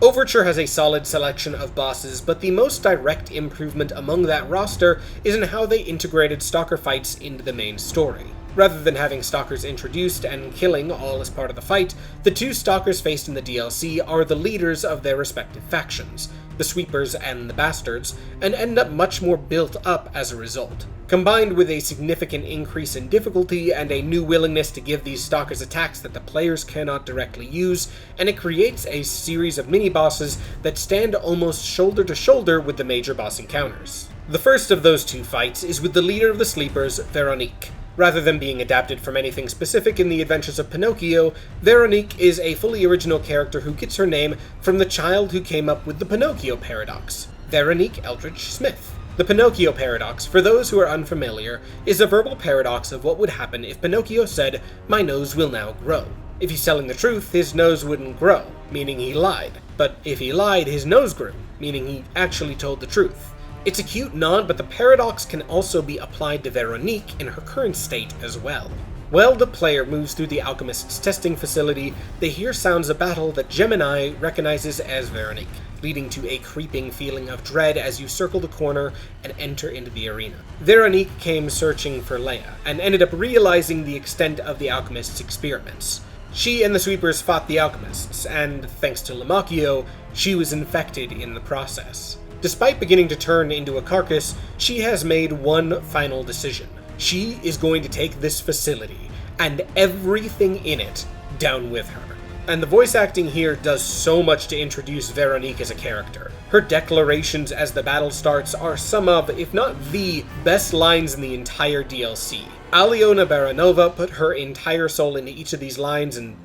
Speaker 1: Overture has a solid selection of bosses, but the most direct improvement among that roster is in how they integrated stalker fights into the main story. Rather than having stalkers introduced and killing all as part of the fight, the two stalkers faced in the DLC are the leaders of their respective factions, the Sweepers and the Bastards, and end up much more built up as a result. Combined with a significant increase in difficulty and a new willingness to give these stalkers attacks that the players cannot directly use, and it creates a series of mini-bosses that stand almost shoulder to shoulder with the major boss encounters. The first of those two fights is with the leader of the Sleepers, Veronique. Rather than being adapted from anything specific in the adventures of Pinocchio, Veronique is a fully original character who gets her name from the child who came up with the Pinocchio paradox, Veronique Eldridge Smith. The Pinocchio paradox, for those who are unfamiliar, is a verbal paradox of what would happen if Pinocchio said, "My nose will now grow." If he's telling the truth, his nose wouldn't grow, meaning he lied. But if he lied, his nose grew, meaning he actually told the truth. It's a cute nod, but the paradox can also be applied to Veronique in her current state as well. While the player moves through the alchemist's testing facility, they hear sounds of battle that Gemini recognizes as Veronique, leading to a creeping feeling of dread as you circle the corner and enter into the arena. Veronique came searching for Leia, and ended up realizing the extent of the alchemist's experiments. She and the Sweepers fought the alchemists, and thanks to Lumacchio, she was infected in the process. Despite beginning to turn into a carcass, she has made one final decision. She is going to take this facility, and everything in it, down with her. And the voice acting here does so much to introduce Veronique as a character. Her declarations as the battle starts are some of, if not the, best lines in the entire DLC. Aliona Baranova put her entire soul into each of these lines and,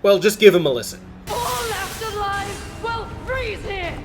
Speaker 1: well, just give them a listen.
Speaker 5: All left alive will freeze here!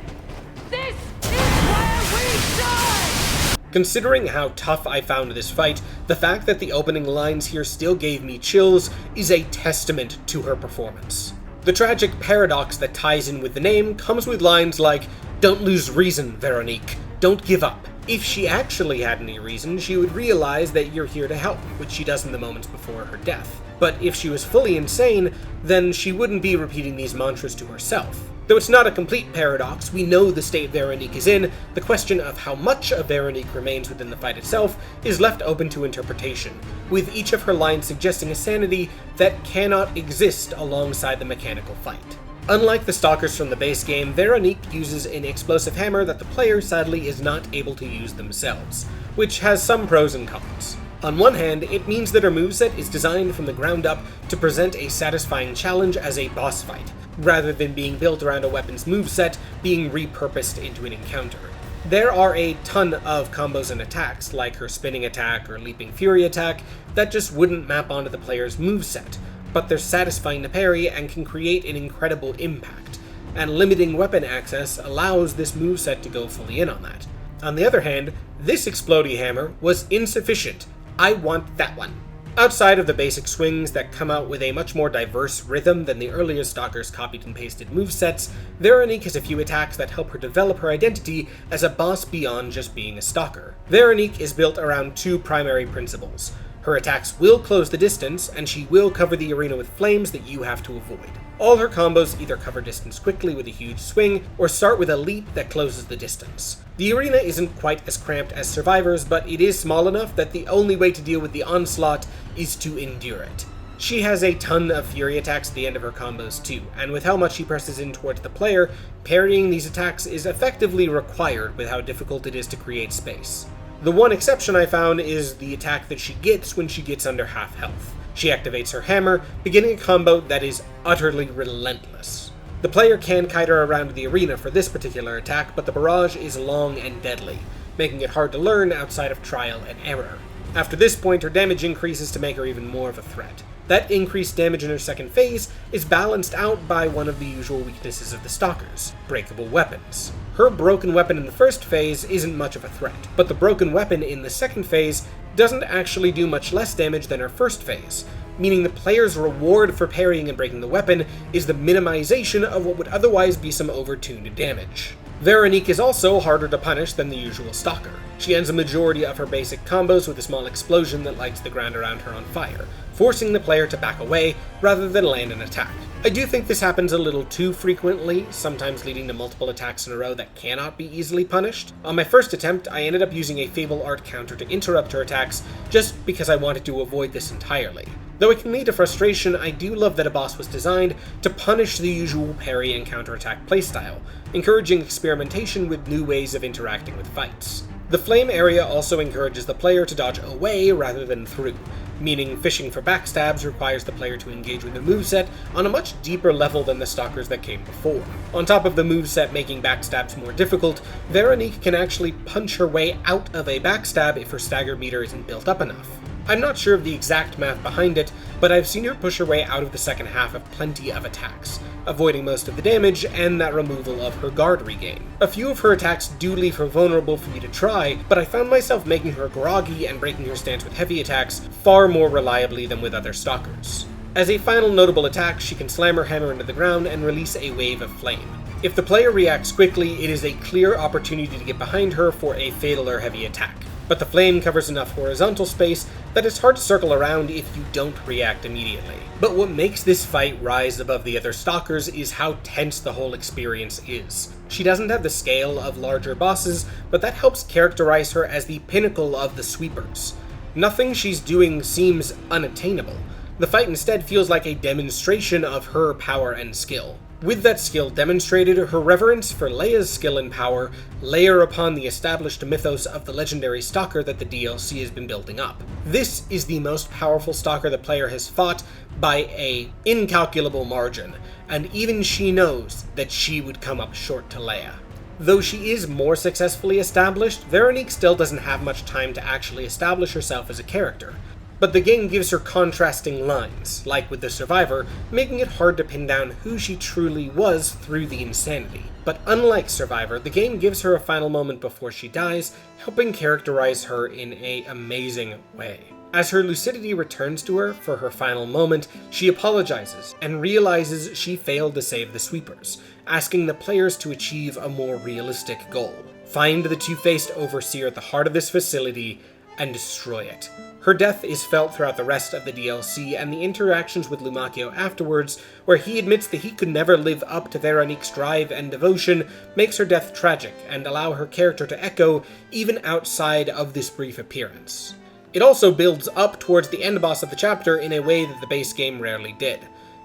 Speaker 5: This is where we die!
Speaker 1: Considering how tough I found this fight, the fact that the opening lines here still gave me chills is a testament to her performance. The tragic paradox that ties in with the name comes with lines like, "Don't lose reason, Veronique. Don't give up." If she actually had any reason, she would realize that you're here to help, which she does in the moments before her death. But if she was fully insane, then she wouldn't be repeating these mantras to herself. Though it's not a complete paradox, we know the state Veronique is in. The question of how much of Veronique remains within the fight itself is left open to interpretation, with each of her lines suggesting a sanity that cannot exist alongside the mechanical fight. Unlike the stalkers from the base game, Veronique uses an explosive hammer that the player sadly is not able to use themselves, which has some pros and cons. On one hand, it means that her moveset is designed from the ground up to present a satisfying challenge as a boss fight, rather than being built around a weapon's moveset being repurposed into an encounter. There are a ton of combos and attacks, like her spinning attack or leaping fury attack, that just wouldn't map onto the player's moveset, but they're satisfying to parry and can create an incredible impact, and limiting weapon access allows this moveset to go fully in on that. On the other hand, this explodey hammer was insufficient. I want that one. Outside of the basic swings that come out with a much more diverse rhythm than the earlier Stalkers' copied and pasted movesets, Veronique has a few attacks that help her develop her identity as a boss beyond just being a Stalker. Veronique is built around two primary principles. Her attacks will close the distance, and she will cover the arena with flames that you have to avoid. All her combos either cover distance quickly with a huge swing, or start with a leap that closes the distance. The arena isn't quite as cramped as Survivor's, but it is small enough that the only way to deal with the onslaught is to endure it. She has a ton of fury attacks at the end of her combos too, and with how much she presses in towards the player, parrying these attacks is effectively required with how difficult it is to create space. The one exception I found is the attack that she gets when she gets under half health. She activates her hammer, beginning a combo that is utterly relentless. The player can kite her around the arena for this particular attack, but the barrage is long and deadly, making it hard to learn outside of trial and error. After this point, her damage increases to make her even more of a threat. That increased damage in her second phase is balanced out by one of the usual weaknesses of the Stalkers, breakable weapons. Her broken weapon in the first phase isn't much of a threat, but the broken weapon in the second phase doesn't actually do much less damage than her first phase, meaning the player's reward for parrying and breaking the weapon is the minimization of what would otherwise be some overtuned damage. Veronique is also harder to punish than the usual Stalker. She ends a majority of her basic combos with a small explosion that lights the ground around her on fire, forcing the player to back away rather than land an attack. I do think this happens a little too frequently, sometimes leading to multiple attacks in a row that cannot be easily punished. On my first attempt, I ended up using a Fable Art counter to interrupt her attacks just because I wanted to avoid this entirely. Though it can lead to frustration, I do love that a boss was designed to punish the usual parry and counterattack playstyle, encouraging experimentation with new ways of interacting with fights. The flame area also encourages the player to dodge away rather than through, meaning fishing for backstabs requires the player to engage with the moveset on a much deeper level than the Stalkers that came before. On top of the moveset making backstabs more difficult, Veronique can actually punch her way out of a backstab if her stagger meter isn't built up enough. I'm not sure of the exact math behind it, but I've seen her push her way out of the second half of plenty of attacks, avoiding most of the damage and that removal of her guard regain. A few of her attacks do leave her vulnerable for me to try, but I found myself making her groggy and breaking her stance with heavy attacks far more reliably than with other Stalkers. As a final notable attack, she can slam her hammer into the ground and release a wave of flame. If the player reacts quickly, it is a clear opportunity to get behind her for a fatal or heavy attack. But the flame covers enough horizontal space that it's hard to circle around if you don't react immediately. But what makes this fight rise above the other Stalkers is how tense the whole experience is. She doesn't have the scale of larger bosses, but that helps characterize her as the pinnacle of the sweepers. Nothing she's doing seems unattainable. The fight instead feels like a demonstration of her power and skill. With that skill demonstrated, her reverence for Leia's skill and power layer upon the established mythos of the legendary Stalker that the DLC has been building up. This is the most powerful Stalker the player has fought by an incalculable margin, and even she knows that she would come up short to Leia. Though she is more successfully established, Veronique still doesn't have much time to actually establish herself as a character. But the game gives her contrasting lines, like with the Survivor, making it hard to pin down who she truly was through the insanity. But unlike Survivor, the game gives her a final moment before she dies, helping characterize her in an amazing way. As her lucidity returns to her for her final moment, she apologizes and realizes she failed to save the sweepers, asking the players to achieve a more realistic goal. Find the two-faced overseer at the heart of this facility and destroy it. Her death is felt throughout the rest of the DLC, and the interactions with Lumacchio afterwards, where he admits that he could never live up to Veronique's drive and devotion, makes her death tragic, and allow her character to echo even outside of this brief appearance. It also builds up towards the end boss of the chapter in a way that the base game rarely did.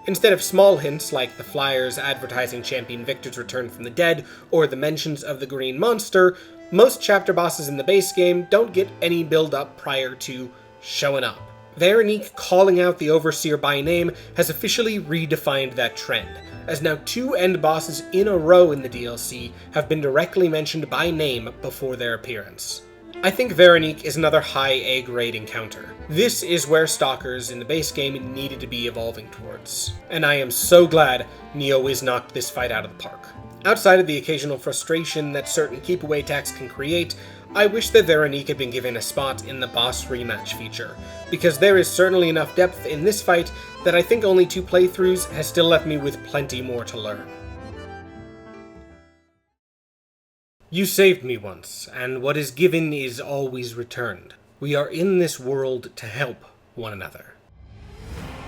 Speaker 1: Instead of small hints like the flyers advertising Champion Victor's return from the dead, or the mentions of the green monster, most chapter bosses in the base game don't get any build-up prior to showing up. Veronique calling out the Overseer by name has officially redefined that trend, as now 2 end bosses in a row in the DLC have been directly mentioned by name before their appearance. I think Veronique is another high A-grade encounter. This is where stalkers in the base game needed to be evolving towards, and I am so glad NeoWiz knocked this fight out of the park. Outside of the occasional frustration that certain keep-away attacks can create, I wish that Veronique had been given a spot in the boss rematch feature, because there is certainly enough depth in this fight that I think only 2 playthroughs has still left me with plenty more to learn. You saved me once, and what is given is always returned. We are in this world to help one another.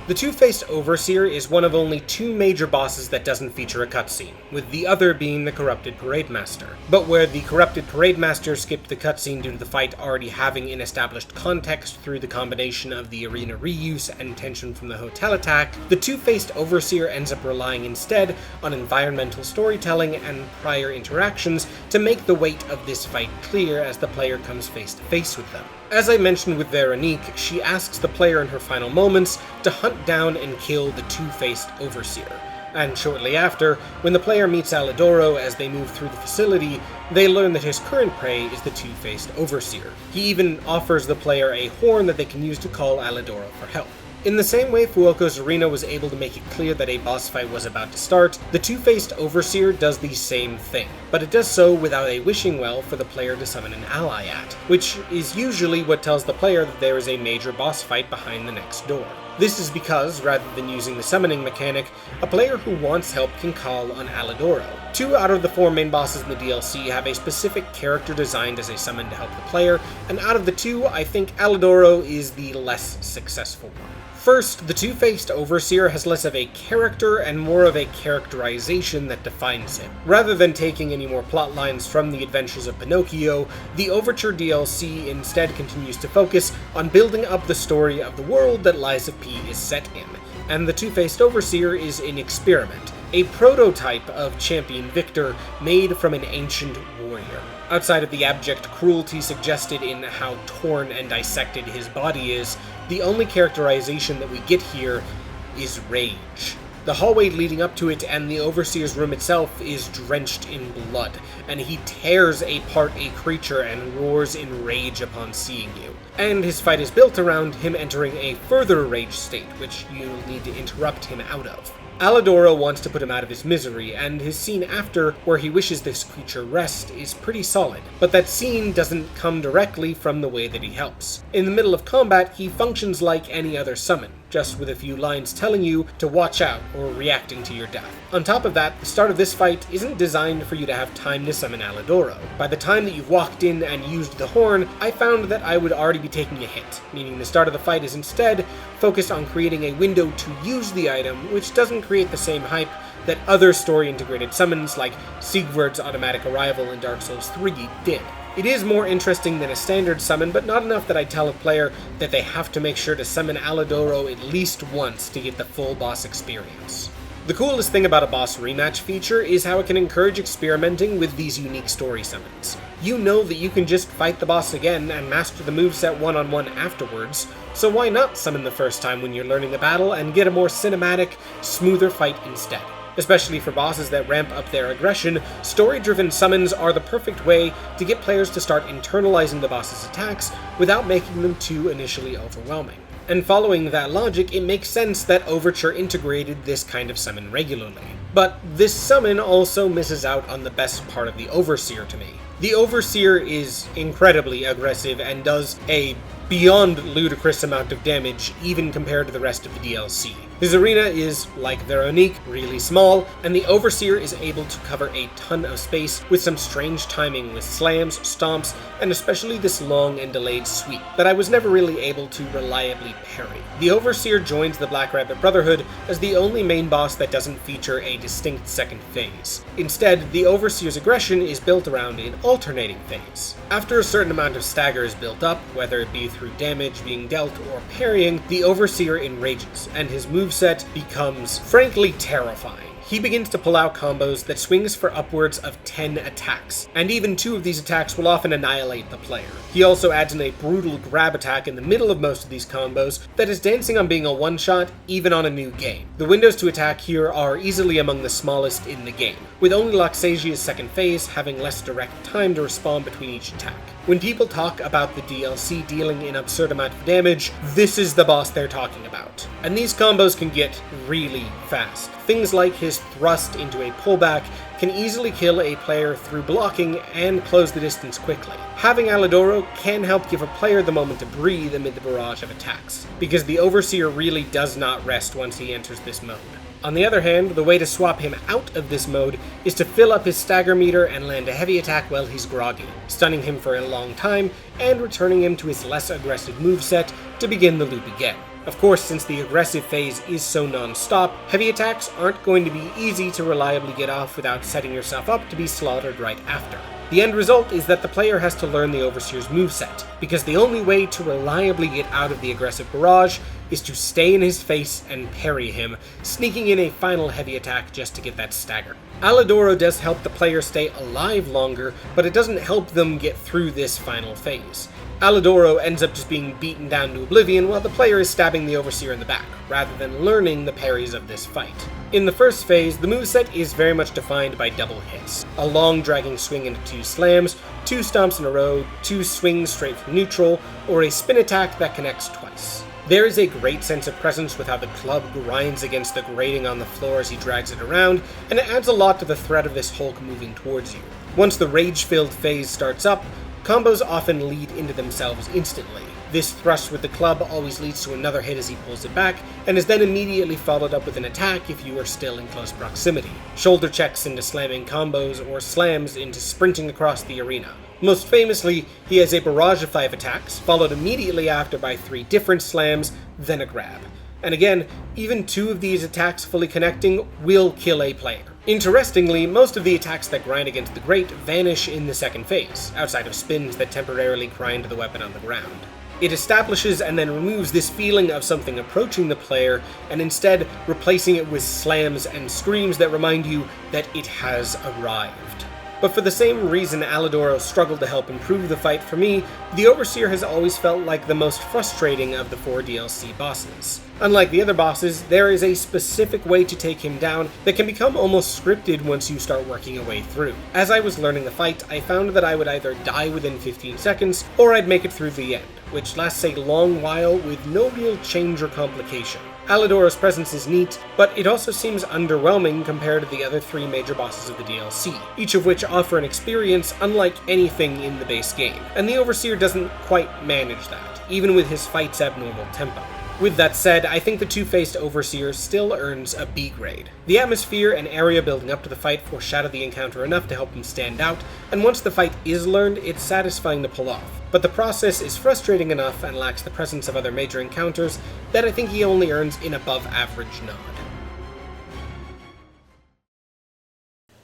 Speaker 1: The Two-Faced Overseer is one of only 2 major bosses that doesn't feature a cutscene, with the other being the Corrupted Parade Master. But where the Corrupted Parade Master skipped the cutscene due to the fight already having an established context through the combination of the arena reuse and tension from the hotel attack, the Two-Faced Overseer ends up relying instead on environmental storytelling and prior interactions to make the weight of this fight clear as the player comes face to face with them. As I mentioned with Veronique, she asks the player in her final moments to hunt down and kill the Two-Faced Overseer. And shortly after, when the player meets Alidoro as they move through the facility, they learn that his current prey is the Two-Faced Overseer. He even offers the player a horn that they can use to call Alidoro for help. In the same way Fuoco's arena was able to make it clear that a boss fight was about to start, the Two-Faced Overseer does the same thing, but it does so without a wishing well for the player to summon an ally at, which is usually what tells the player that there is a major boss fight behind the next door. This is because, rather than using the summoning mechanic, a player who wants help can call on Alidoro. 2 out of the 4 main bosses in the DLC have a specific character designed as a summon to help the player, and out of the 2, I think Alidoro is the less successful one. First, the Two-Faced Overseer has less of a character and more of a characterization that defines him. Rather than taking any more plot lines from the adventures of Pinocchio, the Overture DLC instead continues to focus on building up the story of the world that Lies of P is set in, and the Two-Faced Overseer is an experiment, a prototype of Champion Victor made from an ancient warrior. Outside of the abject cruelty suggested in how torn and dissected his body is, the only characterization that we get here is rage. The hallway leading up to it and the Overseer's room itself is drenched in blood, and he tears apart a creature and roars in rage upon seeing you. And his fight is built around him entering a further rage state, which you'll need to interrupt him out of. Alidoro wants to put him out of his misery, and his scene after, where he wishes this creature rest, is pretty solid. But that scene doesn't come directly from the way that he helps. In the middle of combat, he functions like any other summon, just with a few lines telling you to watch out or reacting to your death. On top of that, the start of this fight isn't designed for you to have time to summon Alidoro. By the time that you've walked in and used the horn, I found that I would already be taking a hit, meaning the start of the fight is instead focused on creating a window to use the item, which doesn't create the same hype that other story-integrated summons like Siegward's automatic arrival in Dark Souls 3 did. It is more interesting than a standard summon, but not enough that I tell a player that they have to make sure to summon Alidoro at least once to get the full boss experience. The coolest thing about a boss rematch feature is how it can encourage experimenting with these unique story summons. You know that you can just fight the boss again and master the moveset one-on-one afterwards, so why not summon the first time when you're learning the battle and get a more cinematic, smoother fight instead? Especially for bosses that ramp up their aggression, story-driven summons are the perfect way to get players to start internalizing the boss's attacks without making them too initially overwhelming. And following that logic, it makes sense that Overture integrated this kind of summon regularly. But this summon also misses out on the best part of the Overseer to me. The Overseer is incredibly aggressive and does a beyond ludicrous amount of damage even compared to the rest of the DLC. His arena is, like Veronique, really small, and the Overseer is able to cover a ton of space with some strange timing with slams, stomps, and especially this long and delayed sweep that I was never really able to reliably parry. The Overseer joins the Black Rabbit Brotherhood as the only main boss that doesn't feature a distinct second phase. Instead, the Overseer's aggression is built around an alternating phase. After a certain amount of stagger is built up, whether it be through damage being dealt or parrying, the Overseer enrages, and his moveset becomes frankly terrifying. He begins to pull out combos that swings for upwards of 10 attacks, and even 2 of these attacks will often annihilate the player. He also adds in a brutal grab attack in the middle of most of these combos that is dancing on being a one-shot even on a new game. The windows to attack here are easily among the smallest in the game, with only Laxasia's second phase having less direct time to respond between each attack. When people talk about the DLC dealing an absurd amount of damage, this is the boss they're talking about. And these combos can get really fast. Things like his thrust into a pullback can easily kill a player through blocking and close the distance quickly. Having Alidoro can help give a player the moment to breathe amid the barrage of attacks, because the Overseer really does not rest once he enters this mode. On the other hand, the way to swap him out of this mode is to fill up his stagger meter and land a heavy attack while he's groggy, stunning him for a long time and returning him to his less aggressive moveset to begin the loop again. Of course, since the aggressive phase is so non-stop, heavy attacks aren't going to be easy to reliably get off without setting yourself up to be slaughtered right after. The end result is that the player has to learn the Overseer's moveset, because the only way to reliably get out of the aggressive barrage is to stay in his face and parry him, sneaking in a final heavy attack just to get that stagger. Alidoro does help the player stay alive longer, but it doesn't help them get through this final phase. Alidoro ends up just being beaten down to oblivion while the player is stabbing the Overseer in the back, rather than learning the parries of this fight. In the first phase, the moveset is very much defined by double hits. A long dragging swing into 2 slams, 2 stomps in a row, 2 swings straight from neutral, or a spin attack that connects twice. There is a great sense of presence with how the club grinds against the grating on the floor as he drags it around, and it adds a lot to the threat of this Hulk moving towards you. Once the rage-filled phase starts up, combos often lead into themselves instantly. This thrust with the club always leads to another hit as he pulls it back, and is then immediately followed up with an attack if you are still in close proximity. Shoulder checks into slamming combos, or slams into sprinting across the arena. Most famously, he has a barrage of 5 attacks, followed immediately after by 3 different slams, then a grab. And again, even 2 of these attacks fully connecting will kill a player. Interestingly, most of the attacks that grind against the grate vanish in the second phase, outside of spins that temporarily grind the weapon on the ground. It establishes and then removes this feeling of something approaching the player, and instead replacing it with slams and screams that remind you that it has arrived. But for the same reason Alidoro struggled to help improve the fight for me, the Overseer has always felt like the most frustrating of the 4 DLC bosses. Unlike the other bosses, there is a specific way to take him down that can become almost scripted once you start working your way through. As I was learning the fight, I found that I would either die within 15 seconds, or I'd make it through the end, which lasts a long while with no real change or complication. Alidoro's presence is neat, but it also seems underwhelming compared to the other 3 major bosses of the DLC, each of which offer an experience unlike anything in the base game, and the Overseer doesn't quite manage that, even with his fight's abnormal tempo. With that said, I think the 2-faced Overseer still earns a B grade. The atmosphere and area building up to the fight foreshadow the encounter enough to help him stand out, and once the fight is learned, it's satisfying to pull off. But the process is frustrating enough and lacks the presence of other major encounters that I think he only earns an above-average nod.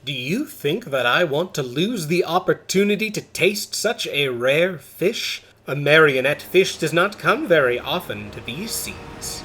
Speaker 1: Do you think that I want to lose the opportunity to taste such a rare fish? A marionette fish does not come very often to these seas.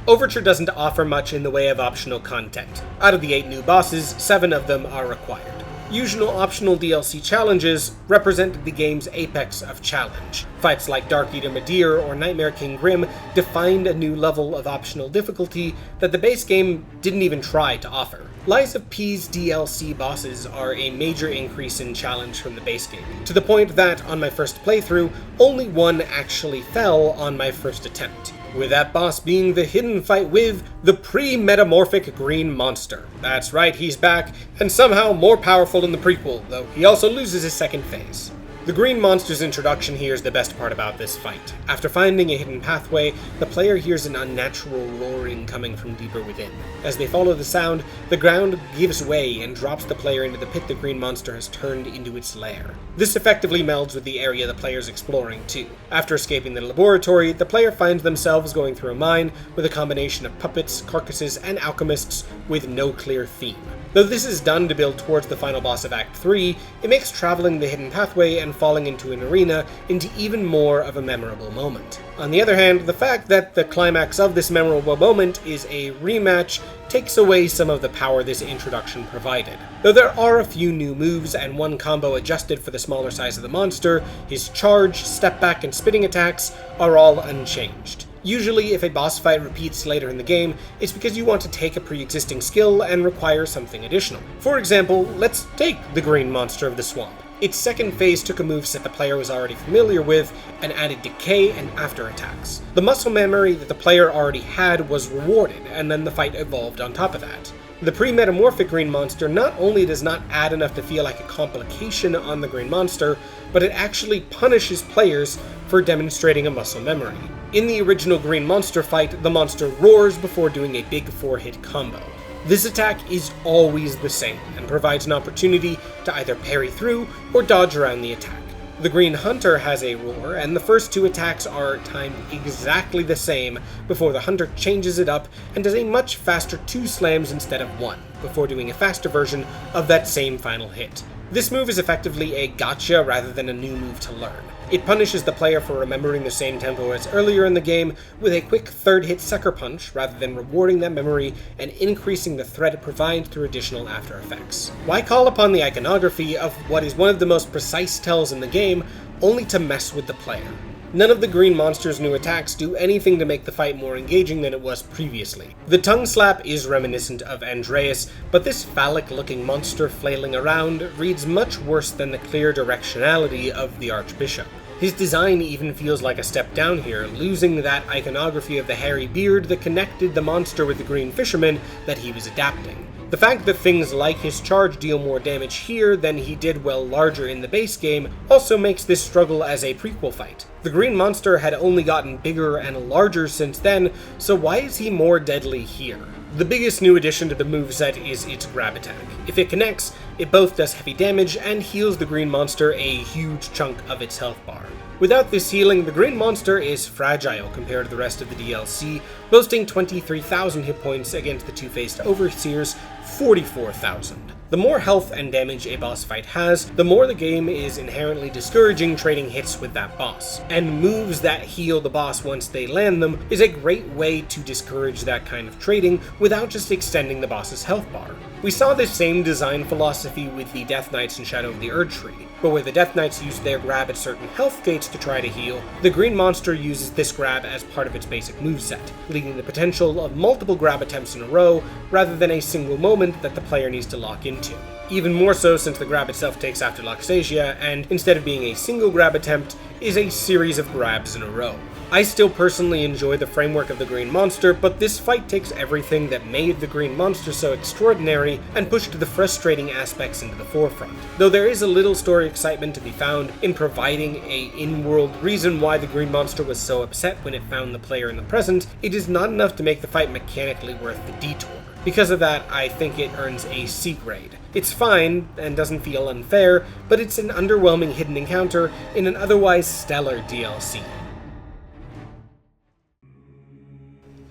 Speaker 1: Overture doesn't offer much in the way of optional content. Out of the 8 new bosses, 7 of them are required. Usual optional DLC challenges represented the game's apex of challenge. Fights like Dark Eater Madir or Nightmare King Grim defined a new level of optional difficulty that the base game didn't even try to offer. Lies of P's DLC bosses are a major increase in challenge from the base game, to the point that, on my first playthrough, only 1 actually fell on my first attempt. With that boss being the hidden fight with the Premetamorphic Green Monster. That's right, he's back, and somehow more powerful in the prequel, though he also loses his second phase. The green monster's introduction here is the best part about this fight. After finding a hidden pathway, the player hears an unnatural roaring coming from deeper within. As they follow the sound, the ground gives way and drops the player into the pit the green monster has turned into its lair. This effectively melds with the area the player is exploring too. After escaping the laboratory, the player finds themselves going through a mine with a combination of puppets, carcasses, and alchemists with no clear theme. Though this is done to build towards the final boss of Act 3, it makes traveling the hidden pathway and falling into an arena into even more of a memorable moment. On the other hand, the fact that the climax of this memorable moment is a rematch takes away some of the power this introduction provided. Though there are a few new moves and one combo adjusted for the smaller size of the monster, his charge, step back, and spitting attacks are all unchanged. Usually, if a boss fight repeats later in the game, it's because you want to take a pre-existing skill and require something additional. For example, let's take the green monster of the swamp. Its second phase took a moveset the player was already familiar with and added decay and after attacks. The muscle memory that the player already had was rewarded, and then the fight evolved on top of that. The Premetamorphic green monster not only does not add enough to feel like a complication on the green monster, but it actually punishes players for demonstrating a muscle memory. In the original green monster fight, the monster roars before doing a big 4-hit combo. This attack is always the same, and provides an opportunity to either parry through or dodge around the attack. The Green Hunter has a roar, and the first two attacks are timed exactly the same before the Hunter changes it up and does a much faster 2 slams instead of 1, before doing a faster version of that same final hit. This move is effectively a gotcha rather than a new move to learn. It punishes the player for remembering the same tempo as earlier in the game with a quick 3rd hit sucker punch rather than rewarding that memory and increasing the threat it provides through additional after effects. Why call upon the iconography of what is one of the most precise tells in the game only to mess with the player? None of the green monster's new attacks do anything to make the fight more engaging than it was previously. The tongue slap is reminiscent of Andreus, but this phallic-looking monster flailing around reads much worse than the clear directionality of the Archbishop. His design even feels like a step down here, losing that iconography of the hairy beard that connected the monster with the green fisherman that he was adapting. The fact that things like his charge deal more damage here than he did while larger in the base game also makes this struggle as a prequel fight. The green monster had only gotten bigger and larger since then, so why is he more deadly here? The biggest new addition to the moveset is its grab attack. If it connects, it both does heavy damage and heals the green monster a huge chunk of its health bar. Without this healing, the green monster is fragile compared to the rest of the DLC, boasting 23,000 hit points against the two-faced Overseer's 44,000. The more health and damage a boss fight has, the more the game is inherently discouraging trading hits with that boss, and moves that heal the boss once they land them is a great way to discourage that kind of trading without just extending the boss's health bar. We saw this same design philosophy with the Death Knights in Shadow of the Erdtree, but where the Death Knights use their grab at certain health gates to try to heal, the green monster uses this grab as part of its basic moveset, leaving the potential of multiple grab attempts in a row rather than a single moment that the player needs to lock into. Even more so since the grab itself takes after Laxasia, and instead of being a single grab attempt, is a series of grabs in a row. I still personally enjoy the framework of the green monster, but this fight takes everything that made the green monster so extraordinary and pushed the frustrating aspects into the forefront. Though there is a little story excitement to be found in providing a in-world reason why the green monster was so upset when it found the player in the present, it is not enough to make the fight mechanically worth the detour. Because of that, I think it earns a C grade. It's fine, and doesn't feel unfair, but it's an underwhelming hidden encounter in an otherwise stellar DLC.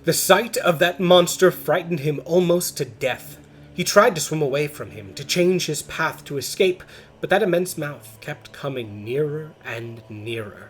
Speaker 1: The sight of that monster frightened him almost to death. He tried to swim away from him, to change his path to escape, but that immense mouth kept coming nearer and nearer.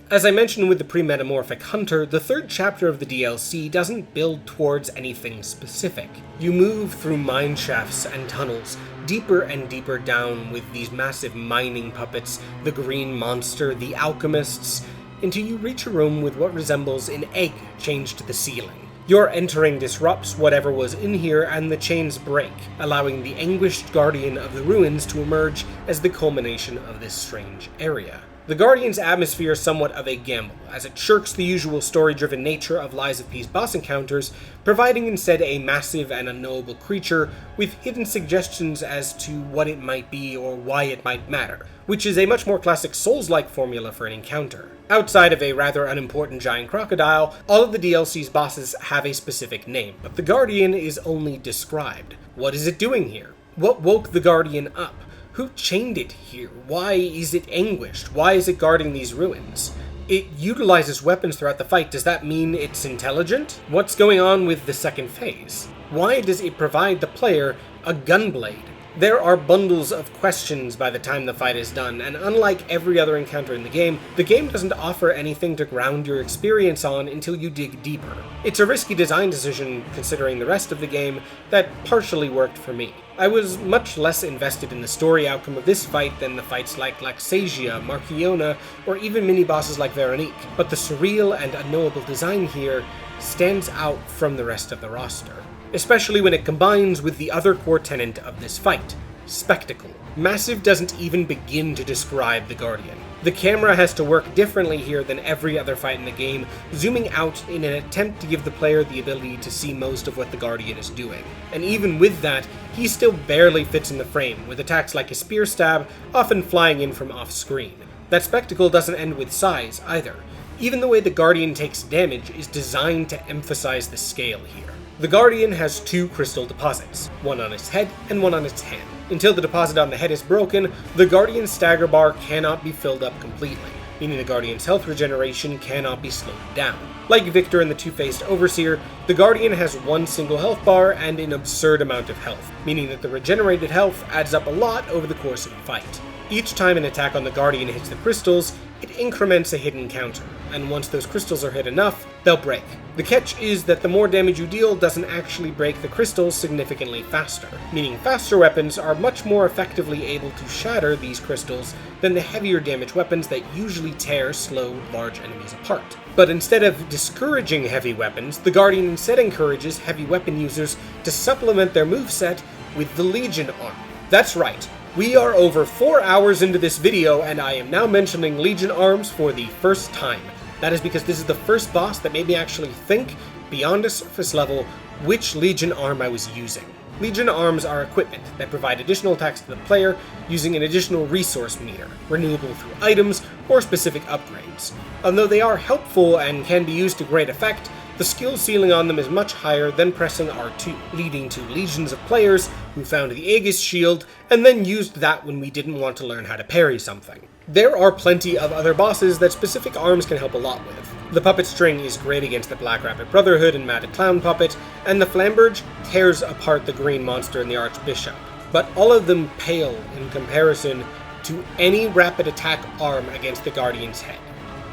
Speaker 1: As I mentioned with the Premetamorphic Hunter, the third chapter of the DLC doesn't build towards anything specific. You move through mine shafts and tunnels, deeper and deeper down with these massive mining puppets, the green monster, the alchemists, until you reach a room with what resembles an egg chained to the ceiling. Your entering disrupts whatever was in here and the chains break, allowing the Anguished guardian of the ruins to emerge as the culmination of this strange area. The Guardian's atmosphere is somewhat of a gamble, as it shirks the usual story-driven nature of Lies of P's boss encounters, providing instead a massive and unknowable creature with hidden suggestions as to what it might be or why it might matter, which is a much more classic Souls-like formula for an encounter. Outside of a rather unimportant giant crocodile, all of the DLC's bosses have a specific name, but the Guardian is only described. What is it doing here? What woke the Guardian up? Who chained it here? Why is it anguished? Why is it guarding these ruins? It utilizes weapons throughout the fight. Does that mean it's intelligent? What's going on with the second phase? Why does it provide the player a gunblade? There are bundles of questions by the time the fight is done, and unlike every other encounter in the game doesn't offer anything to ground your experience on until you dig deeper. It's a risky design decision considering the rest of the game that partially worked for me. I was much less invested in the story outcome of this fight than the fights like Laxasia, Markiona, or even mini-bosses like Veronique, but the surreal and unknowable design here stands out from the rest of the roster, especially when it combines with the other core tenet of this fight, spectacle. Massive doesn't even begin to describe the Guardian. The camera has to work differently here than every other fight in the game, zooming out in an attempt to give the player the ability to see most of what the Guardian is doing. And even with that, he still barely fits in the frame, with attacks like a spear stab often flying in from off-screen. That spectacle doesn't end with size, either. Even the way the Guardian takes damage is designed to emphasize the scale here. The Guardian has 2 crystal deposits, one on its head and one on its hand. Until the deposit on the head is broken, the Guardian's stagger bar cannot be filled up completely, meaning the Guardian's health regeneration cannot be slowed down. Like Victor and the Two-Faced Overseer, the Guardian has 1 single health bar and an absurd amount of health, meaning that the regenerated health adds up a lot over the course of the fight. Each time an attack on the Guardian hits the crystals, it increments a hidden counter, and once those crystals are hit enough, they'll break. The catch is that the more damage you deal doesn't actually break the crystals significantly faster, meaning faster weapons are much more effectively able to shatter these crystals than the heavier damage weapons that usually tear slow, large enemies apart. But instead of discouraging heavy weapons, the Guardian instead encourages heavy weapon users to supplement their moveset with the Legion arm. That's right. We are over 4 hours into this video, and I am now mentioning Legion arms for the first time. That is because this is the first boss that made me actually think, beyond a surface level, which Legion arm I was using. Legion arms are equipment that provide additional attacks to the player using an additional resource meter, renewable through items or specific upgrades. Although they are helpful and can be used to great effect, the skill ceiling on them is much higher than pressing R2, leading to legions of players who found the Aegis shield and then used that when we didn't want to learn how to parry something. There are plenty of other bosses that specific arms can help a lot with. The Puppet String is great against the Black Rapid Brotherhood and Mad Clown Puppet, and the Flamberge tears apart the Green Monster and the Archbishop. But all of them pale in comparison to any rapid attack arm against the Guardian's head.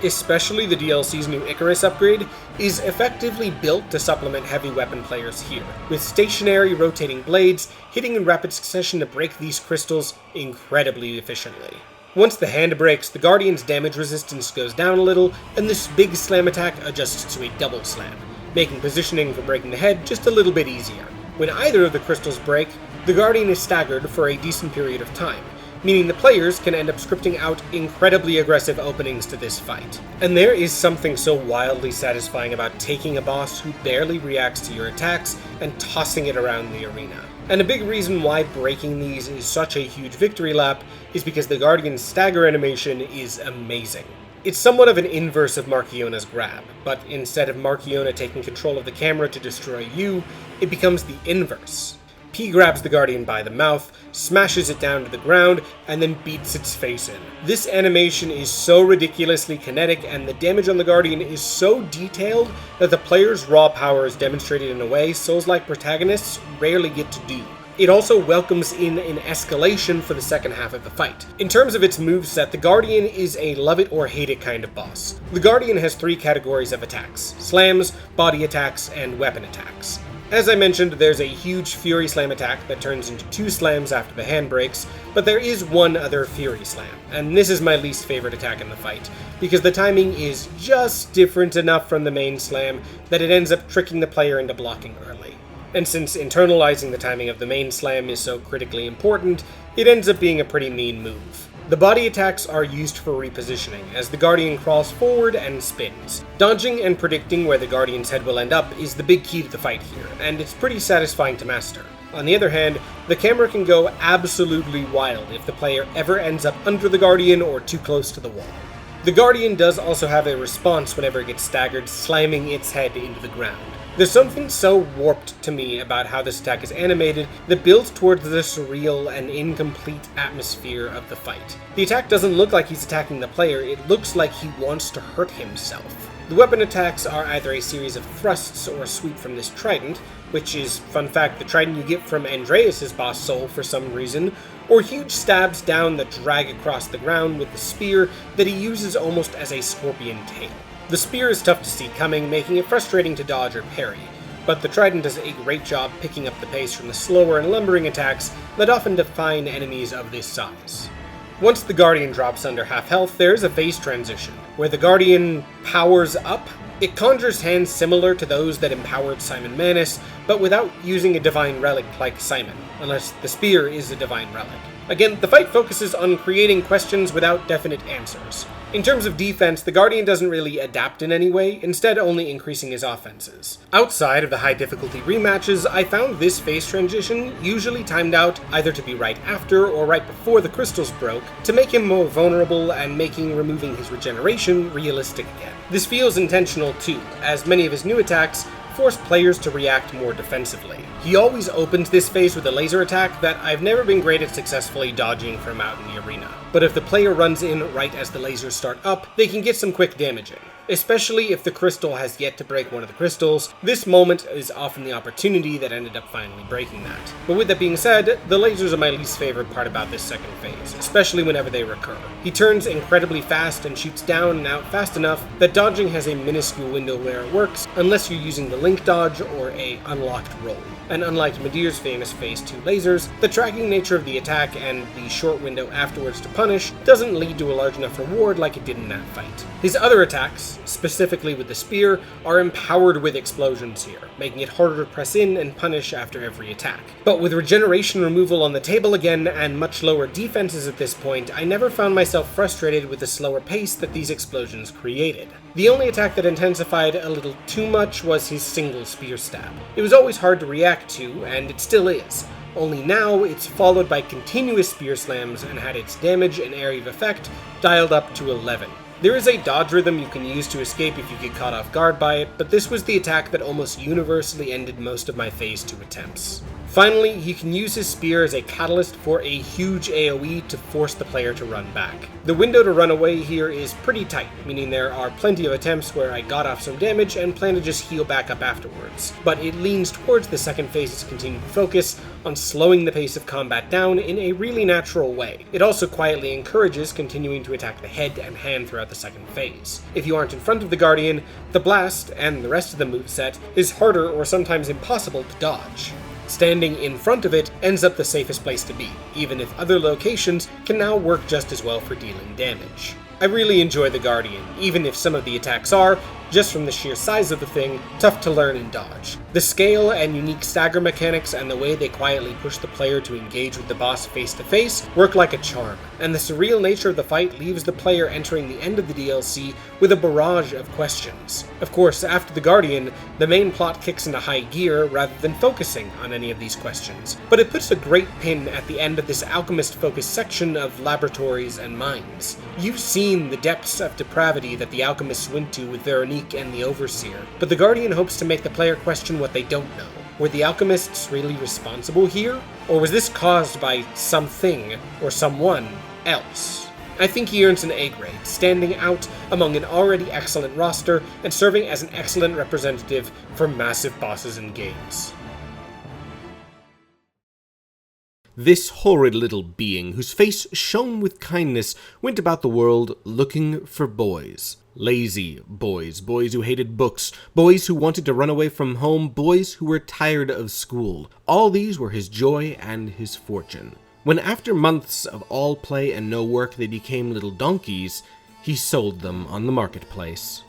Speaker 1: Especially the DLC's new Icarus upgrade is effectively built to supplement heavy weapon players here, with stationary rotating blades hitting in rapid succession to break these crystals incredibly efficiently. Once the hand breaks, the Guardian's damage resistance goes down a little, and this big slam attack adjusts to a double slam, making positioning for breaking the head just a little bit easier. When either of the crystals break, the Guardian is staggered for a decent period of time, meaning the players can end up scripting out incredibly aggressive openings to this fight. And there is something so wildly satisfying about taking a boss who barely reacts to your attacks and tossing it around the arena. And a big reason why breaking these is such a huge victory lap is because the Guardian's stagger animation is amazing. It's somewhat of an inverse of Markiona's grab, but instead of Markiona taking control of the camera to destroy you, it becomes the inverse. P grabs the Guardian by the mouth, smashes it down to the ground, and then beats its face in. This animation is so ridiculously kinetic, and the damage on the Guardian is so detailed that the player's raw power is demonstrated in a way Souls-like protagonists rarely get to do. It also welcomes in an escalation for the second half of the fight. In terms of its moveset, the Guardian is a love-it-or-hate-it kind of boss. The Guardian has 3 categories of attacks: slams, body attacks, and weapon attacks. As I mentioned, there's a huge Fury Slam attack that turns into 2 slams after the hand breaks, but there is one other Fury Slam, and this is my least favorite attack in the fight, because the timing is just different enough from the main slam that it ends up tricking the player into blocking early. And since internalizing the timing of the main slam is so critically important, it ends up being a pretty mean move. The body attacks are used for repositioning, as the Guardian crawls forward and spins. Dodging and predicting where the Guardian's head will end up is the big key to the fight here, and it's pretty satisfying to master. On the other hand, the camera can go absolutely wild if the player ever ends up under the Guardian or too close to the wall. The Guardian does also have a response whenever it gets staggered, slamming its head into the ground. There's something so warped to me about how this attack is animated that builds towards the surreal and incomplete atmosphere of the fight. The attack doesn't look like he's attacking the player, it looks like he wants to hurt himself. The weapon attacks are either a series of thrusts or a sweep from this trident, which is, fun fact, the trident you get from Andreus' boss soul for some reason, or huge stabs down that drag across the ground with the spear that he uses almost as a scorpion tail. The spear is tough to see coming, making it frustrating to dodge or parry, but the trident does a great job picking up the pace from the slower and lumbering attacks that often define enemies of this size. Once the Guardian drops under half health, there is a phase transition, where the Guardian powers up. It conjures hands similar to those that empowered Simon Manus, but without using a divine relic like Simon, unless the spear is a divine relic. Again, the fight focuses on creating questions without definite answers. In terms of defense, the Guardian doesn't really adapt in any way, instead only increasing his offenses. Outside of the high difficulty rematches, I found this phase transition usually timed out either to be right after or right before the crystals broke, to make him more vulnerable and making removing his regeneration realistic again. This feels intentional too, as many of his new attacks force players to react more defensively. He always opens this phase with a laser attack that I've never been great at successfully dodging from out in the arena. But if the player runs in right as the lasers start up, they can get some quick damage in. Especially if the crystal has yet to break one of the crystals, this moment is often the opportunity that ended up finally breaking that. But with that being said, the lasers are my least favorite part about this second phase, especially whenever they recur. He turns incredibly fast and shoots down and out fast enough that dodging has a minuscule window where it works, unless you're using the link dodge or a unlocked roll. And unlike Medeir's famous phase 2 lasers, the tracking nature of the attack and the short window afterwards to punish doesn't lead to a large enough reward like it did in that fight. His other attacks, specifically with the spear, are empowered with explosions here, making it harder to press in and punish after every attack. But with regeneration removal on the table again and much lower defenses at this point, I never found myself frustrated with the slower pace that these explosions created. The only attack that intensified a little too much was his single spear stab. It was always hard to react to, and it still is. Only now, it's followed by continuous spear slams and had its damage and area of effect dialed up to 11. There is a dodge rhythm you can use to escape if you get caught off guard by it, but this was the attack that almost universally ended most of my phase 2 attempts. Finally, he can use his spear as a catalyst for a huge AoE to force the player to run back. The window to run away here is pretty tight, meaning there are plenty of attempts where I got off some damage and plan to just heal back up afterwards, but it leans towards the second phase's continued focus on slowing the pace of combat down in a really natural way. It also quietly encourages continuing to attack the head and hand throughout the second phase. If you aren't in front of the Guardian, the blast, and the rest of the moveset, is harder or sometimes impossible to dodge. Standing in front of it ends up the safest place to be, even if other locations can now work just as well for dealing damage. I really enjoy the Guardian, even if some of the attacks are, just from the sheer size of the thing, tough to learn and dodge. The scale and unique stagger mechanics and the way they quietly push the player to engage with the boss face to face work like a charm, and the surreal nature of the fight leaves the player entering the end of the DLC with a barrage of questions. Of course, after the Guardian, the main plot kicks into high gear rather than focusing on any of these questions, but it puts a great pin at the end of this alchemist-focused section of laboratories and mines. You've seen the depths of depravity that the alchemists went to with Veronique and the Overseer, but the Guardian hopes to make the player question what they don't know. Were the alchemists really responsible here? Or was this caused by something or someone else? I think he earns an A grade, standing out among an already excellent roster and serving as an excellent representative for massive bosses and games.
Speaker 2: This horrid little being, whose face shone with kindness, went about the world looking for boys. Lazy boys, boys who hated books, boys who wanted to run away from home, boys who were tired of school. All these were his joy and his fortune. When after months of all play and no work they became little donkeys, he sold them on the marketplace.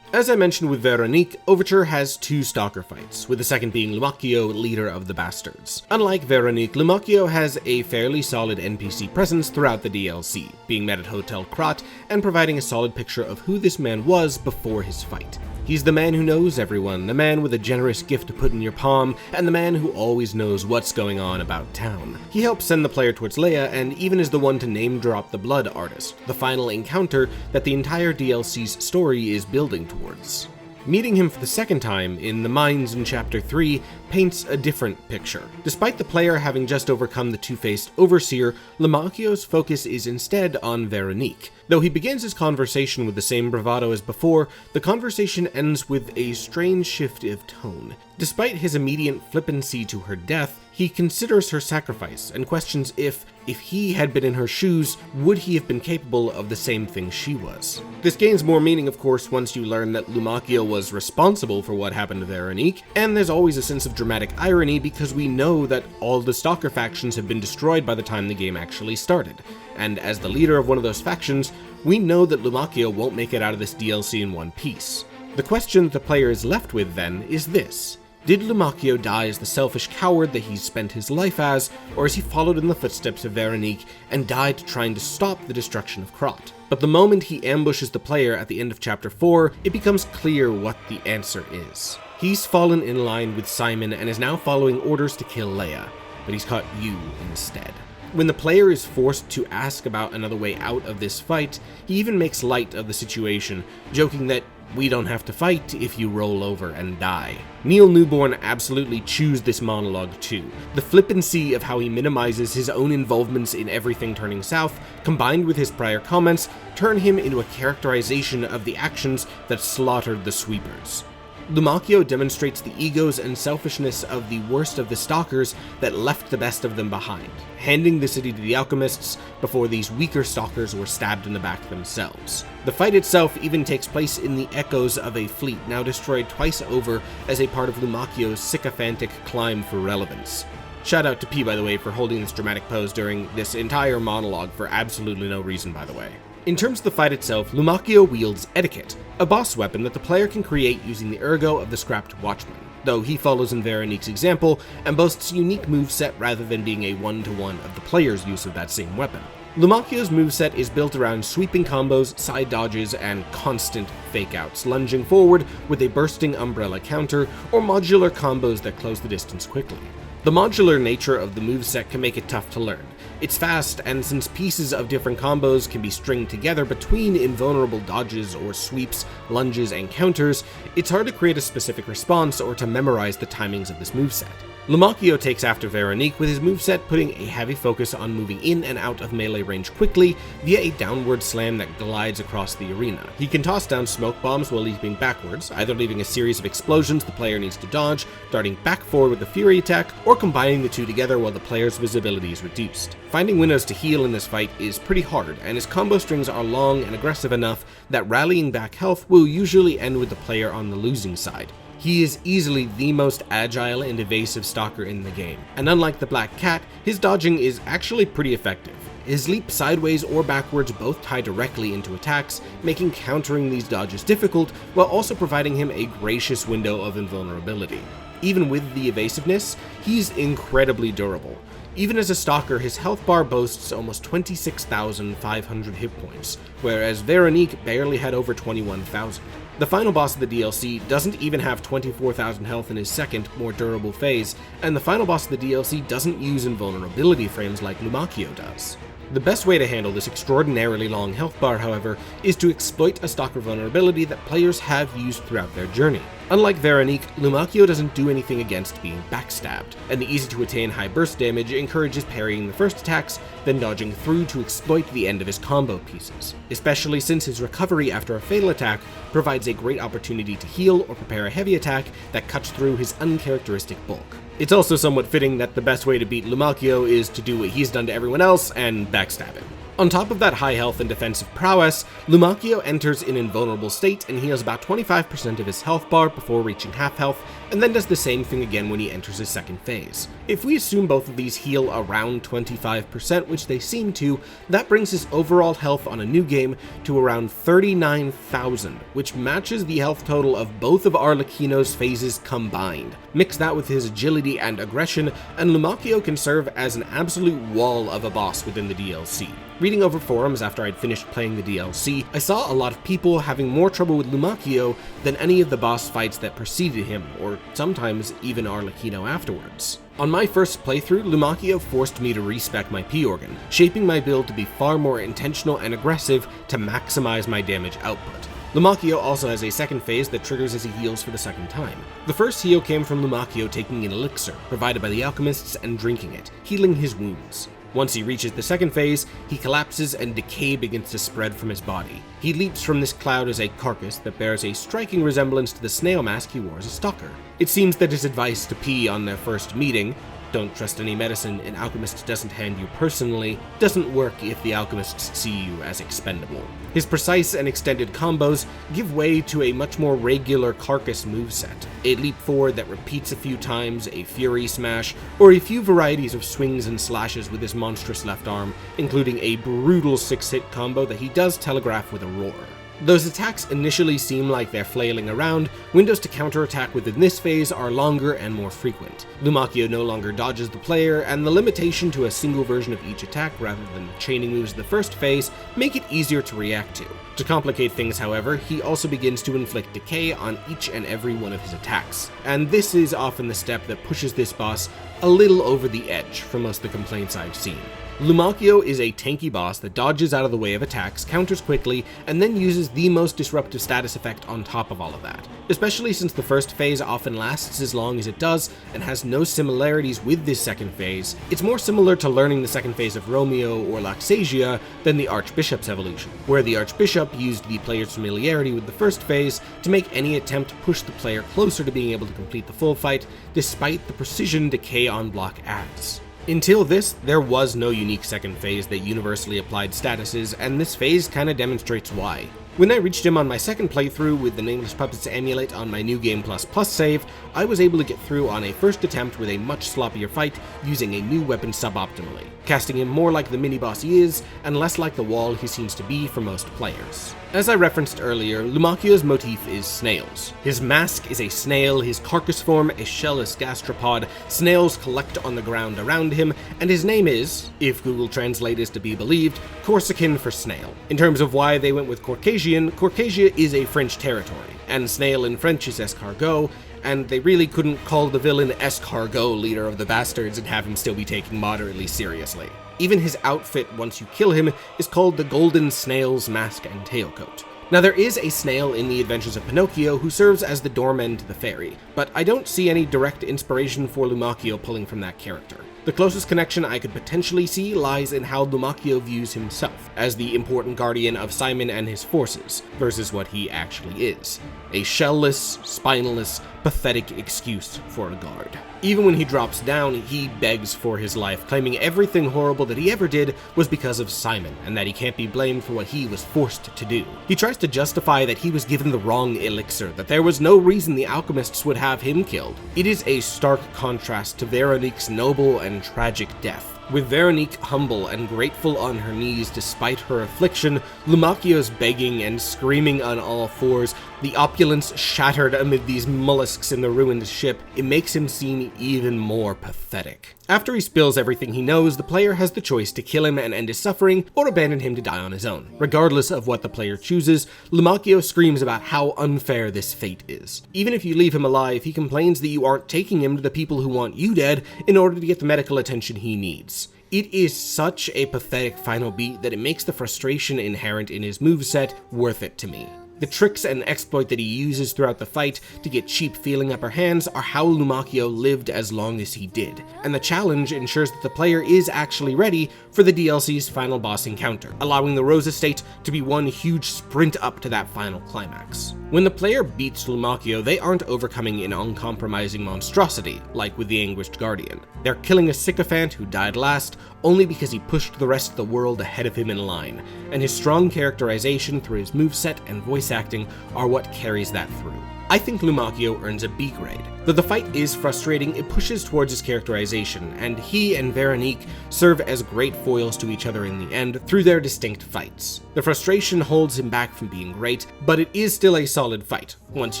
Speaker 2: As I mentioned with Veronique, Overture has 2 Stalker fights, with the second being Lumacchio, leader of the Bastards. Unlike Veronique, Lumacchio has a fairly solid NPC presence throughout the DLC, being met at Hotel Krat and providing a solid picture of who this man was before his fight. He's the man who knows everyone, the man with a generous gift to put in your palm, and the man who always knows what's going on about town. He helps send the player towards Leia, and even is the one to name drop the Blood Artist, the final encounter that the entire DLC's story is building towards. Meeting him for the second time in the mines in Chapter 3 paints a different picture. Despite the player having just overcome the two-faced Overseer, Lumacchio's focus is instead on Veronique. Though he begins his conversation with the same bravado as before, the conversation ends with a strange shift of tone. Despite his immediate flippancy to her death, he considers her sacrifice and questions if he had been in her shoes, would he have been capable of the same thing she was. This gains more meaning, of course, once you learn that Lumacchio was responsible for what happened to Veronique, and there's always a sense of dramatic irony because we know that all the Stalker factions have been destroyed by the time the game actually started, and as the leader of one of those factions, we know that Lumacchio won't make it out of this DLC in one piece. The question that the player is left with, then, is this. Did Lumacchio die as the selfish coward that he's spent his life as, or has he followed in the footsteps of Veronique and died trying to stop the destruction of Krat? But the moment he ambushes the player at the end of Chapter 4, it becomes clear what the answer is. He's fallen in line with Simon and is now following orders to kill Leia, but he's caught you instead. When the player is forced to ask about another way out of this fight, he even makes light of the situation, joking that we don't have to fight if you roll over and die. Neil Newborn absolutely chews this monologue too. The flippancy of how he minimizes his own involvements in everything turning south, combined with his prior comments, turn him into a characterization of the actions that slaughtered the sweepers. Lumacchio demonstrates the egos and selfishness of the worst of the Stalkers that left the best of them behind, handing the city to the Alchemists before these weaker Stalkers were stabbed in the back themselves. The fight itself even takes place in the echoes of a fleet now destroyed twice over as a part of Lumacchio's sycophantic climb for relevance. Shout out to P, by the way, for holding this dramatic pose during this entire monologue for absolutely no reason, by the way. In terms of the fight itself, Lumacchio wields Etiquette, a boss weapon that the player can create using the ergo of the scrapped Watchman, though he follows in Veronique's example and boasts a unique moveset rather than being a one-to-one of the player's use of that same weapon. Lumacchio's moveset is built around sweeping combos, side dodges, and constant fake-outs, lunging forward with a bursting umbrella counter, or modular combos that close the distance quickly. The modular nature of the moveset can make it tough to learn. It's fast, and since pieces of different combos can be stringed together between invulnerable dodges or sweeps, lunges, and counters, it's hard to create a specific response or to memorize the timings of this moveset. Lumacchio takes after Veronique with his moveset putting a heavy focus on moving in and out of melee range quickly via a downward slam that glides across the arena. He can toss down smoke bombs while leaping backwards, either leaving a series of explosions the player needs to dodge, darting back forward with a Fury attack, or combining the two together while the player's visibility is reduced. Finding windows to heal in this fight is pretty hard, and his combo strings are long and aggressive enough that rallying back health will usually end with the player on the losing side. He is easily the most agile and evasive Stalker in the game, and unlike the Black Cat, his dodging is actually pretty effective. His leap sideways or backwards both tie directly into attacks, making countering these dodges difficult, while also providing him a gracious window of invulnerability. Even with the evasiveness, he's incredibly durable. Even as a Stalker, his health bar boasts almost 26,500 hit points, whereas Veronique barely had over 21,000. The final boss of the DLC doesn't even have 24,000 health in his second, more durable phase, and the final boss of the DLC doesn't use invulnerability frames like Lumacchio does. The best way to handle this extraordinarily long health bar, however, is to exploit a Stalker vulnerability that players have used throughout their journey. Unlike Veronique, Lumacchio doesn't do anything against being backstabbed, and the easy-to-attain high burst damage encourages parrying the first attacks, then dodging through to exploit the end of his combo pieces, especially since his recovery after a fatal attack provides a great opportunity to heal or prepare a heavy attack that cuts through his uncharacteristic bulk. It's also somewhat fitting that the best way to beat Lumacchio is to do what he's done to everyone else and backstab him. On top of that high health and defensive prowess, Lumacchio enters in invulnerable state and heals about 25% of his health bar before reaching half health, and then does the same thing again when he enters his second phase. If we assume both of these heal around 25%, which they seem to, that brings his overall health on a new game to around 39,000, which matches the health total of both of Arlecchino's phases combined. Mix that with his agility and aggression, and Lumacchio can serve as an absolute wall of a boss within the DLC. Reading over forums after I'd finished playing the DLC, I saw a lot of people having more trouble with Lumacchio than any of the boss fights that preceded him, or sometimes even Arlecchino afterwards. On my first playthrough, Lumacchio forced me to respec my P-Organ, shaping my build to be far more intentional and aggressive to maximize my damage output. Lumacchio also has a second phase that triggers as he heals for the second time. The first heal came from Lumacchio taking an elixir, provided by the alchemists, and drinking it, healing his wounds. Once he reaches the second phase, he collapses and decay begins to spread from his body. He leaps from this cloud as a carcass that bears a striking resemblance to the snail mask he wore as a stalker. It seems that his advice to P on their first meeting, "Don't trust any medicine an alchemist doesn't hand you personally," doesn't work if the alchemists see you as expendable. His precise and extended combos give way to a much more regular carcass moveset. A leap forward that repeats a few times, a fury smash, or a few varieties of swings and slashes with his monstrous left arm, including a brutal 6-hit combo that he does telegraph with a roar. Those attacks initially seem like they're flailing around, windows to counterattack within this phase are longer and more frequent. Lumacchio no longer dodges the player, and the limitation to a single version of each attack rather than the chaining moves of the first phase make it easier to react to. To complicate things, however, he also begins to inflict decay on each and every one of his attacks, and this is often the step that pushes this boss a little over the edge for most of the complaints I've seen. Lumacchio is a tanky boss that dodges out of the way of attacks, counters quickly, and then uses the most disruptive status effect on top of all of that. Especially since the first phase often lasts as long as it does and has no similarities with this second phase, it's more similar to learning the second phase of Romeo or Laxasia than the Archbishop's evolution, where the Archbishop used the player's familiarity with the first phase to make any attempt to push the player closer to being able to complete the full fight, despite the precision decay on block adds. Until this, there was no unique second phase that universally applied statuses, and this phase kinda demonstrates why. When I reached him on my second playthrough with the Nameless Puppet's amulet on my New Game Plus save, I was able to get through on a first attempt with a much sloppier fight using a new weapon suboptimally, casting him more like the mini-boss he is, and less like the wall he seems to be for most players. As I referenced earlier, Lumacchio's motif is snails. His mask is a snail, his carcass form a shellless gastropod, snails collect on the ground around him, and his name is, if Google Translate is to be believed, Corsican for snail. In terms of why they went with Caucasian, Caucasia is a French territory, and snail in French is escargot, and they really couldn't call the villain Escargot, leader of the bastards, and have him still be taken moderately seriously. Even his outfit, once you kill him, is called the Golden Snail's Mask and Tailcoat. Now there is a snail in the Adventures of Pinocchio who serves as the doorman to the fairy, but I don't see any direct inspiration for Lumacchio pulling from that character. The closest connection I could potentially see lies in how Lumacchio views himself, as the important guardian of Simon and his forces, versus what he actually is. A shellless, spineless, pathetic excuse for a guard. Even when he drops down, he begs for his life, claiming everything horrible that he ever did was because of Simon, and that he can't be blamed for what he was forced to do. He tries to justify that he was given the wrong elixir, that there was no reason the alchemists would have him killed. It is a stark contrast to Veronique's noble and tragic death. With Veronique humble and grateful on her knees despite her affliction, Lumacchio's begging and screaming on all fours, the opulence shattered amid these mollusks in the ruined ship, it makes him seem even more pathetic. After he spills everything he knows, the player has the choice to kill him and end his suffering, or abandon him to die on his own. Regardless of what the player chooses, Lumacchio screams about how unfair this fate is. Even if you leave him alive, he complains that you aren't taking him to the people who want you dead in order to get the medical attention he needs. It is such a pathetic final beat that it makes the frustration inherent in his moveset worth it to me. The tricks and exploit that he uses throughout the fight to get cheap feeling upper hands are how Lumacchio lived as long as he did, and the challenge ensures that the player is actually ready for the DLC's final boss encounter, allowing the Rose Estate to be one huge sprint up to that final climax. When the player beats Lumacchio, they aren't overcoming an uncompromising monstrosity, like with the Anguished Guardian. They're killing a sycophant who died last, only because he pushed the rest of the world ahead of him in line, and his strong characterization through his moveset and voice acting are what carries that through. I think Lumacchio earns a B grade. Though the fight is frustrating, it pushes towards his characterization, and he and Veronique serve as great foils to each other in the end through their distinct fights. The frustration holds him back from being great, but it is still a solid fight, once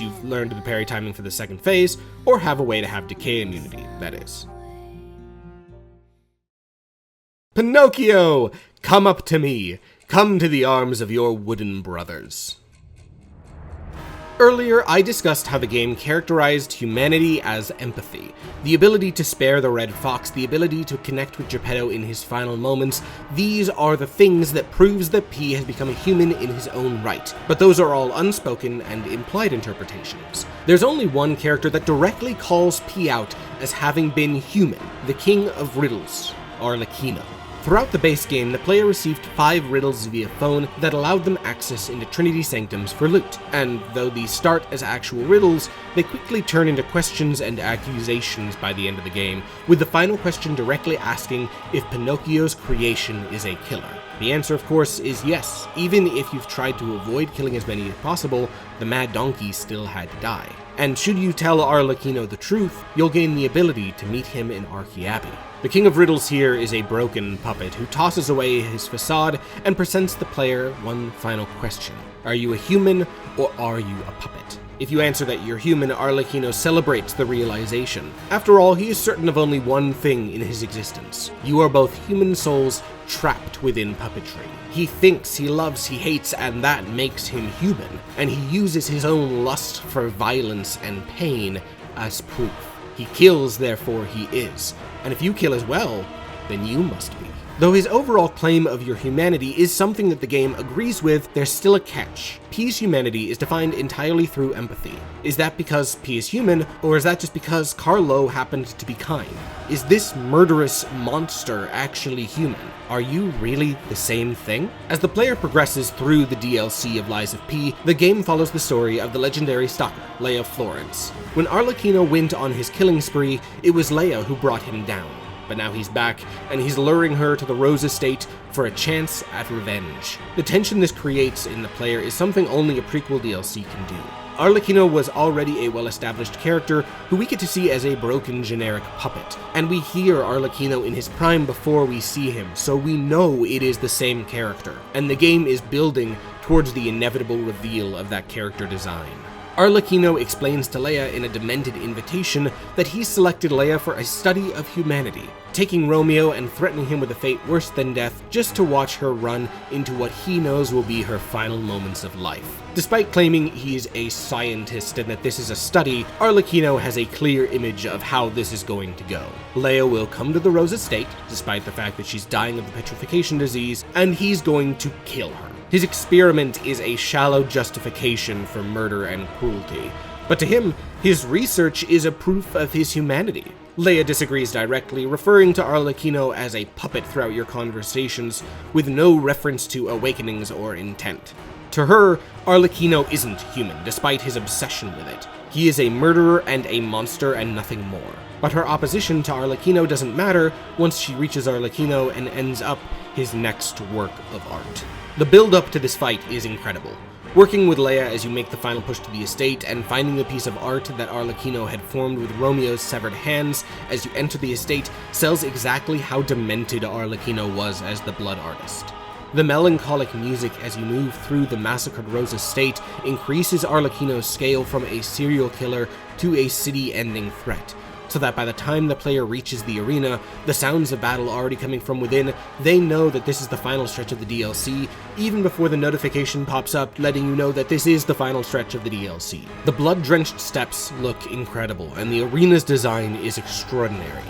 Speaker 2: you've learned the parry timing for the second phase, or have a way to have decay immunity, that is. Pinocchio! Come up to me! Come to the arms of your wooden brothers. Earlier, I discussed how the game characterized humanity as empathy. The ability to spare the red fox, the ability to connect with Geppetto in his final moments, these are the things that proves that P has become a human in his own right. But those are all unspoken and implied interpretations. There's only one character that directly calls P out as having been human, the King of Riddles, Arlecchino. Throughout the base game, the player received 5 riddles via phone that allowed them access into Trinity Sanctums for loot, and though these start as actual riddles, they quickly turn into questions and accusations by the end of the game, with the final question directly asking if Pinocchio's creation is a killer. The answer, of course, is yes. Even if you've tried to avoid killing as many as possible, the mad donkey still had to die. And should you tell Arlecchino the truth, you'll gain the ability to meet him in Archie Abbey. The King of Riddles here is a broken puppet who tosses away his facade and presents the player one final question. Are you a human, or are you a puppet? If you answer that you're human, Arlecchino celebrates the realization. After all, he is certain of only one thing in his existence. You are both human souls trapped within puppetry. He thinks, he loves, he hates, and that makes him human. And he uses his own lust for violence and pain as proof. He kills, therefore he is. And if you kill as well, then you must be. Though his overall claim of your humanity is something that the game agrees with, there's still a catch. P's humanity is defined entirely through empathy. Is that because P is human, or is that just because Carlo happened to be kind? Is this murderous monster actually human? Are you really the same thing? As the player progresses through the DLC of Lies of P, the game follows the story of the legendary stalker, Leia Florence. When Arlecchino went on his killing spree, it was Leia who brought him down. But now he's back, and he's luring her to the Rose Estate for a chance at revenge. The tension this creates in the player is something only a prequel DLC can do. Arlecchino was already a well-established character who we get to see as a broken generic puppet, and we hear Arlecchino in his prime before we see him, so we know it is the same character, and the game is building towards the inevitable reveal of that character design. Arlecchino explains to Leia in a demented invitation that he's selected Leia for a study of humanity, taking Romeo and threatening him with a fate worse than death just to watch her run into what he knows will be her final moments of life. Despite claiming he's a scientist and that this is a study, Arlecchino has a clear image of how this is going to go. Leia will come to the Rose Estate, despite the fact that she's dying of the petrification disease, and he's going to kill her. His experiment is a shallow justification for murder and cruelty, but to him, his research is a proof of his humanity. Leia disagrees directly, referring to Arlecchino as a puppet throughout your conversations, with no reference to awakenings or intent. To her, Arlecchino isn't human, despite his obsession with it. He is a murderer and a monster and nothing more. But her opposition to Arlecchino doesn't matter once she reaches Arlecchino and ends up his next work of art. The build-up to this fight is incredible. Working with Leia as you make the final push to the estate and finding the piece of art that Arlecchino had formed with Romeo's severed hands as you enter the estate sells exactly how demented Arlecchino was as the blood artist. The melancholic music as you move through the massacred Rose Estate increases Arlecchino's scale from a serial killer to a city-ending threat, so that by the time the player reaches the arena, the sounds of battle already coming from within, they know that this is the final stretch of the DLC, even before the notification pops up letting you know that this is the final stretch of the DLC. The blood-drenched steps look incredible, and the arena's design is extraordinary.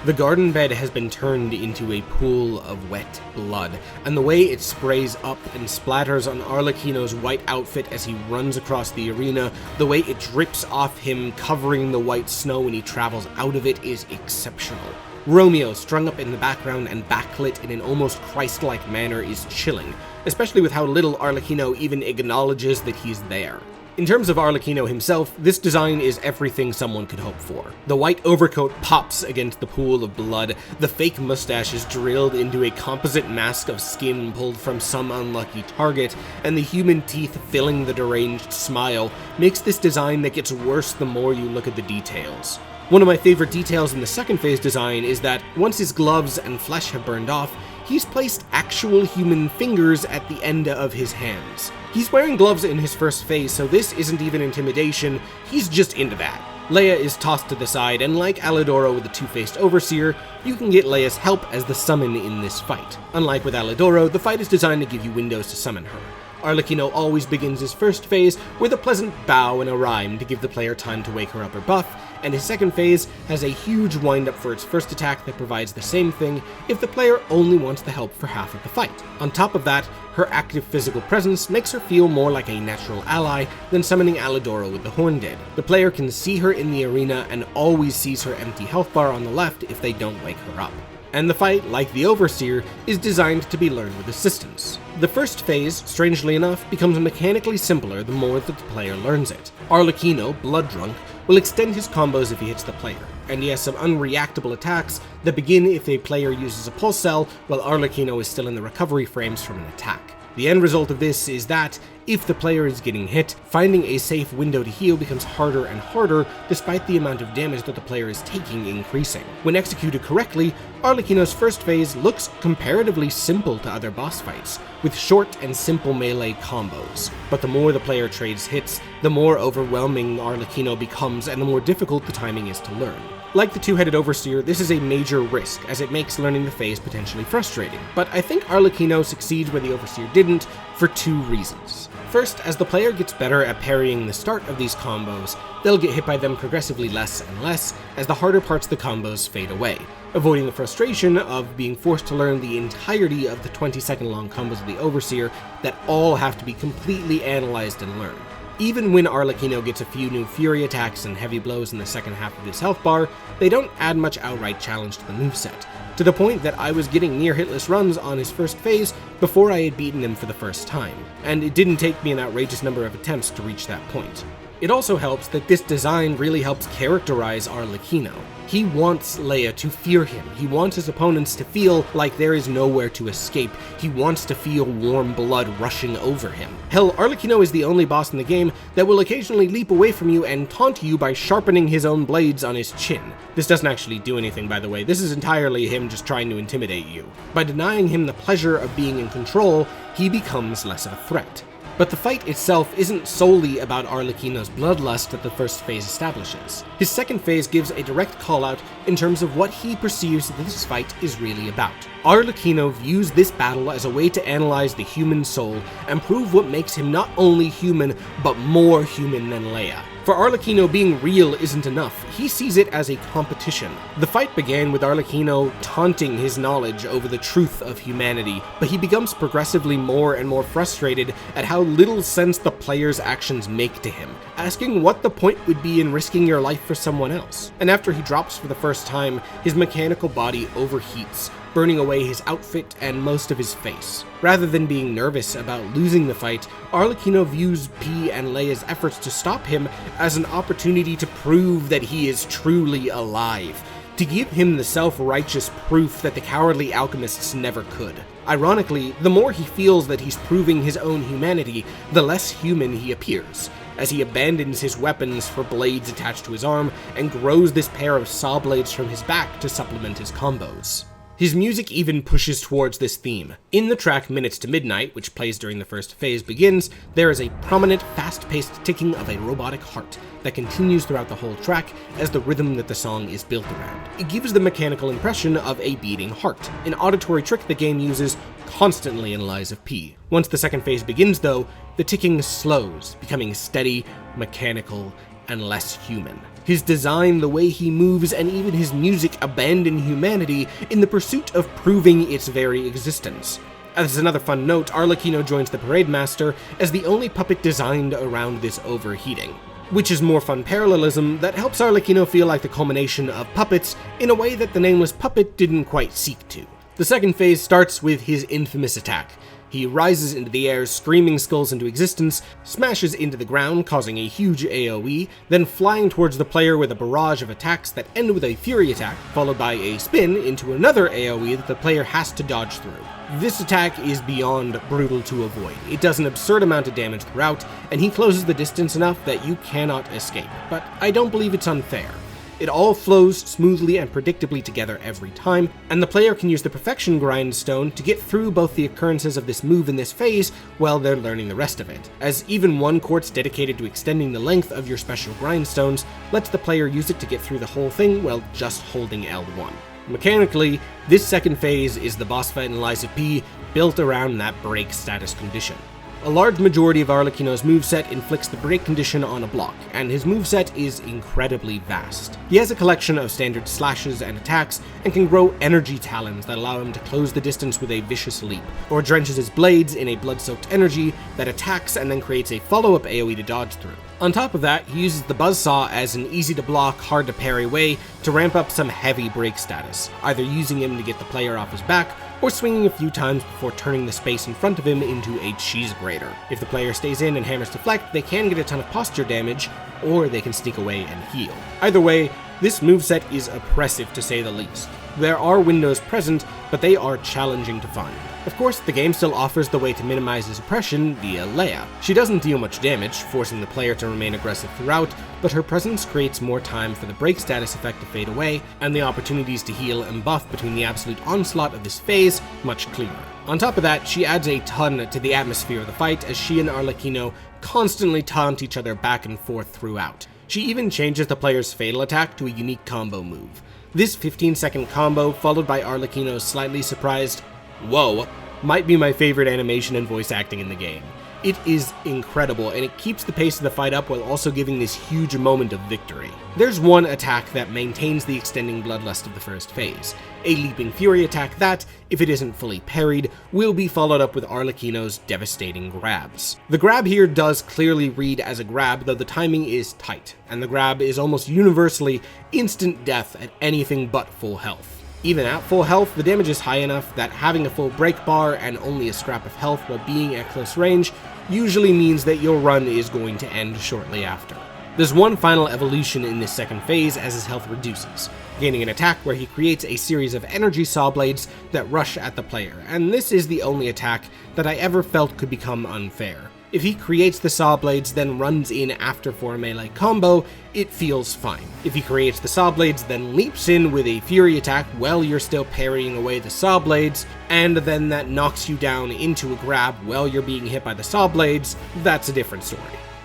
Speaker 2: The garden bed has been turned into a pool of wet blood, and the way it sprays up and splatters on Arlecchino's white outfit as he runs across the arena, the way it drips off him, covering the white snow when he travels out of it, is exceptional. Romeo, strung up in the background and backlit in an almost Christ-like manner, is chilling, especially with how little Arlecchino even acknowledges that he's there. In terms of Arlecchino himself, this design is everything someone could hope for. The white overcoat pops against the pool of blood, the fake mustache is drilled into a composite mask of skin pulled from some unlucky target, and the human teeth filling the deranged smile makes this design that gets worse the more you look at the details. One of my favorite details in the second phase design is that once his gloves and flesh have burned off, he's placed actual human fingers at the end of his hands. He's wearing gloves in his first phase, so this isn't even intimidation, he's just into that. Leia is tossed to the side, and like Alidoro with the two-faced Overseer, you can get Leia's help as the summon in this fight. Unlike with Alidoro, the fight is designed to give you windows to summon her. Arlecchino always begins his first phase with a pleasant bow and a rhyme to give the player time to wake her up or buff, and his second phase has a huge wind-up for its first attack that provides the same thing if the player only wants the help for half of the fight. On top of that, her active physical presence makes her feel more like a natural ally than summoning Alidoro with the Horn did. The player can see her in the arena and always sees her empty health bar on the left if they don't wake her up. And the fight, like the Overseer, is designed to be learned with assistance. The first phase, strangely enough, becomes mechanically simpler the more that the player learns it. Arlecchino, blood drunk, will extend his combos if he hits the player, and he has some unreactable attacks that begin if a player uses a pulse cell while Arlecchino is still in the recovery frames from an attack. The end result of this is that, if the player is getting hit, finding a safe window to heal becomes harder and harder despite the amount of damage that the player is taking increasing. When executed correctly, Arlecchino's first phase looks comparatively simple to other boss fights, with short and simple melee combos. But the more the player trades hits, the more overwhelming Arlecchino becomes and the more difficult the timing is to learn. Like the two-headed Overseer, this is a major risk, as it makes learning the phase potentially frustrating, but I think Arlecchino succeeds where the Overseer didn't, for two reasons. First, as the player gets better at parrying the start of these combos, they'll get hit by them progressively less and less as the harder parts of the combos fade away, avoiding the frustration of being forced to learn the entirety of the 20-second long combos of the Overseer that all have to be completely analyzed and learned. Even when Arlecchino gets a few new Fury attacks and heavy blows in the second half of his health bar, they don't add much outright challenge to the moveset, to the point that I was getting near hitless runs on his first phase before I had beaten him for the first time, and it didn't take me an outrageous number of attempts to reach that point. It also helps that this design really helps characterize Arlecchino. He wants Leia to fear him. He wants his opponents to feel like there is nowhere to escape. He wants to feel warm blood rushing over him. Hell, Arlecchino is the only boss in the game that will occasionally leap away from you and taunt you by sharpening his own blades on his chin. This doesn't actually do anything, by the way. This is entirely him just trying to intimidate you. By denying him the pleasure of being in control, he becomes less of a threat. But the fight itself isn't solely about Arlecchino's bloodlust that the first phase establishes. His second phase gives a direct call-out in terms of what he perceives that this fight is really about. Arlecchino views this battle as a way to analyze the human soul and prove what makes him not only human, but more human than Leia. For Arlecchino, being real isn't enough. He sees it as a competition. The fight began with Arlecchino taunting his knowledge over the truth of humanity, but he becomes progressively more and more frustrated at how little sense the player's actions make to him, asking what the point would be in risking your life for someone else. And after he drops for the first time, his mechanical body overheats, burning away his outfit and most of his face. Rather than being nervous about losing the fight, Arlecchino views P and Leia's efforts to stop him as an opportunity to prove that he is truly alive, to give him the self-righteous proof that the cowardly alchemists never could. Ironically, the more he feels that he's proving his own humanity, the less human he appears, as he abandons his weapons for blades attached to his arm and grows this pair of saw blades from his back to supplement his combos. His music even pushes towards this theme. In the track Minutes to Midnight, which plays during the first phase begins, there is a prominent, fast-paced ticking of a robotic heart that continues throughout the whole track as the rhythm that the song is built around. It gives the mechanical impression of a beating heart, an auditory trick the game uses constantly in Lies of P. Once the second phase begins, though, the ticking slows, becoming steady, mechanical,
Speaker 1: and less human. His design, the way he moves, and even his music abandon humanity in the pursuit of proving its very existence. As another fun note, Arlecchino joins the Parade Master as the only puppet designed around this overheating, which is more fun parallelism that helps Arlecchino feel like the culmination of puppets in a way that the Nameless Puppet didn't quite seek to. The second phase starts with his infamous attack. He rises into the air, screaming skulls into existence, smashes into the ground, causing a huge AoE, then flying towards the player with a barrage of attacks that end with a Fury attack, followed by a spin into another AoE that the player has to dodge through. This attack is beyond brutal to avoid. It does an absurd amount of damage throughout, and he closes the distance enough that you cannot escape, but I don't believe it's unfair. It all flows smoothly and predictably together every time, and the player can use the Perfection Grindstone to get through both the occurrences of this move in this phase while they're learning the rest of it, as even one quartz dedicated to extending the length of your special grindstones lets the player use it to get through the whole thing while just holding L1. Mechanically, this second phase is the boss fight in Lies of P built around that break status condition. A large majority of Arlecchino's moveset inflicts the break condition on a block, and his moveset is incredibly vast. He has a collection of standard slashes and attacks, and can grow energy talons that allow him to close the distance with a vicious leap, or drenches his blades in a blood-soaked energy that attacks and then creates a follow-up AoE to dodge through. On top of that, he uses the buzzsaw as an easy-to-block, hard-to-parry way to ramp up some heavy break status, either using him to get the player off his back, or swinging a few times before turning the space in front of him into a cheese grater. If the player stays in and hammers deflect, they can get a ton of posture damage, or they can sneak away and heal. Either way, this moveset is oppressive to say the least. There are windows present, but they are challenging to find. Of course, the game still offers the way to minimize his oppression via Leia. She doesn't deal much damage, forcing the player to remain aggressive throughout, but her presence creates more time for the break status effect to fade away, and the opportunities to heal and buff between the absolute onslaught of this phase much clearer. On top of that, she adds a ton to the atmosphere of the fight, as she and Arlecchino constantly taunt each other back and forth throughout. She even changes the player's fatal attack to a unique combo move. This 15-second combo, followed by Arlecchino's slightly surprised "whoa," might be my favorite animation and voice acting in the game. It is incredible, and it keeps the pace of the fight up while also giving this huge moment of victory. There's one attack that maintains the extending bloodlust of the first phase, a Leaping Fury attack that, if it isn't fully parried, will be followed up with Arlecchino's devastating grabs. The grab here does clearly read as a grab, though the timing is tight, and the grab is almost universally instant death at anything but full health. Even at full health, the damage is high enough that having a full break bar and only a scrap of health while being at close range usually means that your run is going to end shortly after. There's one final evolution in this second phase as his health reduces, gaining an attack where he creates a series of energy saw blades that rush at the player, and this is the only attack that I ever felt could become unfair. If he creates the saw blades then runs in after for a melee combo, it feels fine. If he creates the saw blades then leaps in with a fury attack while you're still parrying away the saw blades, and then that knocks you down into a grab while you're being hit by the saw blades, that's a different story.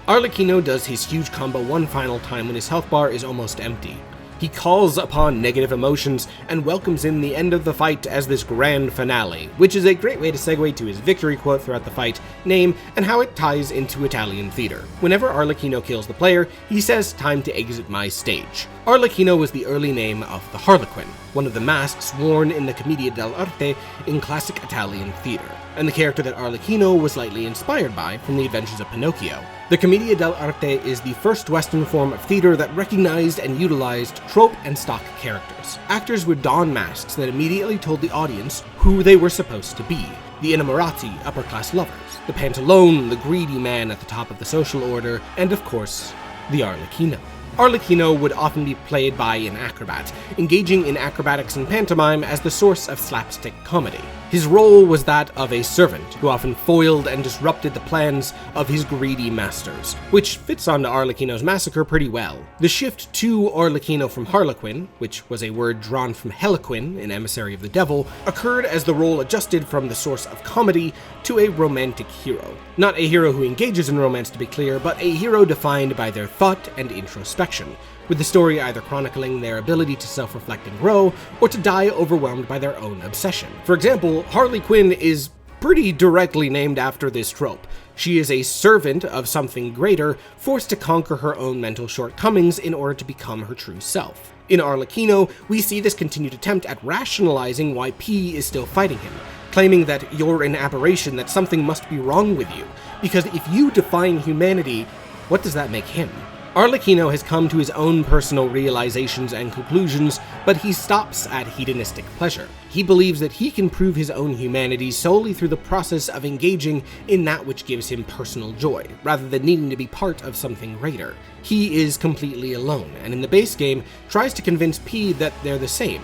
Speaker 1: Arlecchino does his huge combo one final time when his health bar is almost empty. He calls upon negative emotions and welcomes in the end of the fight as this grand finale, which is a great way to segue to his victory quote throughout the fight, name, and how it ties into Italian theater. Whenever Arlecchino kills the player, he says, "Time to exit my stage." Arlecchino was the early name of the Harlequin, one of the masks worn in the Commedia dell'arte in classic Italian theater, and the character that Arlecchino was lightly inspired by from the adventures of Pinocchio. The Commedia dell'arte is the first Western form of theater that recognized and utilized trope and stock characters. Actors would don masks that immediately told the audience who they were supposed to be. The innamorati, upper-class lovers, the pantalone, the greedy man at the top of the social order, and of course, the Arlecchino. Arlecchino would often be played by an acrobat, engaging in acrobatics and pantomime as the source of slapstick comedy. His role was that of a servant, who often foiled and disrupted the plans of his greedy masters, which fits onto Arlecchino's massacre pretty well. The shift to Arlecchino from Harlequin, which was a word drawn from Heliquin, an emissary of the devil, occurred as the role adjusted from the source of comedy to a romantic hero. Not a hero who engages in romance, to be clear, but a hero defined by their thought and introspection, with the story either chronicling their ability to self-reflect and grow, or to die overwhelmed by their own obsession. For example, Harley Quinn is pretty directly named after this trope.
Speaker 2: She is a servant of something greater, forced to conquer her own mental shortcomings in order to become her true self. In Arlecchino, we see this continued attempt at rationalizing why P is still fighting him, claiming that you're an aberration, that something must be wrong with you, because if you define humanity, what does that make him? Arlecchino has come to his own personal realizations and conclusions, but he stops at hedonistic pleasure. He believes that he can prove his own humanity solely through the process of engaging in that which gives him personal joy, rather than needing to be part of something greater. He is completely alone, and in the base game, tries to convince P that they're the same.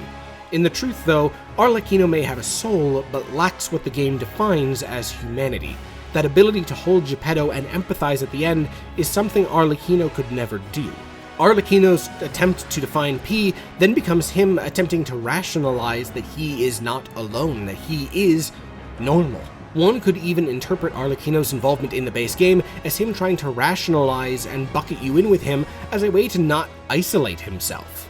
Speaker 2: In the truth, though, Arlecchino may have a soul, but lacks what the game defines as humanity. That ability to hold Geppetto and empathize at the end is something Arlecchino could never do. Arlecchino's attempt to define P then becomes him attempting to rationalize that he is not alone, that he is normal. One could even interpret Arlecchino's involvement in the base game as him trying to rationalize and bucket you in with him as a way to not isolate himself.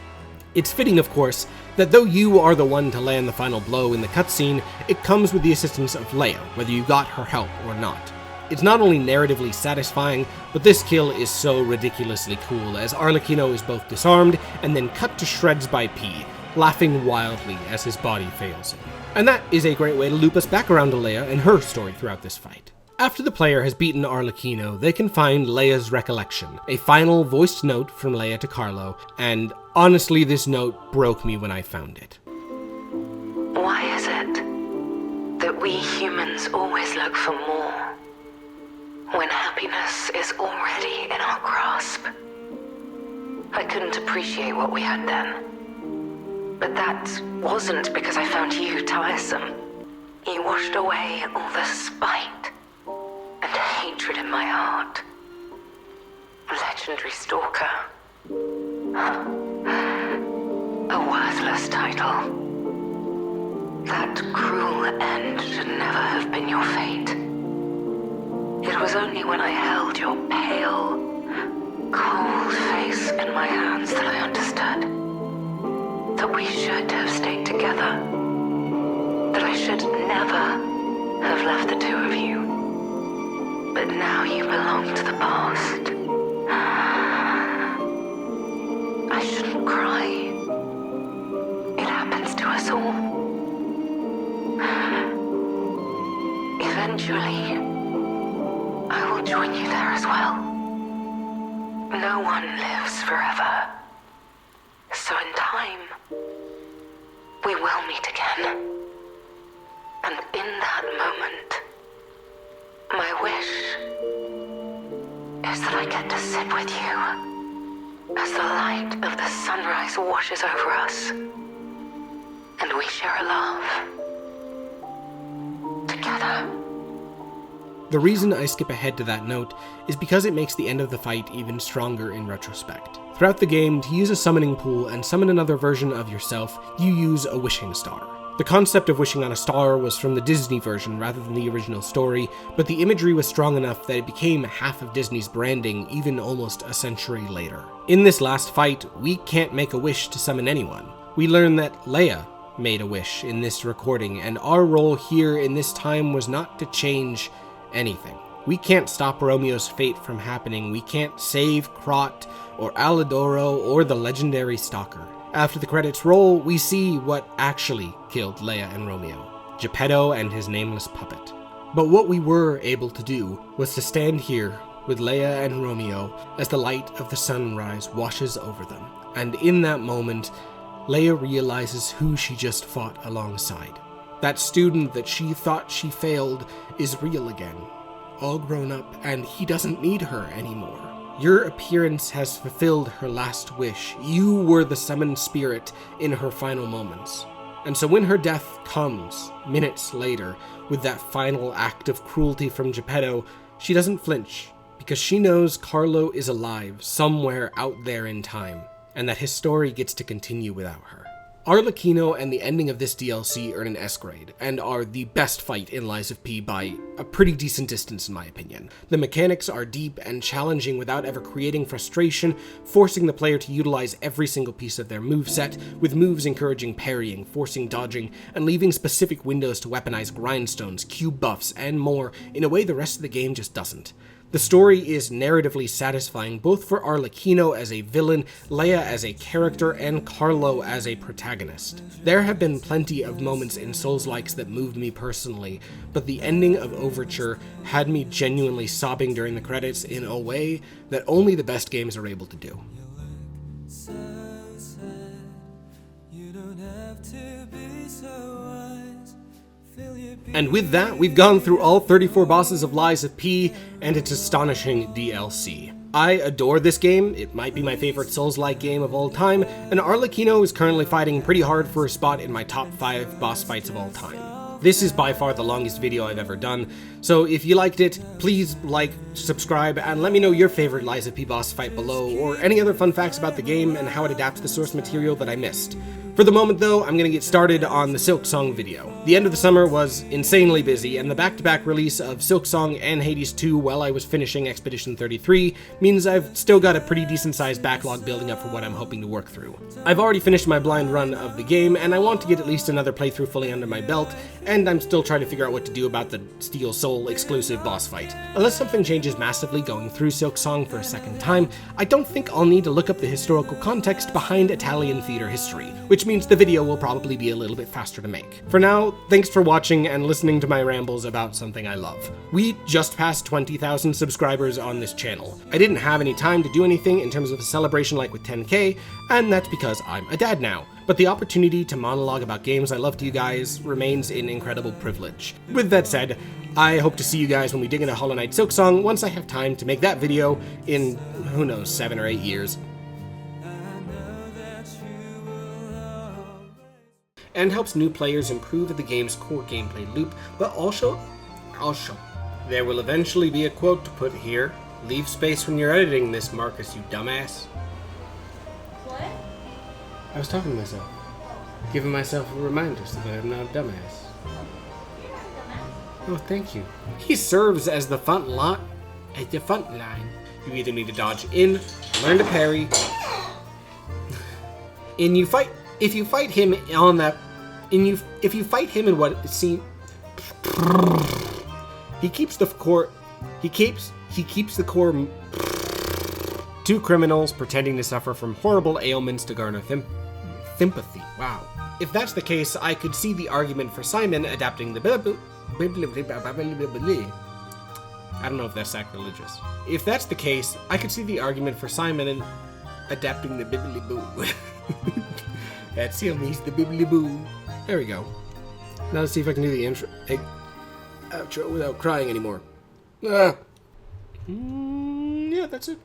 Speaker 2: It's fitting, of course, that though you are the one to land the final blow in the cutscene, it comes with the assistance of Leia, whether you got her help or not. It's not only narratively satisfying, but this kill is so ridiculously cool, as Arlecchino is both disarmed and then cut to shreds by P, laughing wildly as his body fails him. And that is a great way to loop us back around to Leia and her story throughout this fight. After the player has beaten Arlecchino, they can find Leia's recollection, a final voiced note from Leia to Carlo, and honestly, this note broke me when I found it.
Speaker 6: Why is it that we humans always look for more, when happiness is already in our grasp? I couldn't appreciate what we had then, but that wasn't because I found you tiresome. You washed away all the spite and hatred in my heart. Legendary Stalker. A worthless title. That cruel end should never have been your fate. It was only when I held your pale, cold face in my hands that I understood that we should have stayed together. That I should never have left the two of you. But now you belong to the past. I shouldn't cry. It happens to us all. Eventually, I will join you there as well. No one lives forever. So in time, we will meet again. And in that moment, my wish is that I get to sit with you as the light of the sunrise washes over us, and we share a laugh together.
Speaker 2: The reason I skip ahead to that note is because it makes the end of the fight even stronger in retrospect. Throughout the game, to use a summoning pool and summon another version of yourself, you use a wishing star. The concept of wishing on a star was from the Disney version rather than the original story, but the imagery was strong enough that it became half of Disney's branding even almost a century later. In this last fight, we can't make a wish to summon anyone. We learn that Leia made a wish in this recording, and our role here in this time was not to change anything. We can't stop Romeo's fate from happening. We can't save Krot or Alidoro or the legendary Stalker. After the credits roll, we see what actually killed Leia and Romeo, Geppetto and his nameless puppet. But what we were able to do was to stand here with Leia and Romeo as the light of the sunrise washes over them. And in that moment, Leia realizes who she just fought alongside. That student that she thought she failed is real again, all grown up, and he doesn't need her anymore. Your appearance has fulfilled her last wish. You were the summoned spirit in her final moments. And so when her death comes, minutes later, with that final act of cruelty from Geppetto, she doesn't flinch, because she knows Carlo is alive somewhere out there in time, and that his story gets to continue without her.
Speaker 1: Arlecchino and the ending of this DLC earn an S grade, and are the best fight in Lies of P by a pretty decent distance in my opinion. The mechanics are deep and challenging without ever creating frustration, forcing the player to utilize every single piece of their moveset, with moves encouraging parrying, forcing dodging, and leaving specific windows to weaponize grindstones, cube buffs, and more in a way the rest of the game just doesn't. The story is narratively satisfying both for Arlecchino as a villain, Leia as a character, and Carlo as a protagonist. There have been plenty of moments in Souls-likes that moved me personally, but the ending of Overture had me genuinely sobbing during the credits in a way that only the best games are able to do. And with that, we've gone through all 34 bosses of Lies of P and its astonishing DLC. I adore this game, it might be my favorite Souls-like game of all time, and Arlecchino is currently fighting pretty hard for a spot in my top 5 boss fights of all time. This is by far the longest video I've ever done, so if you liked it, please like, subscribe, and let me know your favorite Lies of P boss fight below, or any other fun facts about the game and how it adapts the source material that I missed. For the moment though, I'm gonna get started on the Silksong video. The end of the summer was insanely busy, and the back-to-back release of Silksong and Hades 2 while I was finishing Expedition 33 means I've still got a pretty decent-sized backlog building up for what I'm hoping to work through. I've already finished my blind run of the game, and I want to get at least another playthrough fully under my belt, and I'm still trying to figure out what to do about the Steel Soul exclusive boss fight. Unless something changes massively going through Silksong for a second time, I don't think I'll need to look up the historical context behind Italian theater history, which means the video will probably be a little bit faster to make. For now, thanks for watching and listening to my rambles about something I love. We just passed 20,000 subscribers on this channel. I didn't have any time to do anything in terms of a celebration like with 10K, and that's because I'm a dad now. But the opportunity to monologue about games I love to you guys remains an incredible privilege. With that said, I hope to see you guys when we dig into Hollow Knight Silksong once I have time to make that video in, who knows, 7 or 8 years. And helps new players improve the game's core gameplay loop, but also, there will eventually be a quote to put here. Leave space when you're editing this, Marcus, you dumbass.
Speaker 5: What?
Speaker 1: I was talking to myself, giving myself a reminder so that I'm not a dumbass. Oh, thank you. He serves as the front line. At the front line, you either need to dodge in, learn to parry, and you fight. If you fight him on that, if you fight him in what it seems, he keeps the core. He keeps the core. Two criminals pretending to suffer from horrible ailments to garner sympathy. Wow. If that's the case, I could see the argument for Simon adapting the I don't know if that's sacrilegious. If that's the case, I could see the argument for Simon in adapting the bibbly boo. That's him, he's the bibbly boo. There we go. Now let's see if I can do the outro without crying anymore. Yeah, that's it.